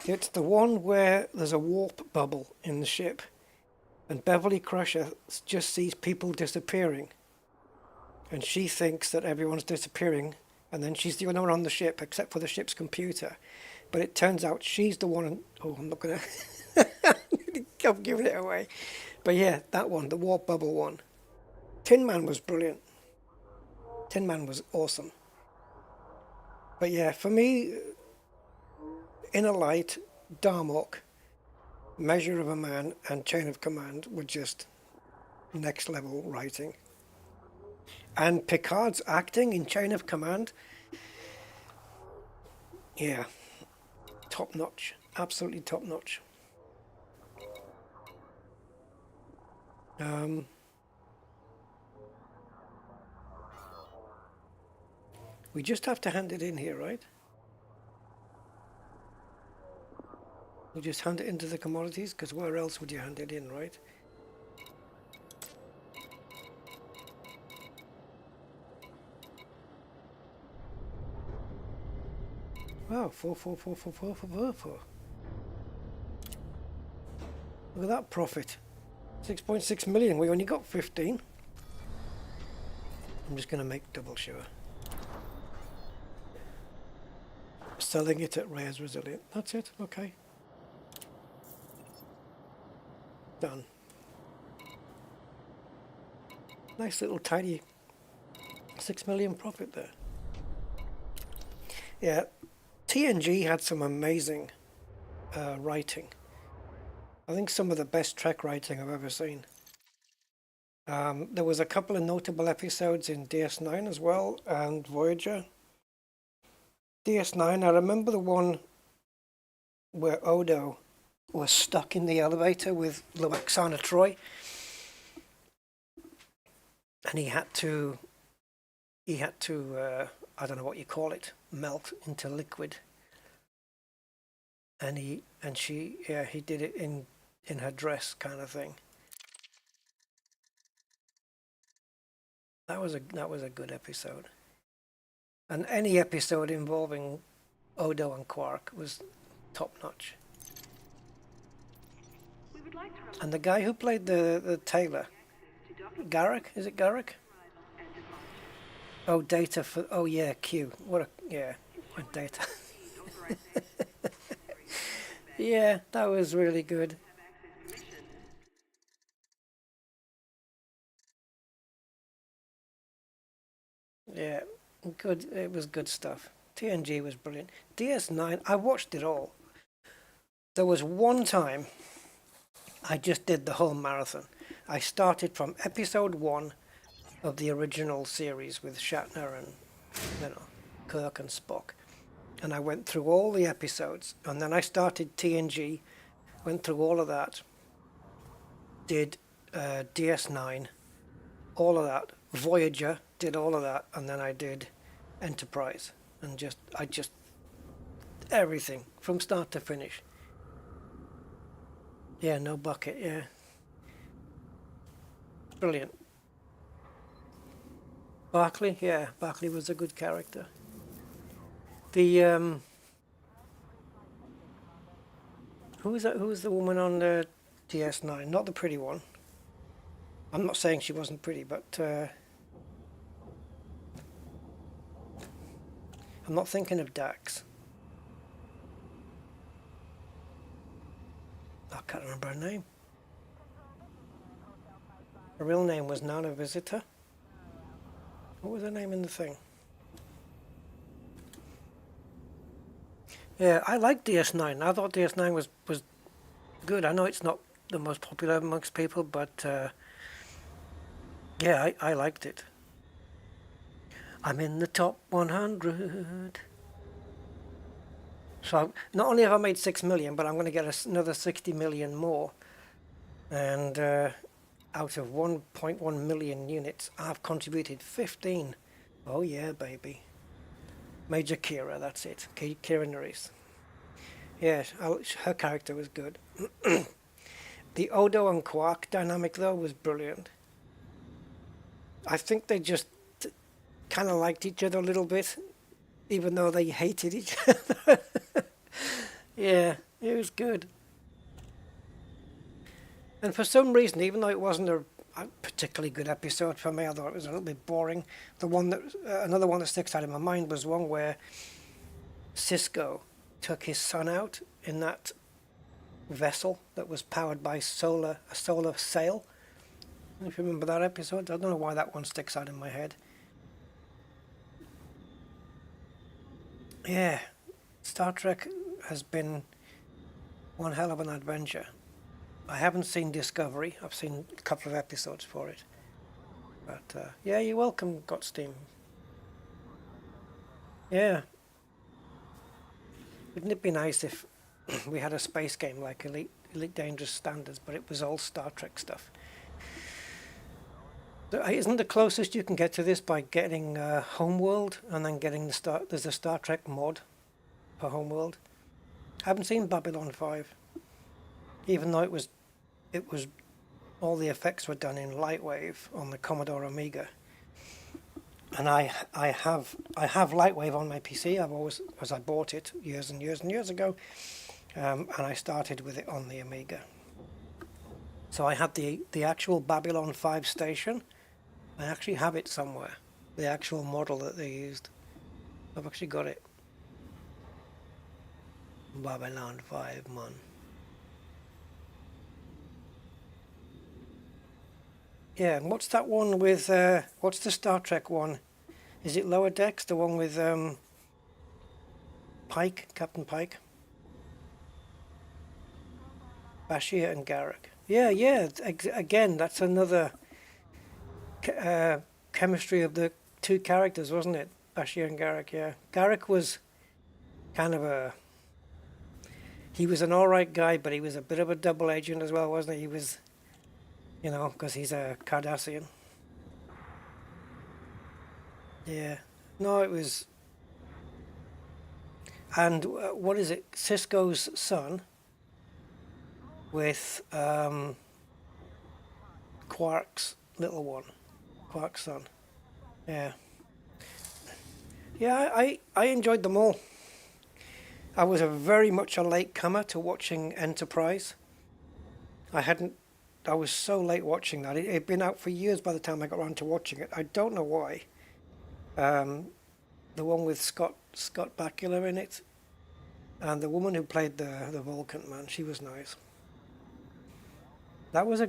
It's the one where there's a warp bubble in the ship, and Beverly Crusher just sees people disappearing, and she thinks that everyone's disappearing, and then she's the only one on the ship except for the ship's computer. But it turns out she's the one. Oh, I'm not gonna. I'm giving it away. But yeah, that one, the warp bubble one. Tin Man was brilliant. Tin Man was awesome. But yeah, for me, Inner Light, Darmok, Measure of a Man, and Chain of Command were just next level writing. And Picard's acting in Chain of Command, yeah, top notch, absolutely top notch. We just have to hand it in here, right? We just hand it into the commodities, because where else would you hand it in, right? Wow, 4. Look at that profit. 6.6 million, we only got 15. I'm just going to make double sure. Selling it at Reyes Resilient. That's it, okay. Done. Nice little tidy 6 million profit there. Yeah, TNG had some amazing writing. I think some of the best Trek writing I've ever seen. There was a couple of notable episodes in DS9 as well, and Voyager. DS9, I remember the one where Odo was stuck in the elevator with Loaxana Troy, and he had to I don't know what you call it, melt into liquid, and he did it in her dress, kind of thing. That was a good episode. And any episode involving Odo and Quark was top notch. And the guy who played the tailor, Garak, is it Garak? Oh, Data for, oh yeah, Q. What Data. Yeah, that was really good. Yeah, good. It was good stuff. TNG was brilliant. DS9, I watched it all. There was one time I just did the whole marathon. I started from episode 1 of the original series with Shatner and, you know, Kirk and Spock. And I went through all the episodes. And then I started TNG, went through all of that, did DS9, all of that, Voyager, did all of that, and then I did Enterprise, and I just everything from start to finish. Yeah, no bucket. Yeah, brilliant. Barclay, yeah, Barclay was a good character. The who was that? Who was the woman on the DS9? Not the pretty one. I'm not saying she wasn't pretty, but I'm not thinking of Dax. I can't remember her name. Her real name was Nana Visitor. What was her name in the thing? Yeah, I liked DS9. I thought DS9 was good. I know it's not the most popular amongst people, but yeah, I liked it. I'm in the top 100. So not only have I made 6 million, but I'm going to get another 60 million more. And out of 1.1 million units, I've contributed 15. Oh yeah, baby. Major Kira, that's it. Kira Nerys. Yeah, her character was good. The Odo and Quark dynamic, though, was brilliant. I think they just kind of liked each other a little bit, even though they hated each other. Yeah, it was good. And for some reason, even though it wasn't a particularly good episode for me, I thought it was a little bit boring. Another one that sticks out in my mind was one where Cisco took his son out in that vessel that was powered by a solar sail. If you remember that episode, I don't know why that one sticks out in my head. Yeah, Star Trek has been one hell of an adventure. I haven't seen Discovery. I've seen a couple of episodes for it. But yeah, you're welcome, Got Steam. Yeah. Wouldn't it be nice if we had a space game like Elite Dangerous Standards, but it was all Star Trek stuff? Isn't the closest you can get to this by getting Homeworld and then getting there's a Star Trek mod for Homeworld? I haven't seen Babylon 5, even though it was all the effects were done in Lightwave on the Commodore Amiga. And I have Lightwave on my PC. Because I bought it years and years and years ago, and I started with it on the Amiga. So I had the actual Babylon 5 station. I actually have it somewhere, the actual model that they used. I've actually got it. Babylon 5, man. Yeah, and what's that one with, what's the Star Trek one? Is it Lower Decks, the one with Pike, Captain Pike? Bashir and Garrick. Yeah, again, that's another chemistry of the two characters, wasn't it? Bashir and Garrick, yeah. Garrick was kind of he was an alright guy, but he was a bit of a double agent as well, wasn't he? He was, you know, because he's a Cardassian. Yeah. No, it was... And what is it? Cisco's son with Quark's little one. Quark's son. Yeah. Yeah, I enjoyed them all. I was very much a late comer to watching Enterprise. I was so late watching that. It had been out for years by the time I got around to watching it. I don't know why. The one with Scott Bakula in it, and the woman who played the Vulcan man, she was nice. That was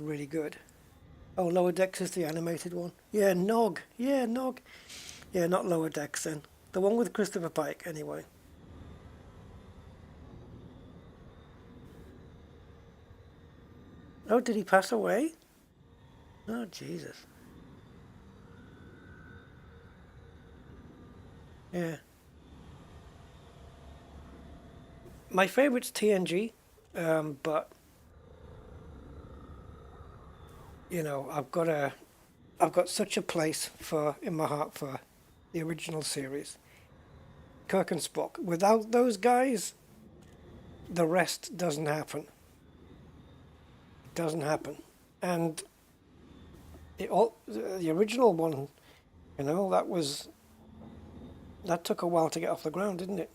really good. Oh, Lower Decks is the animated one. Yeah, Nog. Yeah, Nog. Yeah, not Lower Decks then. The one with Christopher Pike, anyway. Oh, did he pass away? Oh, Jesus. Yeah. My favorite's TNG, but you know, I've got to I've got such a place in my heart for the original series. Kirk and Spock. Without those guys, the rest doesn't happen. It doesn't happen. And the original one, you know, that took a while to get off the ground, didn't it?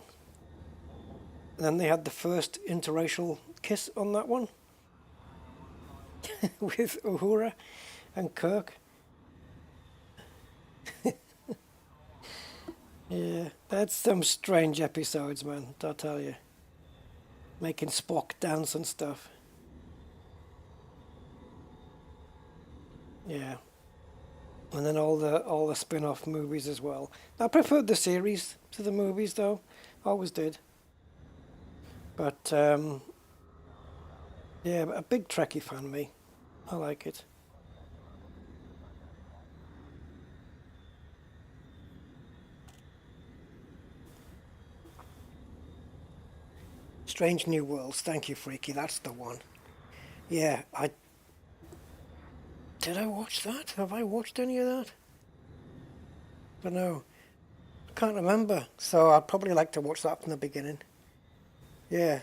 And then they had the first interracial kiss on that one with Uhura and Kirk. Yeah, that's some strange episodes, man, I'll tell you. Making Spock dance and stuff. Yeah. And then all the spin-off movies as well. I preferred the series to the movies, though. Always did. But yeah, a big Trekkie fan, me. I like it. Strange New Worlds. Thank you, Freaky. That's the one. Yeah, did I watch that? Have I watched any of that? I don't know. I can't remember. So I'd probably like to watch that from the beginning. Yeah,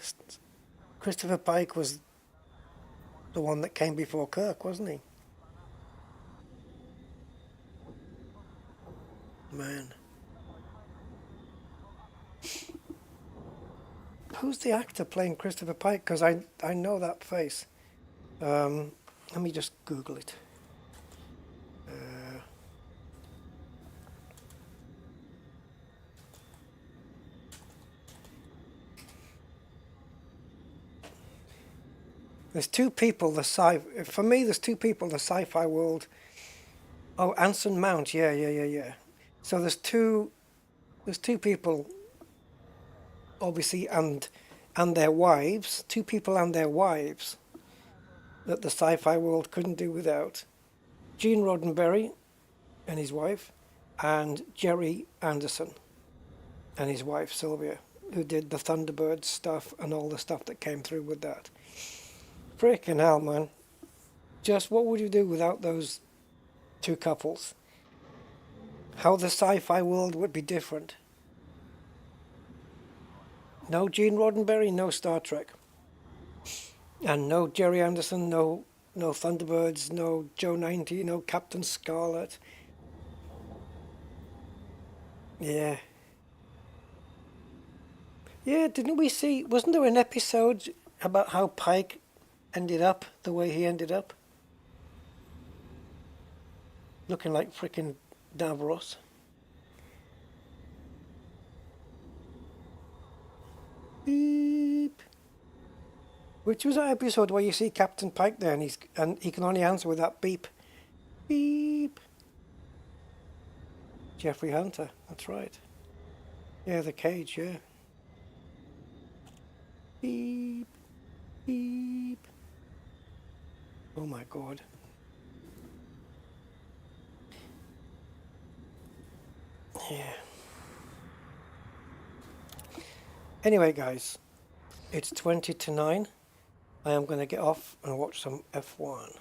Christopher Pike was the one that came before Kirk, wasn't he? Man. Who's the actor playing Christopher Pike? Because I know that face. Let me just Google it. There's two people, for me there's two people in the sci-fi world. Oh, Anson Mount, yeah. So there's two people, obviously, and their wives, two people and their wives, that the sci-fi world couldn't do without. Gene Roddenberry and his wife, and Jerry Anderson and his wife Sylvia, who did the Thunderbird stuff and all the stuff that came through with that. Freaking hell, man. Just what would you do without those two couples? How the sci-fi world would be different. No Gene Roddenberry, no Star Trek. And no Jerry Anderson, no Thunderbirds, no Joe 90, no Captain Scarlet. Yeah. Yeah, didn't we see, wasn't there an episode about how Pike ended up the way he ended up? Looking like frickin' Davros. Beep. Which was that episode where you see Captain Pike there and he can only answer with that beep. Beep. Jeffrey Hunter, that's right. Yeah, the cage, yeah. Beep. Beep. Oh my god. Yeah. Anyway, guys, it's 20 to 9. I am going to get off and watch some F1.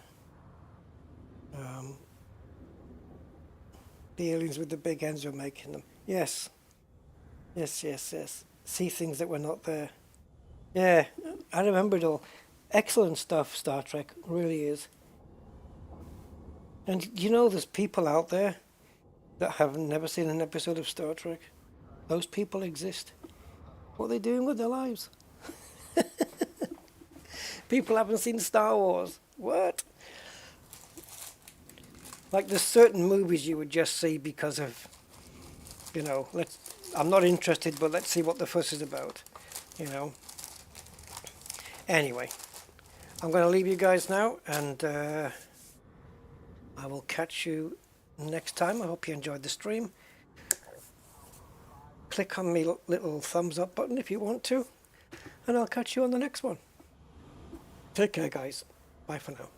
The aliens with the big ends were making them. Yes. Yes. See things that were not there. Yeah, I remember it all. Excellent stuff, Star Trek. Really is. And you know there's people out there that have never seen an episode of Star Trek. Those people exist. What are they doing with their lives? People haven't seen Star Wars. What? Like there's certain movies you would just see because of, you know, I'm not interested, but let's see what the fuss is about, you know. Anyway, I'm going to leave you guys now, and I will catch you next time. I hope you enjoyed the stream. Click on my little thumbs up button if you want to, and I'll catch you on the next one. Take care, guys. Bye for now.